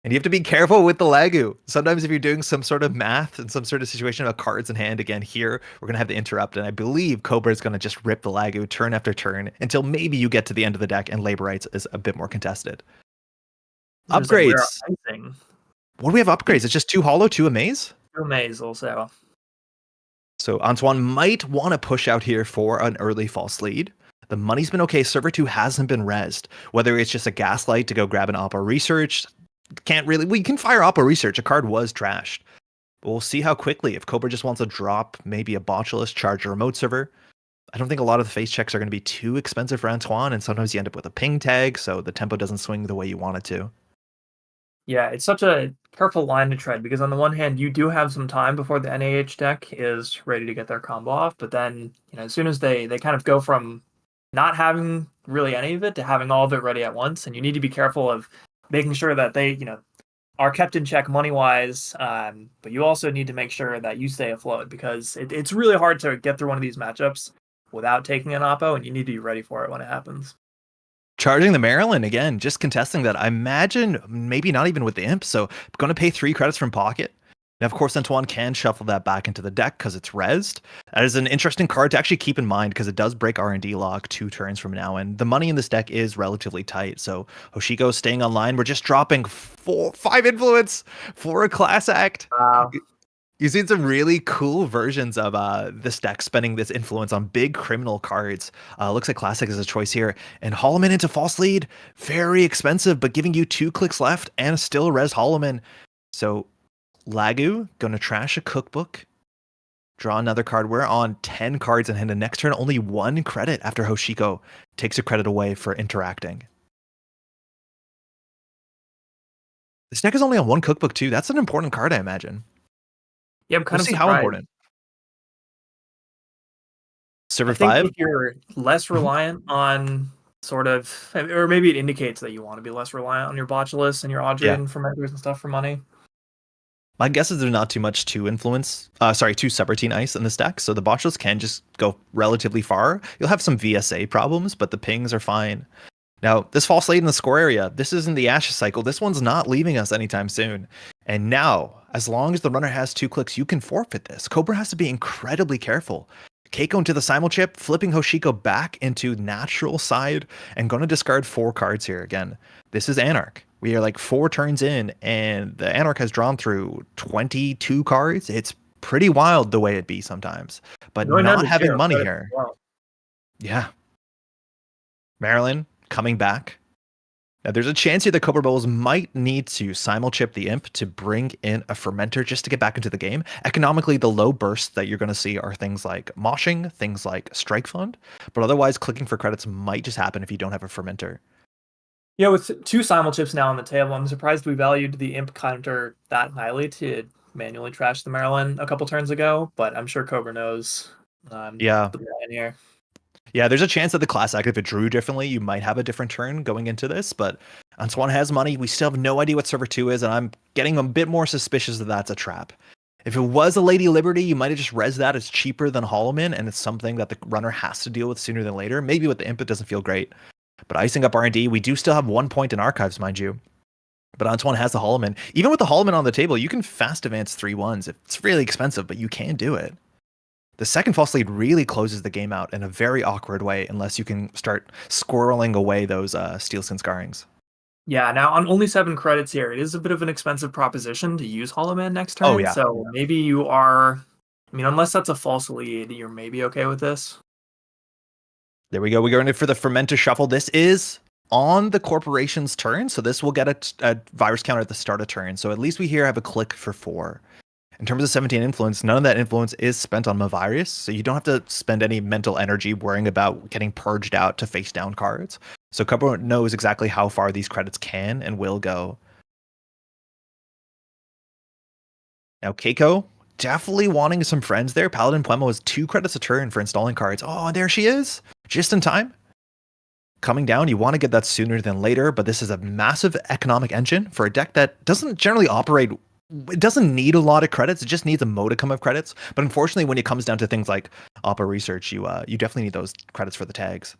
And you have to be careful with the Lagu. Sometimes if you're doing some sort of math and some sort of situation of cards in hand, again, here, we're going to have the interrupt. And I believe Cobra is going to just rip the Lagu turn after turn until maybe you get to the end of the deck and Labor Rights is a bit more contested. Upgrades. What do we have upgrades? It's just 2 Hollow, 2 Amaze? 2 Amaze also. So Antoine might want to push out here for an early false lead. The money's been okay. Server 2 hasn't been rezzed. Whether it's just a Gaslight to go grab an Oppo Research, we can fire Oppo Research. A card was trashed. But we'll see how quickly. If Cobra just wants to drop maybe a Botulus, charge a remote server. I don't think a lot of the face checks are going to be too expensive for Antoine, and sometimes you end up with a ping tag, so the tempo doesn't swing the way you want it to. Yeah, it's such a careful line to tread because on the one hand, you do have some time before the NAH deck is ready to get their combo off, but then as soon as they kind of go from not having really any of it to having all of it ready at once, and you need to be careful of making sure that they are kept in check money wise, but you also need to make sure that you stay afloat because it's really hard to get through one of these matchups without taking an oppo, and you need to be ready for it when it happens. Charging the Maryland again, just contesting that. I imagine maybe not even with the imp, so going to pay 3 credits from pocket. Now, of course, Antoine can shuffle that back into the deck because it's rezzed. That is an interesting card to actually keep in mind because it does break R&D lock 2 turns from now, and the money in this deck is relatively tight. So Hoshiko is staying online. We're just dropping 5 influence for a class act. Wow. You've seen some really cool versions of this deck spending this influence on big criminal cards. Looks like Classic is a choice here. And Holloman into False Lead, very expensive, but giving you 2 clicks left and still res Holloman. So Lagu, going to trash a cookbook. Draw another card. We're on 10 cards in hand. And next turn, only 1 credit after Hoshiko takes a credit away for interacting. This deck is only on 1 cookbook too. That's an important card, I imagine. Yeah, I'm kind of See surprised. how important. Server I think 5. if you're less reliant on sort of, or maybe it indicates that you want to be less reliant on your Botulus and your Audrey for fermenters and stuff for money. My guess is there's not too much to Subroutine Ice in this deck, so the Botulus can just go relatively far. You'll have some VSA problems, but the pings are fine. Now, this False Lead in the score area, this isn't the Ashes cycle. This one's not leaving us anytime soon. And now, as long as the runner has 2 clicks, you can forfeit this. Cobra has to be incredibly careful. Keiko into the Simulchip, flipping Hoshiko back into natural side, and going to discard 4 cards here again. This is Anarch. We are like 4 turns in, and the Anarch has drawn through 22 cards. It's pretty wild the way it be sometimes. But not having money here. Wow. Yeah. Marilyn coming back. Now, there's a chance here that Cobra Bowls might need to Simulchip the Imp to bring in a Fermenter just to get back into the game. Economically, the low bursts that you're going to see are things like Moshing, things like Strike Fund, but otherwise clicking for credits might just happen if you don't have a Fermenter. Yeah, with 2 Simulchips now on the table, I'm surprised we valued the Imp counter that highly to manually trash the Maryland a couple turns ago, but I'm sure Cobra knows the plan here. Yeah, there's a chance that the class act, if it drew differently, you might have a different turn going into this, but Antoine has money. We still have no idea what server 2 is, and I'm getting a bit more suspicious that that's a trap. If it was a Lady Liberty, you might have just res that. It's cheaper than Holloman, and it's something that the runner has to deal with sooner than later. Maybe with the Imp, it doesn't feel great. But icing up R&D, we do still have 1 point in archives, mind you. But Antoine has the Holloman. Even with the Holloman on the table, you can fast advance 3-1s. It's really expensive, but you can do it. The second False Lead really closes the game out in a very awkward way unless you can start squirreling away those Steelskin Scarrings. Yeah, now on only 7 credits here, it is a bit of an expensive proposition to use Hollow Man next turn. Oh, yeah. So maybe you are, unless that's a false lead, you're maybe okay with this. There we go. We're going for the Fermenter Shuffle. This is on the corporation's turn, so this will get a virus counter at the start of turn. So at least we here have a click for 4. In terms of 17 influence, none of that influence is spent on Mavirus, so you don't have to spend any mental energy worrying about getting purged out to face down cards. So Cobra knows exactly how far these credits can and will go. Now Keiko, definitely wanting some friends there. Paladin Puemo has 2 credits a turn for installing cards. Oh, and there she is, just in time. Coming down, you want to get that sooner than later, but this is a massive economic engine for a deck that doesn't generally operate. It doesn't need a lot of credits. It just needs a modicum of credits. But unfortunately, when it comes down to things like Oppa Research, you definitely need those credits for the tags.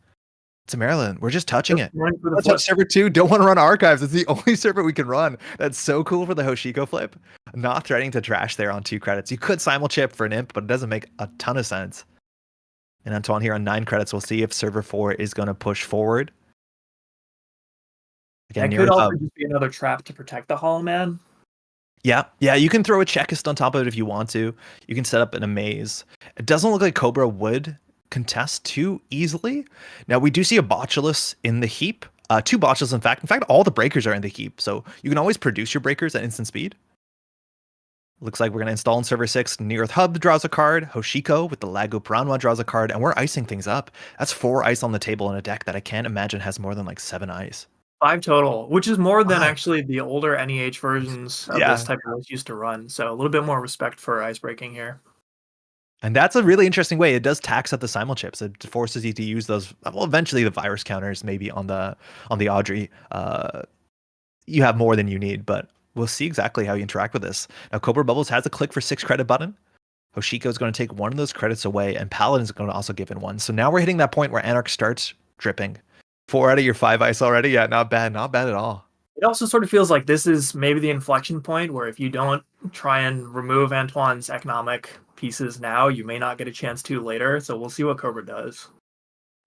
It's a Maryland. We're just touching it. Let's touch server 2. Don't want to run archives. It's the only server we can run. That's so cool for the Hoshiko flip. Not threatening to trash there on 2 credits. You could Simulchip for an Imp, but it doesn't make a ton of sense. And Antoine here on 9 credits. We'll see if server 4 is going to push forward. Again, it could also just be another trap to protect the Hollow Man. Yeah, you can throw a Checklist on top of it if you want to. You can set up in a maze. It doesn't look like Cobra would contest too easily. Now, we do see a Botulus in the heap. 2 Botulus, in fact. In fact, all the breakers are in the heap, so you can always produce your breakers at instant speed. Looks like we're going to install in server 6. Near Hub draws a card. Hoshiko with the Lago Piranha draws a card. And we're icing things up. That's 4 ice on the table in a deck that I can't imagine has more than like 7 ice. 5 total, which is more than Wow. actually the older NEH versions of this type of list used to run. So a little bit more respect for ice breaking here. And that's a really interesting way. It does tax up the simul chips. It forces you to use those. Well, eventually the virus counters maybe on the Audrey. You have more than you need, but we'll see exactly how you interact with this. Now, Cobra Bubbles has a click for 6 credit button. Hoshiko is going to take one of those credits away, and Paladin is going to also give in one. So now we're hitting that point where Anarch starts dripping. 4 out of your 5 ice already. Yeah, not bad at all. It also sort of feels like this is maybe the inflection point where if you don't try and remove Antoine's economic pieces now, you may not get a chance to later. So we'll see what Cobra does.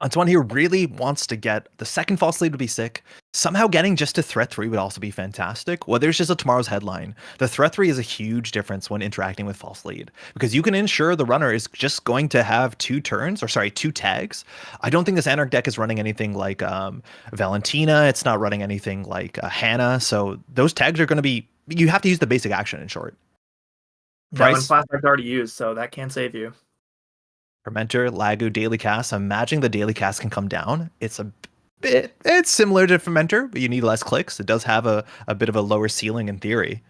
Antoine here really wants to get the second false lead would be sick. Somehow getting just to threat 3 would also be fantastic. Well, there's just a tomorrow's headline. The threat 3 is a huge difference when interacting with false lead because you can ensure the runner is just going to have 2 tags. I don't think this Anarch deck is running anything like Valentina. It's not running anything like Hannah. So those tags are going to be, you have to use the basic action in short. That one class I've already used, so that can't save you. Fermenter, Lagu, Daily Cast. I'm imagining the Daily Cast can come down. It's similar to Fermenter, but you need less clicks. It does have a bit of a lower ceiling in theory,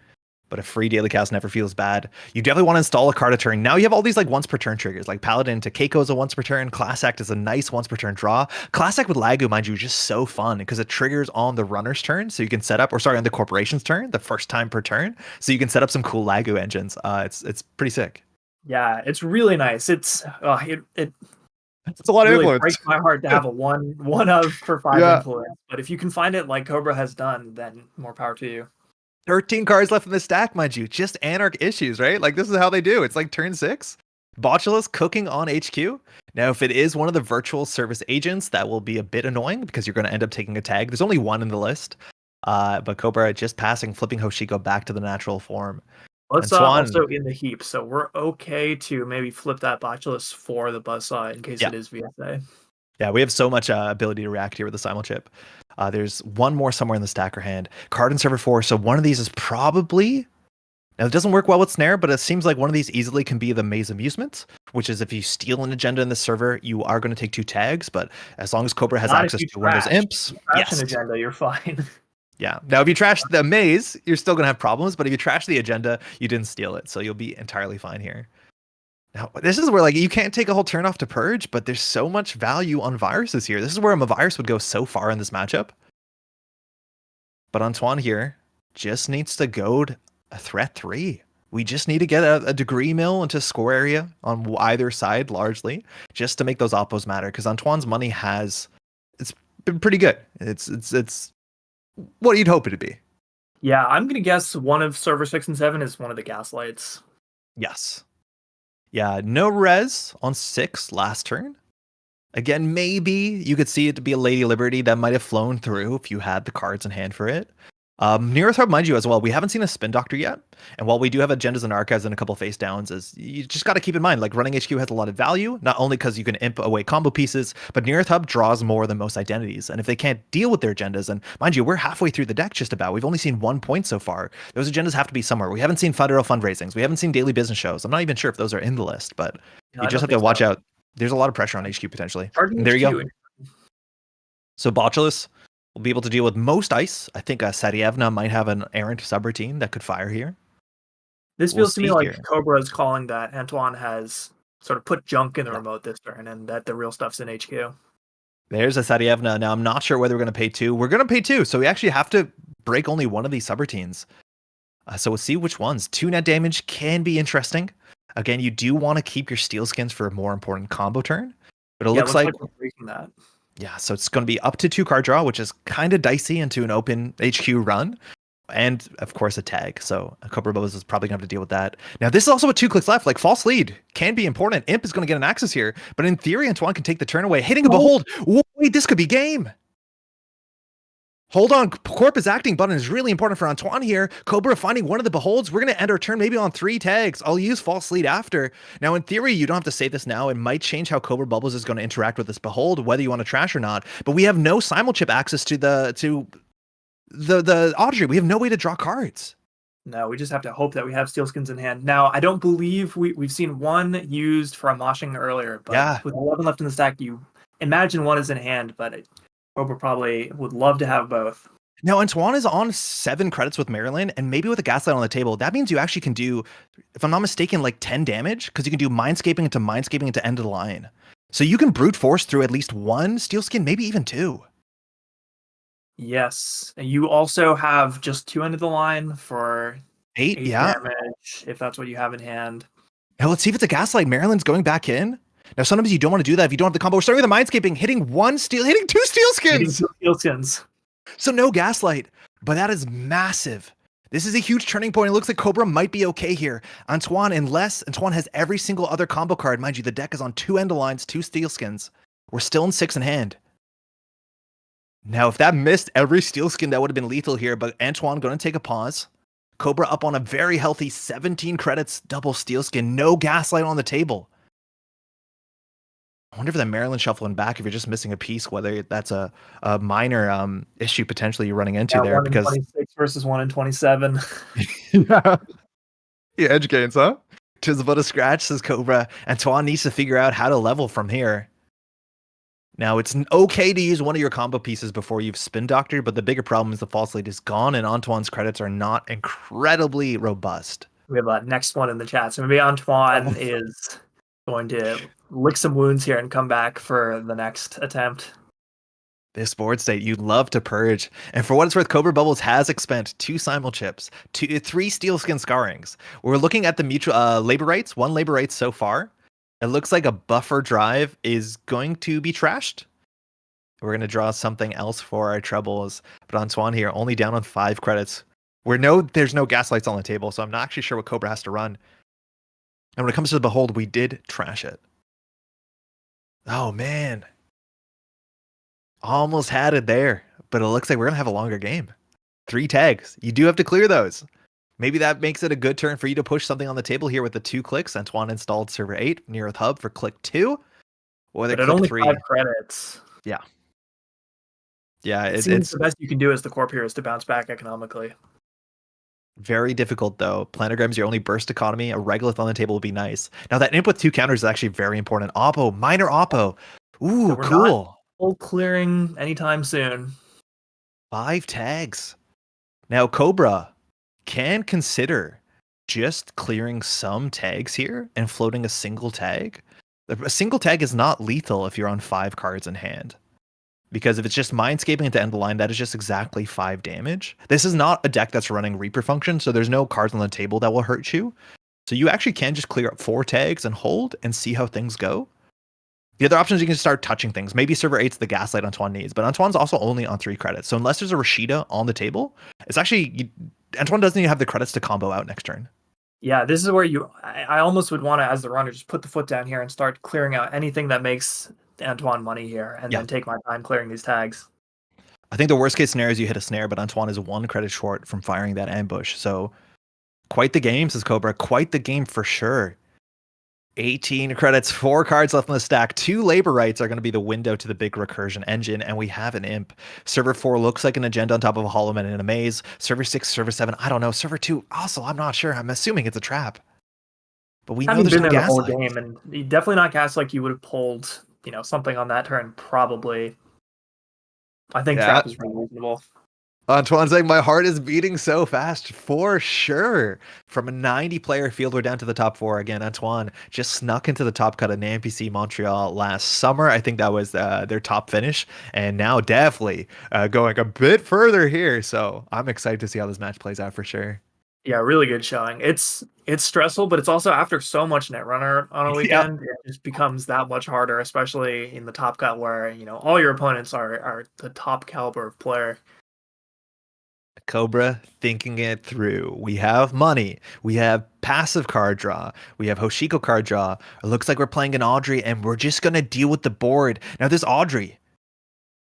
but a free Daily Cast never feels bad. You definitely want to install a card a turn. Now you have all these like once per turn triggers, like Paladin to Keiko is a once per turn. Class Act is a nice once per turn draw. Class Act with Lagu, mind you, is just so fun because it triggers on the runner's turn, so you can set up, on the corporation's turn, the first time per turn, so you can set up some cool Lagu engines. It's pretty sick. Yeah, it's really nice. It's a lot of really influence. breaks my heart to have a one of for 5 influence. But if you can find it like Cobra has done, then more power to you. 13 cards left in the stack, mind you. Just Anarch issues, right? Like this is how they do. It's like turn 6. Botulus cooking on HQ. Now, if it is one of the virtual service agents, that will be a bit annoying because you're going to end up taking a tag. There's only 1 in the list. But Cobra just flipping Hoshiko back to the natural form. Let's also in the heap, so we're okay to maybe flip that Botulus for the Buzzsaw in case it is VSA. Yeah, we have so much ability to react here with the simul chip. There's one more somewhere in the stacker hand. Card in server 4, so one of these is probably... Now, it doesn't work well with Snare, but it seems like one of these easily can be the Maze Amusement, which is if you steal an agenda in the server, you are going to take 2 tags, but as long as Cobra has access to one of those imps... An agenda, you're fine. Yeah. Now, if you trash the maze, you're still going to have problems. But if you trash the agenda, you didn't steal it. So you'll be entirely fine here. Now, this is where like you can't take a whole turn off to purge, but there's so much value on viruses here. This is where a virus would go so far in this matchup. But Antoine here just needs to goad a threat 3. We just need to get a degree mill into score area on either side largely just to make those oppos matter. Because Antoine's money it's been pretty good. It's what you'd hope it to be. Yeah, I'm going to guess one of server 6 and 7 is one of the Gaslights. Yes. Yeah, no res on 6 last turn. Again, maybe you could see it to be a Lady Liberty that might have flown through if you had the cards in hand for it. Near Hub, mind you, as well, we haven't seen a Spin Doctor yet. And while we do have agendas and archives and a couple face downs, you just got to keep in mind, like running HQ has a lot of value, not only because you can imp away combo pieces, but Near Hub draws more than most identities. And if they can't deal with their agendas, and mind you, we're halfway through the deck just about. We've only seen 1 point so far. Those agendas have to be somewhere. We haven't seen federal fundraisings. We haven't seen daily business shows. I'm not even sure if those are in the list, but you just have to watch out. There's a lot of pressure on HQ potentially. And there you go. So Botulus will be able to deal with most ice. I think Sarievna might have an errant subroutine that could fire here. This feels to me like Cobra is calling that Antoine has sort of put junk in the remote this turn and that the real stuff's in HQ. There's a Sarievna. Now, I'm not sure whether we're going to pay 2. We're going to pay 2, so we actually have to break only one of these subroutines. So we'll see which ones. 2 net damage can be interesting. Again, you do want to keep your steel skins for a more important combo turn, but it looks like we're breaking that. Yeah, so it's going to be up to 2 card draw, which is kind of dicey into an open HQ run. And, of course, a tag. So Cobra Bubbles is probably going to have to deal with that. Now, this is also with 2 clicks left. Like, false lead can be important. Imp is going to get an access here. But in theory, Antoine can take the turn away. Hitting a Behold. Wait, this could be game. Hold on. Corp is acting button is really important for Antoine here. Cobra finding one of the Beholds. We're going to end our turn maybe on 3 tags. I'll use false lead after. Now, in theory, you don't have to say this now. It might change how Cobra Bubbles is going to interact with this Behold, whether you want to trash or not. But we have no simul chip access to the Audrey. We have no way to draw cards. No, we just have to hope that we have Steelskins in hand. Now, I don't believe we've seen one used from moshing earlier, but Yeah. with 11 left in the stack, you imagine one is in hand, but Cobra probably would love to have both. Now, Antoine is on 7 credits with Maryland, and maybe with a Gaslight on the table. That means you actually can do, if I'm not mistaken, like 10 damage, because you can do Mindscaping into end of the line. So you can brute force through at least 1 Steelskin, maybe even 2. Yes. And you also have just 2 end of the line for 8, 8 yeah. damage, if that's what you have in hand. Now let's see if it's a Gaslight. Maryland's going back in. Now, sometimes you don't want to do that if you don't have the combo. We're starting with the Mindscaping, hitting 2 Steelskins. 2 Steelskins. So no Gaslight, but that is massive. This is a huge turning point. It looks like Cobra might be okay here. Antoine, unless Antoine has every single other combo card. Mind you, the deck is on 2 end of lines, 2 Steelskins. We're still in 6 in hand. Now, if that missed every Steelskin, that would have been lethal here, but Antoine going to take a pause. Cobra up on a very healthy 17 credits, double Steelskin, no Gaslight on the table. I wonder if that Maryland shuffling back, if you're just missing a piece, whether that's a minor issue potentially you're running into there. 1 Because 26 versus 1 in 27. yeah, edge gains, huh? Tis but a scratch, says Cobra. Antoine needs to figure out how to level from here. Now, it's okay to use one of your combo pieces before you've Spin Doctored, but the bigger problem is the False Lead is gone, and Antoine's credits are not incredibly robust. We have a next one in the chat. So maybe Antoine is going to lick some wounds here and come back for the next attempt. This board state, you'd love to purge. And for what it's worth, Cobra Bubbles has expended 2 Simul Chips, 3 Steelskin Scarrings. We're looking at the mutual labor rights, 1 labor right so far. It looks like a buffer drive is going to be trashed. We're going to draw something else for our troubles. But Antoine here, only down on 5 credits. There's no Gaslights on the table, so I'm not actually sure what Cobra has to run. And when it comes to the Behold, we did trash it. Oh, man. Almost had it there, but it looks like we're going to have a longer game. 3 tags. You do have to clear those. Maybe that makes it a good turn for you to push something on the table here with the 2 clicks. Antoine installed server 8 near the hub for click 2. Or But at only 5 credits. Yeah. Yeah, it's the best you can do as the Corp here is to bounce back economically. Very difficult, though. Planogram's your only burst economy. A Regolith on the table would be nice. Now, that imp with 2 counters is actually very important. Oppo, minor Oppo. Ooh, so cool. Full clearing anytime soon. 5 tags. Now, Cobra can consider just clearing some tags here and floating a single tag. A single tag is not lethal if you're on 5 cards in hand. Because if it's just Mindscaping at the end of the line, that is just exactly 5 damage. This is not a deck that's running Reaper function, so there's no cards on the table that will hurt you. So you actually can just clear up 4 tags and hold and see how things go. The other option is you can start touching things. Maybe server 8's the Gaslight Antoine needs, but Antoine's also only on 3 credits. So unless there's a Rashida on the table, it's actually... Antoine doesn't even have the credits to combo out next turn. Yeah, this is where I almost would want to, as the runner, just put the foot down here and start clearing out anything that makes Antoine money here, and then take my time clearing these tags. I think the worst case scenario is you hit a snare, but Antoine is 1 credit short from firing that ambush. So quite the game, says Cobra. Quite the game for sure. 18 credits, 4 cards left in the stack. 2 labor rights are going to be the window to the big recursion engine, and we have an imp. Server 4 looks like an agenda on top of a Hollow Man in a maze. Server 6, Server 7, I don't know. Server 2, also, I'm not sure. I'm assuming it's a trap. But we know there's been no there the whole Gaslight. game, and definitely not Gaslight. You would have pulled, something on that turn, probably. I think trap is pretty reasonable. Antoine's saying, my heart is beating so fast, for sure. From a 90-player field, we're down to the top 4. Again, Antoine just snuck into the top cut of NPC Montreal last summer. I think that was their top finish. And now definitely going a bit further here. So I'm excited to see how this match plays out for sure. Yeah, really good showing. It's stressful, but it's also after so much Netrunner on a weekend, it just becomes that much harder, especially in the top cut where, all your opponents are the top caliber of player. Cobra thinking it through. We have money. We have passive card draw. We have Hoshiko card draw. It looks like we're playing an Audrey, and we're just going to deal with the board. Now, this Audrey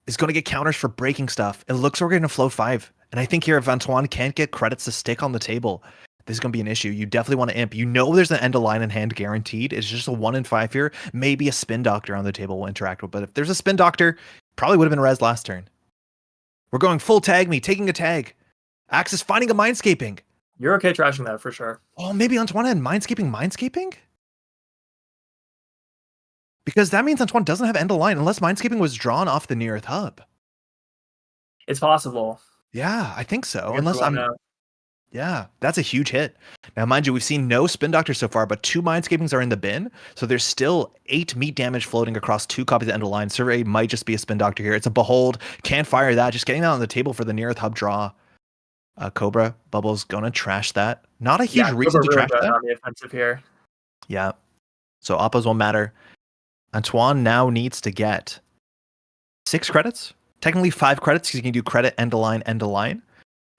is going to get counters for breaking stuff. It looks like we're going to float 5. And I think here, if Antoine can't get credits to stick on the table, this is going to be an issue. You definitely want to imp. There's an end of line in hand guaranteed. It's just a 1 in 5 here. Maybe a Spin Doctor on the table will interact with. But if there's a Spin Doctor, probably would have been res last turn. We're going full tag me, taking a tag. Axis finding a Mindscaping. You're okay trashing that for sure. Oh, maybe Antoine had Mindscaping? Because that means Antoine doesn't have end of line unless Mindscaping was drawn off the near Earth hub. It's possible. Yeah, I think so. I guess Unless we won't I'm know. Yeah, that's a huge hit. Now, mind you, we've seen no Spin Doctors so far, but 2 Mindscapings are in the bin. So there's still 8 meat damage floating across 2 copies of End of Line. Survey might just be a Spin Doctor here. It's a Behold. Can't fire that. Just getting that on the table for the near Earth hub draw. Cobra, Bubble's gonna trash that. Not a huge reason to Cobra really trash going that. on the offensive here. Yeah. So Appos won't matter. Antoine now needs to get 6 credits. Technically 5 credits because you can do credit, end of line, end of line.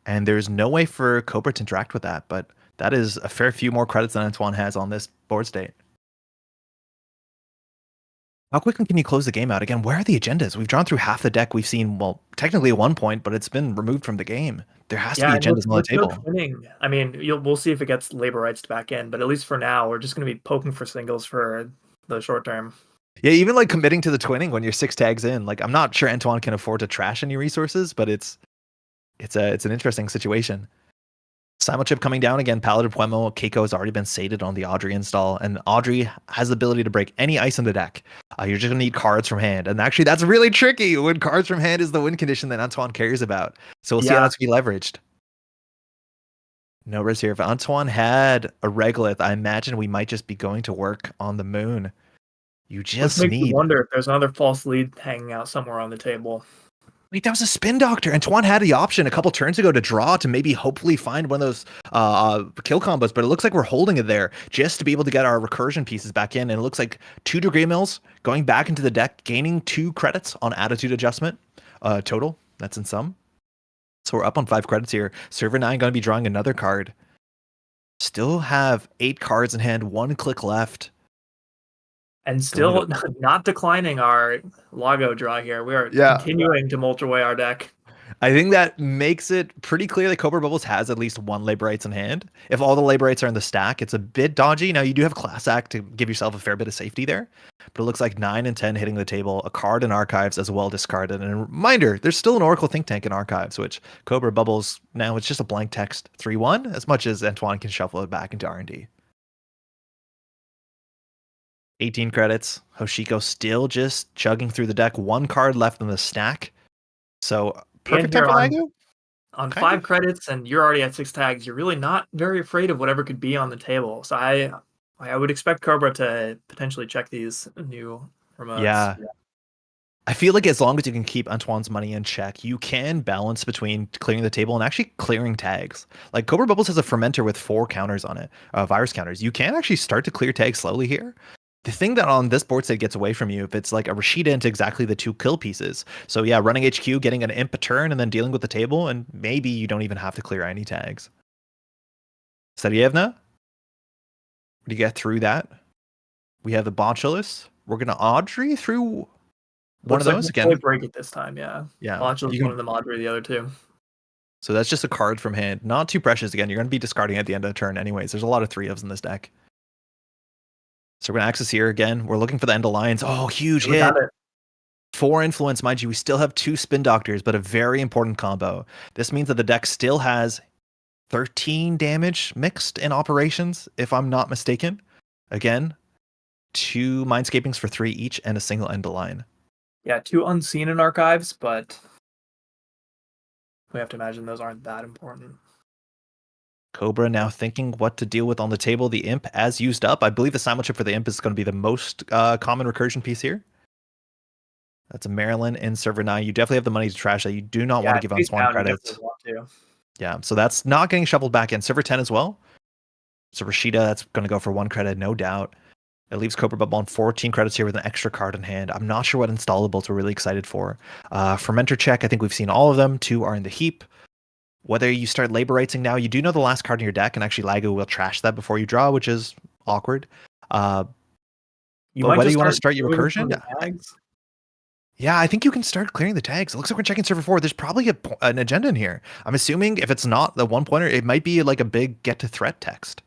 And there's no way for Cobra to interact with that, but that is a fair few more credits than Antoine has on this board state. How quickly can you close the game out? Again, where are the agendas? We've drawn through half the deck. We've seen, well, technically at one point, but it's been removed from the game. There has to be agendas on the table. No twinning. I mean, we'll see if it gets labor rights back in, but at least for now, we're just going to be poking for singles for the short term. Yeah, even like committing to the twinning when you're 6 tags in. Like, I'm not sure Antoine can afford to trash any resources, but it's an interesting situation. Simulchip coming down again. Paladin Puemo. Keiko has already been sated on the Audrey install, and Audrey has the ability to break any ice in the deck. You're just going to need cards from hand, and actually that's really tricky when cards from hand is the win condition that Antoine cares about. So we'll see how that's going to be leveraged. No risk here. If Antoine had a Regolith, I imagine we might just be going to work on the moon. You just Which makes need... me wonder if there's another false lead hanging out somewhere on the table. Wait, that was a Spin Doctor. Antoine had the option a couple turns ago to draw to maybe hopefully find one of those kill combos, but it looks like we're holding it there just to be able to get our recursion pieces back in. And it looks like 2 Degree Mills going back into the deck, gaining 2 credits on attitude adjustment total. That's in sum. So we're up on 5 credits here. Server 9 going to be drawing another card. Still have 8 cards in hand, 1 click left. And still not declining our Lago draw here. We are continuing to mulch away our deck. I think that makes it pretty clear that Cobra Bubbles has at least 1 labor rights in hand. If all the labor rights are in the stack, it's a bit dodgy. Now, you do have Class Act to give yourself a fair bit of safety there, but it looks like 9 and 10 hitting the table, a card in Archives as well discarded. And a reminder, there's still an Oracle Think Tank in Archives, which Cobra Bubbles, now it's just a blank text 3-1, as much as Antoine can shuffle it back into R&D. 18 credits. Hoshiko still just chugging through the deck. 1 card left in the stack. So perfect time for Lago. On 5 credits, and you're already at 6 tags. You're really not very afraid of whatever could be on the table. So I would expect Cobra to potentially check these new remotes. Yeah. I feel like as long as you can keep Antoine's money in check, you can balance between clearing the table and actually clearing tags. Like Cobra Bubbles has a fermenter with 4 counters on it, virus counters. You can actually start to clear tags slowly here. The thing that on this board state gets away from you, if it's like a Rashida into exactly the 2 kill pieces. So yeah, running HQ, getting an imp a turn, and then dealing with the table, and maybe you don't even have to clear any tags. Sarievna? Do you get through that? We have the Bonchulus. We're going to Audrey through one of those again. Break it this time, yeah. Yeah. Bonchulus, one of them, Audrey, the other 2. So that's just a card from hand. Not too precious. Again, you're going to be discarding at the end of the turn anyways. There's a lot of 3-ofs in this deck. So we're going to access here again. We're looking for the end of lines. Oh, huge hit. 4 influence, mind you. We still have 2 Spin Doctors, but a very important combo. This means that the deck still has 13 damage mixed in operations, if I'm not mistaken. Again, 2 Mindscapings for 3 each and a single end of line. Yeah, 2 unseen in Archives, but we have to imagine those aren't that important. Cobra now thinking what to deal with on the table. The Imp as used up. I believe the Simulchip for the Imp is going to be the most common recursion piece here. That's a Maryland in server 9. You definitely have the money to trash that. You do not want to give Antoine credits. Yeah, so that's not getting shuffled back in. Server 10 as well. So Rashida, that's going to go for 1 credit, no doubt. It leaves Cobra Bubble on 14 credits here with an extra card in hand. I'm not sure what installables we're really excited for. Fermenter check, I think we've seen all of them. 2 are in the heap. Whether you start labor rightsing now, you do know the last card in your deck, and actually Lago will trash that before you draw, which is awkward. But whether you want to start your recursion, yeah, I think you can start clearing the tags. It looks like we're checking server 4. There's probably an agenda in here. I'm assuming if it's not the 1-pointer, it might be like a big get to threat text.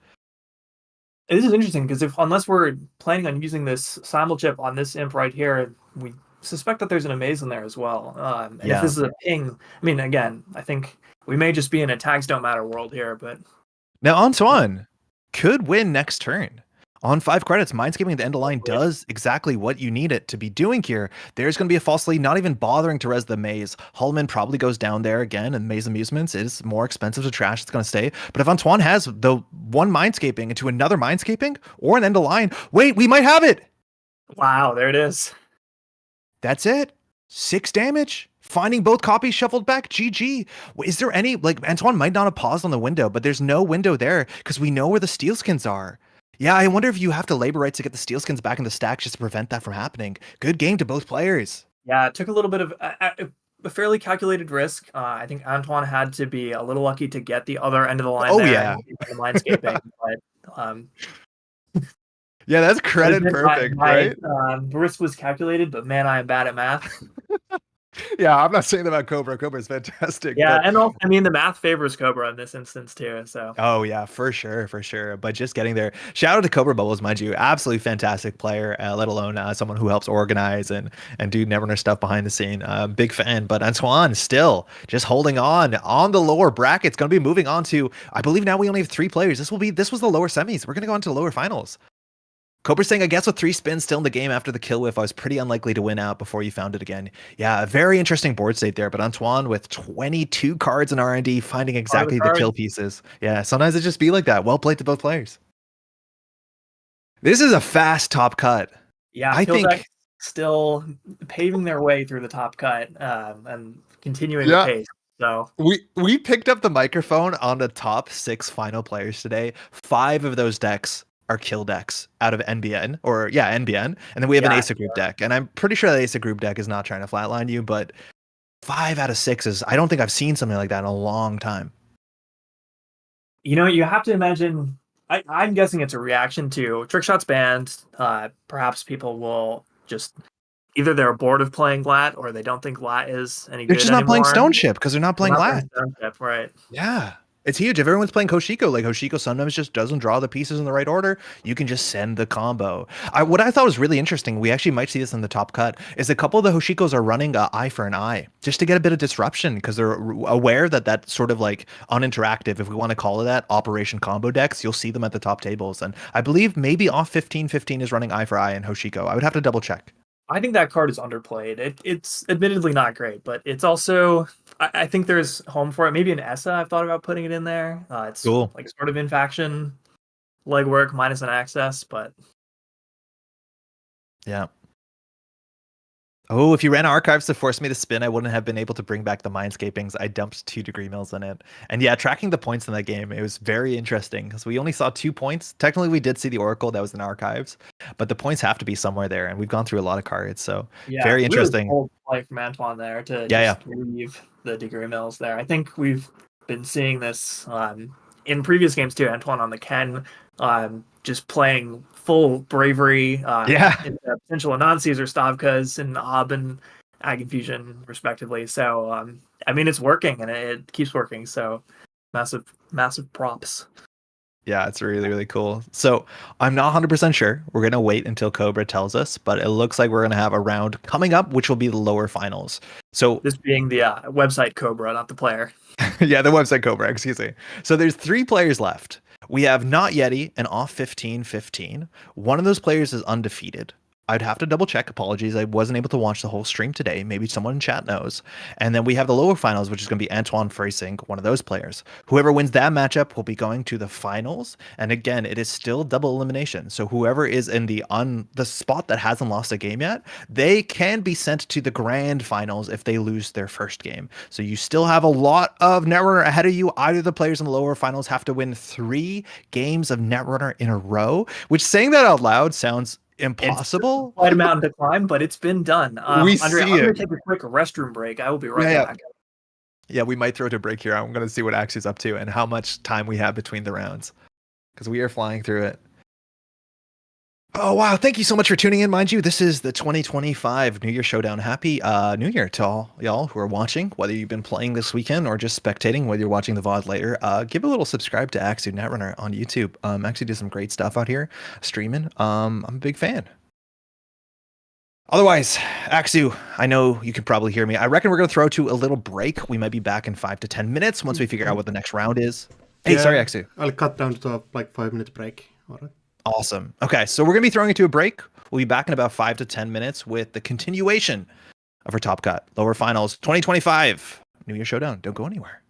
This is interesting because unless we're planning on using this Simulchip on this imp right here, we suspect that there's an Amaze in there as well. And if this is a ping, I mean, again, I think we may just be in a tags don't matter world here, but Now, Antoine could win next turn. On 5 credits, Mindscaping at the end of line does exactly what you need it to be doing here. There's going to be a false lead, not even bothering to res the maze. Hullman probably goes down there again, and Maze Amusements is more expensive to trash. It's going to stay. But if Antoine has the one Mindscaping into another Mindscaping or an end of line, wait, we might have it. Wow, there it is. That's it. 6 damage. Finding both copies shuffled back. GG. Is there any, like, Antoine might not have paused on the window, but there's no window there because we know where the steel skins are. Yeah, I wonder if you have to labor rights to get the steel skins back in the stack just to prevent that from happening. Good game to both players. Yeah, it took a little bit of a fairly calculated risk. I think Antoine had to be a little lucky to get the other end of the line. Oh, there yeah. and the Mindscaping, but Yeah, that's credit perfect, right? The risk was calculated, but man, I am bad at math. Yeah, I'm not saying that about Cobra. Cobra's fantastic. Yeah, but... and also, I mean, the math favors Cobra in this instance too. So. Oh yeah, for sure. But just getting there. Shout out to Cobra Bubbles, mind you, absolutely fantastic player. Let alone someone who helps organize and do Neverner stuff behind the scene. Big fan. But Antoine still just holding on the lower brackets. Going to be moving on to. I believe now we only have 3 players. This was the lower semis. We're going to go on to the lower finals. Cobra saying, I guess with 3 spins still in the game after the kill whiff, I was pretty unlikely to win out before you found it again. Yeah, a very interesting board state there, but Antoine with 22 cards in R&D, finding exactly the kill pieces. Yeah, sometimes it just be like that. Well played to both players. This is a fast top cut. Yeah, I think still paving their way through the top cut and continuing the pace. So we picked up the microphone on the top 6 final players today. 5 of those decks are kill decks out of NBN, NBN, and then we have an Asa group deck, and I'm pretty sure that Asa group deck is not trying to flatline you, but 5 out of 6 is, I don't think I've seen something like that in a long time. You know, you have to imagine, I'm guessing it's a reaction to Trickshot's banned. Perhaps people will just, either they're bored of playing Lat or they don't think Lat is any good anymore. They're just not playing Stone Ship because they're not playing Lat. Right. Yeah. It's huge. If everyone's playing Hoshiko, like Hoshiko sometimes just doesn't draw the pieces in the right order, you can just send the combo. What I thought was really interesting, we actually might see this in the top cut, is a couple of the Hoshikos are running eye for an eye, just to get a bit of disruption, because they're aware that that sort of like uninteractive, if we want to call it that, operation combo decks, you'll see them at the top tables. And I believe maybe off 15-15 is running eye for eye in Hoshiko. I would have to double check. I think that card is underplayed. It's admittedly not great, but it's also, I think there's home for it. Maybe an Essa, I've thought about putting it in there. It's cool. Like sort of in faction legwork minus an access, but yeah. Oh, if you ran archives to force me to spin, I wouldn't have been able to bring back the Mindscapings. I dumped 2 degree mills in it. And yeah, tracking the points in that game, it was very interesting because we only saw 2 points. Technically, we did see the Oracle that was in archives, but the points have to be somewhere there. And we've gone through a lot of cards. So yeah, very interesting. Really play from Antoine there to just leave the degree mills there. I think we've been seeing this in previous games too. Antoine on the Ken, just playing full bravery, in the potential non-Caesar Stavkas and Ob and Ag Infusion, respectively. So, I mean, it's working and it keeps working. So, massive props. Yeah, it's really, really cool. So, I'm not 100% sure. We're going to wait until Cobra tells us, but it looks like we're going to have a round coming up, which will be the lower finals. So, this being the website Cobra, not the player. Yeah, the website Cobra, excuse me. So, there's 3 players left. We have Not Yeti and off 15-15. One of those players is undefeated. I'd have to double check. Apologies. I wasn't able to watch the whole stream today. Maybe someone in chat knows. And then we have the lower finals, which is going to be Antoine facing one of those players. Whoever wins that matchup will be going to the finals. And again, it is still double elimination. So whoever is in the spot that hasn't lost a game yet, they can be sent to the grand finals if they lose their first game. So you still have a lot of Netrunner ahead of you. Either the players in the lower finals have to win 3 games of Netrunner in a row, which saying that out loud sounds impossible. It's quite a mountain to climb, but it's been done. We Andre, see I'm it. going to take a quick restroom break. I will be right back. Yeah, we might throw it to break here. I'm going to see what Axie's up to and how much time we have between the rounds, because we are flying through it. Oh, wow. Thank you so much for tuning in. Mind you, this is the 2025 New Year Showdown. Happy New Year to all y'all who are watching, whether you've been playing this weekend or just spectating, whether you're watching the VOD later. Give a little subscribe to Axie Netrunner on YouTube. Axie does some great stuff out here streaming. I'm a big fan. Otherwise, Axu, I know you can probably hear me. I reckon we're going to throw to a little break. We might be back in 5 to 10 minutes once we figure out what the next round is. Hey, sorry, Xu. I'll cut down to a 5-minute break. All right. Awesome. Okay, so we're gonna be throwing it to a break. We'll be back in about 5 to 10 minutes with the continuation of our Top Cut Lower Finals 2025 New Year Showdown. Don't go anywhere.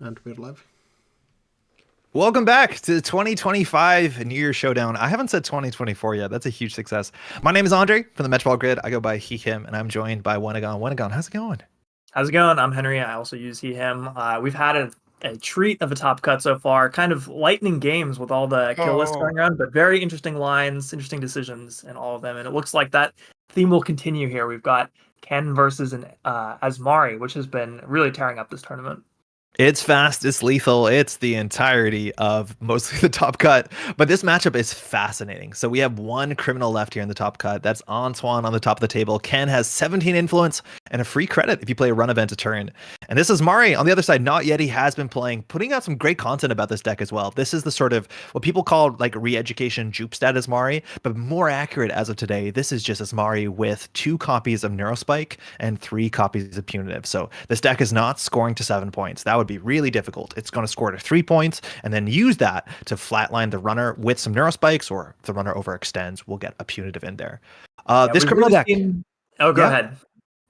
And we're live. Welcome back to 2025 New Year's Showdown. I haven't said 2024 yet. That's a huge success. My name is Andre from the Metro Grid. I go by he, him, and I'm joined by Wenagon. Wenagon, how's it going? How's it going? I'm Henry. I also use he, him. We've had a treat of a top cut so far, kind of lightning games with all the kill lists going around, but very interesting lines, interesting decisions in all of them. And it looks like that theme will continue here. We've got Ken versus Asari, which has been really tearing up this tournament. It's fast, it's lethal, it's the entirety of mostly the top cut. But this matchup is fascinating. So we have one criminal left here in the top cut. That's Antoine on the top of the table. Ken has 17 influence and a free credit if you play a run event a turn. And this is Mari on the other side. Not yet. He has been playing, putting out some great content about this deck as well. This is the sort of what people call like re-education jupe stat as Mari, but more accurate as of today. This is just as Mari with 2 copies of Neurospike and 3 copies of Punitive. So this deck is not scoring to 7 points. That would be really difficult. It's going to score to 3 points and then use that to flatline the runner with some Neurospikes, or if the runner overextends, we'll get a Punitive in there. This criminal deck. Oh, go ahead.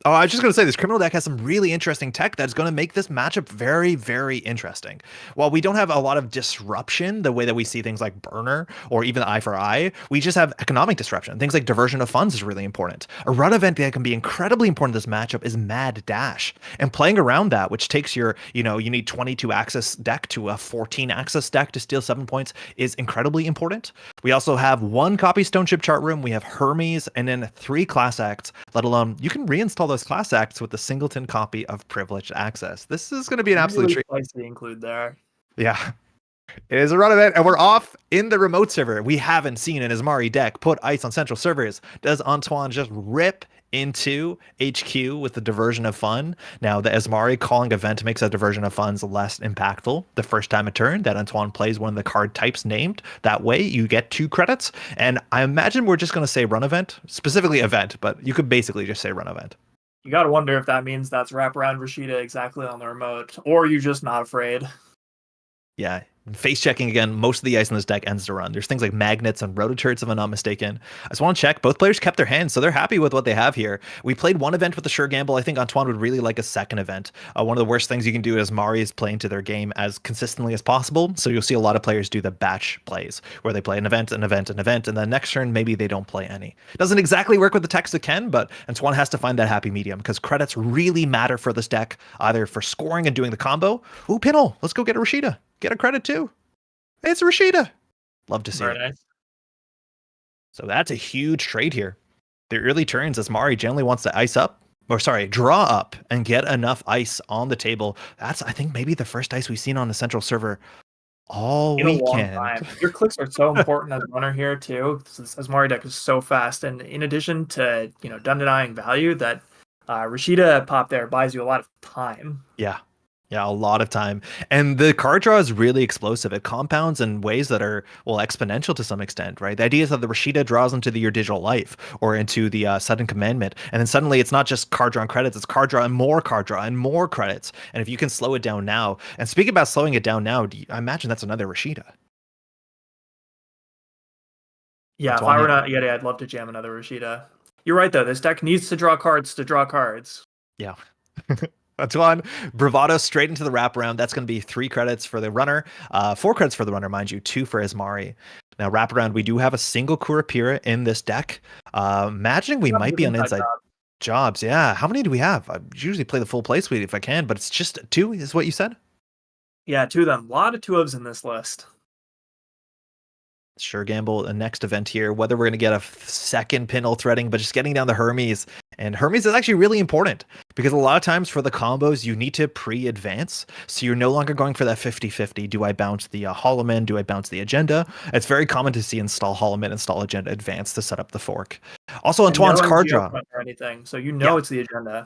Oh, I was just going to say this criminal deck has some really interesting tech that's going to make this matchup very, very interesting. While we don't have a lot of disruption, the way that we see things like Burner or even Eye for Eye, we just have economic disruption. Things like diversion of funds is really important. A run event that can be incredibly important in this matchup is Mad Dash. And playing around that, which takes your, you need 22 access deck to a 14 access deck to steal 7 points, is incredibly important. We also have 1 copy Stone Chip Chart Room. We have Hermes and then 3 class acts, let alone you can reinstall those class acts with the singleton copy of Privileged Access. This is going to be an absolute treat. Spicy include there. Yeah. It is a run event, and we're off in the remote server. We haven't seen an Asari deck put ice on central servers. Does Antoine just rip into HQ with the diversion of fun? Now, the Asari calling event makes that diversion of funds less impactful the first time a turn that Antoine plays one of the card types named. That way, you get 2 credits. And I imagine we're just going to say run event, specifically event, but you could basically just say run event. You got to wonder if that means that's wraparound Rashida exactly on the remote, or you're just not afraid. Yeah. Face checking again, most of the ice in this deck ends to run. There's things like magnets and rototurrets, if I'm not mistaken. I just want to check. Both players kept their hands, so they're happy with what they have here. We played one event with the Sure Gamble. I think Antoine would really like a second event. One of the worst things you can do is Mari is playing to their game as consistently as possible. So you'll see a lot of players do the batch plays, where they play an event, an event, an event, and then next turn, maybe they don't play any. Doesn't exactly work with the text it can, but Antoine has to find that happy medium because credits really matter for this deck, either for scoring and doing the combo. Ooh, Pinel, let's go get a Rashida. Get a credit too. It's Rashida. Love to see it. Nice. So that's a huge trade here. The early turns, as Mari generally wants to draw up and get enough ice on the table. That's, I think, maybe the first ice we've seen on the central server all weekend. A long time. Your clicks are so important as a runner here too. As Mari deck is so fast, and in addition to denying value, that Rashida pop there buys you a lot of time. Yeah, a lot of time. And the card draw is really explosive. It compounds in ways that are, exponential to some extent, right? The idea is that the Rashida draws into your digital life or into the sudden commandment. And then suddenly it's not just card draw and credits, it's card draw and more credits. And if you can slow it down now, and speaking about slowing it down now, I imagine that's another Rashida. Yeah, if I were not Yeti, I'd love to jam another Rashida. You're right, though. This deck needs to draw cards to draw cards. Yeah. That's one. Bravado straight into the wraparound. That's going to be 3 credits for the runner. 4 credits for the runner, mind you. 2 for Asari. Now, wraparound, we do have a single Kurapira in this deck. Imagining we might be on inside jobs. Yeah. How many do we have? I usually play the full play suite if I can, but it's just 2 is what you said? Yeah, 2 of them. A lot of 2-ofs in this list. Sure Gamble, a next event here, whether we're going to get a second Pinel threading, but just getting down the Hermes. And Hermes is actually really important because a lot of times for the combos, you need to pre-advance. So you're no longer going for that 50-50. Do I bounce the Holoman? Do I bounce the agenda? It's very common to see install Holoman, install agenda, advance to set up the fork. Also, Antoine's card draw. Or anything, so it's the agenda.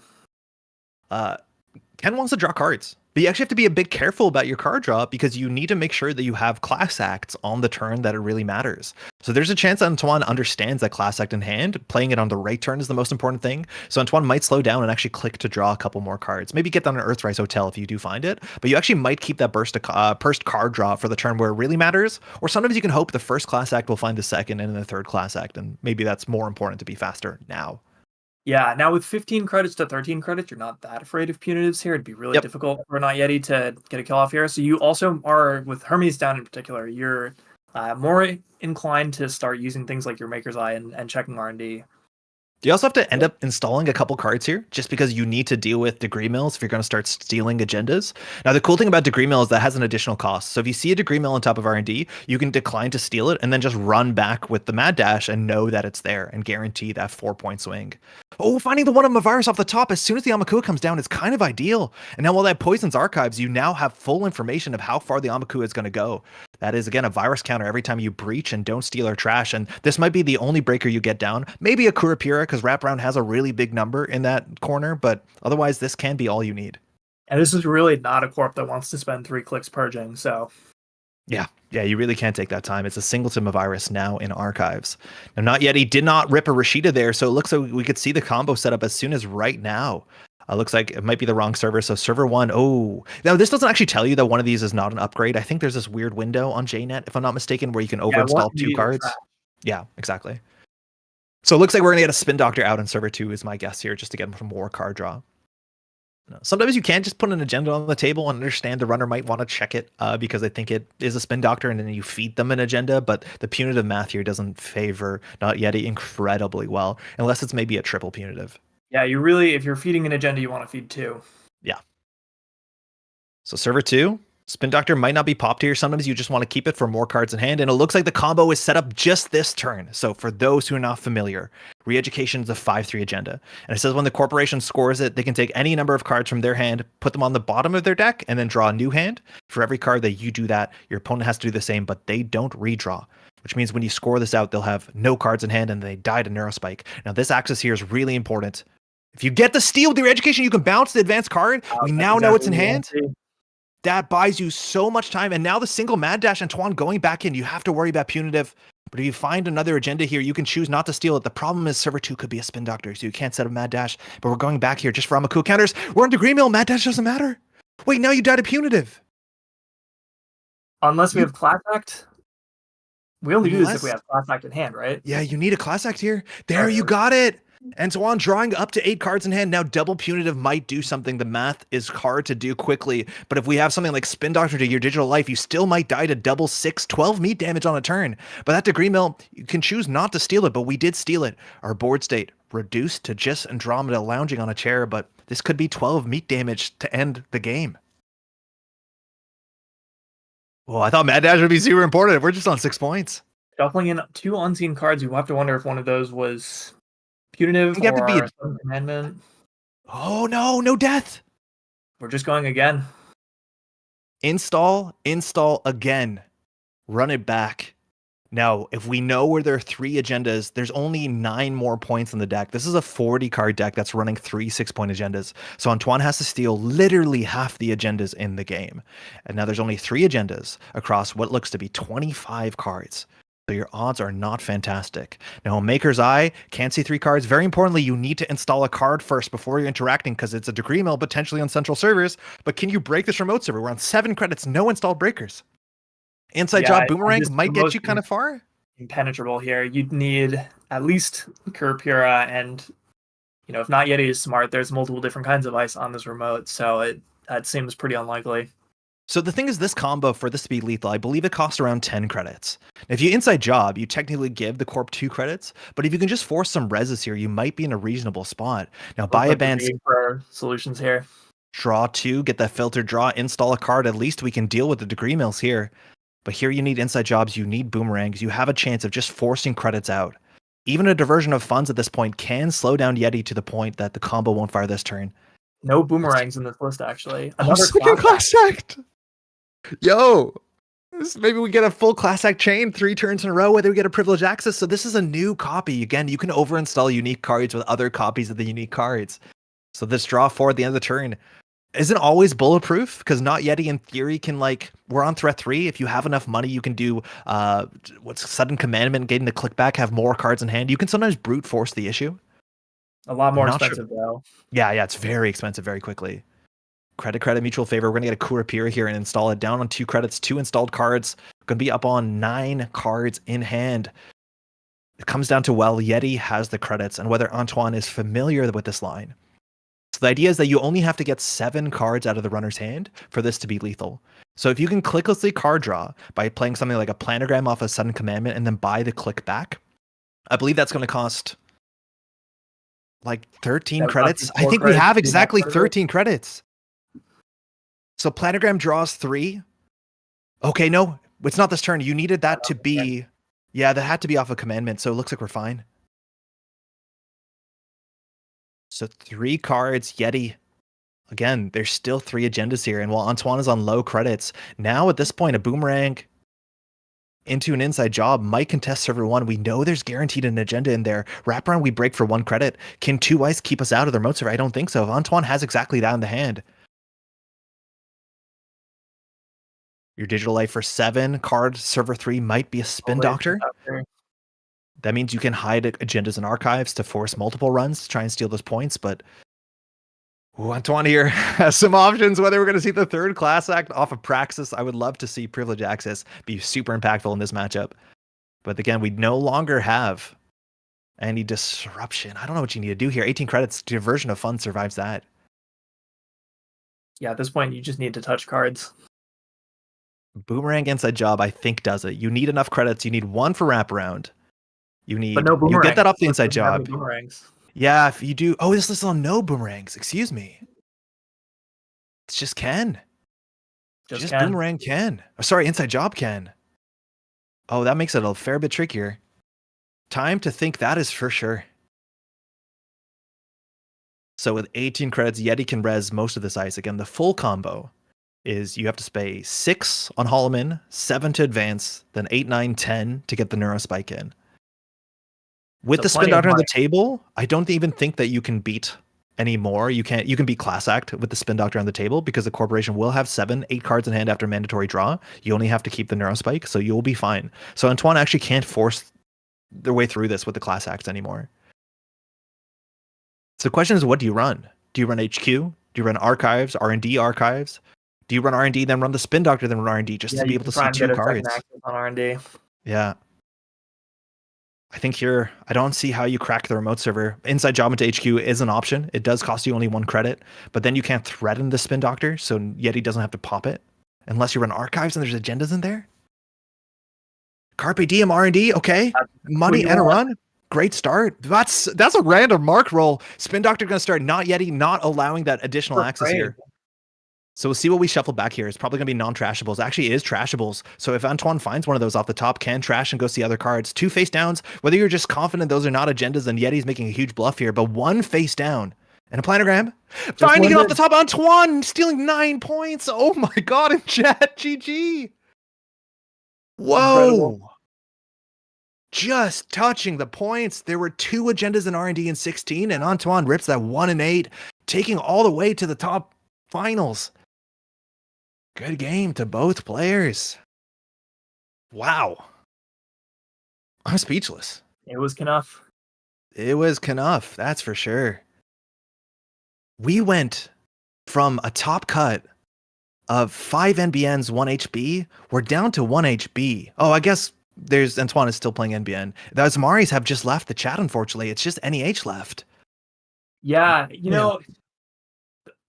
Ken wants to draw cards. But you actually have to be a bit careful about your card draw because you need to make sure that you have class acts on the turn that it really matters. So there's a chance that Antoine understands that class act in hand. Playing it on the right turn is the most important thing. So Antoine might slow down and actually click to draw a couple more cards. Maybe get down an Earthrise Hotel if you do find it. But you actually might keep that burst card draw for the turn where it really matters. Or sometimes you can hope the first class act will find the second and then the third class act. And maybe that's more important to be faster now. Yeah, now with 15 credits to 13 credits, you're not that afraid of punitives here. It'd be really difficult for Not Yeti to get a kill off here. So you also are, with Hermes down in particular, you're more inclined to start using things like your Maker's Eye and checking R&D. You also have to end up installing a couple cards here just because you need to deal with degree mills if you're going to start stealing agendas. Now, the cool thing about degree mill is that has an additional cost. So if you see a degree mill on top of R&D, you can decline to steal it and then just run back with the Mad Dash and know that it's there and guarantee that 4-point swing. Oh, finding the one of a virus off the top as soon as the Amakua comes down is kind of ideal. And now while that poisons archives, you now have full information of how far the Amakua is going to go. That is, again, a virus counter every time you breach and don't steal or trash. And this might be the only breaker you get down. Maybe a Kurapira, because Wraparound has a really big number in that corner. But otherwise, this can be all you need. And this is really not a corp that wants to spend 3 clicks purging. So yeah, you really can't take that time. It's a singleton virus now in archives. Now, Not Yeti did not rip a Rashida there. So it looks like we could see the combo set up as soon as right now. Looks like it might be the wrong server. So server 1, oh. Now, this doesn't actually tell you that one of these is not an upgrade. I think there's this weird window on JNet, if I'm not mistaken, where you can overinstall 2 cards. Yeah, exactly. So it looks like we're going to get a Spin Doctor out in server 2 is my guess here, just to get some more card draw. Sometimes you can just put an agenda on the table and understand the runner might want to check it because they think it is a Spin Doctor, and then you feed them an agenda. But the punitive math here doesn't favor Not Yeti incredibly well, unless it's maybe a triple punitive. Yeah, you really, if you're feeding an agenda, you want to feed 2. Yeah. So server 2, Spin Doctor might not be popped here. Sometimes you just want to keep it for more cards in hand. And it looks like the combo is set up just this turn. So for those who are not familiar, Re-Education is a 5-3 agenda. And it says when the corporation scores it, they can take any number of cards from their hand, put them on the bottom of their deck, and then draw a new hand. For every card that you do that, your opponent has to do the same, but they don't redraw. Which means when you score this out, they'll have no cards in hand and they die to Neurospike. Now this axis here is really important. If you get the steal with your Education, you can bounce the advanced card. We now know it's in hand. That buys you so much time. And now the single Mad Dash Antoine going back in, you have to worry about punitive. But if you find another agenda here, you can choose not to steal it. The problem is server 2 could be a Spin Doctor, so you can't set a Mad Dash. But we're going back here just for Amaku counters. We're on Degree Mill. Mad Dash doesn't matter. Wait, now you died to punitive. Unless we have Class Act. We only do this if we have Class Act in hand, right? Yeah, you need a Class Act here. There, you got it. Antoine drawing up to 8 cards in hand. Now double punitive might do something. The math is hard to do quickly, but if we have something like Spin Doctor to your digital life, you still might die to double 6, 12 meat damage on a turn. But that Degree Mill, you can choose not to steal it, but we did steal it. Our board state reduced to just Andromeda lounging on a chair, but this could be 12 meat damage to end the game. Well, I thought Mad Dash would be super important. We're just on 6 points. Shuffling in 2 unseen cards, you have to wonder if one of those was punitive You have or to be a commandment. Oh no, no death. We're just going again. Install again. Run it back. Now, if we know where there are 3 agendas, there's only 9 more points in the deck. This is a 40 card deck that's running 3 6-point agendas. So Antoine has to steal literally half the agendas in the game. And now there's only 3 agendas across what looks to be 25 cards. So your odds are not fantastic. Now, Maker's Eye can't see 3 cards. Very importantly, you need to install a card first before you're interacting because it's a Degree Mill potentially on central servers. But can you break this remote server? We're on 7 credits, no installed breakers. Inside Job Boomerang might get you kind of far. Impenetrable here. You'd need at least Kurapira, and if Not Yeti is smart, there's multiple different kinds of ice on this remote, so that seems pretty unlikely. So the thing is, this combo, for this to be lethal, I believe it costs around 10 credits. If you Inside Job, you technically give the Corp 2 credits, but if you can just force some reses here, you might be in a reasonable spot. Now, buy a band for solutions here. Draw 2, get that filtered draw, install a card. At least we can deal with the Degree Mills here. But here you need Inside Jobs, you need Boomerangs. You have a chance of just forcing credits out. Even a diversion of funds at this point can slow down Yeti to the point that the combo won't fire this turn. No Boomerangs in this list, actually. Another Class Act. Yo, maybe we get a full Class Act chain 3 turns in a row, whether we get a privilege access. So this is a new copy. Again, you can overinstall unique cards with other copies of the unique cards. So this draw 4 at the end of the turn isn't always bulletproof, because Not Yeti in theory can, we're on threat 3. If you have enough money, you can do what's Sudden Commandment, getting the click back, have more cards in hand. You can sometimes brute force the issue. A lot more expensive, though. Yeah, it's very expensive very quickly. Credit, mutual favor. We're going to get a Kurapira here and install it. Down on 2 credits, 2 installed cards. Going to be up on 9 cards in hand. It comes down to, well, Yeti has the credits and whether Antoine is familiar with this line. So the idea is that you only have to get 7 cards out of the runner's hand for this to be lethal. So if you can clicklessly card draw by playing something like a planogram off a sudden commandment and then buy the click back, I believe that's going to cost like 13 credits. I think we have exactly 13 credits. So planogram draws 3. Okay, no, it's not this turn. You needed that to be... Yeah, that had to be off a commandment, so it looks like we're fine. So 3 cards, Yeti. Again, there's still 3 agendas here, and while Antoine is on low credits, now at this point, a boomerang into an inside job might contest server 1. We know there's guaranteed an agenda in there. Wraparound, we break for 1 credit. Can 2 ice keep us out of their remote server? I don't think so. If Antoine has exactly that in the hand. Your digital life for 7, card server 3 might be a spin doctor. That means you can hide agendas and archives to force multiple runs to try and steal those points, but Antoine here has some options. Whether we're going to see the 3rd class act off of Praxis, I would love to see Privilege Access be super impactful in this matchup. But again, we no longer have any disruption. I don't know what you need to do here. 18 credits, Diversion of Fun survives that. Yeah, at this point, you just need to touch cards. Boomerang inside job, I think, does it. You need enough credits. You need 1 for wraparound. You need, but no boomerang. You get that off the inside job. Boomerangs. Yeah, if you do. Oh, this is on no boomerangs. Excuse me. It's just Ken. Just boomerang Ken. Oh, sorry, inside job Ken. Oh, that makes it a fair bit trickier. Time to think that is for sure. So with 18 credits, Yeti can res most of this ice. Again, the full combo is you have to pay 6 on Holloman, 7 to advance, then 8, 9, 10 to get the Neurospike in. With the spin doctor on the table, I don't even think that you can beat anymore. You can beat class act with the spin doctor on the table because the corporation will have 7, 8 cards in hand after mandatory draw. You only have to keep the Neurospike, so you'll be fine. So Antoine actually can't force their way through this with the class acts anymore. So the question is, what do you run? Do you run HQ? Do you run archives, R&D archives? Do you run R&D, then run the spin doctor, then run R&D just to be able to see 2 cards? On R&D. Yeah. I think here, I don't see how you crack the remote server. Inside job into HQ is an option. It does cost you only 1 credit, but then you can't threaten the spin doctor, so Yeti doesn't have to pop it. Unless you run archives and there's agendas in there. Carpe Diem R&D, okay. Money and a run. Great start. That's a random mark roll. Spin doctor going to start, not Yeti, not allowing that additional access here. So we'll see what we shuffle back here. It's probably going to be non-trashables. Actually, it is trashables. So if Antoine finds one of those off the top, can trash and go see other cards. 2 face downs, whether you're just confident those are not agendas, and Yeti's making a huge bluff here, but 1 face down. And a planogram. Finding it off the top, Antoine stealing 9 points. Oh my god, in chat. GG. Whoa. Incredible. Just touching the points. There were 2 agendas in R&D in 16, and Antoine rips that 1 and 8, taking all the way to the top finals. Good game to both players. Wow. I'm speechless. It was Knuff. It was Knuff, that's for sure. We went from a top cut of 5 NBNs, 1 HB. We're down to 1 HB. Oh, I guess there's Antoine is still playing NBN. The Asmaris have just left the chat, unfortunately. It's just NEH left. Yeah, you know,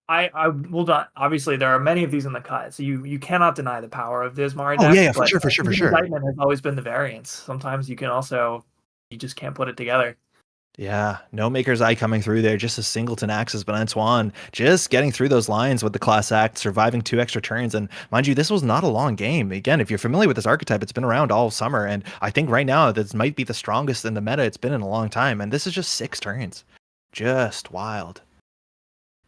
I will not. Obviously, there are many of these in the cut, so you cannot deny the power of the Asmari deck. Oh yeah, for sure. Indictment has always been the variance. Sometimes you just can't put it together. Yeah, no Maker's Eye coming through there, just a singleton axis, but Antoine just getting through those lines with the class act, surviving 2 extra turns. And mind you, this was not a long game. Again, if you're familiar with this archetype, it's been around all summer, and I think right now this might be the strongest in the meta it's been in a long time, and this is just 6 turns. Just wild.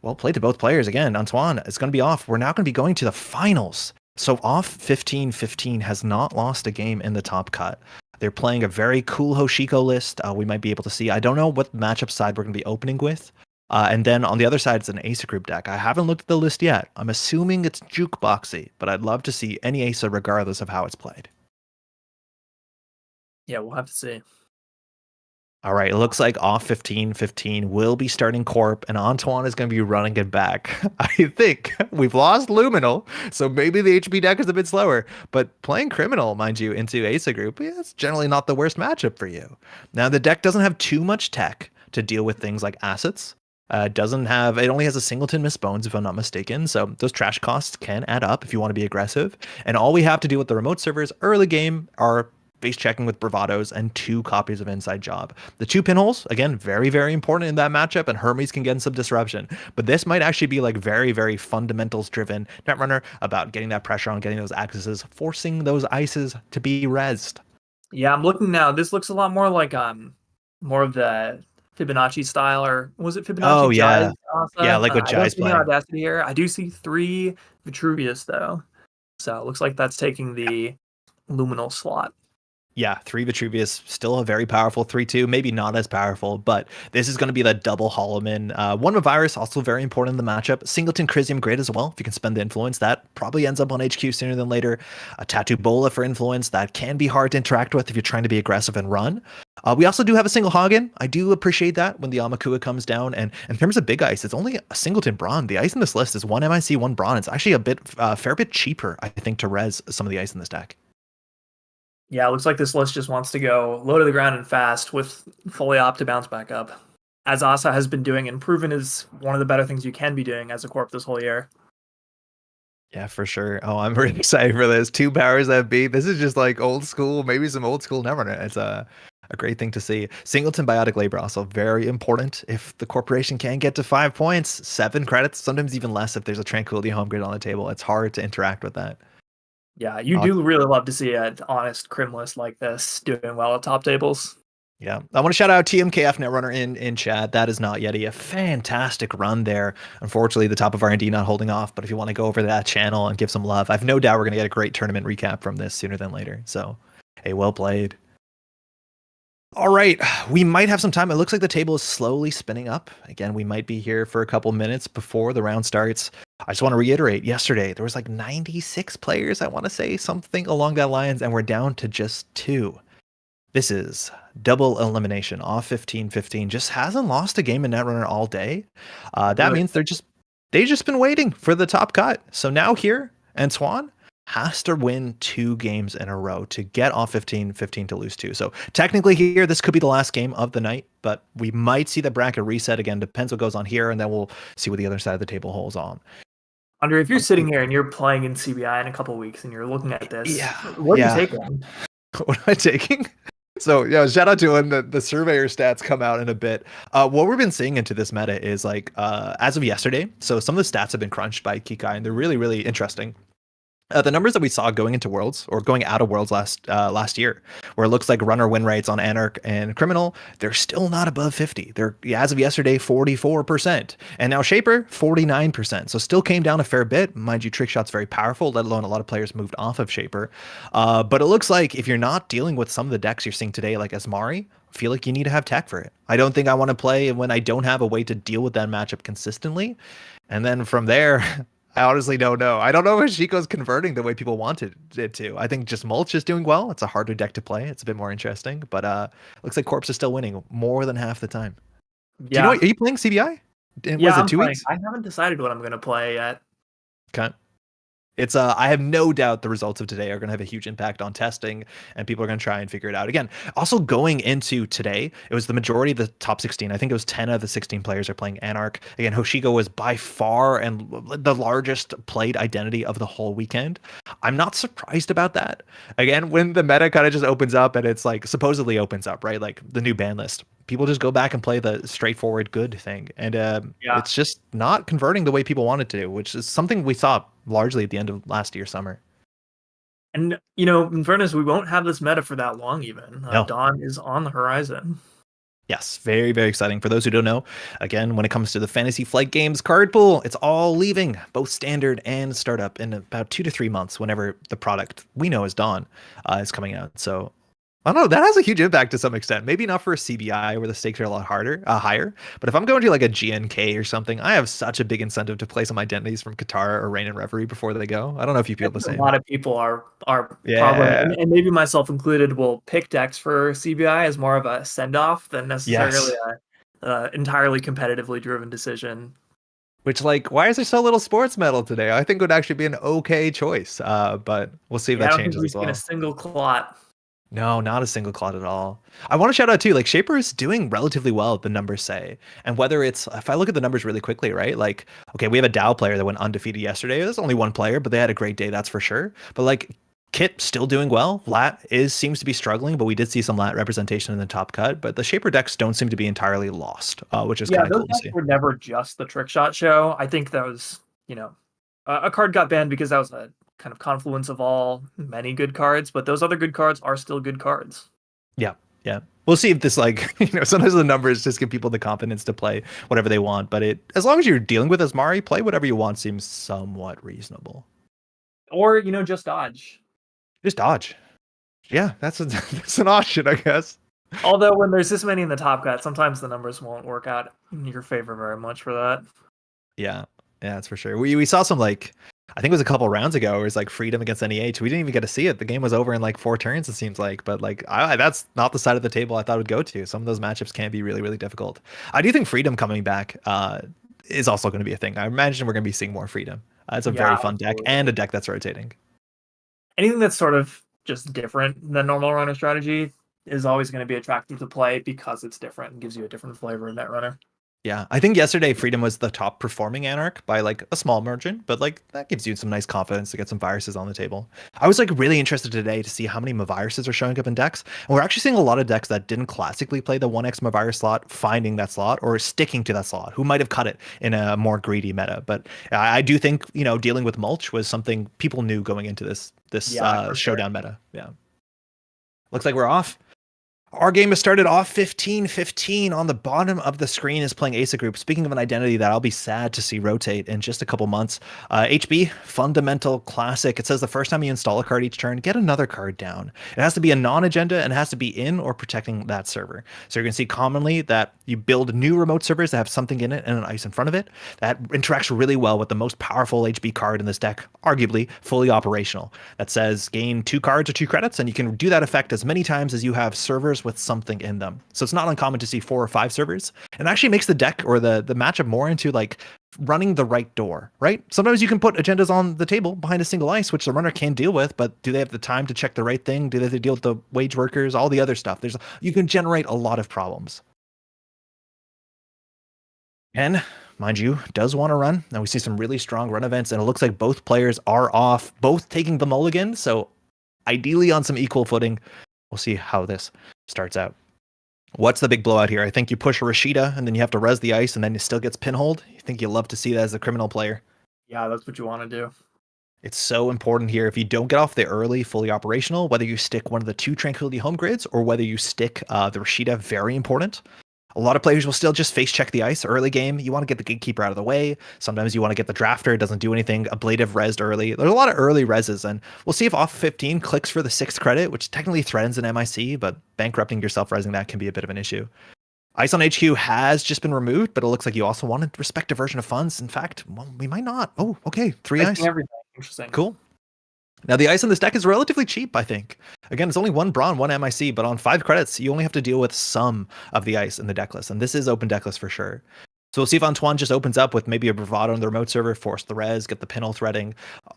Well played to both players. Again, Antoine is going to be off. We're now going to be going to the finals. So off 15-15 has not lost a game in the top cut. They're playing a very cool Hoshiko list. We might be able to see. I don't know what matchup side we're going to be opening with. And then on the other side, it's an Asa group deck. I haven't looked at the list yet. I'm assuming it's jukeboxy, but I'd love to see any Asa regardless of how it's played. Yeah, we'll have to see. All right, it looks like off 15-15 will be starting Corp, and Antoine is going to be running it back. I think we've lost Luminal, so maybe the HP deck is a bit slower, but playing Criminal, mind you, into Asa Group, yeah, it's generally not the worst matchup for you. Now, the deck doesn't have too much tech to deal with things like assets. It only has a singleton Miss Bones, if I'm not mistaken, so those trash costs can add up if you want to be aggressive, and all we have to do with the remote servers early game are base checking with Bravados and 2 copies of Inside Job. The 2 pinholes, again, very, very important in that matchup, and Hermes can get in some disruption. But this might actually be like very, very fundamentals driven Netrunner about getting that pressure on, getting those accesses, forcing those ices to be rezzed. Yeah, I'm looking now. This looks a lot more like more of the Fibonacci style, or was it Fibonacci? Oh, yeah. Jai's Asa? Yeah, like what I don't Jai's see any playing. Audacity here. I do see 3 Vitruvius though. So it looks like that's taking the Luminal slot. Yeah, 3 Vitruvius, still a very powerful 3-2, maybe not as powerful, but this is going to be the double Holloman. 1 Virus, also very important in the matchup. Singleton Chrysium, great as well. If you can spend the influence, that probably ends up on HQ sooner than later. A Tattoo Bola for influence, that can be hard to interact with if you're trying to be aggressive and run. We also do have a single Hagen. I do appreciate that when the Amakua comes down. And in terms of big ice, it's only a singleton Brawn. The ice in this list is 1 MIC, 1 Brawn. It's actually a fair bit cheaper, I think, to res some of the ice in this deck. Yeah, it looks like this list just wants to go low to the ground and fast with fully opt to bounce back up. As Asa has been doing, and proven is one of the better things you can be doing as a Corp this whole year. Yeah, for sure. Oh, I'm really excited for this. 2 powers FB. This is just like old school, maybe some old school Neverner. It's a great thing to see. Singleton Biotic Labor also very important. If the corporation can get to 5 points, 7 credits, sometimes even less if there's a Tranquility Home Grid on the table. It's hard to interact with that. Yeah, you do really love to see an honest crim list like this doing well at top tables. Yeah, I want to shout out TMKF Netrunner in chat. That is not Yeti. A fantastic run there. Unfortunately, the top of R&D not holding off, but if you want to go over to that channel and give some love, I've no doubt we're going to get a great tournament recap from this sooner than later. So, hey, well played. All right, we might have some time. It looks like the table is slowly spinning up. Again, we might be here for a couple minutes before the round starts. I just want to reiterate, yesterday there was like 96 players, I want to say, something along that lines, and we're down to just 2. This is double elimination off 15-15. Just hasn't lost a game in Netrunner all day. That means they've just been waiting for the top cut. So now here, Antoine has to win 2 games in a row to get off 15-15 to lose 2. So technically here, this could be the last game of the night, but we might see the bracket reset again. Depends what goes on here, and then we'll see what the other side of the table holds on. Andre, if you're sitting here and you're playing in CBI in a couple of weeks and you're looking at this, what are you taking? What am I taking? So yeah, shout out to when the surveyor stats come out in a bit. What we've been seeing into this meta is like as of yesterday. So some of the stats have been crunched by Kikai, and they're really, really interesting. The numbers that we saw going into Worlds or going out of Worlds last year, where it looks like runner win rates on Anarch and Criminal, they're still not above 50. They're, as of yesterday, 44%. And now Shaper, 49%. So still came down a fair bit. Mind you, Trick Shot's very powerful, let alone a lot of players moved off of Shaper. But it looks like if you're not dealing with some of the decks you're seeing today, like Asmari, I feel like you need to have tech for it. I don't think I want to play when I don't have a way to deal with that matchup consistently. And then from there... I honestly don't know. I don't know if Shiko's converting the way people wanted it to. I think just Mulch is doing well. It's a harder deck to play. It's a bit more interesting, but looks like Corpse is still winning more than half the time. Yeah. Do you know, are you playing CBI? Yeah, Was it 2 weeks? I haven't decided what I'm going to play yet. Okay. It's I have no doubt the results of today are going to have a huge impact on testing, and people are going to try and figure it out. Again, also going into today, it was the majority of the top 16. I think it was 10 of the 16 players are playing Anarch. Again, Hoshiko was by far and the largest played identity of the whole weekend. I'm not surprised about that. Again, when the meta kind of just opens up and it's like supposedly opens up, right? Like the new ban list. People just go back and play the straightforward good thing. And it's just not converting the way people wanted to, which is something we saw largely at the end of last year's summer. And, you know, in fairness, we won't have this meta for that long even. No. Dawn is on the horizon. Yes, very, very exciting. For those who don't know, again, when it comes to the Fantasy Flight Games card pool, it's all leaving, both standard and startup, in about 2 to 3 months whenever the product we know as Dawn is coming out. So I don't know. That has a huge impact to some extent. Maybe not for a CBI where the stakes are a lot higher. But if I'm going to like a GNK or something, I have such a big incentive to play some identities from Qatar or Rain and Reverie before they go. I don't know if you feel the A same. lot of people are probably, Yeah. and maybe myself included, will pick decks for CBI as more of a send off than necessarily Yes. a entirely competitively driven decision. Which, like, why is there so little sports metal today? I think would actually be an okay choice. But we'll see if Yeah, I that don't think changes we've as seen a well. single clot. No, not a single clot at all. I want to shout out too, like Shaper is doing relatively well, the numbers say. And whether it's, if I look at the numbers really quickly, right? Like, okay, we have a Dow player that went undefeated yesterday. There's only one player, but they had a great day, that's for sure. But like, Kit still doing well. Lat seems to be struggling, but we did see some Lat representation in the top cut. But the Shaper decks don't seem to be entirely lost, which is Yeah, kind of those cool to decks see. were never just the trick shot show. I think that was, a card got banned because that was a kind of confluence of many good cards, but those other good cards are still good cards. Yeah, yeah. We'll see if this like sometimes the numbers just give people the confidence to play whatever they want. But as long as you're dealing with Asmari, play whatever you want seems somewhat reasonable. Or, just dodge. Just dodge. Yeah, that's an option, I guess. Although when there's this many in the top cut, sometimes the numbers won't work out in your favor very much for that. Yeah, that's for sure. We saw some like I think it was a couple rounds ago. Where it was like Freedom against NEH. We didn't even get to see it. The game was over in like 4 turns. It seems like, but like that's not the side of the table I thought it would go to. Some of those matchups can be really really difficult. I do think Freedom coming back is also going to be a thing. I imagine we're going to be seeing more Freedom. It's a very fun deck and a deck that's rotating. Anything that's sort of just different than normal runner strategy is always going to be attractive to play because it's different and gives you a different flavor of Netrunner. Yeah, I think yesterday Freedom was the top performing Anarch by like a small margin, but like that gives you some nice confidence to get some viruses on the table. I was like really interested today to see how many Maviruses are showing up in decks. And we're actually seeing a lot of decks that didn't classically play the 1x Mavirus slot, finding that slot or sticking to that slot, who might have cut it in a more greedy meta. But I do think, dealing with mulch was something people knew going into this showdown meta. Yeah. Looks like we're off. Our game has started off 15-15. On the bottom of the screen is playing Asa Group. Speaking of an identity that I'll be sad to see rotate in just a couple months. HB, fundamental classic. It says the first time you install a card each turn, get another card down. It has to be a non-agenda and it has to be in or protecting that server. So you're going to see commonly that you build new remote servers that have something in it and an ice in front of it. That interacts really well with the most powerful HB card in this deck, arguably fully operational. That says gain 2 cards or 2 credits, and you can do that effect as many times as you have servers with something in them. So it's not uncommon to see 4 or 5 servers, and actually makes the deck or the matchup more into like running the right door, right? Sometimes you can put agendas on the table behind a single ice, which the runner can deal with, but do they have the time to check the right thing? Do they have to deal with the wage workers, all the other stuff? You can generate a lot of problems. And mind you, does want to run. Now we see some really strong run events, and it looks like both players are off, both taking the mulligan. So ideally on some equal footing. We'll see how this starts out. What's the big blowout here? I think you push a Rashida and then you have to res the ice and then it still gets pinholed. You think you'll love to see that as a criminal player. Yeah, that's what you want to do. It's so important here. If you don't get off the early, fully operational, whether you stick one of the 2 Tranquility home grids or whether you stick the Rashida, very important. A lot of players will still just face check the ice early game. You want to get the gatekeeper out of the way. Sometimes you want to get the drafter. It doesn't do anything. Ablative resed early. There's a lot of early reses, and we'll see if off 15 clicks for the 6th credit, which technically threatens an MIC, but bankrupting yourself resing that can be a bit of an issue. Ice on HQ has just been removed, but it looks like you also want to respect diversion of funds. In fact, well, we might not. Oh, okay. 3 ice. Everything. Interesting. Cool. Now, the ice on this deck is relatively cheap, I think. Again, it's only 1 Brawn, 1 MIC, but on 5 credits, you only have to deal with some of the ice in the deck list, and this is open deck list for sure. So we'll see if Antoine just opens up with maybe a Bravado on the remote server, force the res, get the pinhole threading.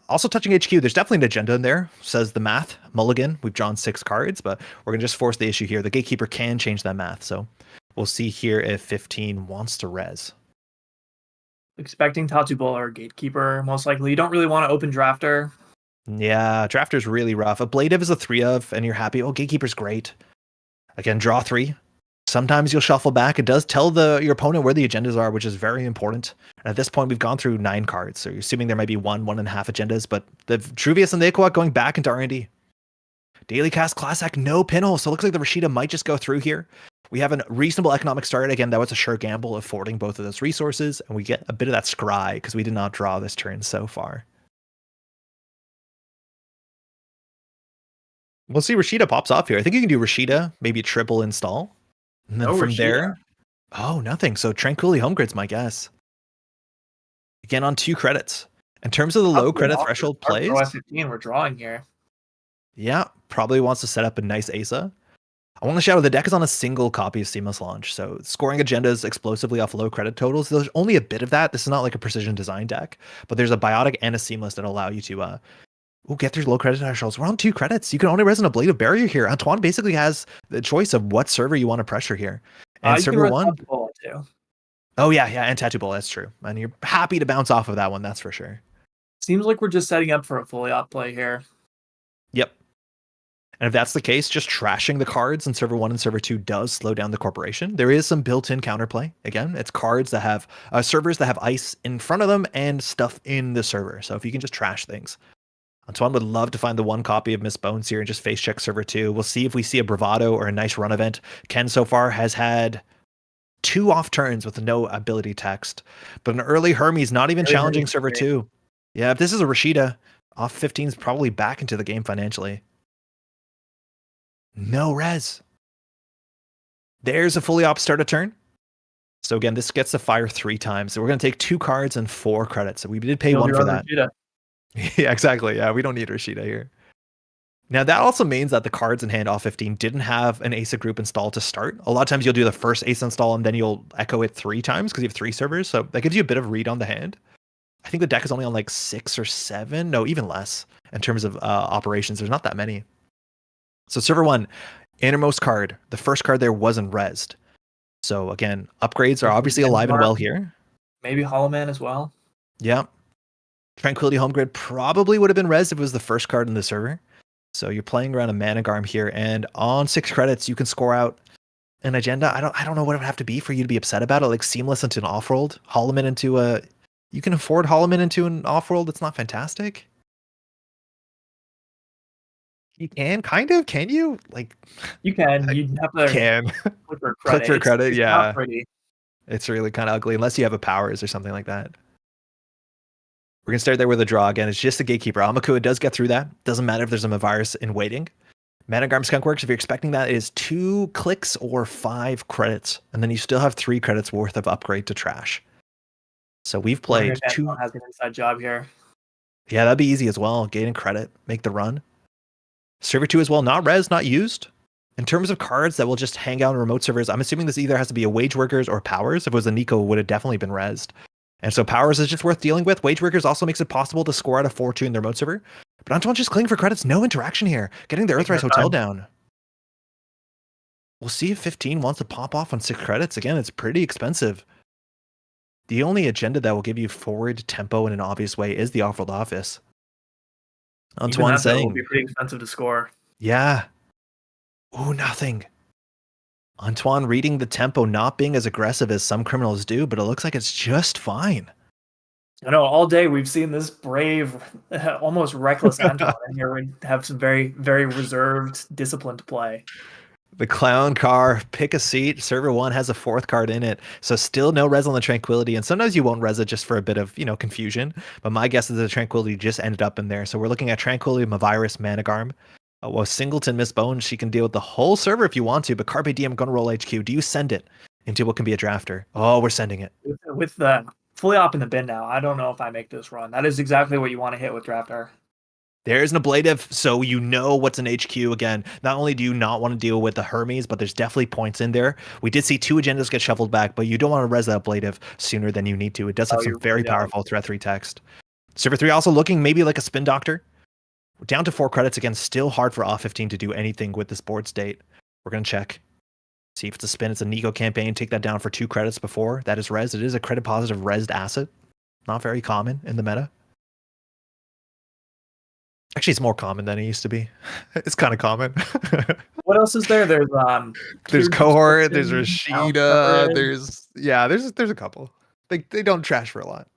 Also touching HQ, there's definitely an agenda in there, says the math. Mulligan, we've drawn 6 cards, but we're going to just force the issue here. The gatekeeper can change that math, so we'll see here if 15 wants to res. Expecting Tatu Bull or Gatekeeper, most likely. You don't really want to open Drafter. Yeah, Drafter's really rough. Ablative is a 3 of, and you're happy. Oh, Gatekeeper's great. Again, draw 3. Sometimes you'll shuffle back. It does tell your opponent where the agendas are, which is very important. And at this point, we've gone through 9 cards, so you're assuming there might be 1.5 agendas, but the Truvius and the Iqaluit going back into R&D. Daily Cast Classic, no pinhole, so it looks like the Rashida might just go through here. We have a reasonable economic start. Again, that was a sure gamble affording both of those resources, and we get a bit of that scry because we did not draw this turn so far. We'll see Rashida pops off here. I think you can do Rashida, maybe triple install. And then No from Rashida. there, nothing. So Tranquility Home Grid's my guess. Again, on 2 credits. In terms of the low credit threshold plays, F15, we're drawing here. yeah, probably wants to set up a nice Asa. I want to shout out the deck is on a single copy of Seamless Launch, so scoring agendas explosively off low credit totals. There's only a bit of that. This is not like a precision design deck, but there's a Biotic and a Seamless that allow you to get through low credit thresholds. We're on 2 credits. You can only resonate a Blade of Barrier here. Antoine basically has the choice of what server you want to pressure here. And server 1. Too. Oh yeah, and Tattoo Bowl, that's true. And you're happy to bounce off of that one, that's for sure. Seems like we're just setting up for a fully op play here. Yep. And if that's the case, just trashing the cards in server 1 and server 2 does slow down the corporation. There is some built-in counterplay. Again, it's cards that have servers that have ice in front of them and stuff in the server. So if you can just trash things. Antoine would love to find the 1 copy of Miss Bones here and just face check server 2. We'll see if we see a Bravado or a nice run event. Ken so far has had 2 off turns with no ability text. But an early Hermes not even challenging server 2. Yeah, if this is a Rashida, off 15 is probably back into the game financially. No res. There's a fully op start a turn. So again, this gets to fire 3 times. So we're going to take 2 cards and 4 credits. So we did pay 1 for that. Yeah, exactly. Yeah, we don't need Rashida here. Now that also means that the cards in hand off 15 didn't have an ASA group installed to start. A lot of times you'll do the first ASA install and then you'll echo it 3 times because you have 3 servers. So that gives you a bit of read on the hand. I think the deck is only on like 6 or 7. No, even less in terms of operations. There's not that many. So server 1, innermost card. The first card there wasn't rezzed. So again, upgrades are obviously alive and well here. Maybe Hollow Man as well. Yeah. Tranquility Home Grid probably would have been rezzed if it was the first card in the server. So you're playing around a Mana Garm here, and on 6 credits, you can score out an agenda. I don't know what it would have to be for you to be upset about it. Like Seamless into an off-world, Holloman into a... You can afford Holloman into an off-world that's not fantastic. You can, kind of. Can you? Like, you can. You have to click for credit. Click for credit, it's yeah. Not pretty. It's really kind of ugly, unless you have a powers or something like that. We're going to start there with a draw again. It's just a Gatekeeper. Amakua does get through that. Doesn't matter if there's a virus in waiting. Managarm Skunkworks, if you're expecting that, is 2 clicks or 5 credits. And then you still have 3 credits worth of upgrade to trash. So we've played 2. Has an inside job here. Yeah, that'd be easy as well. Gain credit, make the run. Server 2 as well, not res, not used. In terms of cards that will just hang out on remote servers, I'm assuming this either has to be a Wage Workers or Powers. If it was a Nico, it would have definitely been rezzed. And so Powers is just worth dealing with. Wage Workers also makes it possible to score out a 4-2 in their remote server. But Antoine's just clinging for credits. No interaction here. Getting the Earthrise Hotel down. We'll see if 15 wants to pop off on 6 credits. Again, it's pretty expensive. The only agenda that will give you forward tempo in an obvious way is the off-world office. Antoine saying... It will be pretty expensive to score. Yeah. Ooh, nothing. Antoine reading the tempo, not being as aggressive as some criminals do, but it looks like it's just fine. I know all day we've seen this brave, almost reckless Antoine, and here we have some very, very reserved, disciplined play. The clown car, pick a seat. Server 1 has a 4th card in it, so still no res on the Tranquility, and sometimes you won't res it just for a bit of, confusion. But my guess is the Tranquility just ended up in there. So we're looking at Tranquility, Mavirus, Managarm. Well, Singleton, Miss Bones, she can deal with the whole server if you want to, but Carpe Diem gonna roll HQ. Do you send it into what can be a drafter? Oh, we're sending it. With the fully op in the bin now, I don't know if I make this run. That is exactly what you want to hit with drafter. There's an ablative, so you know what's an HQ. Again, not only do you not want to deal with the Hermes, but there's definitely points in there. We did see 2 agendas get shuffled back, but you don't want to res that ablative sooner than you need to. It does have some very powerful threat 3 text. Server 3 also looking maybe like a Spin Doctor. We're down to 4 credits. Again, still hard for off 15 to do anything with this board state. We're going to check. See if it's a spin. It's a Nico campaign. Take that down for 2 credits before. That is res. It is a credit positive resed asset. Not very common in the meta. Actually, it's more common than it used to be. It's kind of common. What else is there? There's Cohort. There's Rashida. There's a couple. They don't trash for a lot.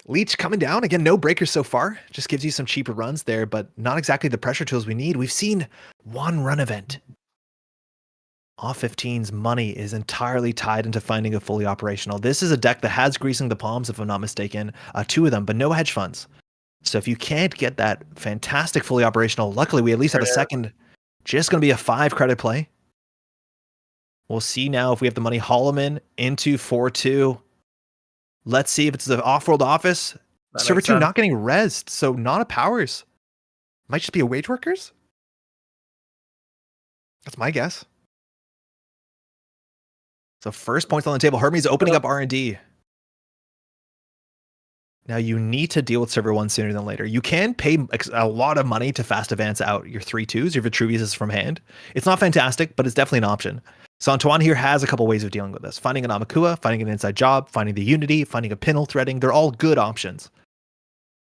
Leech coming down. Again, no breakers so far. Just gives you some cheaper runs there, but not exactly the pressure tools we need. We've seen 1 run event. Off 15's money is entirely tied into finding a fully operational. This is a deck that has Greasing the Palms, if I'm not mistaken. 2 of them, but no hedge funds. So if you can't get that fantastic fully operational, luckily we at least have a second. Just going to be a 5 credit play. We'll see now if we have the money. Holloman into 4-2. Let's see if it's the off-world office. Server 2 not getting rezzed, so not a powers. Might just be a wage workers. That's my guess. So first points on the table. Hermes opening up R&D. Now you need to deal with server 1 sooner than later. You can pay a lot of money to fast advance out your 3-2s, your Vitruvius from hand. It's not fantastic, but it's definitely an option. So Antoine here has a couple ways of dealing with this. Finding an Amakua, finding an inside job, finding the Unity, finding a Pinel threading. They're all good options.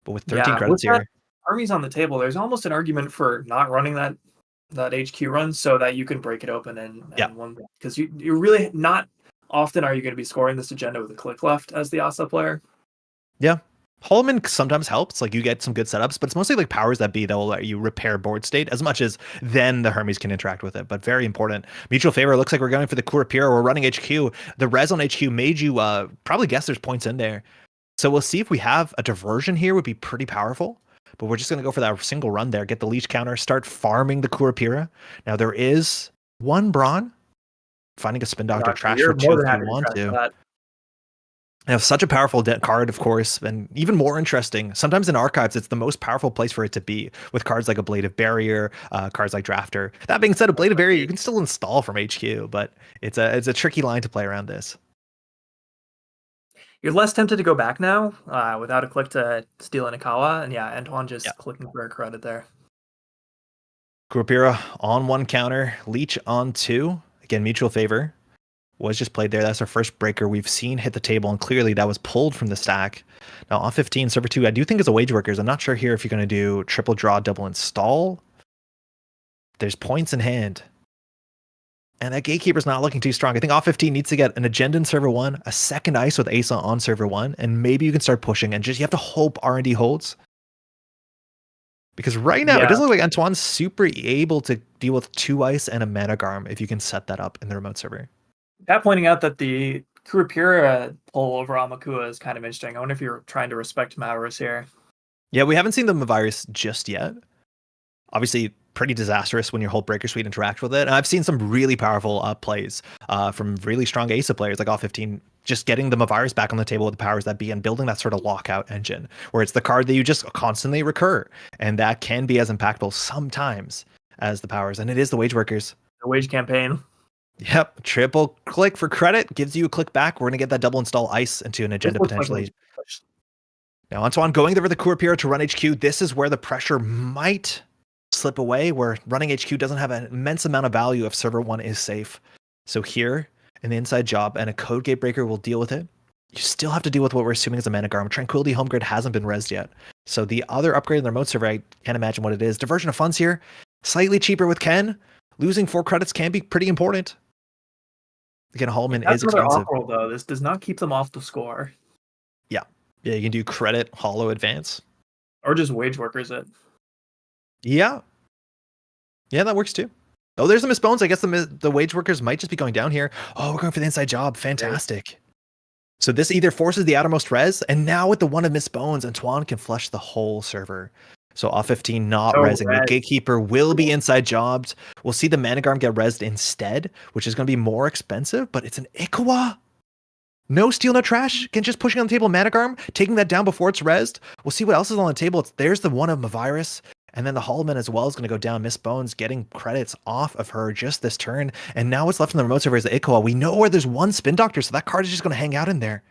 But with 13 credits here. Armies on the table, there's almost an argument for not running that HQ run so that you can break it open and one, because you're really not often are you going to be scoring this agenda with a click left as the Asa player. Yeah. Holloman sometimes helps, like you get some good setups, but it's mostly like powers that be that will let you repair board state as much as then the Hermes can interact with it. But very important. Mutual favor. Looks like we're going for the Kurapira. We're running HQ. The res on HQ made you probably guess there's points in there. So we'll see if we have a diversion here would be pretty powerful. But we're just going to go for that single run there. Get the leech counter. Start farming the Kurapira. Now there is one Brawn. Finding a Spin Doctor trash for 2 if you want to. Now, such a powerful card, of course, and even more interesting. Sometimes in archives, it's the most powerful place for it to be with cards like Ablative Barrier, cards like Drafter. That being said, Ablative Barrier you can still install from HQ, but it's a tricky line to play around this. You're less tempted to go back now without a click to steal an Ikawa, and Antoine just clicking for a credit there. Kurapira on 1 counter, Leech on 2. Again, mutual favor. Was just played there. That's our first breaker we've seen hit the table, and clearly that was pulled from the stack. Now on 15, server 2, I do think is a wage workers. I'm not sure here if you're going to do triple draw, double install. There's points in hand. And that gatekeeper's not looking too strong. I think off 15 needs to get an agenda in server 1, a second ice with Asa on server 1, and maybe you can start pushing and just you have to hope R&D holds. Because right now, it doesn't look like Antoine's super able to deal with 2 ice and a mana garm if you can set that up in the remote server. Pat pointing out that the Kurapira pull over Amakua is kind of interesting. I wonder if you're trying to respect Maurus here. Yeah, we haven't seen the Mavirus just yet. Obviously, pretty disastrous when your whole Breaker Suite interact with it. And I've seen some really powerful plays from really strong Asa players like off-15, just getting the Mavirus back on the table with the powers that be and building that sort of lockout engine where it's the card that you just constantly recur. And that can be as impactful sometimes as the powers. And it is the Wage Workers. The Wage Campaign. Yep, triple click for credit gives you a click back. We're going to get that double install ice into an agenda potentially. Now, Antoine going there with the Kurapira to run HQ. This is where the pressure might slip away, where running HQ doesn't have an immense amount of value if server 1 is safe. So here, an inside job and a code gate breaker will deal with it. You still have to deal with what we're assuming is a mana garm. Tranquility Home Grid hasn't been rezzed yet. So the other upgrade in the remote server, I can't imagine what it is. Diversion of funds here, slightly cheaper with Ken. Losing 4 credits can be pretty important. Again, Holloman is expensive. Off-roll, though. This does not keep them off the score. Yeah, you can do credit, hollow, advance. Or just wage workers it. Yeah, that works too. Oh, there's the Miss Bones. I guess the wage workers might just be going down here. Oh, we're going for the inside job. Fantastic. Right. So this either forces the outermost res, and now with the one of Miss Bones, Antoine can flush the whole server. So off 15, not rezzing. The gatekeeper will be inside jobbed. We'll see the Managarm get rezzed instead, which is going to be more expensive, but it's an Ikawa. No steal, no trash. Again, just pushing on the table Managarm, taking that down before it's rezzed. We'll see what else is on the table. There's the one of Mavirus, and then the Holloman as well is going to go down. Miss Bones getting credits off of her just this turn, and now what's left in the remote server is the Ikawa. We know where there's one Spin Doctor, so that card is just going to hang out in there.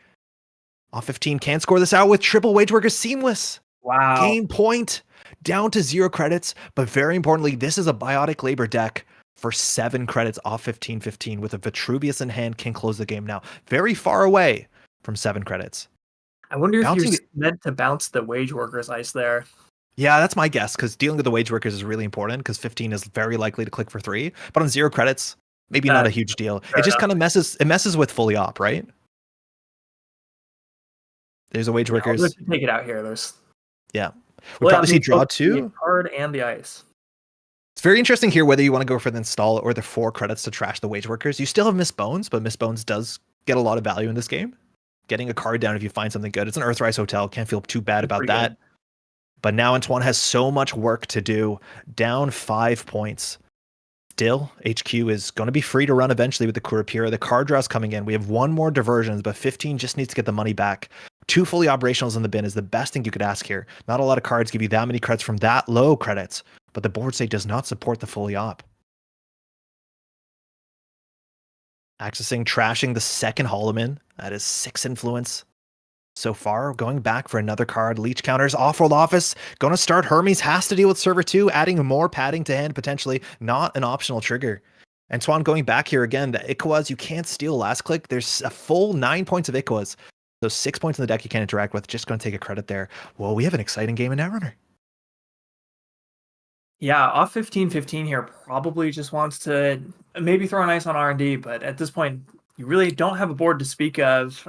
Off 15 can score this out with triple Wage Workers seamless. Wow. Game point. Down to 0 credits, but very importantly, this is a Biotic Labor deck for 7 credits off 15-15 with a Vitruvius in hand can close the game now. Very far away from 7 credits. I wonder if you're meant to bounce the Wage Workers ice there. Yeah, that's my guess, because dealing with the Wage Workers is really important, because 15 is very likely to click for 3, but on 0 credits, maybe not a huge deal. It just kind of messes with fully op, right? There's a Wage Workers. Let's take it out here. Yeah. We probably see draw 2. The card and the ice. It's very interesting here whether you want to go for the install or the 4 credits to trash the Wage Workers. You still have Miss Bones, but Miss Bones does get a lot of value in this game. Getting a card down if you find something good. It's an Earthrise Hotel. Can't feel too bad about that. Good. But now Antoine has so much work to do, down 5 points. Still, HQ is going to be free to run eventually with the Kurapira. The card draw's coming in. We have one more diversions, but 15 just needs to get the money back. 2 fully operationals in the bin is the best thing you could ask here. Not a lot of cards give you that many credits from that low credits, but the board state does not support the fully op. Accessing, trashing the second Holloman. That is 6 influence. So far, going back for another card. Leech counters, off-world office. Going to start Hermes, has to deal with server 2, adding more padding to hand potentially. Not an optional trigger. Antoine going back here again. The Ikwaz, you can't steal last click. There's a full 9 points of Ikwaz. So 6 points in the deck you can't interact with. Just going to take a credit there. Well, we have an exciting game in Netrunner. Yeah, off 15-15 here probably just wants to maybe throw an ice on R&D, but at this point, you really don't have a board to speak of.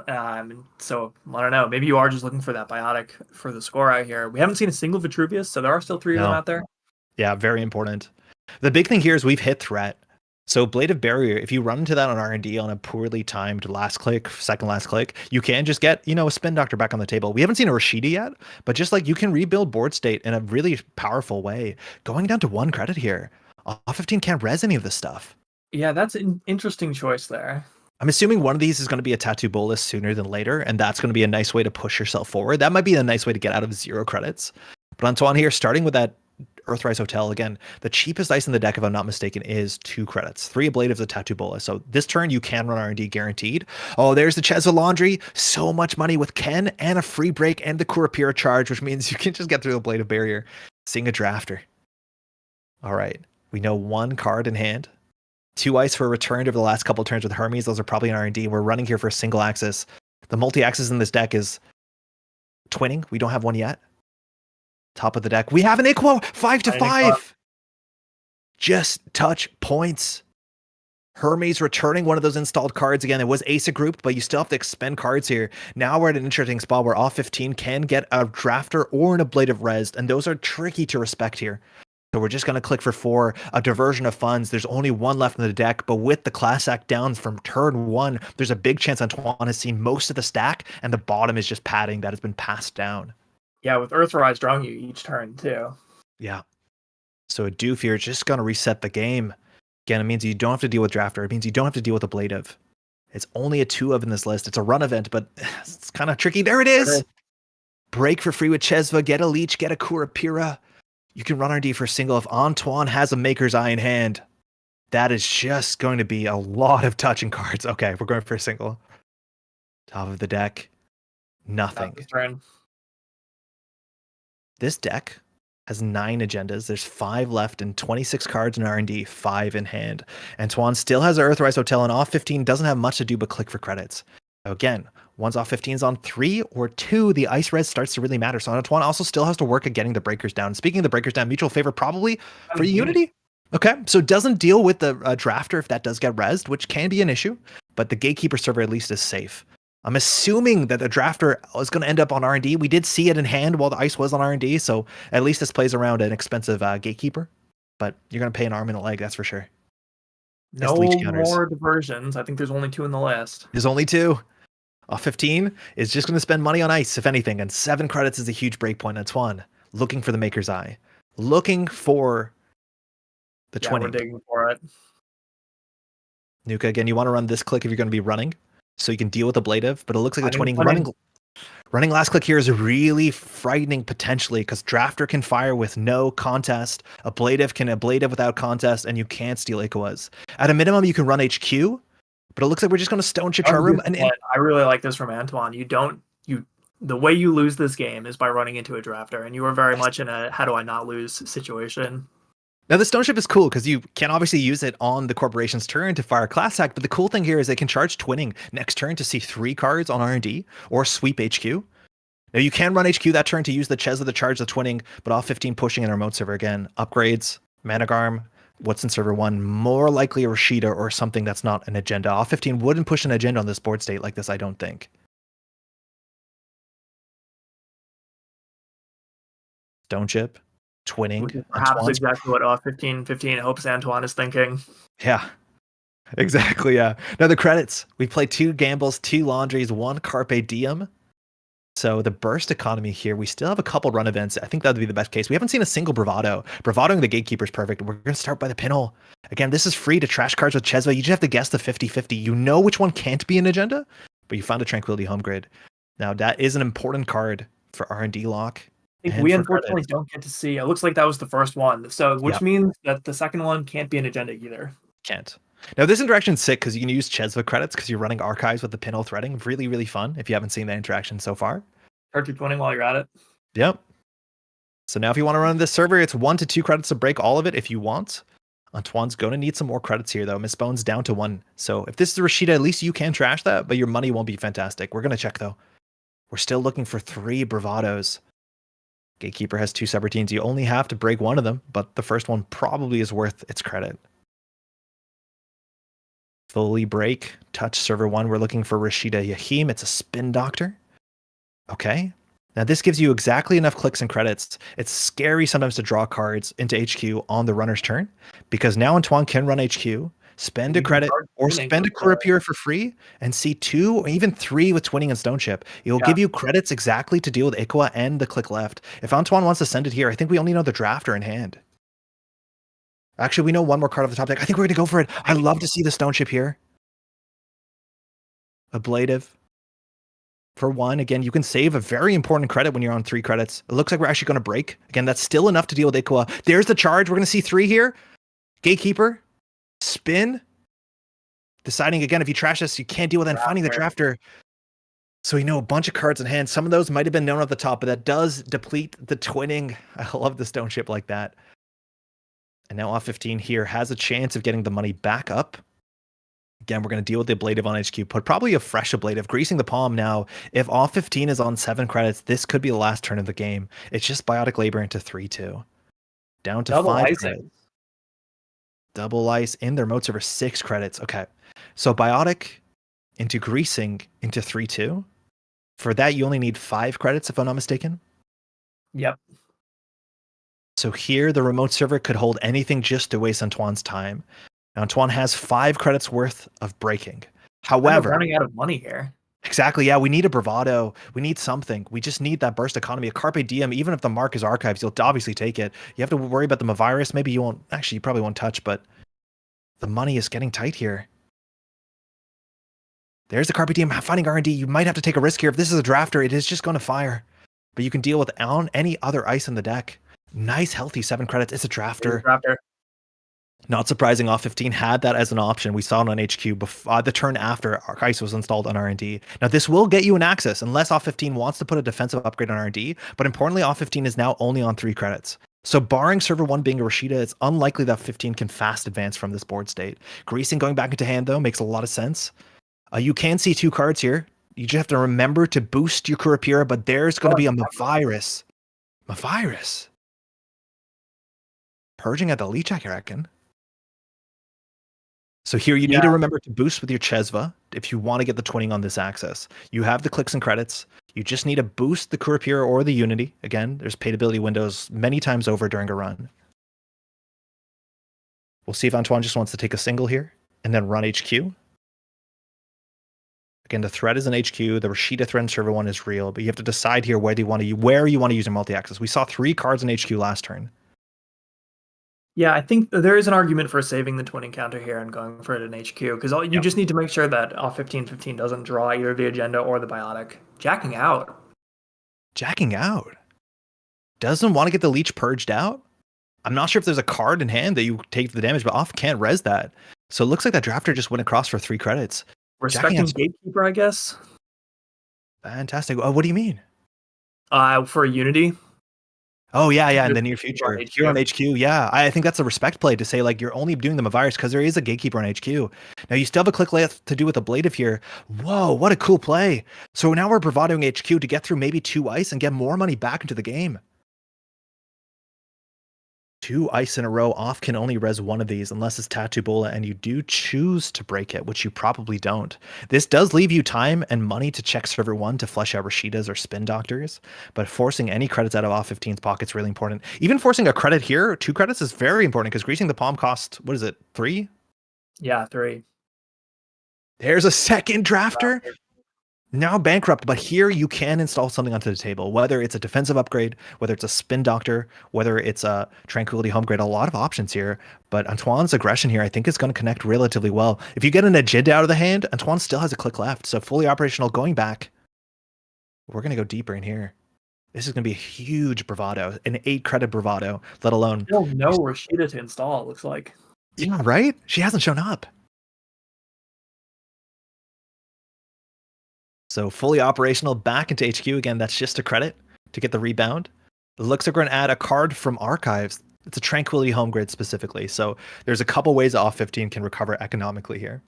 So I don't know. Maybe you are just looking for that biotic for the score out here. We haven't seen a single Vitruvius, so there are still 3 of them out there. Yeah, very important. The big thing here is we've hit threat. So Blade of Barrier, if you run into that on R&D on a poorly timed last click, second last click, you can just get, a Spin Doctor back on the table. We haven't seen a Rashida yet, but just like you can rebuild board state in a really powerful way. Going down to 1 credit here. Off 15 can't res any of this stuff. Yeah, that's an interesting choice there. I'm assuming one of these is going to be a Tattoo Bolus sooner than later, and that's going to be a nice way to push yourself forward. That might be a nice way to get out of 0 credits. But Antoine here, starting with that Earthrise Hotel, again, the cheapest ice in the deck, if I'm not mistaken, is 2 credits. 3 Ablatives, a Tattoo Bolus. So this turn, you can run R&D guaranteed. Oh, there's the Chesva Laundry. So much money with Ken and a free break and the Kurapira charge, which means you can just get through the Blade of Barrier. Seeing a Drafter. All right. We know 1 card in hand. 2 ice for a return over the last couple turns with Hermes. Those are probably in R&D. We're running here for a single axis. The multi-axis in this deck is twinning. We don't have one yet. Top of the deck. We have an Iquo. 5-5. Just touch points. Hermes returning one of those installed cards again. It was Asa grouped, but you still have to expend cards here. Now we're at an interesting spot where off 15 can get a Drafter or an Ablative Res, and those are tricky to respect here. So we're just going to click for 4, a diversion of funds. There's only 1 left in the deck, but with the class act down from turn 1, there's a big chance Antoine has seen most of the stack, and the bottom is just padding that has been passed down. Yeah, with Earthrise drawing you each turn too. Yeah. So a Doof here is just going to reset the game. Again, it means you don't have to deal with Drafter. It means you don't have to deal with Ablative. It's only a 2 of in this list. It's a run event, but it's kind of tricky. There it is! Break for free with Chesva. Get a Leech. Get a Kurapira. You can run R&D for a single if Antoine has a Maker's Eye in hand. That is just going to be a lot of touching cards. Okay, we're going for a single. Top of the deck. Nothing. This deck has 9 agendas. There's 5 left and 26 cards in R&D, 5 in hand. Antoine still has an Earthrise Hotel, and off 15 doesn't have much to do but click for credits. So again, once off 15's on 3 or 2, the ice res starts to really matter. So Antoine also still has to work at getting the breakers down. Speaking of the breakers down, mutual favor probably for Unity. Okay, so doesn't deal with the Drafter if that does get rezzed, which can be an issue, but the Gatekeeper server at least is safe. I'm assuming that the Drafter is going to end up on R&D. We did see it in hand while the ice was on R&D, so at least this plays around an expensive Gatekeeper, but you're going to pay an arm and a leg, that's for sure. No more diversions. I think there's only 2 in the list. There's only 2. Off 15 is just going to spend money on ice, if anything, and 7 credits is a huge breakpoint. Antoine, looking for the Maker's Eye. Looking for the 20. We're digging for it. Nuka, again, you want to run this click if you're going to be running, so you can deal with Ablative, but it looks like the twinning running last click here is really frightening potentially because Drafter can fire with no contest, Ablative can Ablative without contest, and you can't steal Ikwaz. At a minimum, you can run HQ, but it looks like we're just going to stone chip our room. And I really like this from Antoine. The way you lose this game is by running into a Drafter, and you are very much in a how do I not lose situation. Now, the Stone Ship is cool because you can obviously use it on the corporation's turn to fire Class Act, but the cool thing here is they can charge twinning next turn to see 3 cards on R&D or sweep HQ. Now, you can run HQ that turn to use the Chesva to charge the twinning, but off 15 pushing in a remote server again. Upgrades, Managarm, what's in server 1, more likely a Rashida or something that's not an agenda. Off 15 wouldn't push an agenda on this board state like this, I don't think. Stone Ship. Twinning. Perhaps exactly what off 15-15 hopes Antoine is thinking. Yeah, exactly. Yeah. Now the credits. We played 2 gambles, 2 laundries, 1 carpe diem. So the burst economy here, we still have a couple run events. I think that would be the best case. We haven't seen a single bravado. Bravadoing the gatekeeper is perfect. We're going to start by the pinhole. Again, this is free to trash cards with Chesva. You just have to guess the 50-50. You know which one can't be an agenda, but you found a Tranquility Home Grid. Now, that is an important card for R&D lock. I think we unfortunately don't get to see. It looks like that was the first one. So, which means that the second one can't be an agenda either. Can't. Now, this interaction's sick because you can use Chesva credits because you're running archives with the pinhole threading. Really, really fun if you haven't seen that interaction so far. Start your twinning while you're at it. Yep. So now if you want to run this server, it's 1 to 2 credits to break all of it if you want. Antoine's going to need some more credits here, though. Miss Bone's down to 1. So if this is Rashida, at least you can trash that, but your money won't be fantastic. We're going to check, though. We're still looking for 3 bravados. Gatekeeper has 2 subroutines. You only have to break one of them, but the first one probably is worth its credit. Fully break. Touch server 1. We're looking for Rashida Yahim. It's a spin doctor. Okay. Now this gives you exactly enough clicks and credits. It's scary sometimes to draw cards into HQ on the runner's turn because now Antoine can run HQ, spend a credit or spend a Courier for free and see 2 or even 3 with twinning and stone chip. It will give you credits exactly to deal with Iqua and the click left. If Antoine wants to send it here, I think we only know the drafter in hand. Actually, we know one more card off the top deck. I think we're going to go for it. I love to see the stone chip here. Ablative. For 1, again, you can save a very important credit when you're on 3 credits. It looks like we're actually going to break. Again, that's still enough to deal with Iqua. There's the charge. We're going to see 3 here. Gatekeeper. Spin. Deciding, again, if you trash this, you can't deal with it. And finding the drafter. So we know a bunch of cards in hand. Some of those might have been known at the top, but that does deplete the twinning. I love the stone chip like that. And now off 15 here has a chance of getting the money back up. Again, we're going to deal with the ablative on HQ. Put probably a fresh ablative. Greasing the palm now. If off 15 is on 7 credits, this could be the last turn of the game. It's just biotic labor into 3-2. Down to Double 5 icing. credits. Double ice in their remote server 6 credits. Okay. So biotic into greasing into 3-2. For that, you only need 5 credits, if I'm not mistaken. Yep. So here, the remote server could hold anything just to waste Antoine's time. Now, Antoine has 5 credits worth of breaking. However, we're running out of money here. Exactly. Yeah, we need a bravado. We need something. We just need that burst economy. A Carpe Diem, even if the mark is archives, you'll obviously take it. You have to worry about the Mavirus. Maybe you won't. Actually, you probably won't touch, but the money is getting tight here. There's the Carpe Diem. Finding R&D, you might have to take a risk here. If this is a drafter, it is just going to fire. But you can deal with any other ice in the deck. Nice, healthy 7 credits. It's a drafter. Not surprising, off 15 had that as an option. We saw it on HQ before the turn after ice was installed on R&D. Now this will get you an access unless off 15 wants to put a defensive upgrade on R&D, but importantly off 15 is now only on 3 credits. So barring server 1 being a Rashida, it's unlikely that 15 can fast advance from this board state. Greasing going back into hand though makes a lot of sense. You can see 2 cards here. You just have to remember to boost your Kurapira, but there's going to be a Mavirus. Mavirus. Purging at the leech, I reckon. So here you need to remember to boost with your Chesva if you want to get the twinning on this access. You have the clicks and credits. You just need to boost the Kurapira or the Unity. Again, there's paid ability windows many times over during a run. We'll see if Antoine just wants to take a single here and then run HQ. Again, the threat is an HQ. The Rashida threat in server 1 is real, but you have to decide here where you want to use your multi-access. We saw 3 cards in HQ last turn. Yeah, I think there is an argument for saving the twinning counter here and going for it in HQ, because you just need to make sure that off 15-15 doesn't draw either the agenda or the biotic. Jacking out. Jacking out? Doesn't want to get the leech purged out? I'm not sure if there's a card in hand that you take the damage, but off can't res that. So it looks like that drafter just went across for 3 credits. Respecting Gatekeeper, I guess. Fantastic. What do you mean? For Unity. Oh, yeah, in the near future. Here on HQ, yeah. I think that's a respect play to say, like, you're only doing the Mavirus because there is a Gatekeeper on HQ. Now, you still have a click left to do with Ablative here. Whoa, what a cool play. So now we're bravadoing HQ to get through maybe 2 ice and get more money back into the game. 2 ice in a row. Off can only res 1 of these unless it's Tattoo Bola, and you do choose to break it, which you probably don't. This does leave you time and money to check server 1 to flesh out Rashidas or Spin Doctors, but forcing any credits out of off 15's pocket is really important. Even forcing a credit here, 2 credits, is very important because Greasing the Palm costs, what is it, 3? Yeah, 3. There's a second drafter. now bankrupt, but here you can install something onto the table, whether it's a defensive upgrade, whether it's a spin doctor, whether it's a tranquility home grade, a lot of options here. But Antoine's aggression here, I think, is going to connect relatively well. If you get an agenda out of the hand, Antoine still has a click left. So fully operational going back. We're going to go deeper in here. This is going to be a huge bravado, an 8 credit bravado, let alone. Still no Rashida to install, it looks like. Yeah, right? She hasn't shown up. So fully operational back into HQ again. That's just a credit to get the rebound. It looks like we're going to add a card from archives. It's a tranquility home grid specifically. So there's a couple ways off 15 can recover economically here.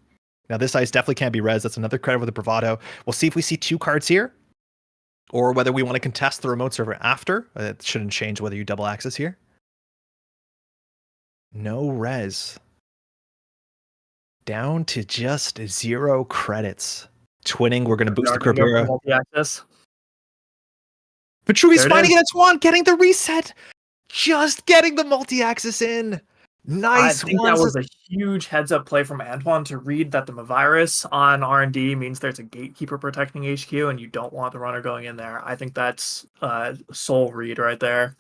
Now this ice definitely can't be res. That's another credit with a bravado. We'll see if we see 2 cards here or whether we want to contest the remote server after. It shouldn't change whether you double access here. No res. Down to just 0 credits. Twinning, we're going to boost the Corbera. Multi-access. Vitruvi's finding it at Swan, getting the reset. Just getting the multi-axis in. Nice. I think that was a huge heads-up play from Antoine to read that the Mavirus on R&D means there's a gatekeeper protecting HQ and you don't want the runner going in there. I think that's a soul read right there.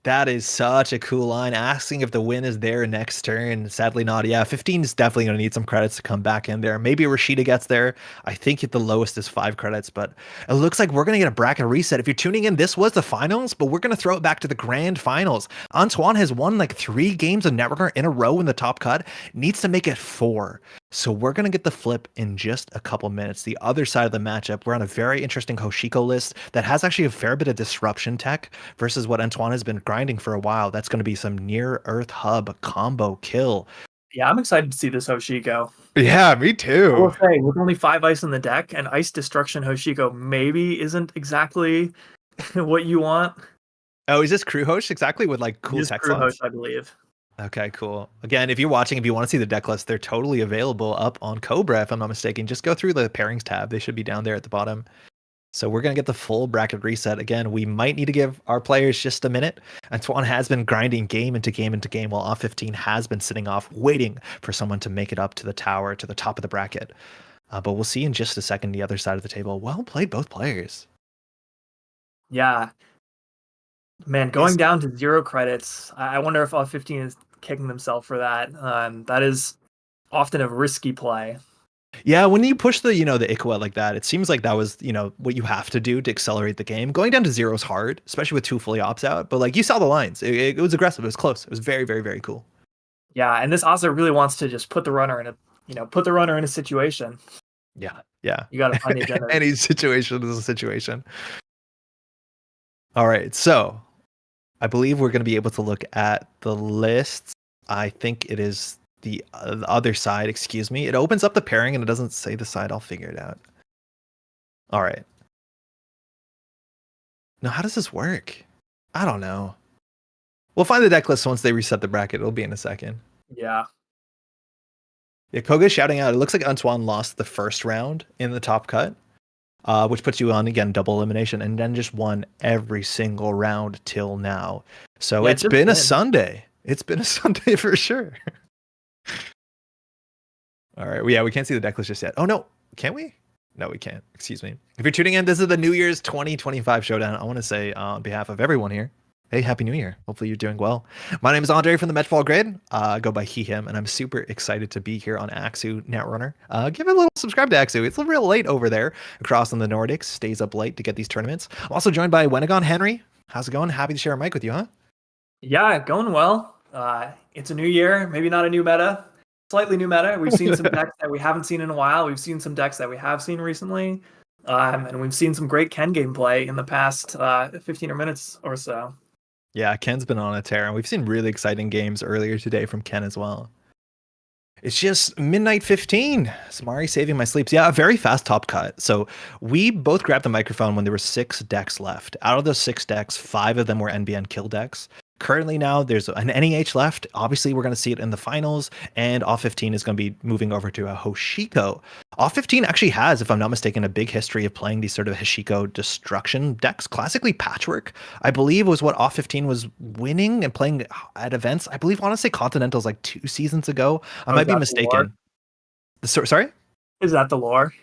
That is such a cool line. Asking if the win is there next turn. Sadly not. Yeah, 15 is definitely going to need some credits to come back in there. Maybe Rashida gets there. I think the lowest is 5 credits, but it looks like we're going to get a bracket reset. If you're tuning in, this was the finals, but we're going to throw it back to the grand finals. Antoine has won like 3 games of Networker in a row in the top cut. Needs to make it 4. So we're going to get the flip in just a couple minutes. The other side of the matchup, we're on a very interesting Hoshiko list that has actually a fair bit of disruption tech versus what Antoine has been grinding for a while. That's going to be some near Earth Hub combo kill. Yeah, I'm excited to see this Hoshiko. Yeah, me too. I will say, with only 5 ice in the deck, and Ice Destruction Hoshiko maybe isn't exactly what you want. Oh, is this crew host exactly with like cool tech crew slots? host, I believe. Okay, cool. Again, if you're watching, if you want to see the deck list, they're totally available up on Cobra, if I'm not mistaken. Just go through the pairings tab. They should be down there at the bottom. So we're going to get the full bracket reset. Again, we might need to give our players just a minute. Antoine has been grinding game into game into game, while off 15 has been sitting off, waiting for someone to make it up to the tower, to the top of the bracket. But we'll see in just a second the other side of the table. Well played, both players. Yeah. Man, going down to 0 credits. I wonder if off 15 is kicking themselves for that. That is often a risky play. Yeah, when you push the, the Ikoa like that, it seems like that was, what you have to do to accelerate the game. Going down to 0 is hard, especially with 2 fully ops out. But like you saw the lines, it was aggressive. It was close. It was very, very, very cool. Yeah, and this Asa really wants to just put the runner in a situation. Yeah. You got to find the agenda. Any situation is a situation. All right, so I believe we're going to be able to look at the lists. I think it is the other side, excuse me. It opens up the pairing and it doesn't say the side. I'll figure it out. All right. Now, how does this work? I don't know. We'll find the deck list once they reset the bracket. It'll be in a second. Yeah. Yeah, Koga's shouting out. It looks like Antoine lost the first round in the top cut, which puts you on, again, double elimination, and then just won every single round till now. So yeah, it's been a Sunday. It's been a Sunday for sure. All right. Well, yeah, we can't see the deck list just yet. Oh, no. Can we? No, we can't. Excuse me. If you're tuning in, this is the New Year's 2025 Showdown. I want to say on behalf of everyone here, hey, Happy New Year. Hopefully you're doing well. My name is Andre from the Metfall Grid. I go by he, him, and I'm super excited to be here on Axu Netrunner. Give it a little subscribe to Axu. It's a real late over there across in the Nordics. Stays up late to get these tournaments. I'm also joined by Wenegon Henry. How's it going? Happy to share a mic with you, huh? Yeah, going well. It's a new year, maybe not a new meta. Slightly new meta. We've seen some decks that we haven't seen in a while. We've seen some decks that we have seen recently. And we've seen some great Ken gameplay in the past 15 minutes or so. Yeah, Ken's been on a tear, and we've seen really exciting games earlier today from Ken as well. It's just midnight 15. Samari saving my sleeps. Yeah, a very fast top cut. So we both grabbed the microphone when there were 6 decks left. Out of those 6 decks, 5 of them were NBN kill decks. Currently now there's an NEH left. Obviously we're going to see it in the finals, and off 15 is going to be moving over to a Hoshiko. Off 15 actually has, if I'm not mistaken, a big history of playing these sort of Hoshiko destruction decks. Classically Patchwork, I believe, was what off 15 was winning and playing at events. I believe, I want to say Continentals like 2 seasons ago. I might be mistaken. Sorry? Is that the lore?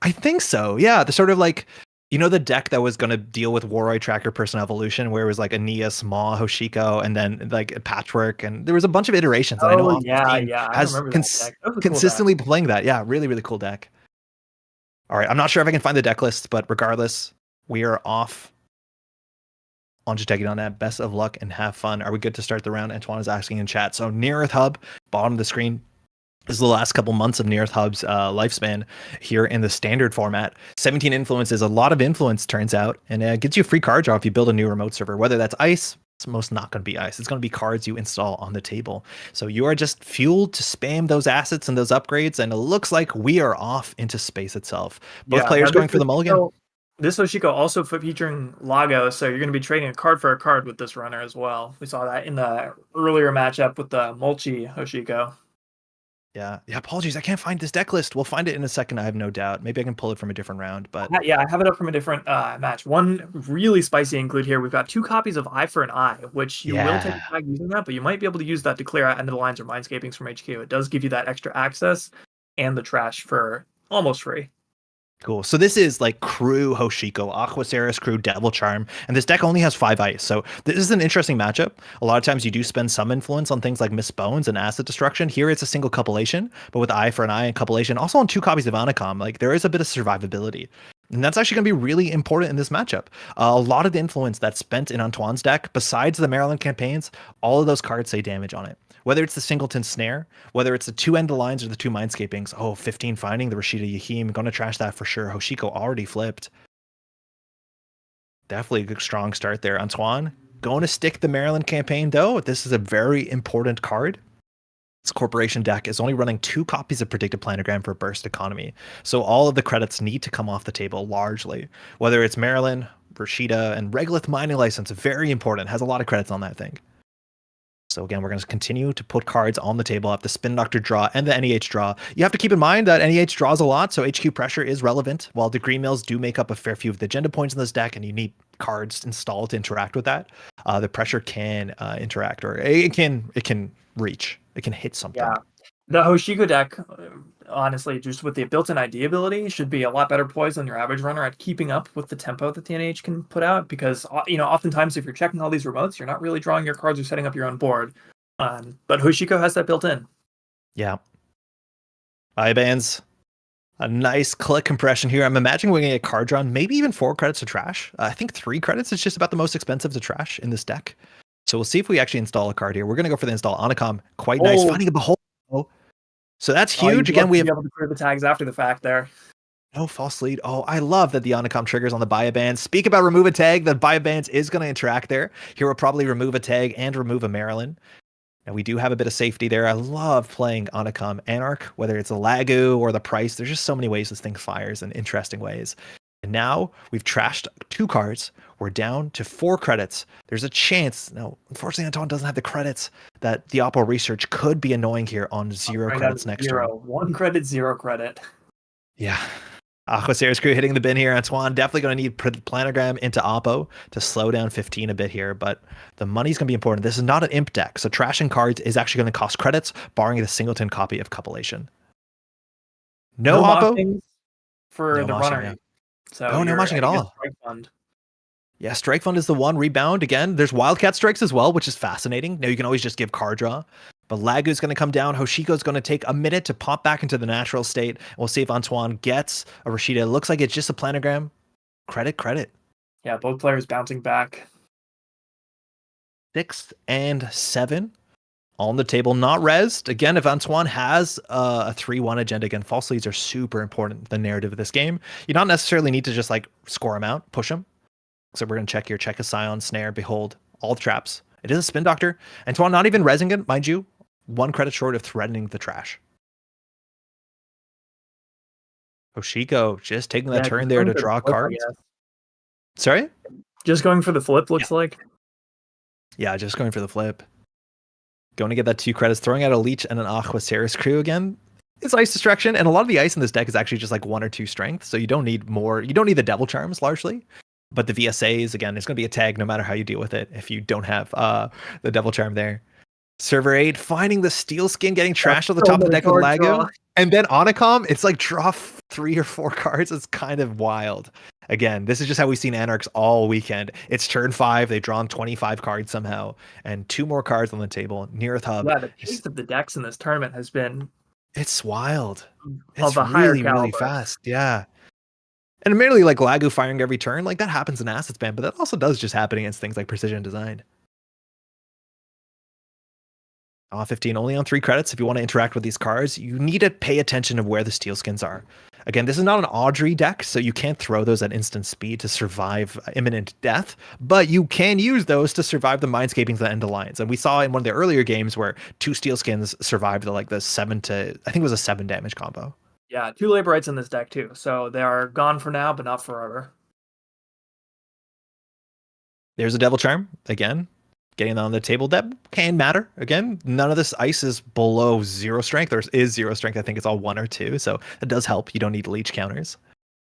I think so. Yeah, the sort of like, the deck that was going to deal with Warroy Tracker Person Evolution, where it was like Aeneas, Maw, Hoshiko, and then like a Patchwork, and there was a bunch of iterations. And I know Oh off the yeah, team yeah, I has remember that deck. That was a cool deck. consistently playing that. Yeah, really, really cool deck. All right, I'm not sure if I can find the deck list, but regardless, we are off on just taking on that. Best of luck and have fun. Are we good to start the round? Antoine is asking in chat. So Near Earth Hub, bottom of the screen. This is the last couple months of Near Earth Hub's lifespan here in the standard format. 17 influence is a lot of influence, turns out, and it gets you a free card draw if you build a new remote server. Whether that's ice, it's most not going to be ice. It's going to be cards you install on the table. So you are just fueled to spam those assets and those upgrades, and it looks like we are off into space itself. Both players going for the mulligan. This Hoshiko also featuring Lago, so you're going to be trading a card for a card with this runner as well. We saw that in the earlier matchup with the Mulchi Hoshiko. Yeah. Apologies, I can't find this deck list. We'll find it in a second, I have no doubt. Maybe I can pull it from a different round. But yeah, I have it up from a different match. One really spicy include here. We've got 2 copies of Eye for an Eye, which you will take a tag using that, but you might be able to use that to clear out end of the lines or mindscapings from HQ. It does give you that extra access and the trash for almost free. Cool. So this is like Crew Hoshiko, Aquaceris, Crew Devil Charm, and this deck only has 5 ice. So this is an interesting matchup. A lot of times you do spend some influence on things like Miss Bones and Asset Destruction. Here it's a single Copulation, but with Eye for an Eye and Copulation, also on 2 copies of Anacom, like there is a bit of survivability. And that's actually going to be really important in this matchup. A lot of the influence that's spent in Antoine's deck, besides the Maryland campaigns, all of those cards say damage on it. Whether it's the Singleton Snare, whether it's the 2 end of lines or the 2 Mindscapings. 15 finding the Rashida Yahim. Going to trash that for sure. Hoshiko already flipped. Definitely a good strong start there. Antoine going to stick the Maryland campaign though. This is a very important card. This corporation deck is only running 2 copies of Predictive Planogram for Burst Economy. So all of the credits need to come off the table largely. Whether it's Maryland, Rashida, and Regolith Mining License, very important. Has a lot of credits on that thing. So again, we're going to continue to put cards on the table at the Spin Doctor draw and the NEH draw. You have to keep in mind that NEH draws a lot, so HQ pressure is relevant. While Degree Mills do make up a fair few of the agenda points in this deck, and you need cards installed to interact with that, the pressure can interact, or it can reach. It can hit something. Yeah, the Hoshiko deck, honestly, just with the built-in ID ability, should be a lot better poised than your average runner at keeping up with the tempo that the NH can put out. Because oftentimes if you're checking all these remotes, you're not really drawing your cards or setting up your own board. But Hoshiko has that built in. Yeah. I-bands. A nice click compression here. I'm imagining we're going to get card drawn, maybe even 4 credits to trash. I think 3 credits is just about the most expensive to trash in this deck. So we'll see if we actually install a card here. We're going to go for the install. Anacom, quite nice. Finding a Behold. So that's huge. Again, we have be able to clear the tags after the fact there. No false lead. I love that the Anacom triggers on the Buy a Band. Speak about remove a tag. The Buy a Bands is going to interact there. Here we'll probably remove a tag and remove a Maryland. And we do have a bit of safety there. I love playing Anacom Anarch, whether it's a Lagu or the price. There's just so many ways this thing fires in interesting ways. And now we've trashed 2 cards. We're down to 4 credits. There's a chance, no, unfortunately Antoine doesn't have the credits, that the Oppo research could be annoying here on 0 credits next turn. 1 credit, 0 credit. Yeah. Aquaceris Crew hitting the bin here. Antoine definitely going to need Planogram into Oppo to slow down 15 a bit here, but the money's going to be important. This is not an imp deck, so trashing cards is actually going to cost credits, barring the Singleton copy of Copulation. No Oppo for no the moshing, runner. yeah. So no moshing at all. Strike Fund. Yeah, Strike Fund is the one. Rebound again. There's Wildcat Strikes as well, which is fascinating. Now you can always just give card draw. But Lagu's going to come down. Hoshiko's going to take a minute to pop back into the natural state. We'll see if Antoine gets a Rashida. It looks like it's just a Planogram. Credit. Yeah, both players bouncing back. 6 and 7 on the table, not rezzed. Again, if Antoine has a 3-1 agenda, again, false leads are super important in the narrative of this game. You don't necessarily need to just like score him out, push him. So we're going to check here. Check a Scion, Snare, Behold, all the traps. It is a Spin Doctor. Antoine not even rezzing it, mind you. 1 credit short of threatening the trash. Hoshiko just taking that turn there to draw cards. Sorry? Just going for the flip, looks like. Yeah, just going for the flip. Going to get that 2 credits. Throwing out a Leech and an Aquaceris Crew again. It's Ice Destruction, and a lot of the ice in this deck is actually just like 1 or 2 strength, so you don't need more. You don't need the Devil Charms, largely. But the VSAs, again, it's going to be a tag no matter how you deal with it if you don't have the Devil Charm there. Server 8, finding the Steel Skin, getting trashed on the top of the deck with Lagu. And then Anacom, it's like draw 3 or 4 cards. It's kind of wild. Again, this is just how we've seen Anarchs all weekend. It's turn 5. They've drawn 25 cards somehow, and 2 more cards on the table. Nearth Hub. Yeah, the pace of the decks in this tournament has been It's wild. of It's a higher really, really caliber. fast. Yeah. And admittedly, like Lagu firing every turn, like that happens in Asset Span, but that also does just happen against things like Precision Design. 15 only on 3 credits. If you want to interact with these cards, you need to pay attention to where the steel skins are. Again, this is not an Audrey deck, so you can't throw those at instant speed to survive imminent death, but you can use those to survive the Mindscapings that end alliance. And we saw in one of the earlier games where 2 steel skins survived the 7 to, I think it was a 7 damage combo. Yeah, 2 Laborites in this deck too, so they are gone for now, but not forever. There's a Devil Charm again. Getting that on the table, that can matter. Again, none of this ice is below 0 strength. There is 0 strength. I think it's all 1 or 2. So that does help. You don't need leech counters.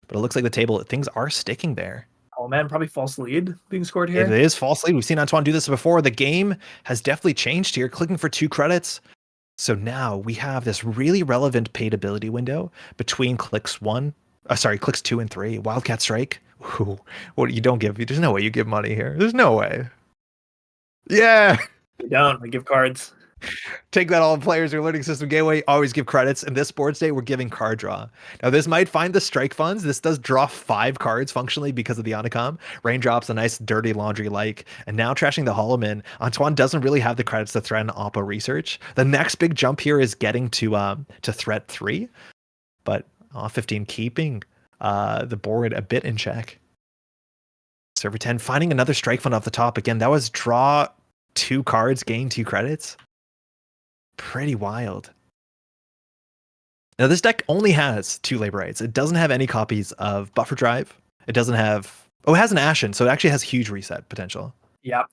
But it looks like the table, things are sticking there. Oh man, probably false lead being scored here. It is false lead. We've seen Antoine do this before. The game has definitely changed here. Clicking for 2 credits. So now we have this really relevant paid ability window between clicks 2 and 3. Wildcat Strike. Ooh, what you don't give. There's no way you give money here. There's no way. Yeah. We don't. We give cards. Take that, all players who are learning system gateway. Always give credits. In this sports day, we're giving card draw. Now, this might find the strike funds. This does draw 5 cards functionally because of the Onicom. Raindrops, a nice dirty laundry like. And now trashing the Holloman. Antoine doesn't really have the credits to threaten Oppo research. The next big jump here is getting to threat 3. But 15 keeping the board a bit in check. Server 10 finding another strike fund off the top. Again, that was draw 2 cards, gain 2 credits. Pretty wild. Now, this deck only has 2 Laborites. It doesn't have any copies of Buffer Drive. It doesn't have... Oh, it has an Ashen, so it actually has huge reset potential. Yep.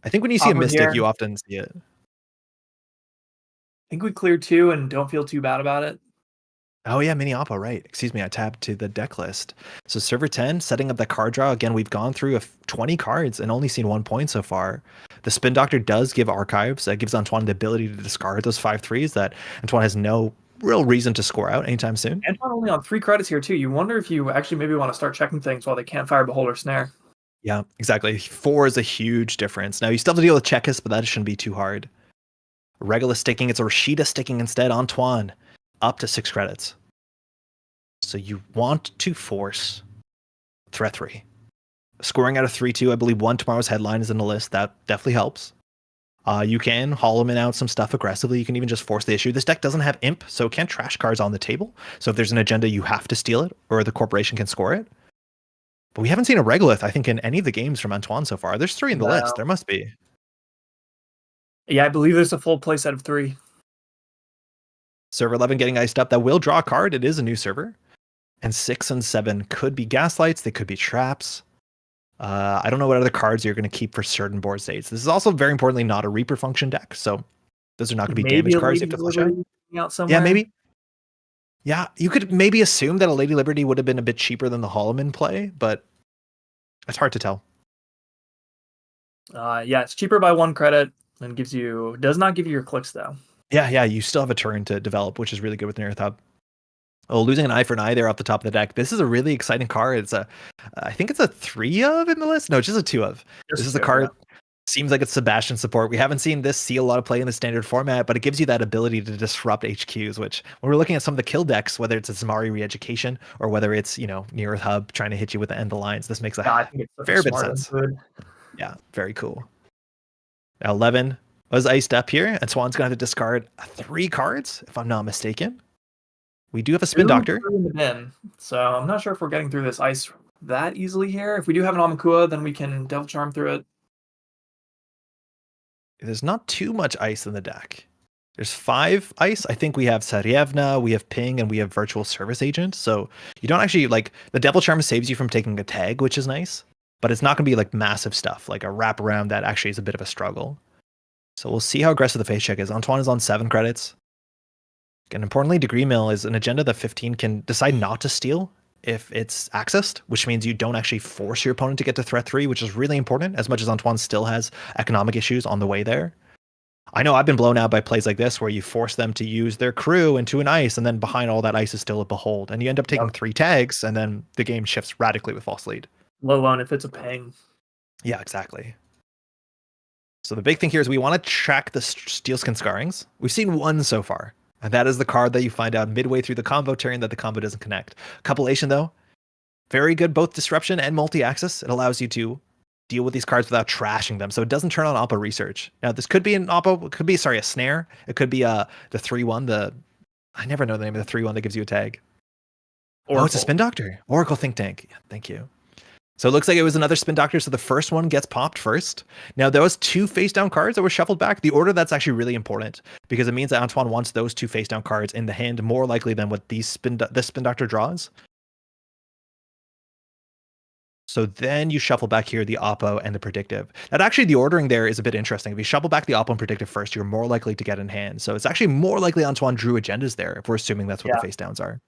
I think when you see a Over Mystic, here. you often see it. I think we cleared 2 and don't feel too bad about it. Oh yeah, Mini Oppo, right. Excuse me, I tabbed to the deck list. So server 10, setting up the card draw. Again, we've gone through 20 cards and only seen 1 point so far. The Spin Doctor does give archives. That gives Antoine the ability to discard those 5/3s that Antoine has no real reason to score out anytime soon. Antoine only on 3 credits here too. You wonder if you actually maybe want to start checking things while they can't fire Beholder Snare. Yeah, exactly. 4 is a huge difference. Now, you still have to deal with Chekis, but that shouldn't be too hard. Regula sticking, it's a Rashida sticking instead. Antoine, up to 6 credits. So you want to force threat 3. Scoring out of 3-2, I believe 1 tomorrow's headline is in the list. That definitely helps. You can Holloman out some stuff aggressively. You can even just force the issue. This deck doesn't have Imp, so it can't trash cards on the table. So if there's an agenda, you have to steal it, or the corporation can score it. But we haven't seen a Regolith, I think, in any of the games from Antoine so far. There's 3 in the No. list. There must be. Yeah, I believe there's a full play set of 3. Server 11 getting iced up. That will draw a card. It is a new server. And 6 and 7 could be Gaslights. They could be Traps. I don't know what other cards you're going to keep for certain board states. This is also, very importantly, not a Reaper function deck. So those are not going to be Maybe damage a cards you Lady have to flush out. Liberty out somewhere. Yeah, maybe. Yeah, you could maybe assume that a Lady Liberty would have been a bit cheaper than the Holloman play, but it's hard to tell. Yeah, it's cheaper by 1 credit and does not give you your clicks though. Yeah, you still have a turn to develop, which is really good with Nearth Hub. Oh, losing an eye for an eye there off the top of the deck. This is a really exciting card. I think it's a 3 of in the list. No, just a 2 of. This is a card. Seems like it's Sebastian support. We haven't seen this see a lot of play in the standard format, but it gives you that ability to disrupt HQs, which when we're looking at some of the kill decks, whether it's a Zamari Re-Education or whether it's, Nearth Hub trying to hit you with the end alliance, this makes I think it's fair bit smart sense. and good. Yeah, very cool. Now 11 was iced up here, and Swan's going to have to discard 3 cards, if I'm not mistaken. We do have a Spin 2 Doctor. in the bin, so I'm not sure if we're getting through this ice that easily here. If we do have an Amakua, then we can Devil Charm through it. There's not too much ice in the deck. There's 5 ice. I think we have Sarievna, we have Ping, and we have Virtual Service Agent. So you don't actually, the Devil Charm saves you from taking a tag, which is nice. But it's not going to be massive stuff, like a wraparound that actually is a bit of a struggle. So we'll see how aggressive the face check is. Antoine is on 7 credits. And importantly, Degree Mill is an agenda that 15 can decide not to steal if it's accessed, which means you don't actually force your opponent to get to threat 3, which is really important, as much as Antoine still has economic issues on the way there. I know I've been blown out by plays like this where you force them to use their crew into an ice, and then behind all that ice is still a behold, and you end up taking 3 tags, and then the game shifts radically with false lead. Let alone if it's a ping. Yeah, exactly. So the big thing here is we want to track the Steelskin Scarrings. We've seen one so far, and that is the card that you find out midway through the combo turn that the combo doesn't connect. Compilation, though, very good, both disruption and multi-axis. It allows you to deal with these cards without trashing them, so it doesn't turn on Oppo research. Now, this could be an Oppo, it could be, a snare. It could be the 3-1, I never know the name of the 3-1 that gives you a tag. Oracle. Oh, it's a Spin Doctor. Oracle Think Tank. Yeah, thank you. So it looks like it was another Spin Doctor, so the first one gets popped first. Now, there was 2 face-down cards that were shuffled back. The order, that's actually really important, because it means that Antoine wants those 2 face-down cards in the hand more likely than what the Spin Doctor draws. So then you shuffle back here the Oppo and the Predictive. That actually, the ordering there is a bit interesting. If you shuffle back the Oppo and Predictive first, you're more likely to get in hand. So it's actually more likely Antoine drew agendas there, if we're assuming that's what the face-downs are.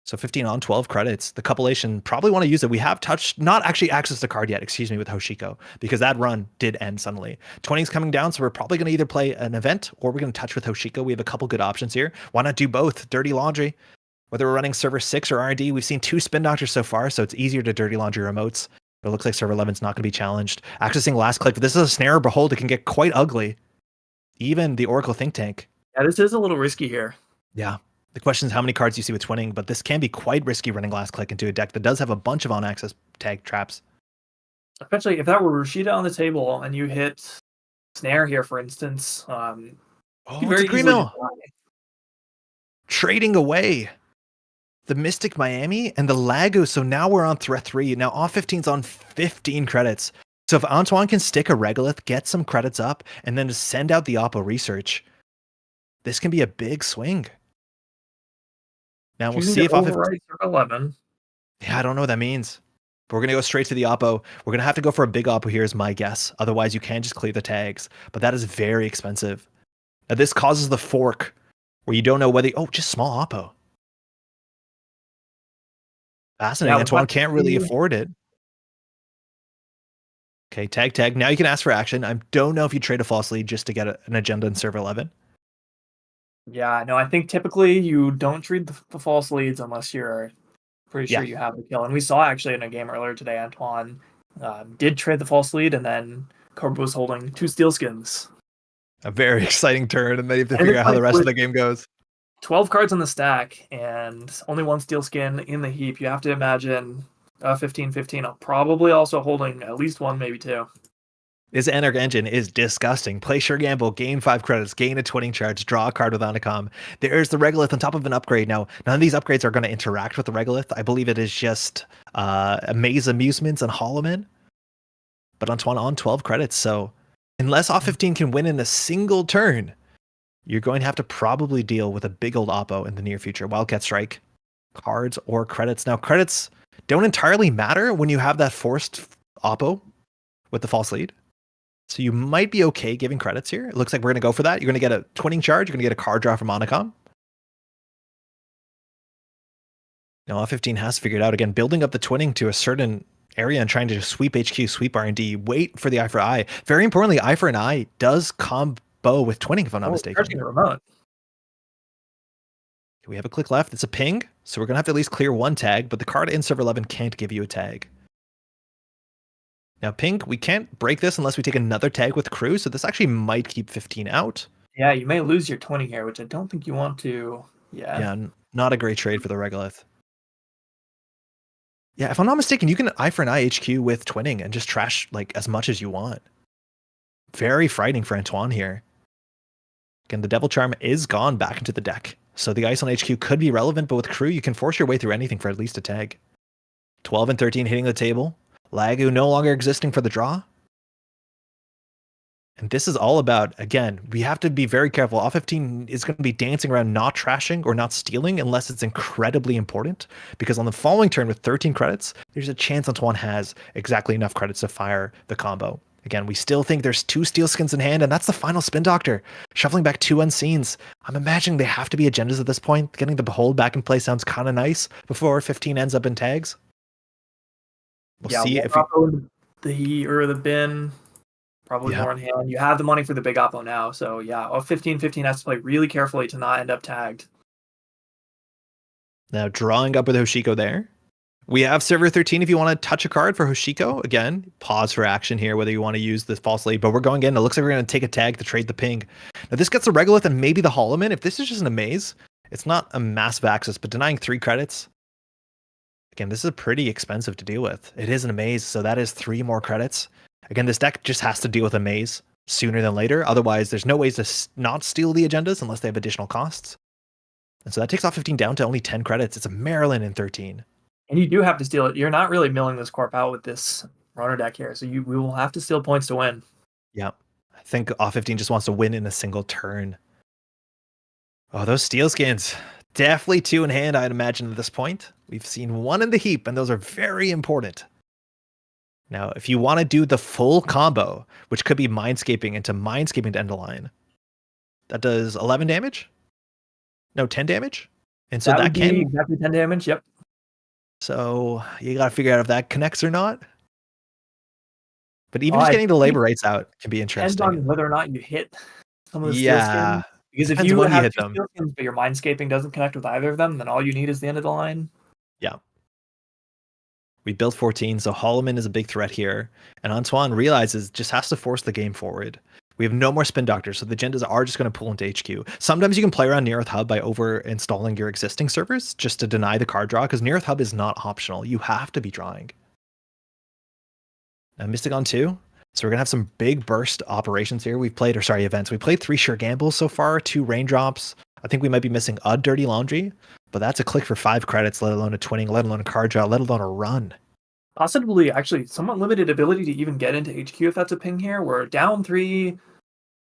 So 15 on 12 credits. The compilation probably want to use it. We have not actually accessed the card yet, with Hoshiko, because that run did end suddenly. 20's coming down, so we're probably going to either play an event or we're going to touch with Hoshiko. We have a couple good options here. Why not do both? Dirty Laundry. Whether we're running server 6 or R&D, we've seen 2 Spin Doctors so far, so it's easier to dirty laundry remotes. But it looks like server 11's not going to be challenged. Accessing last click. If this is a snare or behold, it can get quite ugly. Even the Oracle Think Tank. Yeah, this is a little risky here. Yeah. The question is how many cards you see with twinning, but this can be quite risky running last click into a deck that does have a bunch of on-access tag traps. Especially if that were Rashida on the table and you hit snare here, for instance. It's a Green Mill. Trading away the Mystic Miami and the Lago. So now we're on threat 3. Now off 15's on 15 credits. So if Antoine can stick a Regolith, get some credits up, and then just send out the Oppo research, this can be a big swing. Now we'll see if off 11. Yeah, I don't know what that means. But we're going to go straight to the Oppo. We're going to have to go for a big Oppo here is my guess. Otherwise, you can just clear the tags. But that is very expensive. Now, this causes the fork where you don't know whether... Oh, just small Oppo. Fascinating. Antoine can't really afford it. Okay, tag. Now you can ask for action. I don't know if you trade a false lead just to get an agenda in server 11. Yeah, no, I think typically you don't treat the false leads unless you're pretty sure you have the kill. And we saw actually in a game earlier today, Antoine did trade the false lead, and then Cobra was holding 2 Steelskins. A very exciting turn, and then you have to figure out how the rest of the game goes. 12 cards in the stack, and only 1 Steelskin in the heap. You have to imagine 15-15, probably also holding at least 1, maybe 2. This Anarch engine is disgusting. Play Sure Gamble, gain 5 credits, gain a twinning charge, draw a card with Anacom. There's the Regolith on top of an upgrade. Now, none of these upgrades are going to interact with the Regolith. I believe it is just Maze Amusements and Holloman. But Antoine on 12 credits, so unless off 15 can win in a single turn, you're going to have to probably deal with a big old Oppo in the near future. Wildcat Strike, cards or credits. Now, credits don't entirely matter when you have that forced Oppo with the false lead. So you might be okay giving credits here. It looks like we're going to go for that. You're going to get a twinning charge. You're going to get a card draw from Anacom. Now, F15 has figured out, again, building up the twinning to a certain area and trying to sweep HQ, sweep R&D, wait for the Eye for Eye. Very importantly, Eye for an Eye does combo with twinning, if I'm not mistaken. The remote. We have a click left. It's a ping. So we're going to have to at least clear 1 tag, but the card in server 11 can't give you a tag. Now, ping, we can't break this unless we take another tag with crew, so this actually might keep 15 out. Yeah, you may lose your 20 here, which I don't think you want to. Yeah, not a great trade for the Regolith. Yeah, if I'm not mistaken, you can Eye for an Eye HQ with twinning and just trash like as much as you want. Very frightening for Antoine here. Again, the Devil Charm is gone back into the deck, so the ice on HQ could be relevant, but with crew, you can force your way through anything for at least a tag. 12 and 13 hitting the table. Lagu no longer existing for the draw. And this is all about, again, we have to be very careful. Off 15 is going to be dancing around not trashing or not stealing unless it's incredibly important. Because on the following turn with 13 credits, there's a chance Antoine has exactly enough credits to fire the combo. Again, we still think there's 2 Steelskins in hand, and that's the final Spin Doctor. Shuffling back 2 Unseens. I'm imagining they have to be agendas at this point. Getting the Behold back in play sounds kind of nice before 15 ends up in tags. We'll see if the bin probably more in hand. You have the money for the big oppo now, so yeah, 15-15 has to play really carefully to not end up tagged. Now drawing up with Hoshiko there. We have server 13 if you want to touch a card for Hoshiko. Again, pause for action here, whether you want to use the false lead, but we're going in. It looks like we're going to take a tag to trade the ping. Now this gets the Regolith and maybe the Holloman. If this is just an amaze, it's not a massive access, but denying 3 credits. Again, this is pretty expensive to deal with. It is an amaze, so that is 3 more credits. Again, this deck just has to deal with amaze sooner than later. Otherwise, there's no ways to not steal the agendas unless they have additional costs. And so that takes off 15 down to only 10 credits. It's a Maryland in 13. And you do have to steal it. You're not really milling this corp out with this runner deck here, so we will have to steal points to win. Yeah. I think off 15 just wants to win in a single turn. Oh, those steel skins. Definitely 2 in hand, I'd imagine, at this point. We've seen 1 in the heap, and those are very important. Now, if you want to do the full combo, which could be Mindscaping into Mindscaping to end the line, that does 11 damage? No, 10 damage? And so that can... exactly 10 damage, yep. So you got to figure out if that connects or not. But even just getting the labor rights out can be interesting. Depends on whether or not you hit some of the steel skins. Because if Depends you when you have hit 2 them. steel skins, but your Mindscaping doesn't connect with either of them, then all you need is the end of the line. Yeah. We built 14, so Holloman is a big threat here. And Antoine realizes just has to force the game forward. We have no more spin doctors, so the agendas are just going to pull into HQ. Sometimes you can play around Near Earth Hub by over-installing your existing servers just to deny the card draw, because Near Earth Hub is not optional. You have to be drawing. Now, Mystic on 2. So we're going to have some big burst operations here. Events. We played 3 Sure Gambles so far, 2 Raindrops. I think we might be missing a Dirty Laundry, but that's a click for 5 credits, let alone a twinning, let alone a card draw, let alone a run. Possibly, actually, somewhat limited ability to even get into HQ if that's a ping here. We're down 3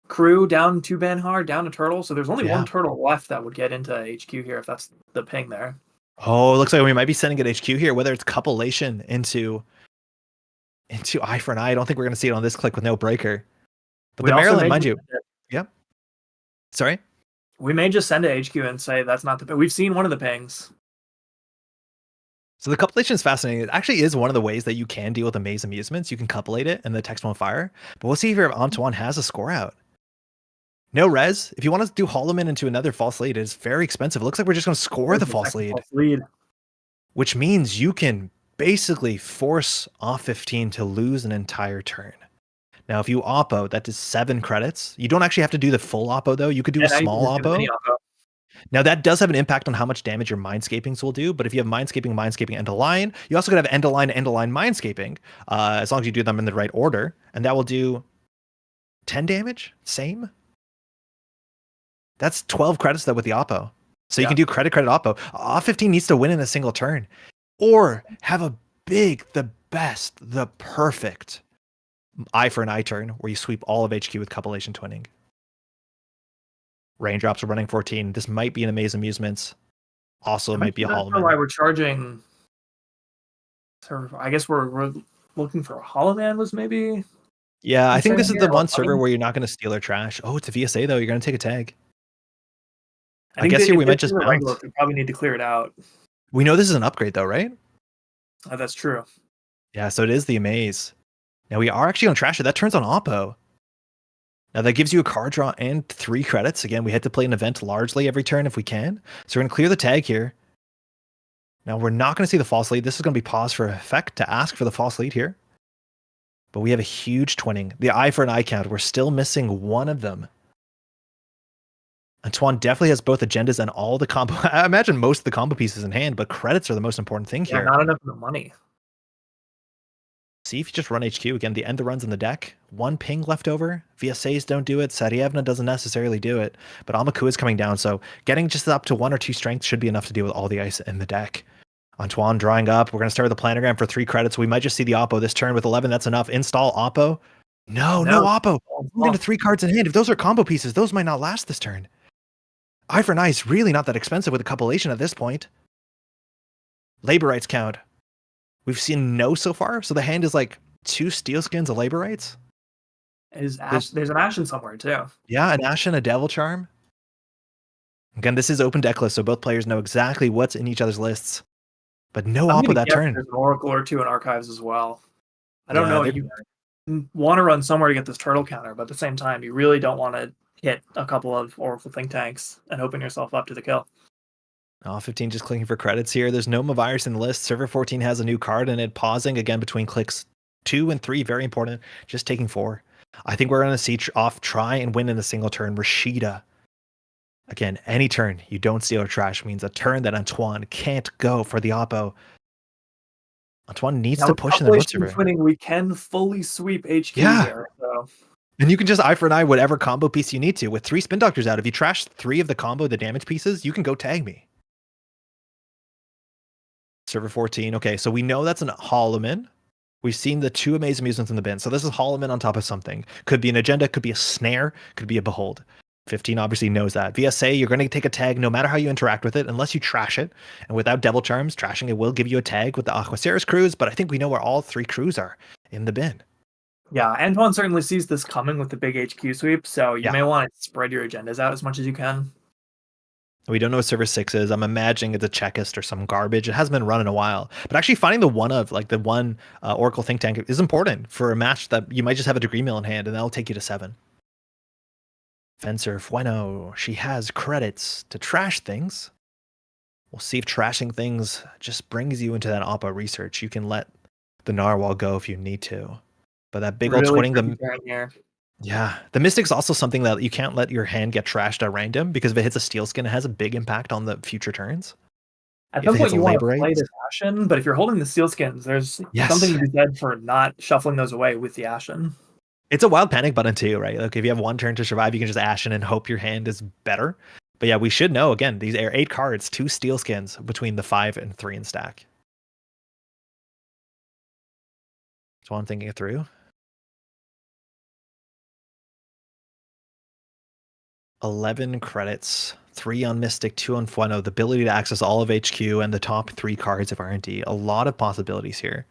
crew, down 2 Banhar, down a turtle, so there's only 1 turtle left that would get into HQ here if that's the ping there. Oh, it looks like we might be sending it HQ here, whether it's coupulation into Eye for an Eye. I don't think we're going to see it on this click with no breaker. But the Maryland, mind you. Yep. Sorry? We may just send it HQ and say that's not the ping. We've seen one of the pings. So the coupulation is fascinating. It actually is one of the ways that you can deal with amaze amusements. You can couplate it and the text won't fire. But we'll see if Antoine has a score out. No res. If you want to do Holloman into another false lead, it's very expensive. It looks like we're just going to score the false lead. Which means you can basically force off 15 to lose an entire turn. Now, if you oppo, that is 7 credits. You don't actually have to do the full oppo, though. You could do a small oppo. Now, that does have an impact on how much damage your Mindscapings will do, but if you have Mindscaping, end of line, you also could have end of line, Mindscaping, as long as you do them in the right order, and that will do 10 damage? Same? That's 12 credits, though, with the oppo. So you can do credit, oppo. Off 15 needs to win in a single turn. Or have a big, the best, the perfect Eye for an Eye turn where you sweep all of HQ with Coupulation Twinning. Raindrops are running 14. This might be an Amaze Amusements. Also, it might be a Hollow Man. Why we're charging... I guess we're looking for a Hollow Man was maybe... Yeah, I think this is the one server where you're not going to steal or trash. Oh, it's a VSA, though. You're going to take a tag. I guess here we might just bounce. We probably need to clear it out. We know this is an upgrade, though, right? That's true. Yeah, so it is the Amaze. Now, we are actually going to trash it. That turns on oppo. Now, that gives you a card draw and 3 credits. Again, we had to play an event largely every turn if we can. So we're going to clear the tag here. Now, we're not going to see the false lead. This is going to be paused for effect to ask for the false lead here. But we have a huge twinning. The Eye for an Eye count. We're still missing one of them. Antoine definitely has both agendas and all the combo. I imagine most of the combo pieces in hand, but credits are the most important thing here. Not enough of the money. See if you just run HQ. Again, the end the runs in the deck. 1 ping left over. VSAs don't do it. Sarievna doesn't necessarily do it. But Amaku is coming down, so getting just up to 1 or 2 strength should be enough to deal with all the ice in the deck. Antoine drawing up. We're going to start with the planogram for 3 credits. We might just see the oppo this turn with 11. That's enough. Install oppo. No oppo. Move into 3 cards in hand. If those are combo pieces, those might not last this turn. Eye for an Eye is really not that expensive with a coupulation at this point. Labor rights count. We've seen no so far, so the hand is like 2 steel skins of labor rights. There's an Ashen somewhere too. Yeah, an Ashen, a Devil Charm. Again, this is open deck list, so both players know exactly what's in each other's lists. But no oppo that turn. There's an Oracle or 2 in archives as well. I don't know. want to run somewhere to get this turtle counter, but at the same time, you really don't want to hit a couple of Oracle Think Tanks and open yourself up to the kill. 15 just clicking for credits here. There's no Mavirus in the list. Server 14 has a new card in it. Pausing again between clicks 2 and 3, very important. Just taking 4. I think we're going to see off try and win in a single turn. Rashida. Again, any turn you don't steal or trash means a turn that Antoine can't go for the oppo. Antoine needs to push in the road server. Winning, we can fully sweep HQ here. So. And you can just eye for an eye whatever combo piece you need to. With 3 Spin Doctors out, if you trash 3 of the combo, the damage pieces, you can go tag me. Server 14. Okay, so we know that's an Holloman. We've seen the 2 Amazing Amusements in the bin. So this is Holloman on top of something. Could be an agenda, could be a snare, could be a behold. 15 obviously knows that. VSA, you're going to take a tag no matter how you interact with it, unless you trash it. And without Devil Charms, trashing it will give you a tag with the Aquaceres crews, but I think we know where all 3 crews are in the bin. Yeah, Antoine certainly sees this coming with the big HQ sweep, so you may want to spread your agendas out as much as you can. We don't know what server 6 is. I'm imagining it's a Checklist or some garbage. It hasn't been run in a while. But actually finding the one Oracle Think Tank is important for a match that you might just have a Degree Mill in hand, and that'll take you to 7. Fencer Fueno, she has credits to trash things. We'll see if trashing things just brings you into that Oppa research. You can let the Narwhal go if you need to. But that big old twinning them. Yeah. The Mystic's also something that you can't let your hand get trashed at random, because if it hits a Steel Skin, it has a big impact on the future turns. At some point you want to play this Ashen, but if you're holding the Steel Skins, there's something to be said for not shuffling those away with the Ashen. It's a wild panic button too, right? Like if you have 1 turn to survive, you can just Ashen and hope your hand is better. But yeah, we should know, again, these are 8 cards, 2 Steel Skins between the 5 and 3 in stack. So I'm thinking it through. 11 credits, 3 on Mystic, 2 on Fueno, the ability to access all of HQ and the top 3 cards of R&D. A lot of possibilities here.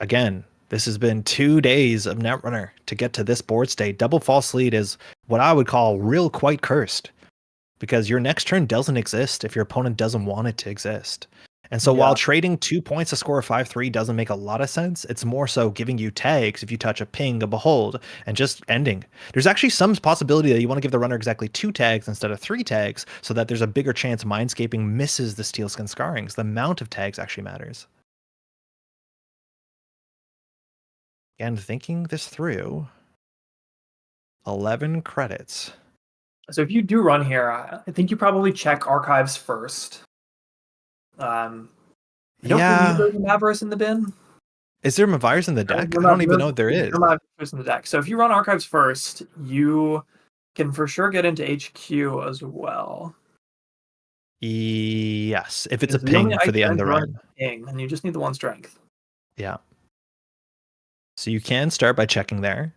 Again, this has been 2 days of Netrunner to get to this board state. Double false lead is what I would call real quite cursed, because your next turn doesn't exist if your opponent doesn't want it to exist. And so while trading 2 points to score a 5-3 doesn't make a lot of sense, it's more so giving you tags if you touch a ping, a behold, and just ending. There's actually some possibility that you want to give the runner exactly 2 tags instead of 3 tags, so that there's a bigger chance Mindscaping misses the Steel Skin Scarrings. The amount of tags actually matters. Again, thinking this through, 11 credits. So if you do run here, I think you probably check archives first. I don't believe there's a Mavirus in the bin. Is there a Mavirus in the deck? I don't even know if there is. There's a Mavirus in the deck. So if you run archives first, you can for sure get into HQ as well. Yes, if it's a ping for the end of the run. Ping, and you just need the 1 strength. Yeah. So you can start by checking there.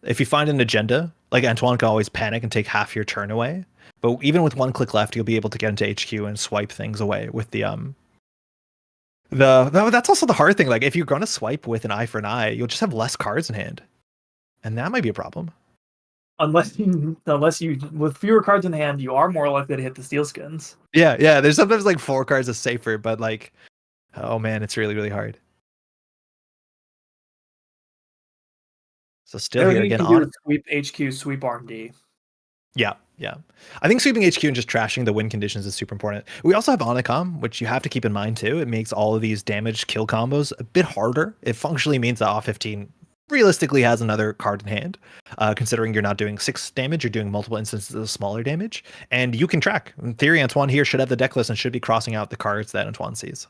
If you find an agenda, like Antoine can always panic and take half your turn away. But even with 1 click left, you'll be able to get into HQ and swipe things away with the that's also the hard thing. Like if you're going to swipe with an eye for an eye, you'll just have less cards in hand, and that might be a problem. Unless you with fewer cards in hand, you are more likely to hit the Steel Skins. Yeah. There's sometimes like 4 cards is safer, but like, oh man, it's really, really hard. So still here again on sweep HQ, sweep RMD. Yeah. I think sweeping HQ and just trashing the win conditions is super important. We also have Onicom, which you have to keep in mind too. It makes all of these damage kill combos a bit harder. It functionally means that off-15 realistically has another card in hand, considering you're not doing 6 damage, you're doing multiple instances of smaller damage, and you can track. In theory, Antoine here should have the deck list and should be crossing out the cards that Antoine sees.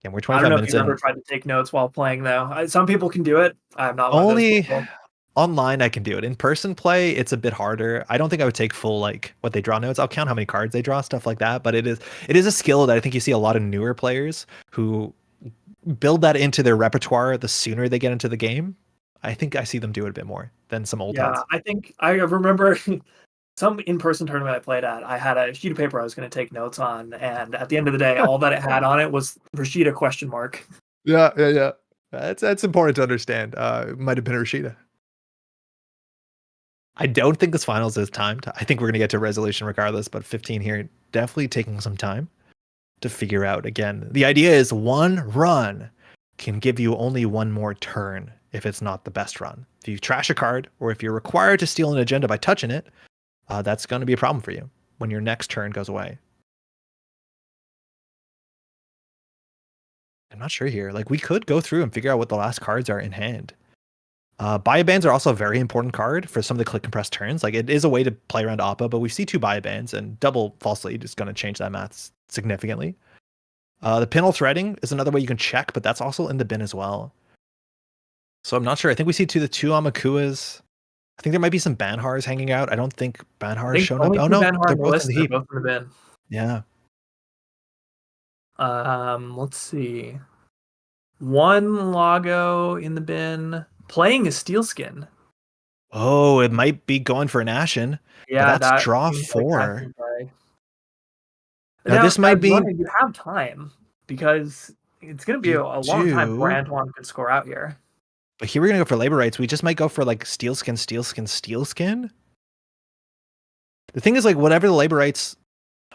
And we're 25 minutes in. I've never tried to take notes while playing, though. Some people can do it. I'm not only online. I can do it. In person play, it's a bit harder. I don't think I would take full like what they draw notes. I'll count how many cards they draw, stuff like that. But it is a skill that I think you see a lot of newer players who build that into their repertoire the sooner they get into the game. I think I see them do it a bit more than some old heads. I think I remember some in-person tournament I played at, I had a sheet of paper I was going to take notes on, and at the end of the day, all that it had on it was Rashida question mark. Yeah. That's important to understand. It might have been Rashida. I don't think this finals is timed. I think we're going to get to resolution regardless, but 15 here, definitely taking some time. to figure out again. The idea is one run can give you only one more turn if it's not the best run. If you trash a card, or if you're required to steal an agenda by touching it, that's going to be a problem for you when your next turn goes away. I'm not sure here. Like, we could go through and figure out what the last cards are in hand. Biobands are also a very important card for some of the click compressed turns. Like, it is a way to play around Oppa, but we see 2 Biobands, and double false lead is going to change that math significantly. The pinhole threading is another way you can check, but that's also in the bin as well. So I'm not sure. I think we see the 2 Amakuas. I think there might be some Banhars hanging out. I don't think Banhar has shown up. Oh no, they're both in the heap. They're both in the bin. Yeah. Let's see. 1 Lago in the bin, playing a steel skin. Oh, it might be going for an Ashen. Yeah, that's draw seems 4. Like now this might be. You have time, because it's going to be a long time before Antoine could score out here. But here we're going to go for labor rights. We just might go for like steel skin, steel skin, steel skin. The thing is, like, whatever the labor rights.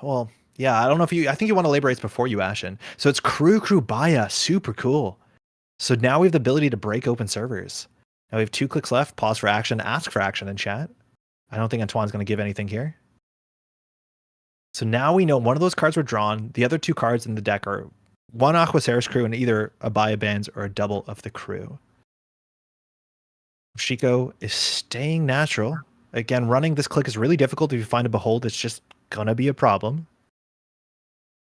Well, yeah, I don't know if you. I think you want to labor rights before you Ashen. So it's crew Baya. Super cool. So now we have the ability to break open servers. Now we have 2 clicks left. Pause for action. Ask for action in chat. I don't think Antoine's going to give anything here. So now we know one of those cards were drawn. The other 2 cards in the deck are 1 Aquaceres crew and either a Biobands or a double of the crew. Shiko is staying natural. Again, running this click is really difficult. If you find a behold, it's just going to be a problem.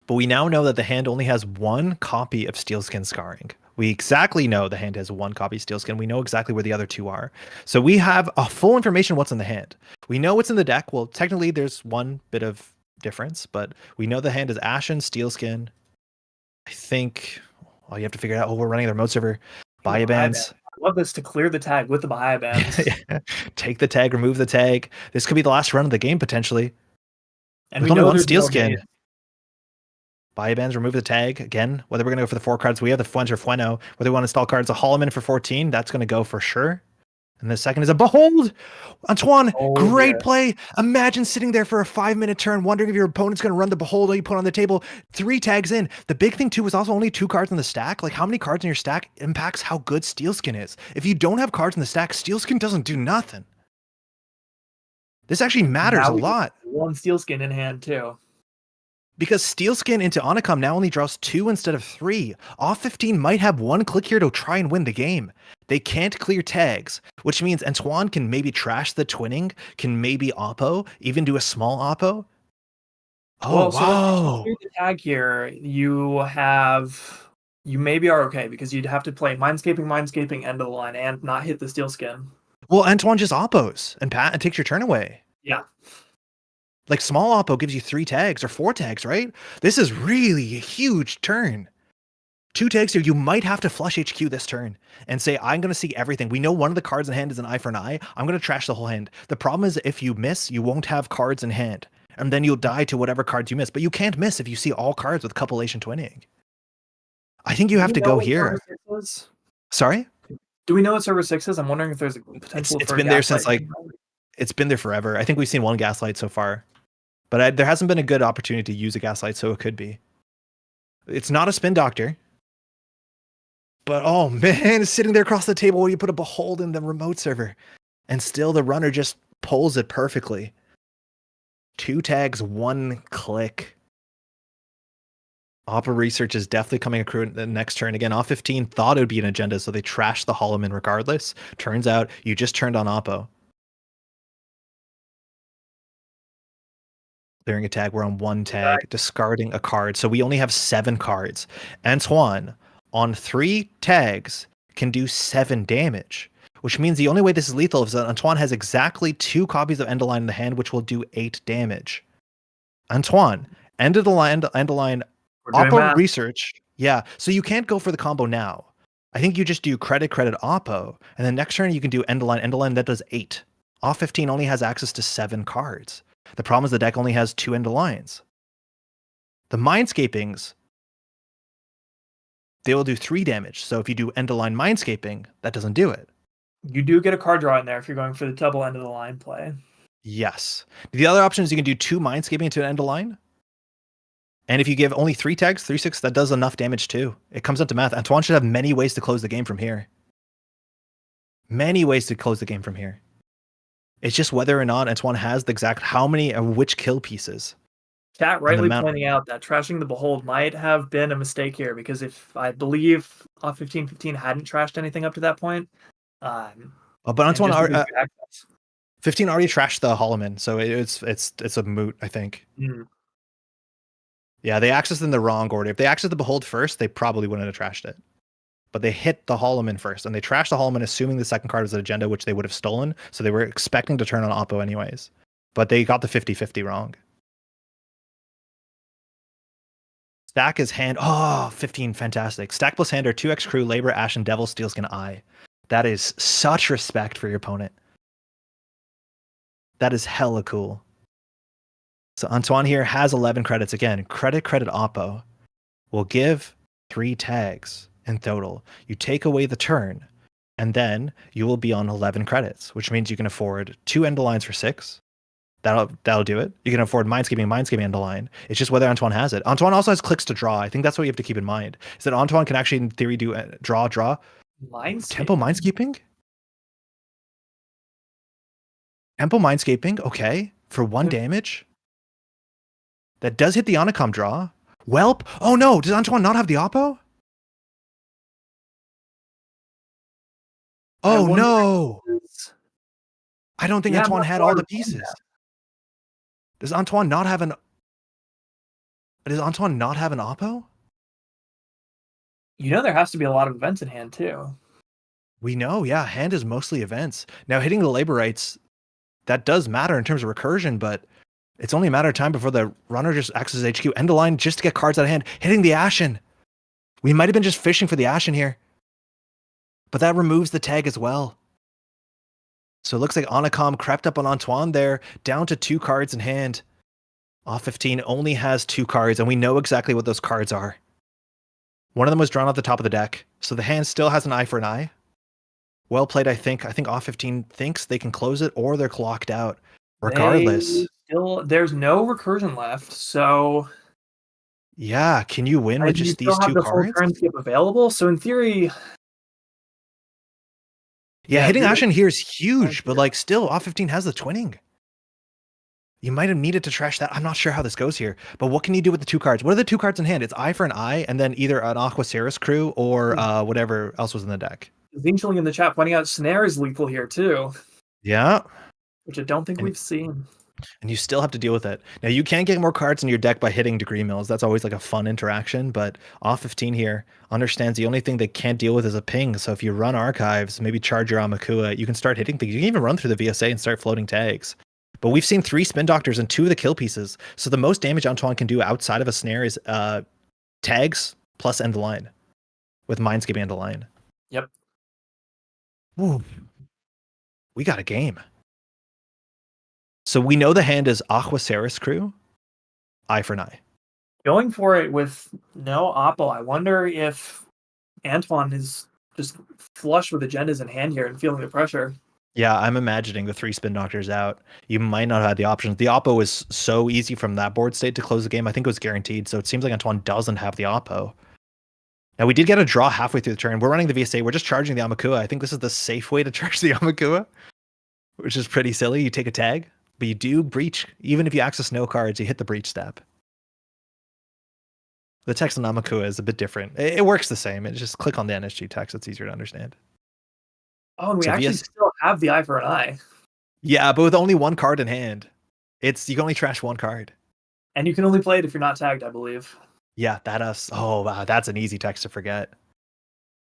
But we now know that the hand only has 1 copy of Steelskin Scarring. We exactly know the hand has 1 copy of Steelskin. We know exactly where the other 2 are. So we have a full information what's in the hand. We know what's in the deck. Well, technically there's one bit of difference, but we know the hand is Ashen, Steelskin. I think, you have to figure it out. We're running the remote server. Biobands. I love this to clear the tag with the Biobands. Take the tag, remove the tag. This could be the last run of the game, potentially. And with we only know 1 there's Steelskin. Biobands, remove the tag. Again, whether we're going to go for the 4 cards, we have the Fuente or Fueno. Whether we want to install cards, a Holloman for 14, that's going to go for sure. And the second is a Behold! Antoine, great play. Imagine sitting there for a 5-minute turn, wondering if your opponent's going to run the Behold or you put on the table. 3 tags in. The big thing, too, is also only 2 cards in the stack. Like, how many cards in your stack impacts how good Steelskin is. If you don't have cards in the stack, Steelskin doesn't do nothing. This actually matters a lot. 1 Steelskin in hand, too. Because Steelskin into Onicum now only draws 2 instead of 3. Off 15 might have 1 click here to try and win the game. They can't clear tags, which means Antoine can maybe trash the twinning, can maybe Oppo, even do a small Oppo. Oh, So wow. if you clear the tag here, you maybe are okay, because you'd have to play Mindscaping, end of the line, and not hit the Steelskin. Well, Antoine just Oppos and takes your turn away. Yeah. Like, small Oppo gives you 3 tags or 4 tags, right? This is really a huge turn. 2 tags here. You might have to flush HQ this turn and say, I'm going to see everything. We know one of the cards in hand is an eye for an eye. I'm going to trash the whole hand. The problem is if you miss, you won't have cards in hand. And then you'll die to whatever cards you miss. But you can't miss if you see all cards with compilation twinning. I think you have to go here. Sorry? Do we know what server 6 is? I'm wondering if there's a potential It's been there since, like, it's been there forever. I think we've seen 1 Gaslight so far. But there hasn't been a good opportunity to use a Gaslight, so it could be. It's not a Spin Doctor. But, oh man, sitting there across the table where you put a Behold in the remote server. And still the runner just pulls it perfectly. 2 tags, 1 click. Opera Research is definitely coming accrue the next turn. Again, off 15 thought it would be an agenda, so they trashed the Holloman regardless. Turns out you just turned on Oppo. Clearing a tag, we're on 1 tag, discarding a card. So we only have 7 cards. Antoine, on 3 tags, can do 7 damage, which means the only way this is lethal is that Antoine has exactly 2 copies of End of Line in the hand, which will do 8 damage. Antoine, end of the line, Oppo Research. Yeah, so you can't go for the combo now. I think you just do credit, Oppo, and then next turn you can do End of Line that does 8. Off 15 only has access to 7 cards. The problem is the deck only has 2 End of Lines. The Mindscapings, they will do 3 damage. So if you do End of Line Mindscaping, that doesn't do it. You do get a card draw in there if you're going for the double End of the Line play. Yes. The other option is you can do 2 Mindscaping to an End of Line And if you give only 3 tags, 3/6, that does enough damage too. It comes up to math. Antoine should have many ways to close the game from here. Many ways to close the game from here. It's just whether or not Antoine has the exact how many of which kill pieces. Chat rightly pointing out that trashing the Behold might have been a mistake here, because if I believe off 15-15 hadn't trashed anything up to that point. But Antoine 15 already trashed the Holloman, so it's a moot, I think. Mm. Yeah, they accessed in the wrong order. If they accessed the Behold first, they probably wouldn't have trashed it. But they hit the Holloman first, and they trashed the Holloman assuming the second card was an agenda, which they would have stolen, so they were expecting to turn on Oppo anyways. But they got the 50-50 wrong. Stack is hand. Oh, 15, fantastic. Stack plus hand are 2x crew, labor, ash, and devil, steelskin, eye. That is such respect for your opponent. That is hella cool. So Antoine here has 11 credits. Again, credit, Oppo. Will give 3 tags in total. You take away the turn, and then you will be on 11 credits, which means you can afford 2 end of lines for 6. That'll do it. You can afford Mindscaping end of line. It's just whether Antoine has it. Antoine also has clicks to draw. I think that's what you have to keep in mind. Is that Antoine can actually, in theory, do draw. Tempo Mindscaping? Tempo Mindscaping, okay. For 1 damage. That does hit the Onacom draw. Welp. Oh no, does Antoine not have the Oppo? Oh no! I don't think Antoine had all the pieces. Does Antoine not have an Oppo? You know there has to be a lot of events in hand too. We know, yeah. Hand is mostly events. Now hitting the labor rights, that does matter in terms of recursion, but it's only a matter of time before the runner just accesses HQ end of line just to get cards out of hand. Hitting the Ashen. We might have been just fishing for the Ashen here. But that removes the tag as well. So it looks like Onacom crept up on Antoine there, down to 2 cards in hand. Off 15 only has 2 cards, and we know exactly what those cards are. One of them was drawn off the top of the deck, so the hand still has an eye for an eye. Well played, I think. I think off 15 thinks they can close it, or they're clocked out. Regardless. There's no recursion left, so... Yeah, can you win with just these 2 cards? You still have the full turn skip available, so in theory... Yeah, hitting Ashen here is huge, but like still, off 15 has the twinning. You might have needed to trash that. I'm not sure how this goes here, but what can you do with the 2 cards? What are the 2 cards in hand? It's eye for an eye, and then either an Aquaceris crew or whatever else was in the deck. Zinchling in the chat pointing out Snare is lethal here too. Yeah. Which I don't think we've seen. And you still have to deal with it. Now, you can get more cards in your deck by hitting Degree Mills. That's always like a fun interaction, but off 15 here understands the only thing they can't deal with is a ping. So if you run Archives, maybe charge your Amakua, you can start hitting things. You can even run through the VSA and start floating tags. But we've seen 3 Spin Doctors and 2 of the kill pieces. So the most damage Antoine can do outside of a snare is tags plus end the line with Mindscape end the line. Yep. Ooh. We got a game. So we know the hand is Aquaceris crew, eye for an eye. Going for it with no Oppo, I wonder if Antoine is just flush with agendas in hand here and feeling the pressure. Yeah, I'm imagining the 3 Spin Doctors out. You might not have had the options. The Oppo is so easy from that board state to close the game. I think it was guaranteed. So it seems like Antoine doesn't have the Oppo. Now, we did get a draw halfway through the turn. We're running the VSA. We're just charging the Amakua. I think this is the safe way to charge the Amakua, which is pretty silly. You take a tag, but you do breach. Even if you access no cards, you hit the breach step. The text on Amakua is a bit different. It works the same. It's just click on the NSG text. It's easier to understand. Oh, and we actually still have the eye for an eye. Yeah, but with only 1 card in hand. You can only trash 1 card. And you can only play it if you're not tagged, I believe. Yeah, wow, that's an easy text to forget.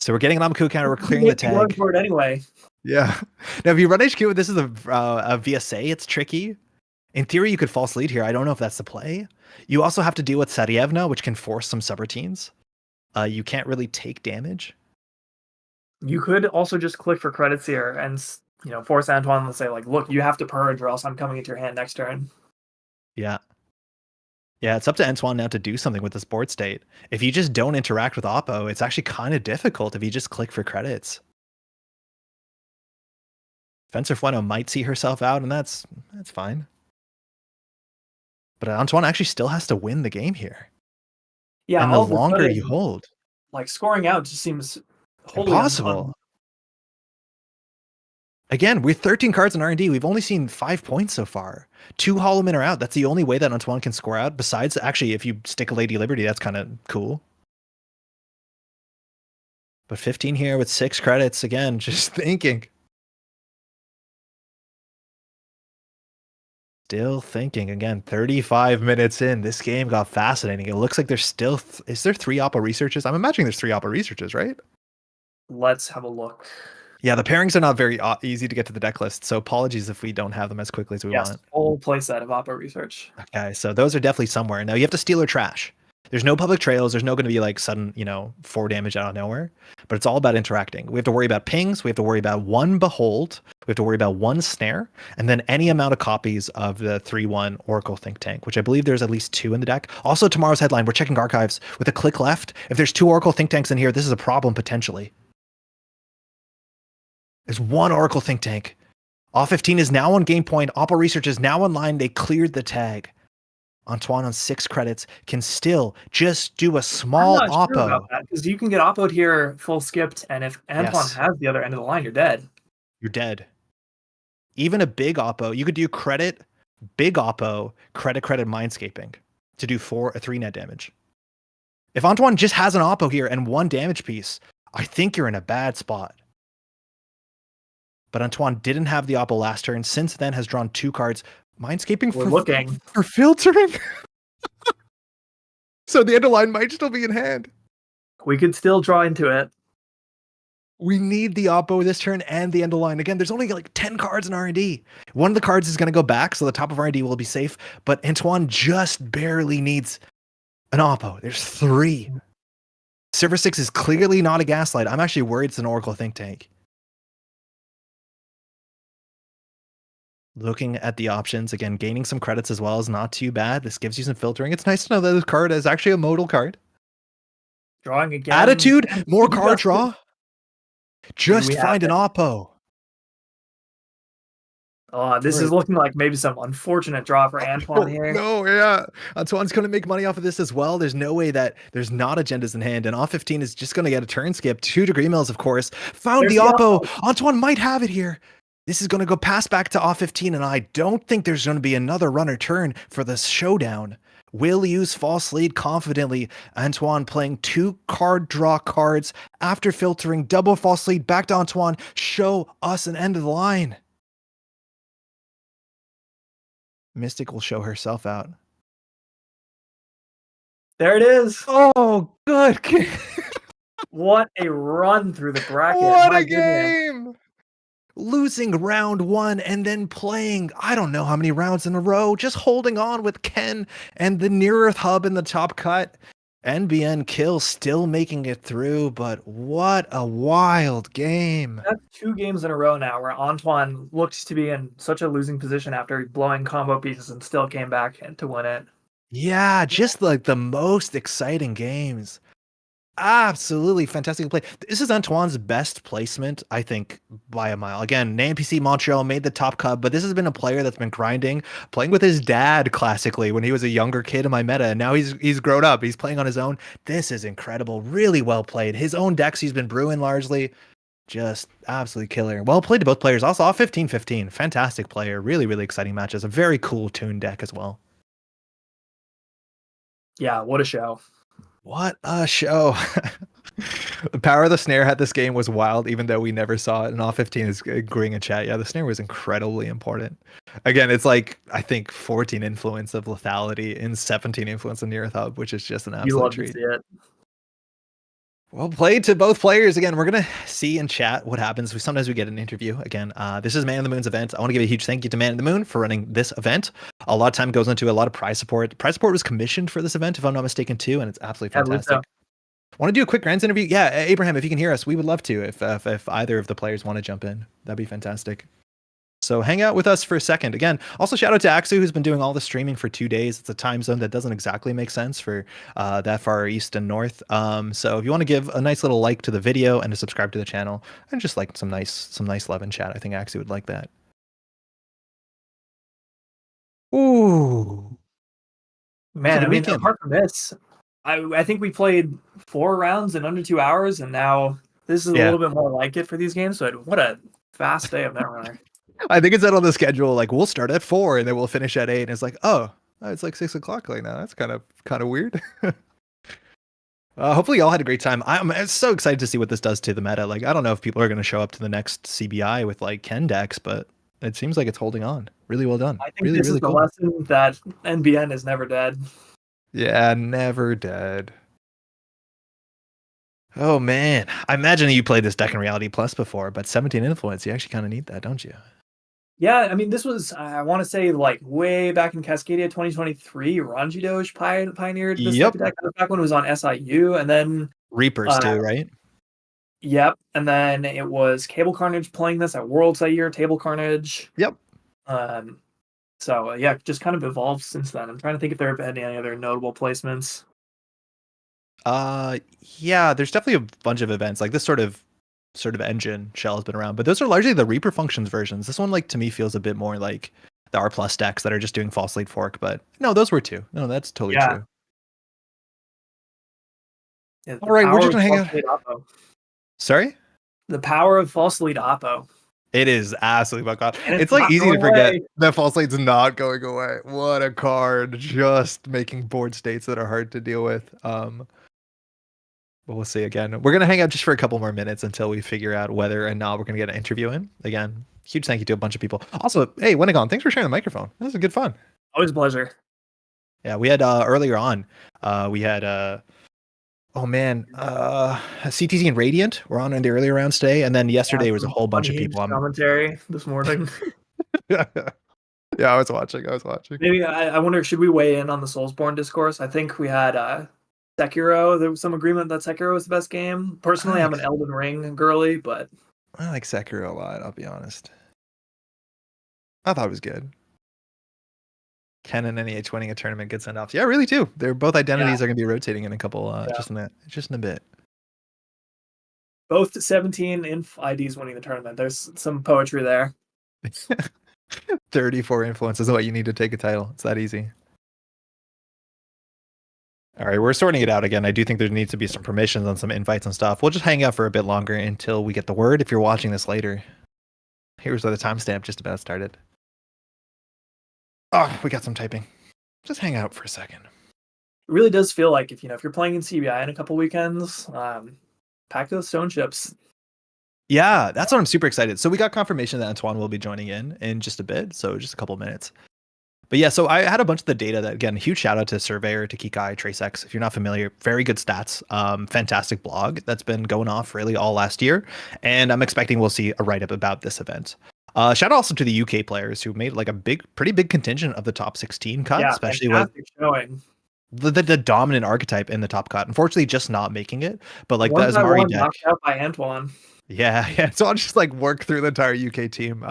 So we're getting an Amakua counter, we're clearing the tag. Going for it anyway. Yeah. Now, if you run HQ, this is a VSA, it's tricky. In theory, you could false lead here. I don't know if that's the play. You also have to deal with Sarievna, which can force some subroutines. You can't really take damage. You could also just click for credits here and, force Antoine to say, like, look, you have to purge or else I'm coming into your hand next turn. Yeah. Yeah, it's up to Antoine now to do something with this board state. If you just don't interact with Oppo, it's actually kind of difficult if you just click for credits. Fencer Fueno might see herself out, and that's fine. But Antoine actually still has to win the game here. Yeah, And the all of a longer you sudden, hold, like scoring out just seems wholly impossible. unfun. Again, we're 13 cards in R&D. We've only seen 5 points so far. 2 Hollow Men are out. That's the only way that Antoine can score out. Besides, actually, if you stick a Lady Liberty, that's kind of cool. But 15 here with 6 credits. Again, just thinking. Still thinking. Again, 35 minutes in. This game got fascinating. It looks like there's still... is there 3 Oppo researches? I'm imagining there's 3 Oppo researches, right? Let's have a look. Yeah, the pairings are not very easy to get to the deck list, so apologies if we don't have them as quickly as we Yes, want. full playset of Oppo research. Okay, so those are definitely somewhere. Now you have to steal or trash. There's no public trails. There's no going to be like sudden, 4 damage out of nowhere. But it's all about interacting. We have to worry about pings. We have to worry about 1 behold. We have to worry about 1 snare, and then any amount of copies of the 3/1 Oracle Think Tank, which I believe there's at least 2 in the deck. Also, tomorrow's headline, we're checking archives with a click left. If there's 2 Oracle Think Tanks in here, this is a problem potentially. There's 1 Oracle Think Tank. Off 15 is now on game point. Oppo Research is now online. They cleared the tag. Antoine on 6 credits can still just do a small I'm not Oppo. sure about that, because you can get Oppo'd here full skipped, and if Antoine has the other end of the line, you're dead. You're dead. Even a big Oppo, you could do credit, big Oppo, credit, Mindscaping to do 3 net damage. If Antoine just has an Oppo here and 1 damage piece, I think you're in a bad spot. But Antoine didn't have the Oppo last turn. Since then, has drawn 2 cards. Mindscaping for filtering. So the underline might still be in hand. We could still draw into it. We need the Oppo this turn and the end of line. Again, there's only like 10 cards in R&D. One of the cards is going to go back, so the top of R&D will be safe. But Antoine just barely needs an Oppo. There's 3. Server 6 is clearly not a Gaslight. I'm actually worried it's an Oracle Think Tank. Looking at the options, again, gaining some credits as well is not too bad. This gives you some filtering. It's nice to know that this card is actually a modal card. Drawing again. Attitude, more card draw. Just find an Oppo. Oh, this is looking like maybe some unfortunate draw for Antoine here. No, yeah. Antoine's going to make money off of this as well. There's no way that there's not agendas in hand. And off 15 is just going to get a turn skip. 2 degree mills, of course. Found the Oppo. Antoine might have it here. This is going to go pass back to off 15, and I don't think there's going to be another runner turn for this showdown. Will use false lead confidently. Antoine playing 2 card draw cards after filtering double false lead back to Antoine. Show us an end of the line. Mystic will show herself out. There it is. Oh, good. What a run through the bracket. What a game. Losing round 1 and then playing, I don't know how many rounds in a row, just holding on with Ken and the Near Earth hub in the top cut. NBN kill still making it through, but what a wild game. That's 2 games in a row now where Antoine looked to be in such a losing position after blowing combo pieces and still came back to win it. Yeah, just like the most exciting games. Absolutely fantastic play. This is Antoine's best placement, I think, by a mile. Again, NPC Montreal made the top cut, but this has been a player that's been grinding, playing with his dad classically when he was a younger kid in my meta, and now he's grown up. He's playing on his own. This is incredible. Really well played. His own decks he's been brewing largely. Just absolutely killer. Well played to both players. Also off 15-15. Fantastic player. Really, really exciting matches. A very cool tuned deck as well. Yeah, what a show. What a show. The power of the snare had this game was wild, even though we never saw it. And off 15 is agreeing in chat. Yeah, the snare was incredibly important. Again, it's like, I think 14 influence of lethality and 17 influence of Near Earth Hub, which is just an absolute treat. To see it. Well played to both players. Again, we're going to see in chat what happens. Sometimes we get an interview. Again, this is Man in the Moon's event. I want to give a huge thank you to Man in the Moon for running this event. A lot of time goes into a lot of prize support. Prize support was commissioned for this event, if I'm not mistaken, too, and it's absolutely fantastic. Want to do a quick Grants interview? Yeah, Abraham, if you can hear us, we would love to. If either of the players want to jump in, that'd be fantastic. So hang out with us for a second. Again, also shout out to Axu, who's been doing all the streaming for 2 days. It's a time zone that doesn't exactly make sense for that far east and north. So if you want to give a nice little like to the video and to subscribe to the channel and just like some nice love in chat, I think Axu would like that. Ooh. Man, I mean, apart from this, I think we played 4 rounds in under 2 hours, and now this is a Yeah. little bit more like it for these games. But what a fast day of Netrunner. I think it said on the schedule like we'll start at 4 and then we'll finish at 8. And it's like, oh, it's like 6 o'clock right now. That's kind of weird. Hopefully y'all had a great time. I'm so excited to see what this does to the meta. Like, I don't know if people are going to show up to the next CBI with like Ken decks, but it seems like it's holding on. Really well done. I think Really, this really is the cool. lesson that NBN is never dead. Yeah, never dead. Oh man, I imagine you played this deck in Reality Plus before, but 17 influence, you actually kind of need that, don't you? Yeah, I mean, this was, I want to say, like, way back in Cascadia 2023, Ranji Doge pioneered this Yep. type of deck. That was back when it was on SIU, and then, Reapers too, right? yep, and then it was Cable Carnage playing this at Worlds that year, Table Carnage. Yep. So, yeah, just kind of evolved since then. I'm trying to think if there have been any other notable placements. Yeah, there's definitely a bunch of events like this sort of engine shell has been around, but those are largely the Reaper functions versions. This one, like, to me feels a bit more like the R plus decks that are just doing false lead fork, but no, those were two. No, that's totally true. Yeah, All right, we're just gonna hang out. Sorry? The power of false lead oppo. It is absolutely my god. And It's like not easy to going forget away. that false lead's not going away. What a card, just making board states that are hard to deal with. But we'll see again. We're gonna hang out just for a couple more minutes until we figure out whether or not we're gonna get an interview in. Again, huge thank you to a bunch of people. Also, hey, Winnegon, thanks for sharing the microphone. This is good fun. Always a pleasure. Yeah, we had earlier on, we had CTZ and Radiant were on in the earlier rounds today, and then yesterday was a whole bunch of people. Commentary this morning. Yeah, I was watching. Maybe I wonder, should we weigh in on the Soulsborne discourse? I think we had Sekiro. There was some agreement that Sekiro was the best game. Personally, I'm an Elden Ring girly, but I like Sekiro a lot. I'll be honest. I thought it was good. Ken and NEH winning a tournament, good send offs. Yeah, really too. They're both identities are going to be rotating in a couple, just in a bit. Both 17 inf IDs winning the tournament. There's some poetry there. 34 influence is what you need to take a title. It's that easy. All right, we're sorting it out again. I do think there needs to be some permissions on some invites and stuff. We'll just hang out for a bit longer until we get the word. If you're watching this later, here's where the timestamp just about started. Oh, we got some typing. Just hang out for a second. It really does feel like if you're playing in CBI in a couple weekends, pack those stone chips. Yeah, that's what I'm super excited. So we got confirmation that Antoine will be joining in just a bit, so just a couple minutes. But yeah, so I had a bunch of the data that, again, huge shout out to Surveyor, to Kikai, TraceX. If you're not familiar, very good stats. Fantastic blog that's been going off really all last year. And I'm expecting we'll see a write-up about this event. Shout out also to the UK players who made like a pretty big contingent of the top 16 cut, especially with showing. The dominant archetype in the top cut. Unfortunately, just not making it. But like the Asari deck. Knocked out by Antoine. Yeah. So I'll just like work through the entire UK team,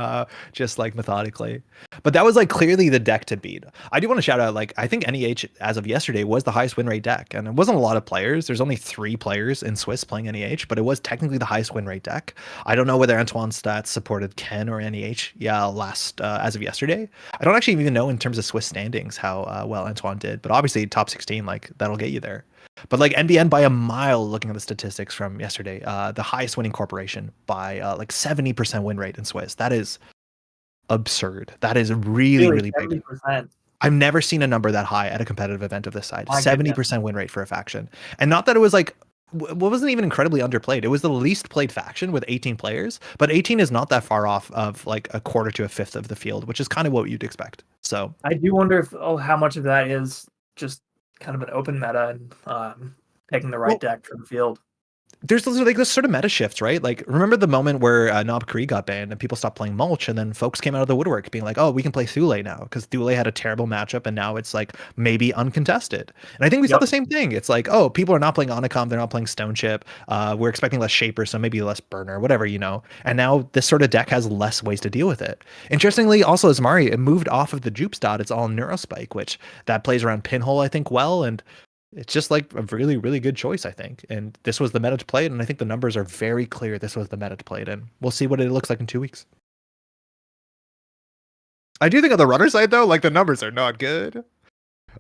just like methodically. But that was like clearly the deck to beat. I do want to shout out, like, I think NEH as of yesterday was the highest win rate deck, and it wasn't a lot of players. There's only 3 players in Swiss playing NEH, but it was technically the highest win rate deck. I don't know whether Antoine's stats supported Ken or NEH. Yeah, last as of yesterday. I don't actually even know in terms of Swiss standings how well Antoine did, but obviously top 16, like that'll get you there. But like NBN by a mile, looking at the statistics from yesterday, the highest winning corporation by like 70% win rate in Swiss. That is absurd. That is really big. I've never seen a number that high at a competitive event of this side. 70% win rate for a faction. And not that it was like, wasn't even incredibly underplayed. It was the least played faction with 18 players, but 18 is not that far off of like a quarter to a fifth of the field, which is kind of what you'd expect. So I do wonder if how much of that is just kind of an open meta and picking the right deck for the field. There's like this sort of meta shift, right? Like, remember the moment where Knob Kree got banned and people stopped playing Mulch, and then folks came out of the woodwork being like, oh, we can play Thule now because Thule had a terrible matchup and now it's like maybe uncontested. And I think we saw the same thing. It's like, oh, people are not playing Onicom, they're not playing Stone Chip. We're expecting less Shaper, so maybe less Burner, whatever, And now this sort of deck has less ways to deal with it. Interestingly, also Asari, it moved off of the Jupes dot. It's all Neurospike, which that plays around Pinhole, I think, well, and it's just like a really, really good choice, I think. And this was the meta to play it, and I think the numbers are very clear this was the meta to play it in. We'll see what it looks like in 2 weeks. I do think on the runner side, though, like the numbers are not good.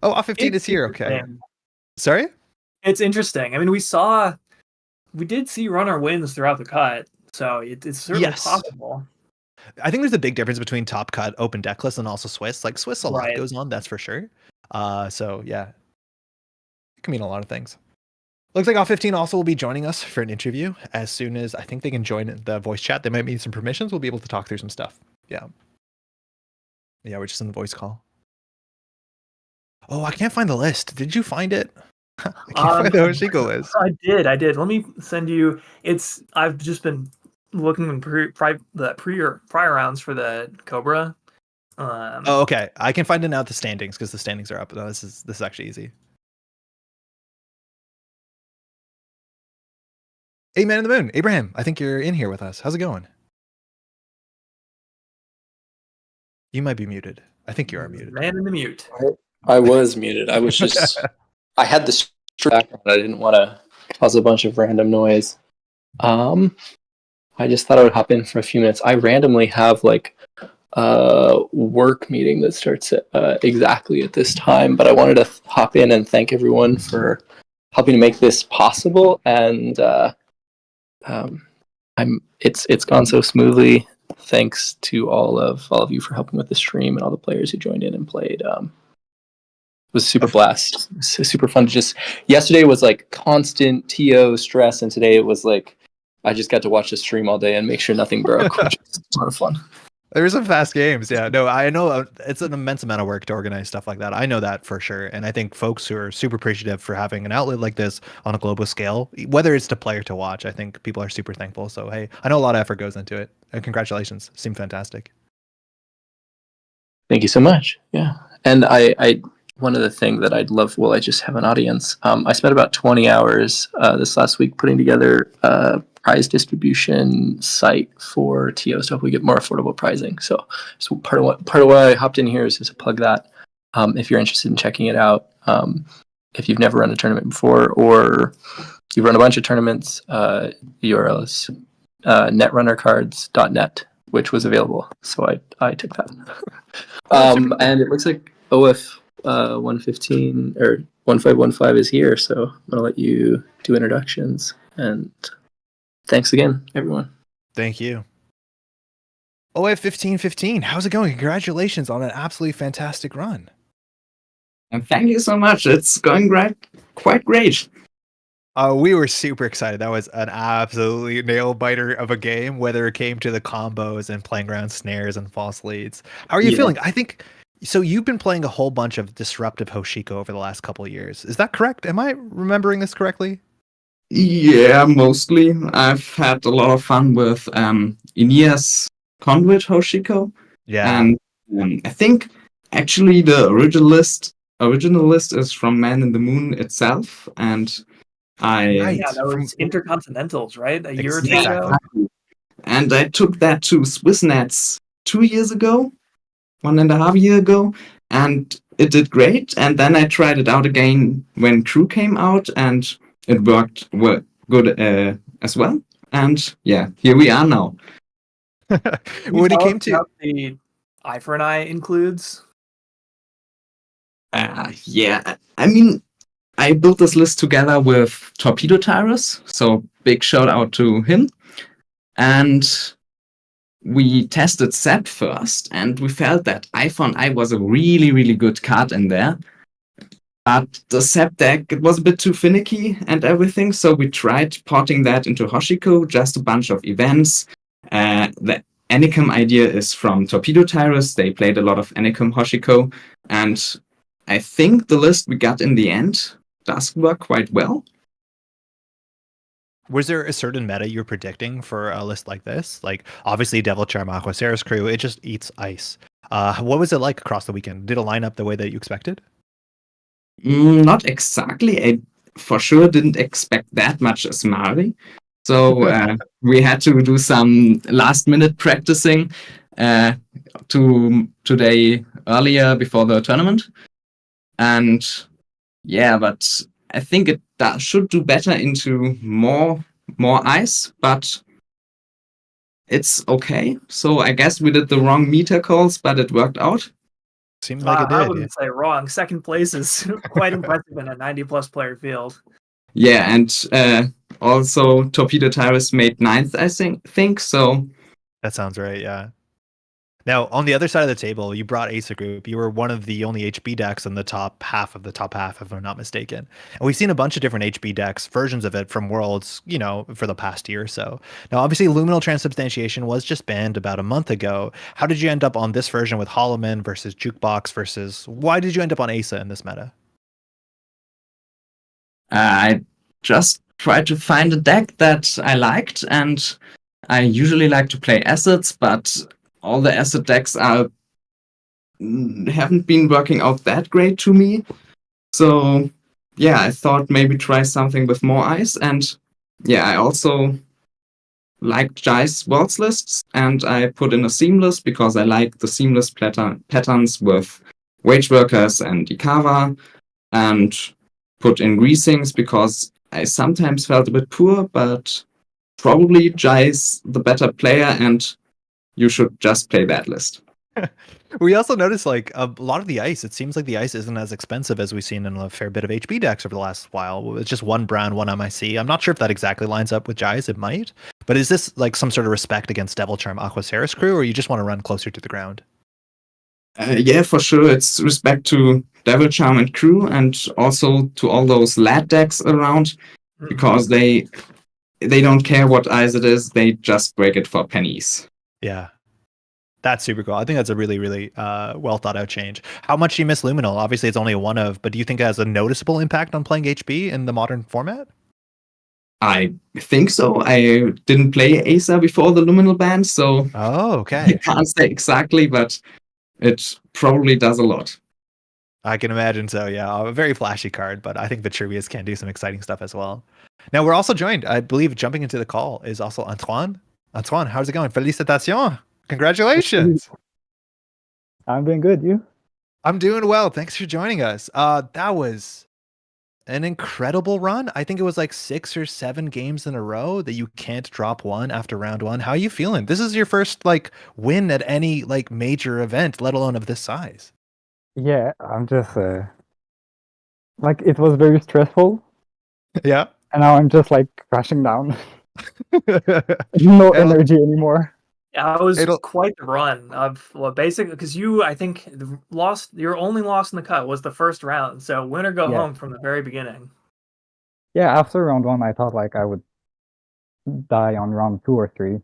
Oh, off 15 is here. Okay. Sorry? It's interesting. I mean, we did see runner wins throughout the cut, so it's certainly possible. I think there's a big difference between top cut, open decklist, and also Swiss. Like Swiss, a lot goes on, that's for sure. So yeah, it can mean a lot of things. Looks like All15 also will be joining us for an interview as soon as I think they can join the voice chat. They might need some permissions. We'll be able to talk through some stuff. Yeah. Yeah, we're just in the voice call. Oh, I can't find the list. Did you find it? I can't find the Hoshiko list. I did. Let me send you. I've just been looking in the prior rounds for the Cobra. Oh, okay. I can find it now. The standings because the standings are up. No, this is actually easy. Hey, man in the moon, Abraham. I think you're in here with us. How's it going? You might be muted. I think you are muted. Man in the mute. I was muted. I was just. I had this background. I didn't want to cause a bunch of random noise. I just thought I would hop in for a few minutes. I randomly have like a work meeting that starts at, exactly at this time, but I wanted to hop in and thank everyone for helping to make this possible. And it's gone so smoothly. Thanks to all of you for helping with the stream and all the players who joined in and played. It was a super blast. It was super fun. Yesterday was like constant TO stress, and today it was like I just got to watch the stream all day and make sure nothing broke, which was a lot of fun. There's some fast games. Yeah, no, I know it's an immense amount of work to organize stuff like that. I know that for sure. And I think folks who are super appreciative for having an outlet like this on a global scale, whether it's to play or to watch, I think people are super thankful. So, hey, I know a lot of effort goes into it. And congratulations. Seem fantastic. Thank you so much. Yeah. And I one of the things that I'd love, I just have an audience. I spent about 20 hours this last week putting together prize distribution site for TO so we get more affordable pricing. So part of why I hopped in here is just to plug that. If you're interested in checking it out, if you've never run a tournament before or you've run a bunch of tournaments, URL is netrunnercards.net, which was available. So I took that. And it looks like OF 115 or 1515 is here. So I'm going to let you do introductions and thanks again, everyone. Thank you. OF 1515, how's it going? Congratulations on an absolutely fantastic run. And thank you so much. It's going quite great. We were super excited. That was an absolutely nail biter of a game, whether it came to the combos and playing around snares and false leads. How are you feeling? I think so. You've been playing a whole bunch of disruptive Hoshiko over the last couple of years. Is that correct? Am I remembering this correctly? Yeah, mostly. I've had a lot of fun with Inia's Conduit Hoshiko. Yeah. And I think actually the original list is from Man in the Moon itself. And that was Intercontinentals, right? A year or two ago. And I took that to Swissnets 2 years ago, 1.5 years ago, and it did great. And then I tried it out again when Crew came out, and it worked good as well. And yeah, here we are now. When it came to the Eye for an Eye includes. Yeah, I mean, I built this list together with Torpedo Tyrus, so big shout out to him. And we tested Zap first, and we felt that Eye for an Eye was a really, really good card in there. But the Zap deck, it was a bit too finicky and everything, so we tried porting that into Hoshiko, just a bunch of events. The Anikum idea is from Torpedo Tyrus. They played a lot of Anikum Hoshiko, and I think the list we got in the end does work quite well. Was there a certain meta you're predicting for a list like this? Like, obviously, Devil Charm, Aquaceres Crew, it just eats ice. What was it like across the weekend? Did it line up the way that you expected? Not exactly. I for sure didn't expect that much Asari. So we had to do some last-minute practicing today earlier before the tournament. And yeah, but I think it should do better into more ice, but it's okay. So I guess we did the wrong meter calls, but it worked out. Seems like it did. I wouldn't say wrong. Second place is quite impressive in a 90-plus player field. Yeah, and also Torpedo Tyrus made 9th, I think so. That sounds right. Yeah. Now, on the other side of the table, you brought Acer Group. You were one of the only HB decks in the top half of the top half, if I'm not mistaken. And we've seen a bunch of different HB decks, versions of it from Worlds, for the past year or so. Now, obviously, Luminal Transubstantiation was just banned about a month ago. How did you end up on this version with Holloman versus Jukebox versus... Why did you end up on Asa in this meta? I just tried to find a deck that I liked, and I usually like to play assets, but all the asset decks haven't been working out that great to me. So yeah, I thought maybe try something with more ice, and yeah, I also like Jai's Worlds lists, and I put in a Seamless because I like the Seamless patterns with Wage Workers and Ikawa, and put in Greasings because I sometimes felt a bit poor, but probably Jai's the better player, and you should just play that list. We also noticed like a lot of the ice. It seems like the ice isn't as expensive as we've seen in a fair bit of HB decks over the last while. It's just one brown, one MIC. I'm not sure if that exactly lines up with Jai's. It might. But is this like some sort of respect against Devil Charm Aquaceris crew, or you just want to run closer to the ground? Yeah, for sure. It's respect to Devil Charm and crew, and also to all those lad decks around, because they don't care what ice it is. They just break it for pennies. Yeah. That's super cool. I think that's a really, really well thought out change. How much do you miss Luminal? Obviously, it's only a one of, but do you think it has a noticeable impact on playing HB in the modern format? I think so. I didn't play Asa before the Luminal ban, so okay. I can't say exactly, but it probably does a lot. I can imagine so, yeah. A very flashy card, but I think Vitruvius can do some exciting stuff as well. Now, we're also joined, I believe, jumping into the call is also Antoine. Antoine, how's it going? Félicitations. Congratulations. I'm doing good. You? I'm doing well. Thanks for joining us. That was an incredible run. I think it was like 6 or 7 games in a row that you can't drop one after round 1. How are you feeling? This is your first like win at any like major event, let alone of this size. Yeah, I'm just like it was very stressful. Yeah. And now I'm just like crashing down. No energy anymore. Yeah, it was quite the run of basically because I think your only loss in the cut was the first round. So win or go home from the very beginning. Yeah, after round 1, I thought like I would die on round 2 or 3.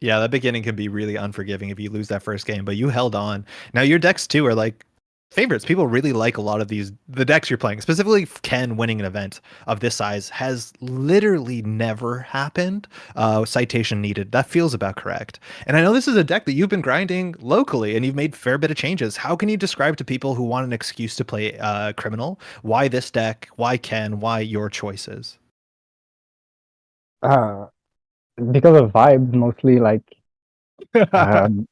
Yeah, that beginning can be really unforgiving if you lose that first game, but you held on. Now your decks too are like favorites. People really like a lot of the decks you're playing. Specifically, Ken winning an event of this size has literally never happened. Citation needed. That feels about correct. And I know this is a deck that you've been grinding locally and you've made a fair bit of changes. How can you describe to people who want an excuse to play Criminal why this deck, why Ken, why your choices? Because of vibes, mostly. Like Ken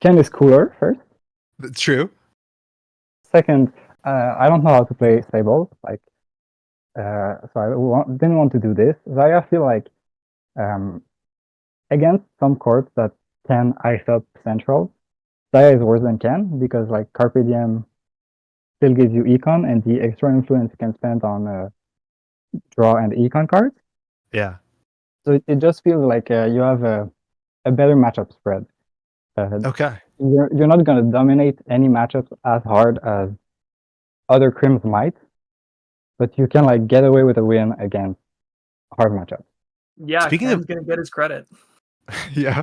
is cooler first. That's true. Second, I don't know how to play Sable, like, so I didn't want to do this. I feel like against some courts that Ken ice up central, Zaya is worse than Ken because like Carpe Diem still gives you econ, and the extra influence you can spend on draw and econ cards. Yeah. So it just feels like you have a better matchup spread. Okay. You're not going to dominate any matchups as hard as other crims might, but you can like get away with a win against hard matchups. Yeah, Ken's going to get his credit. Yeah.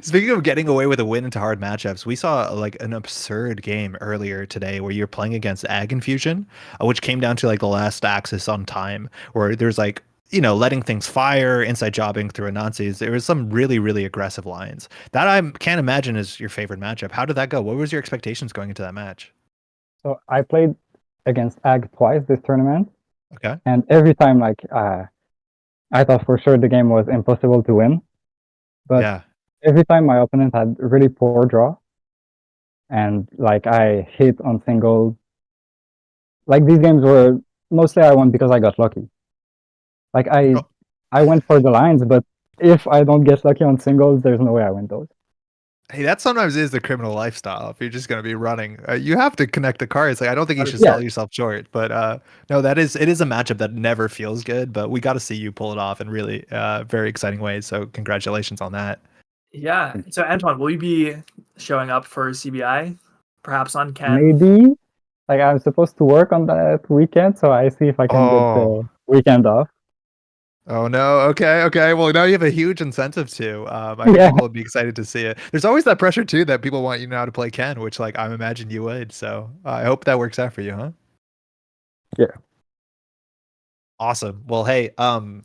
Speaking of getting away with a win into hard matchups, we saw like an absurd game earlier today where you're playing against Ag Infusion, which came down to like the last axis on time, where there's like, letting things fire, inside jobbing through Anansi's. There was some really, really aggressive lines. That I can't imagine is your favorite matchup. How did that go? What was your expectations going into that match? So I played against Ag twice this tournament. Okay. And every time, like, I thought for sure the game was impossible to win. But every time my opponent had really poor draw. And, like, I hit on singles. Like, these games were mostly I won because I got lucky. Like, I went for the lines, but if I don't get lucky on singles, there's no way I win those. Hey, that sometimes is the criminal lifestyle. If you're just going to be running, you have to connect the cards. Like, I don't think you should sell yourself short. But no, it is a matchup that never feels good. But we got to see you pull it off in really very exciting ways. So congratulations on that. Yeah. So Antoine, will you be showing up for CBI? Perhaps on Ken? Maybe. Like, I'm supposed to work on that weekend, so I see if I can get the weekend off. Oh no. Okay. Well, now you have a huge incentive to. I think people would be excited to see it. There's always that pressure too that people want you now to play Ken, which like I imagine you would. So I hope that works out for you, huh? Yeah. Awesome. Well, hey,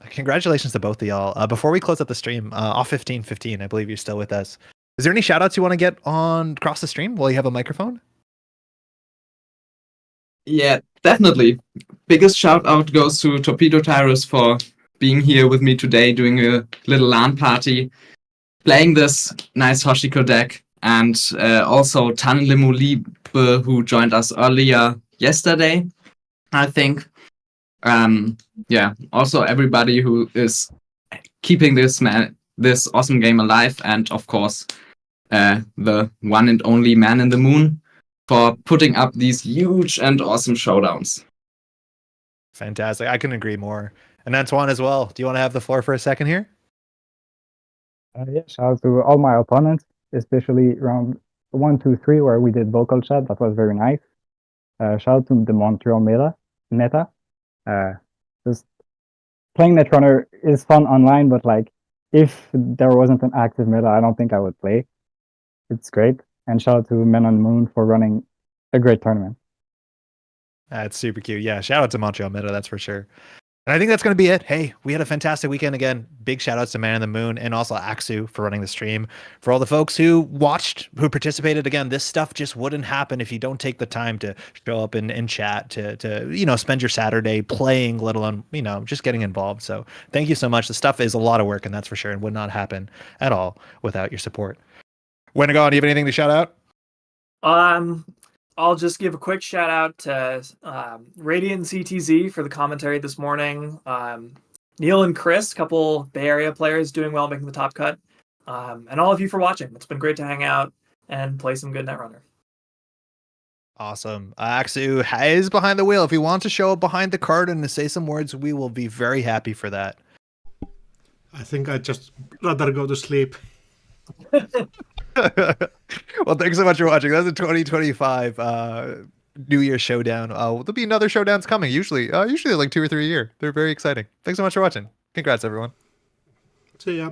congratulations to both of y'all. Before we close up the stream, off 1515, I believe you're still with us. Is there any shout outs you want to get on across the stream while you have a microphone? Yeah, definitely. Biggest shout out goes to Torpedo Tyrus for being here with me today, doing a little LAN party, playing this nice Hoshiko deck, and also Tan Limu Liebe, who joined us earlier yesterday, I think. Yeah, also everybody who is keeping this awesome game alive, and of course the one and only Man in the Moon for putting up these huge and awesome showdowns. Fantastic. I couldn't agree more. And Antoine as well. Do you want to have the floor for a second here? Yeah, shout out to all my opponents, especially round 1, 2, 3, where we did vocal chat. That was very nice. Shout out to the Montreal meta. Just playing Netrunner is fun online, but like if there wasn't an active meta, I don't think I would play. It's great. And shout out to Men on the Moon for running a great tournament. That's super cute. Yeah, shout out to Montreal Meta, that's for sure. And I think that's going to be it. Hey, we had a fantastic weekend again. Big shout outs to Man in the Moon and also Axu for running the stream. For all the folks who watched, who participated, again, this stuff just wouldn't happen if you don't take the time to show up and chat, to spend your Saturday playing, let alone, just getting involved. So thank you so much. The stuff is a lot of work, and that's for sure, and would not happen at all without your support. Wendigo, do you have anything to shout out? I'll just give a quick shout out to Radiant CTZ for the commentary this morning. Neil and Chris, couple Bay Area players doing well, making the top cut. And all of you for watching. It's been great to hang out and play some good Netrunner. Awesome. Axu is behind the wheel. If you want to show up behind the card and to say some words, we will be very happy for that. I think I'd just rather go to sleep. Well, thanks so much for watching. That's a 2025 New Year's Showdown. There'll be another showdowns coming. Usually like 2 or 3 a year. They're very exciting. Thanks so much for watching. Congrats, everyone. See ya.